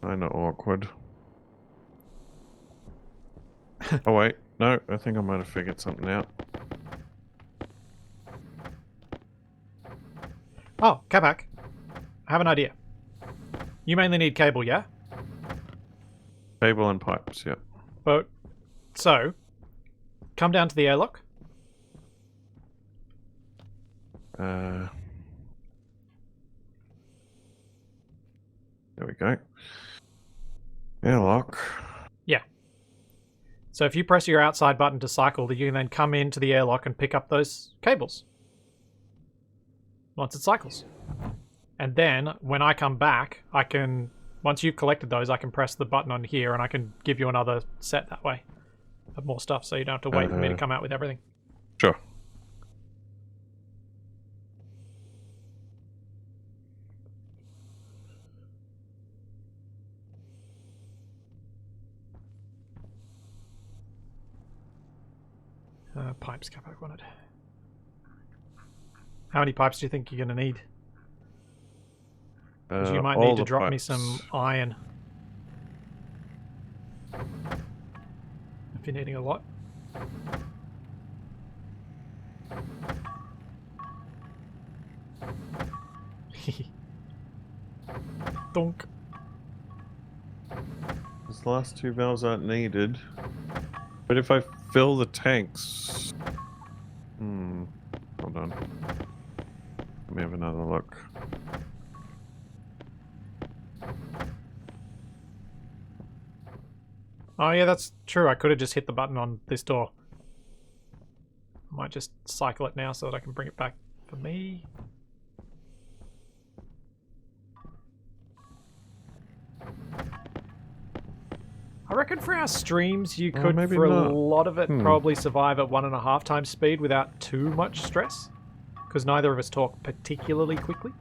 Kinda awkward. Oh wait, no, I think I might have figured something out. Oh, Capac. I have an idea. You mainly need cable, yeah? Cable and pipes, yep. But, so, come down to the airlock. There we go. Airlock. Yeah. So if you press your outside button to cycle, you can then come into the airlock and pick up those cables. Once it cycles. And then, when I come back, Once you've collected those, I can press the button on here and I can give you another set that way of more stuff, so you don't have to wait for me to come out with everything. Sure. Pipes, Capac wanted. How many pipes do you think you're going to need? Because you might all need to the drop me pipes. some iron. If you're needing a lot. Donk. Those last 2 valves aren't needed. But if I fill the tanks... Hold on. Let me have another look. Oh yeah, that's true. I could have just hit the button on this door. I might just cycle it now so that I can bring it back for me. I reckon for our streams you could, maybe for a not. lot of it, probably survive at 1.5 times speed without too much stress. Because neither of us talk particularly quickly.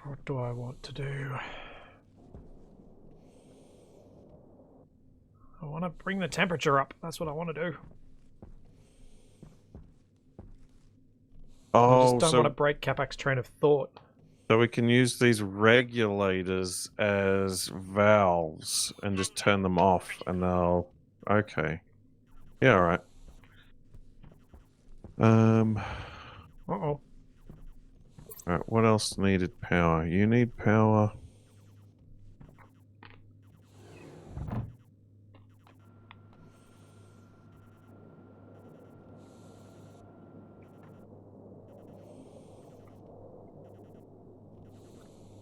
What do I want to do? I want to bring the temperature up. That's what I want to do. I Oh, just don't want to break Capac's train of thought. so we can use these regulators as valves and just turn them off and they'll... Okay. Yeah, alright. Uh-oh. Alright, what else needed power? You need power.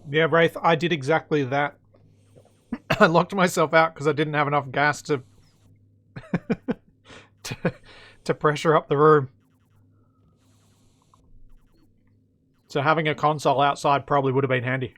Yeah, Wraith, I did exactly that. I locked myself out because I didn't have enough gas to, to pressure up the room. So having a console outside probably would have been handy.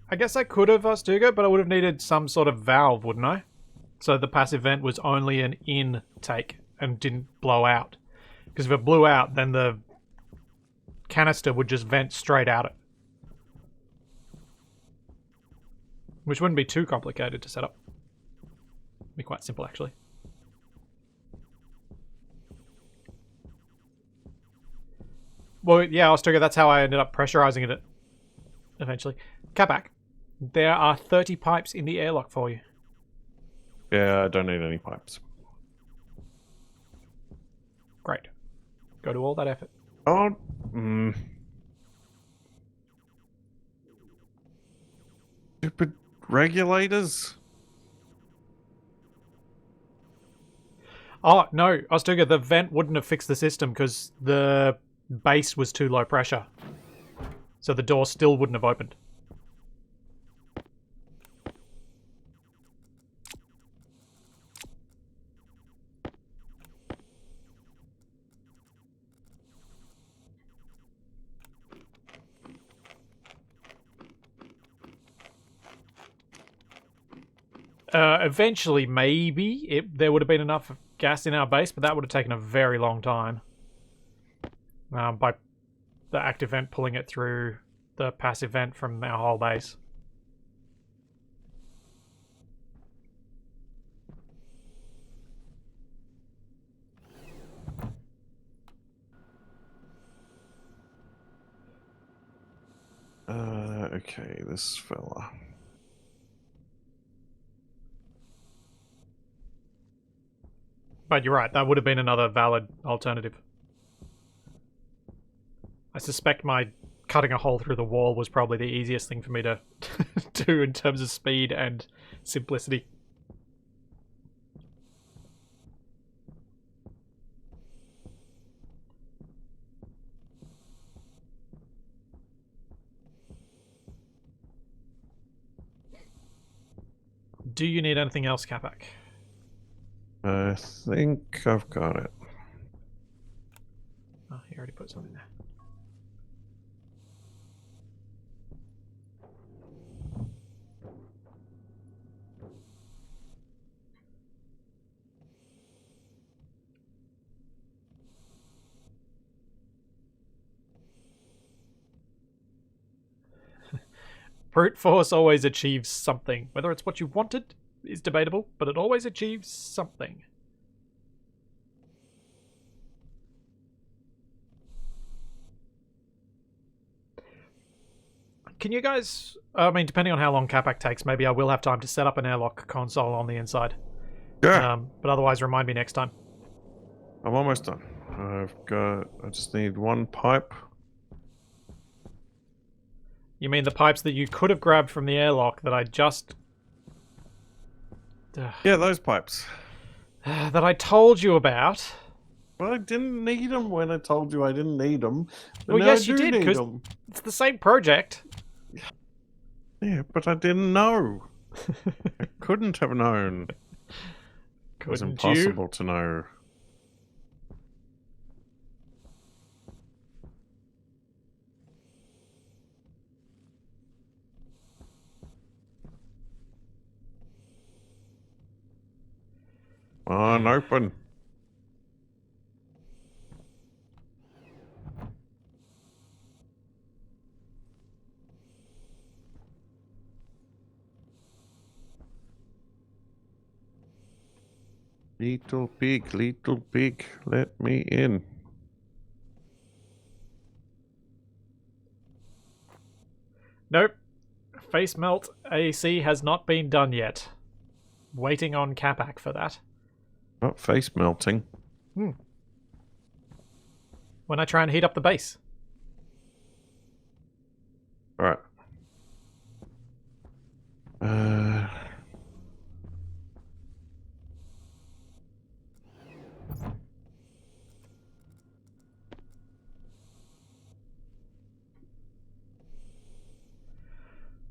I guess I could have Ostuga, but I would have needed some sort of valve, wouldn't I? So the passive vent was only an intake and didn't blow out. Because if it blew out, then the canister would just vent straight out it. Which wouldn't be too complicated to set up. Be quite simple, actually. Well, yeah, Ostuga, that's how I ended up pressurizing it eventually. Capac, there are 30 pipes in the airlock for you. Yeah, I don't need any pipes. Great. Go to all that effort. Oh, Stupid regulators. Oh, no, Ostuga, the vent wouldn't have fixed the system because the base was too low pressure. So the door still wouldn't have opened. Eventually, maybe there would have been enough gas in our base, but that would have taken a very long time. By the active vent pulling it through the passive vent from our whole base. Okay, this fella. But you're right, that would have been another valid alternative. I suspect my cutting a hole through the wall was probably the easiest thing for me to do in terms of speed and simplicity. Do you need anything else, Capac? I think I've got it. Oh, he already put something there. Brute force always achieves something. Whether it's what you wanted is debatable, but it always achieves something. Can you guys... I mean, depending on how long Capac takes, maybe I will have time to set up an airlock console on the inside. Yeah. But otherwise, remind me next time. I'm almost done. I just need one pipe. You mean the pipes that you could have grabbed from the airlock that I just... Yeah, those pipes. that I told you about? Well, I didn't need them when I told you I didn't need them. Well, yes, you did, because it's the same project. Yeah, but I didn't know. I couldn't have known. It was impossible to know. Come on, open. Little pig, let me in. Nope. Face melt AC has not been done yet. Waiting on Capac for that. Not face melting. When I try and heat up the base. Alright.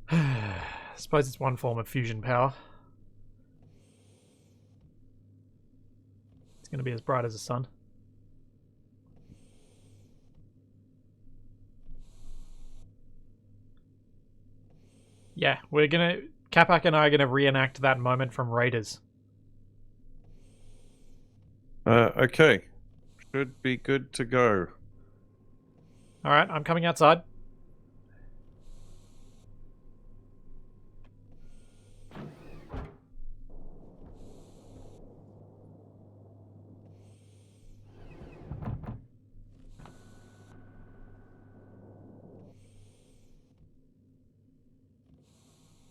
I suppose it's one form of fusion power. It's going to be as bright as the sun. Yeah, we're gonna... Capac and I are gonna reenact that moment from Raiders. Okay. Should be good to go. Alright, I'm coming outside.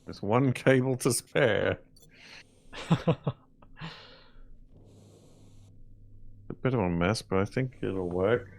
There's one cable to spare. A bit of a mess, but I think it'll work.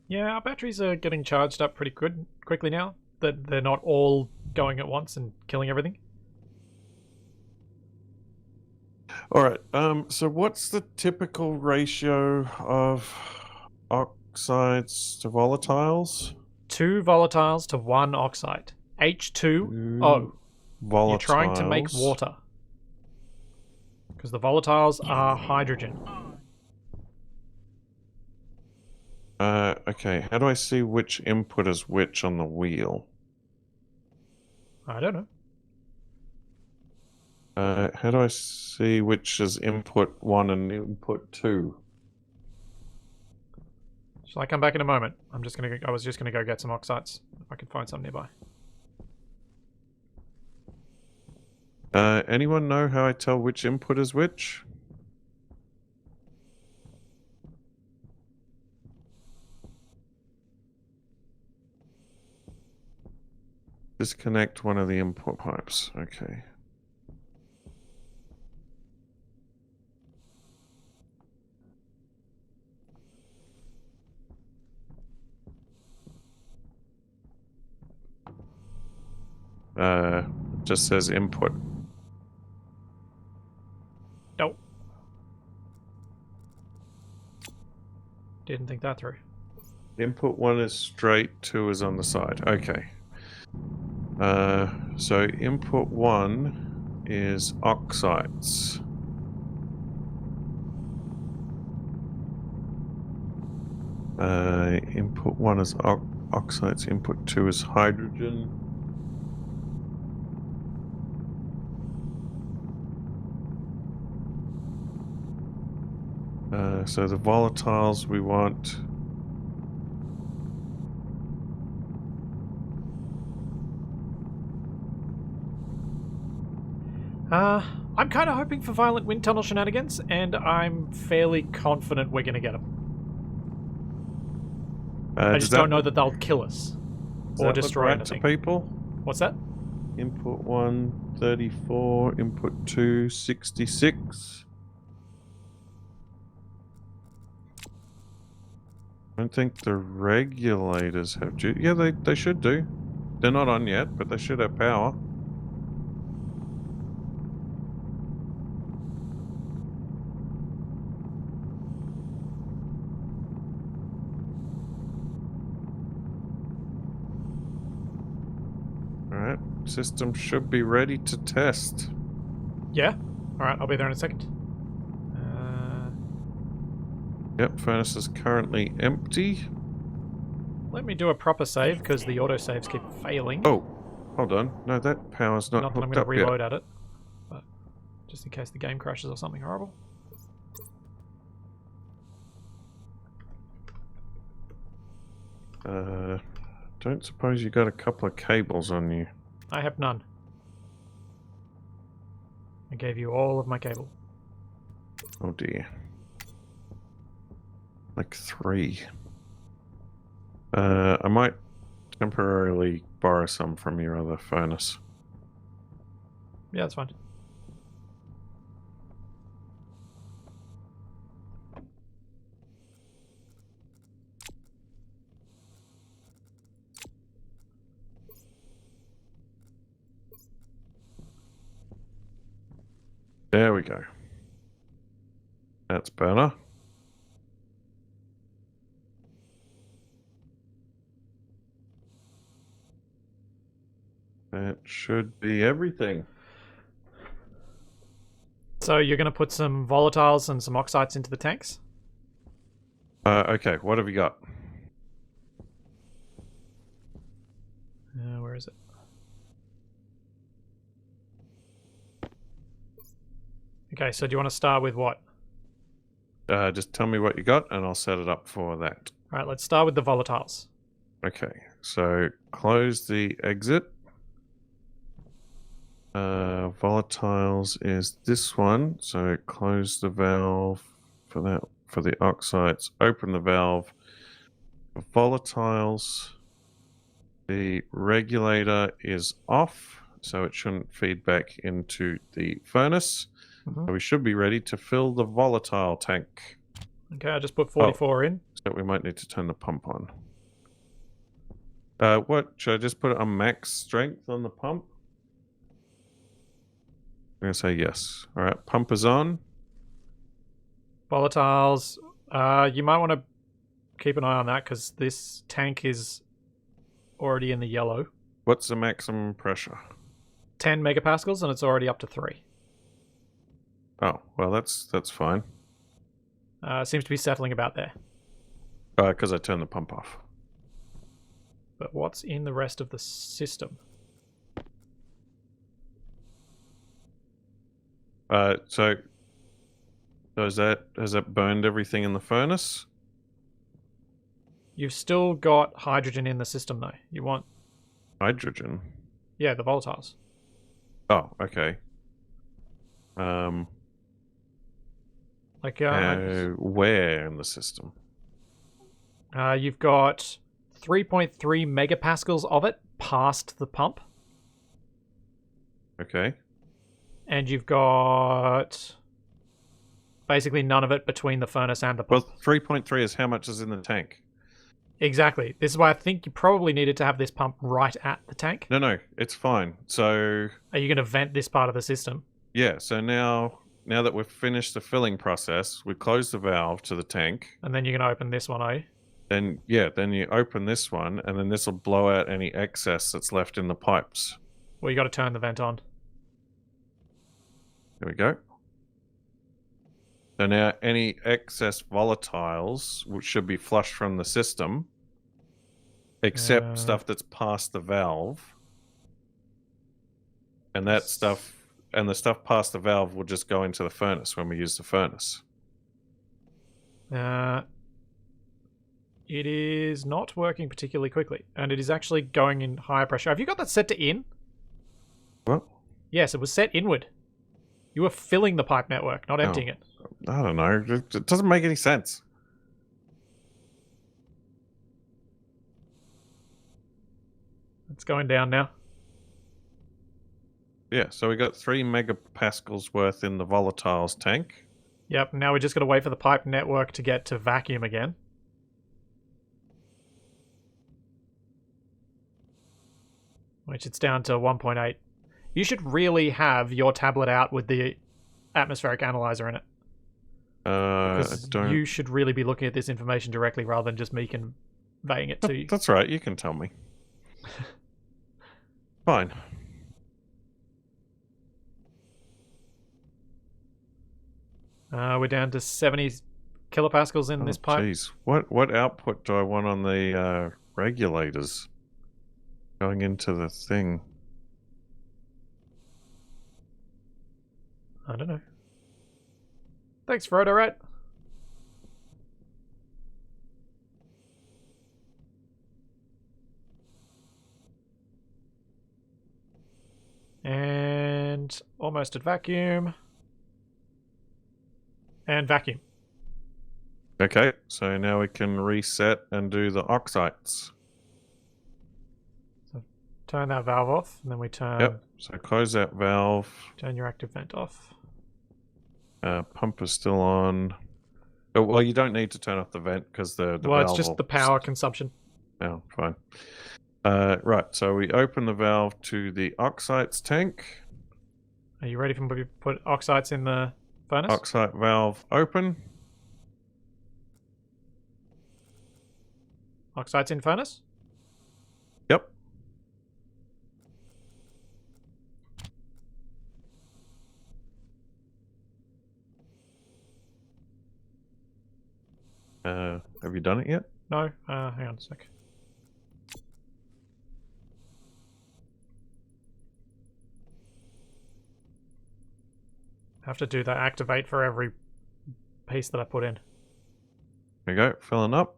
Yeah, our batteries are getting charged up pretty quickly now. That they're not all going at once and killing everything. Alright, so what's the typical ratio of oxides to volatiles? 2 volatiles to 1 oxide. H2O. Volatiles. You're trying to make water. Because the volatiles are hydrogen. Okay. How do I see which input is which on the wheel? I don't know. How do I see which is input 1 and input 2? Shall I come back in a moment? I was just gonna go get some oxides if I can find some nearby. Anyone know how I tell which input is which? Disconnect one of the input pipes. Okay. It just says input. Nope. Didn't think that through. Input 1 is straight, 2 is on the side. Okay. So input 1 is oxides. Input 1 is oxides, input 2 is hydrogen. So the volatiles we want. I'm kind of hoping for violent wind tunnel shenanigans, and I'm fairly confident we're going to get them. I just don't know that they'll kill us or destroy right anything. to people? What's that? Input 1, 34. Input 2, 66. I don't think the regulators have duty. Yeah, they should do. They're not on yet, but they should have power. Alright, system should be ready to test. Yeah? Alright, I'll be there in a second. Yep, furnace is currently empty. Let me do a proper save, because the autosaves keep failing. Oh, hold on. No, that power's not Not that I'm hooked going up to reload yet. at it, but just in case the game crashes or something horrible. Don't suppose you got a couple of cables on you. I have none. I gave you all of my cable. Oh dear. Like 3. I might temporarily borrow some from your other furnace. Yeah, that's fine. There we go. That's better. That should be everything. So you're going to put some volatiles and some oxides into the tanks? Okay, what have you got? Where is it? Okay, so do you want to start with what? Just tell me what you got and I'll set it up for that. Alright, let's start with the volatiles. Okay, so close the exit. Volatiles is this one, so close the valve for that, for the oxides. Open the valve. For volatiles, the regulator is off, so it shouldn't feed back into the furnace. Mm-hmm. So we should be ready to fill the volatile tank. Okay, I just put 44 in. So we might need to turn the pump on. What? Should I just put it on max strength on the pump? I'm going to say yes. All right, pump is on. Volatiles. You might want to keep an eye on that because this tank is already in the yellow. What's the maximum pressure? 10 megapascals, and it's already up to 3. Oh, well, that's fine. Seems to be settling about there. Because I turned the pump off. But what's in the rest of the system? So has that burned everything in the furnace? You've still got hydrogen in the system, though. You want... Hydrogen? Yeah, the volatiles. Oh, okay. Where in the system? You've got 3.3 megapascals of it past the pump. Okay. And you've got basically none of it between the furnace and the pump. Well, 3.3 is how much is in the tank. Exactly. This is why I think you probably needed to have this pump right at the tank. No, it's fine. So... Are you going to vent this part of the system? Yeah, so now that we've finished the filling process, we close the valve to the tank. And then you're going to open this one, are you? Then you open this one, and then this will blow out any excess that's left in the pipes. Well, you got to turn the vent on. There we go. So now any excess volatiles should be flushed from the system, except stuff that's past the valve. And that stuff, and the stuff past the valve will just go into the furnace when we use the furnace. It is not working particularly quickly, and it is actually going in higher pressure. Have you got that set to in? What? Yes, it was set inward. You were filling the pipe network, not emptying it. I don't know. It doesn't make any sense. It's going down now. Yeah, so we got 3 megapascals worth in the volatiles tank. Yep, now we're just going to wait for the pipe network to get to vacuum again. Which it's down to 1.8. You should really have your tablet out with the atmospheric analyzer in it. Because you should really be looking at this information directly rather than just me conveying it to you. That's right, you can tell me. Fine. We're down to 70 kilopascals in this pipe. Jeez, what output do I want on the regulators going into the thing? I don't know. Thanks, Frodo, right? And almost at vacuum. And vacuum. Okay, so now we can reset and do the oxides. So turn that valve off, and then we turn... Yep, so close that valve. Turn your active vent off. Pump is still on. Oh, well, you don't need to turn off the vent because the well, valve it's just the power consumption. Oh, fine. Right, so we open the valve to the oxides tank. Are you ready for me to put oxides in the furnace? Oxide valve open. Oxides in furnace? Yep. Have you done it yet? No? Hang on a sec. I have to do that activate for every piece that I put in. There you go, filling up.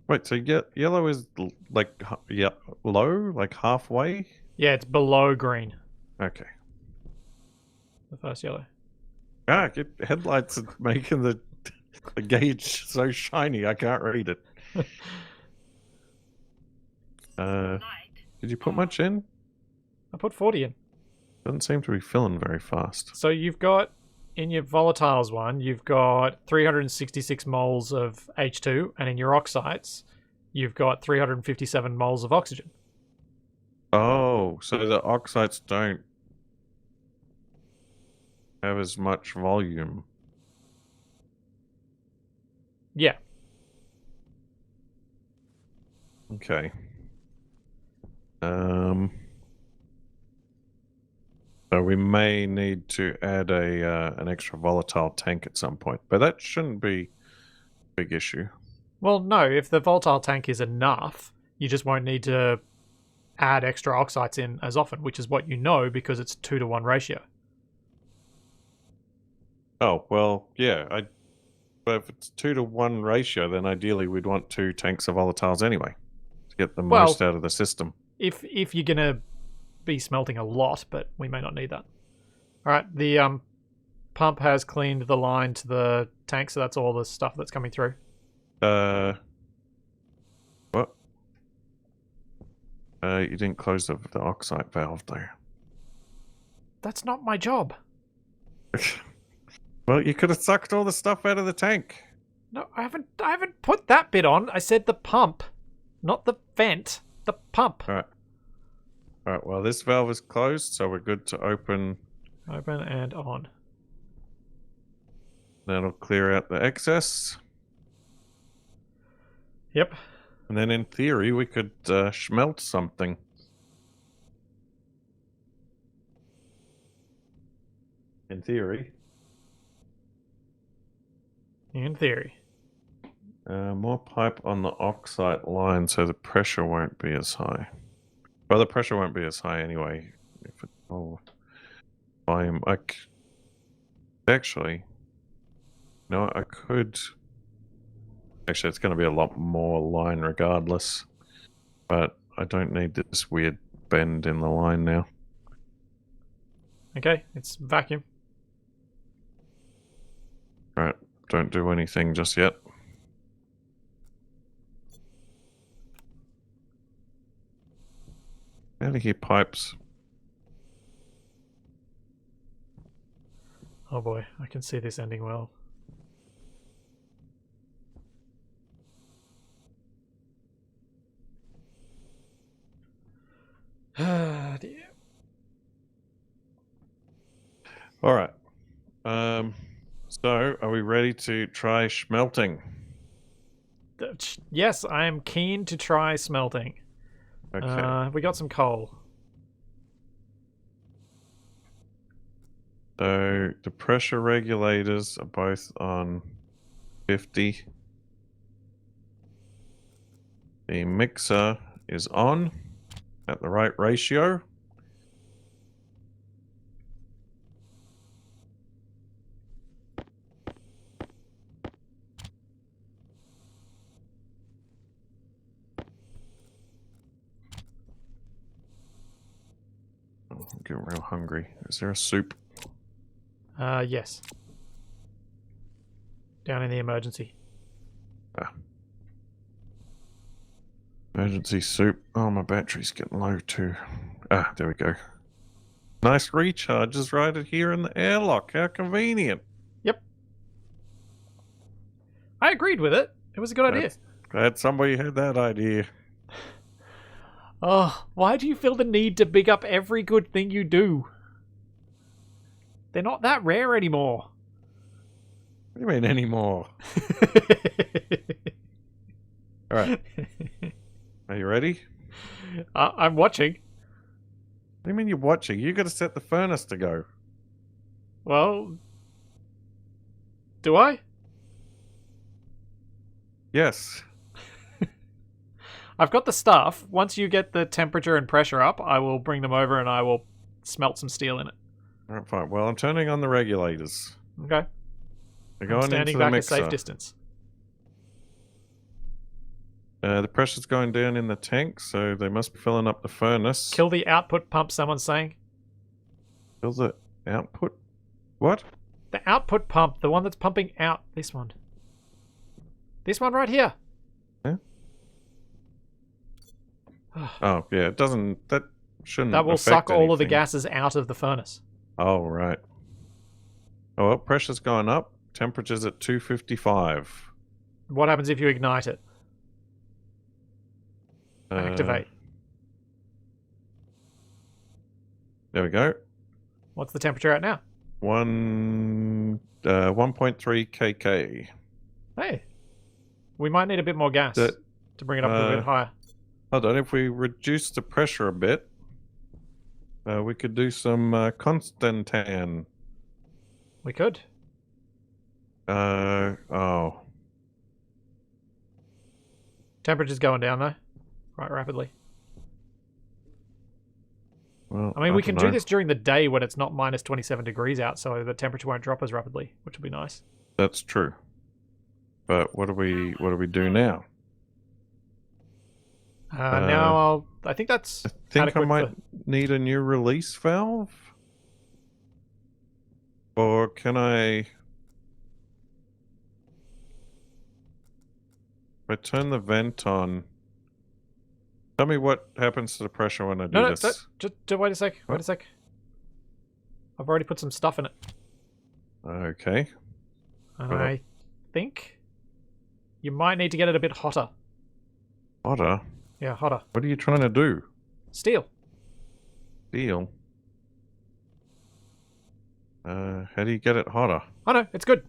Wait, so yellow is like low, like halfway? Yeah, it's below green. Okay. The first yellow. Get headlights are making the gauge so shiny I can't read it. Did you put much in? I put 40 in. Doesn't seem to be filling very fast. So you've got, in your volatiles one, you've got 366 moles of H2, and in your oxides, you've got 357 moles of oxygen. Oh, so the oxides don't have as much volume. Yeah. Okay. So we may need to add an extra volatile tank at some point, but that shouldn't be a big issue. Well, no, if the volatile tank is enough, you just won't need to add extra oxides in as often, which is what you know because it's 2-to-1 ratio. Oh, well, yeah. But if it's 2-to-1 ratio, then ideally we'd want 2 tanks of volatiles anyway to get the most out of the system. If you're gonna be smelting a lot, but we may not need that. All right, the pump has cleaned the line to the tank, so that's all the stuff that's coming through. What? You didn't close the oxide valve though. That's not my job. Well, you could have sucked all the stuff out of the tank. No, I haven't put that bit on. I said the pump, not the vent. The pump. All right. All right. Well, this valve is closed, so we're good to open. Open and on. That'll clear out the excess. Yep. And then in theory, we could smelt something. In theory. In theory. More pipe on the oxide line so the pressure won't be as high. Well, the pressure won't be as high anyway. If it, volume. Actually, no, I could. Actually, it's going to be a lot more line regardless. But I don't need this weird bend in the line now. Okay, it's vacuum. Right, don't do anything just yet. Out of here, pipes. Oh boy, I can see this ending well. Ah, dear. All right. So, are we ready to try smelting? Yes, I am keen to try smelting. Okay. We got some coal. So, the pressure regulators are both on 50. The mixer is on at the right ratio. I'm getting real hungry. Is there a soup? Yes. Down in the emergency. Emergency soup. Oh, my battery's getting low too. Ah, there we go. Nice recharges right here in the airlock. How convenient. Yep. I agreed with it. It was a good idea. Glad somebody had that idea. Oh, why do you feel the need to big up every good thing you do? They're not that rare anymore. What do you mean anymore? All right. Are you ready? I'm watching. What do you mean you're watching? You got to set the furnace to go. Well, do I? Yes. I've got the stuff. Once you get the temperature and pressure up, I will bring them over and I will smelt some steel in it. All right, fine. Well, I'm turning on the regulators. Okay. They're I'm going standing into the back mixer. a safe distance. The pressure's going down in the tank, so they must be filling up the furnace. Kill the output pump, someone's saying. Kill the output? What? The output pump, the one that's pumping out. This one. This one right here. Yeah. Oh, yeah, it doesn't... That shouldn't That will affect suck all of the anything. gases out of the furnace. Oh, right. Oh, well, pressure's going up. Temperature's at 255. What happens if you ignite it? Activate. There we go. What's the temperature at now? 1.3 kk. Hey, we might need a bit more gas That- to bring it up a bit higher. Hold on, if we reduce the pressure a bit, we could do some Constantan. We could. Oh. Temperature's going down though, quite rapidly. Well, I mean, we can do dunno. this during the day when it's not minus 27 degrees out, so the temperature won't drop as rapidly, which will be nice. That's true. But what do we do now? Now I think that's I think I adequate might for... need a new release valve. Or can I... If I turn the vent on... Tell me what happens to the pressure when I do No, this. just wait a sec. Wait What? a sec. I've already put some stuff in it. Okay. And Well- I think you might need to get it a bit hotter. Hotter? Yeah, hotter. What are you trying to do? Steel. Steel? How do you get it hotter? Oh no, it's good.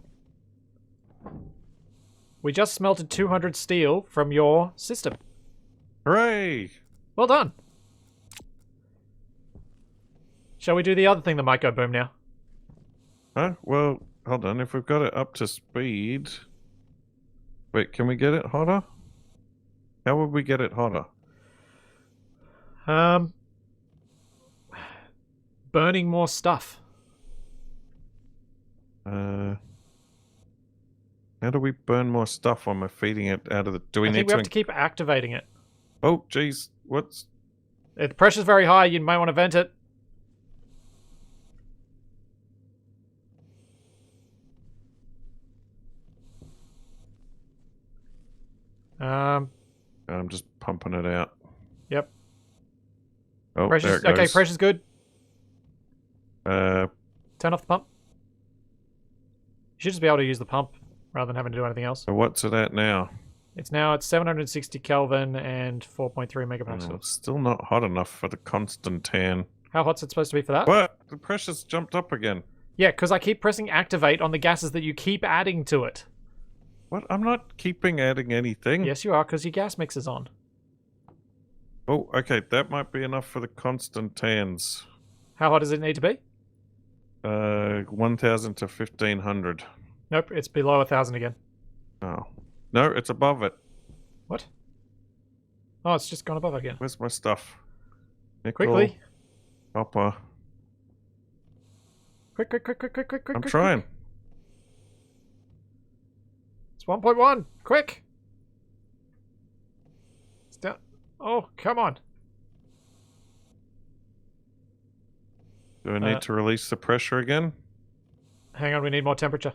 We just smelted 200 steel from your system. Hooray! Well done. Shall we do the other thing that might go boom now? Huh? Well, hold on. If we've got it up to speed... Wait, can we get it hotter? How would we get it hotter? Burning more stuff. How do we burn more stuff when we're feeding it out of the... Do we I need think we have to keep activating it. Oh, jeez. What's... If the pressure's very high, you might want to vent it. I'm just pumping it out. Yep. Oh, there Pressure's it goes. okay. Pressure's good. Uh, Turn off the pump. You should just be able to use the pump rather than having to do anything else. so what's it at now? It's now at 760 Kelvin and 4.3 megapascals. Oh, it's still not hot enough for the Constantan. How hot's it supposed to be for that? What? The pressure's jumped up again. Yeah, because I keep pressing activate on the gases that you keep adding to it. What? I'm not keeping adding anything. Yes, you are, because your gas mix is on. Oh, okay. That might be enough for the Constantans. How hot does it need to be? 1,000 to 1,500. Nope, it's below 1,000 again. Oh. No, it's above it. What? Oh, it's just gone above again. Where's my stuff? Nickel, Quickly. Copper. Quick. I'm trying. It's 1.1. Quick. It's down. Oh, come on. Do I need to release the pressure again? Hang on, we need more temperature.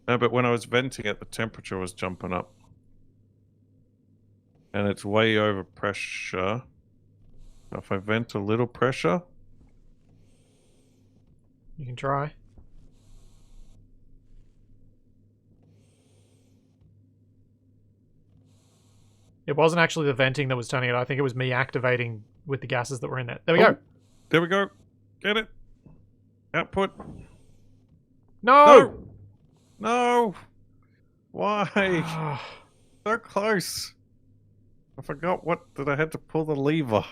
No, but when I was venting it, the temperature was jumping up. And it's way over pressure. If I vent a little pressure... You can try. It wasn't actually the venting that was turning it. I think it was me activating with the gases that were in there. There we go. There we go. Get it. Output. No! No! Why? So close. I forgot that I had to pull the lever.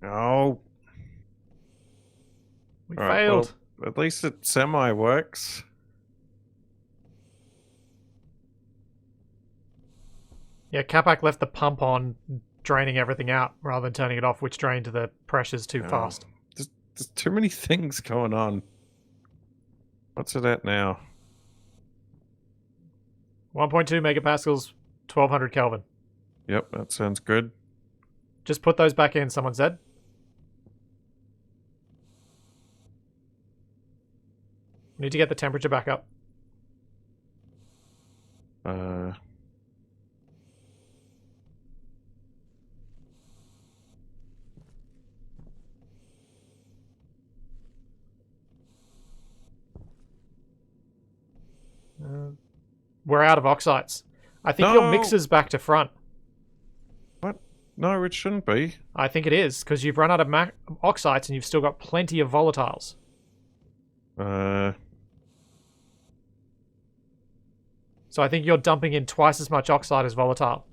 No. We All right, failed. well, at least it semi-works. Yeah, Capac left the pump on, draining everything out, rather than turning it off, which drained the pressures too fast. There's too many things going on. What's it at now? 1.2 megapascals, 1200 Kelvin. Yep, that sounds good. Just put those back in, someone said. We need to get the temperature back up. We're out of oxides. I think your No. mixer's back to front. What? No, it shouldn't be. I think it is, because you've run out of oxides and you've still got plenty of volatiles. So I think you're dumping in twice as much oxide as volatile.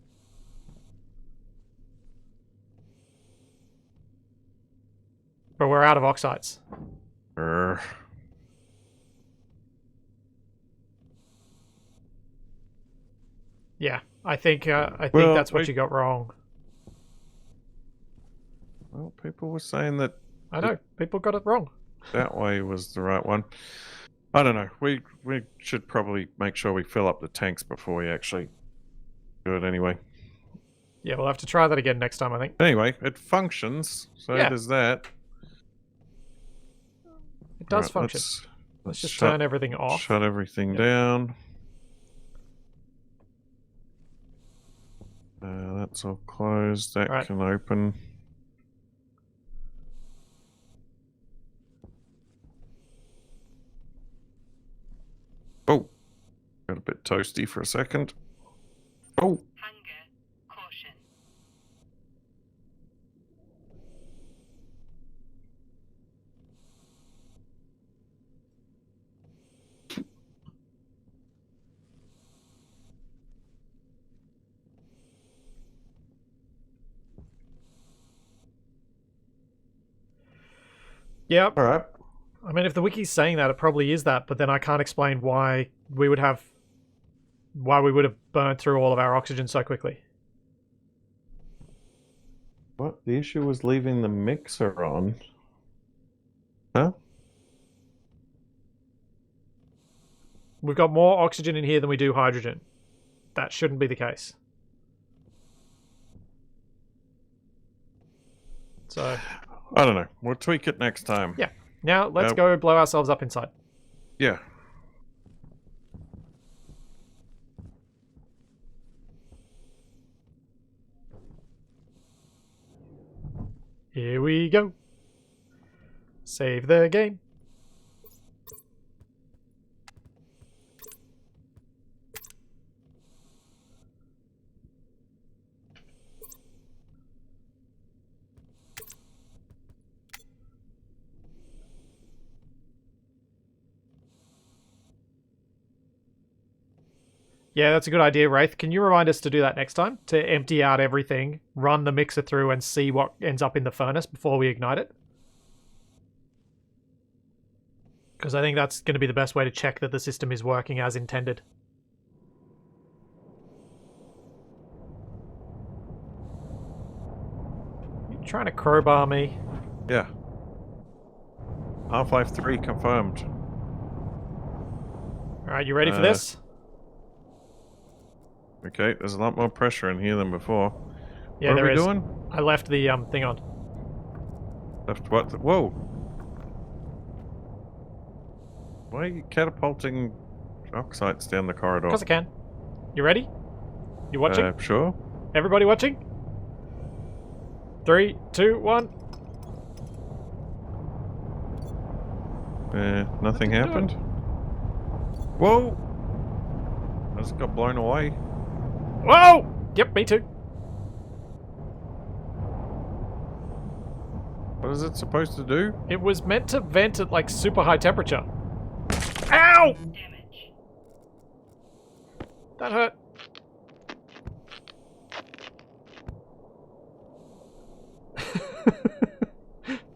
But we're out of oxides. Yeah, I think that's what you got wrong. Well, people were saying that I know, people got it wrong. that way was the right one. I don't know. We should probably make sure we fill up the tanks before we actually do it anyway. Yeah, we'll have to try that again next time, I think. Anyway, it functions, so Yeah. there's that. It does Right, function. Let's just turn everything off. Shut everything Yep. down. That's all closed. That Right. can open. Oh, got a bit toasty for a second. Oh, Hunger. Caution. Yep. all right. I mean, if the wiki's saying that, it probably is that, but then I can't explain why we would have burnt through all of our oxygen so quickly. What? The issue was leaving the mixer on. Huh? We've got more oxygen in here than we do hydrogen. That shouldn't be the case. So, I don't know. We'll tweak it next time. yeah. Now, let's go blow ourselves up inside. Yeah. Here we go. Save the game. Yeah, that's a good idea, Wraith. Can you remind us to do that next time? To empty out everything, run the mixer through and see what ends up in the furnace before we ignite it? Because I think that's going to be the best way to check that the system is working as intended. You trying to crowbar me? Yeah. Half-Life 3 confirmed. Alright, you ready for this? Okay, there's a lot more pressure in here than before. Yeah, what there are we is. doing? I left the thing on. Left what? Whoa! Why are you catapulting oxides down the corridor? Because I can. You ready? You watching? Sure. Everybody watching? 3, 2, 1. Nothing What are you happened. Whoa! I just got blown away. Whoa! Yep, me too. What is it supposed to do? It was meant to vent at like super high temperature. Ow! Damage. That hurt.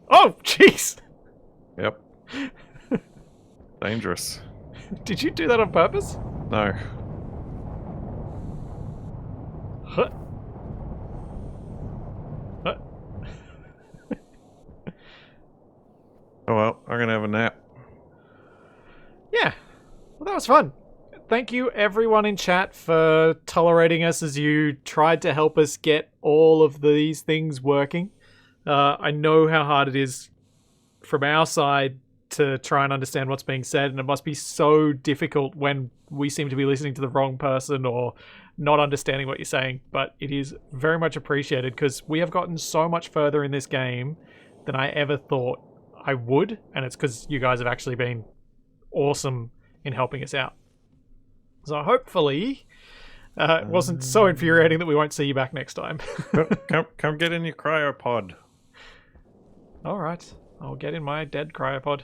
Oh, jeez! Yep. Dangerous. Did you do that on purpose? No. Huh. Huh. Oh well, I'm gonna have a nap. Yeah. Well, that was fun. Thank you, everyone in chat, for tolerating us as you tried to help us get all of these things working. I know how hard it is from our side to try and understand what's being said, and it must be so difficult when we seem to be listening to the wrong person or not understanding what you're saying, but it is very much appreciated because we have gotten so much further in this game than I ever thought I would, and it's because you guys have actually been awesome in helping us out. So hopefully It wasn't so infuriating that we won't see you back next time. Come get in your cryopod. Alright, I'll get in my dead cryopod.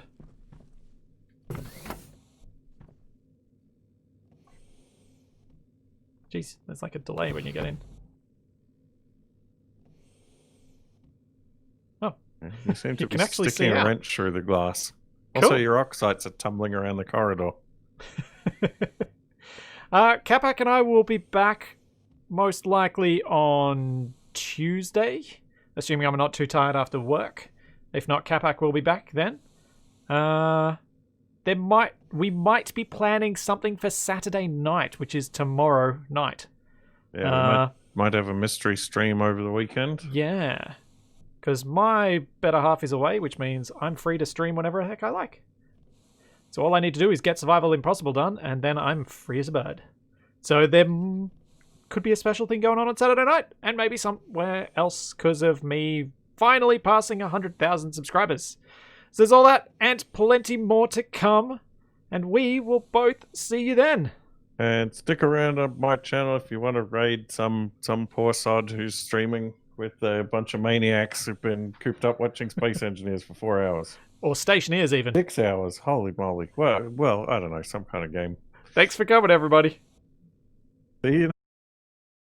Jeez, there's like a delay when you get in. Oh. You seem to You be can actually sticking see a out. wrench through the glass. Cool. Also, your oxides are tumbling around the corridor. Capac and I will be back most likely on Tuesday, assuming I'm not too tired after work. If not, Capac will be back then. We might be planning something for Saturday night, which is tomorrow night. Yeah, we might have a mystery stream over the weekend. Yeah, because my better half is away, which means I'm free to stream whenever the heck I like. So all I need to do is get Survival Impossible done, and then I'm free as a bird. So there could be a special thing going on Saturday night, and maybe somewhere else because of me finally passing 100,000 subscribers. So there's all that, and plenty more to come, and we will both see you then. And stick around on my channel if you want to raid some poor sod who's streaming with a bunch of maniacs who've been cooped up watching Space Engineers for 4 hours. Or Stationeers even. 6 hours. Holy moly. Well, I don't know, some kind of game. Thanks for coming, everybody. See you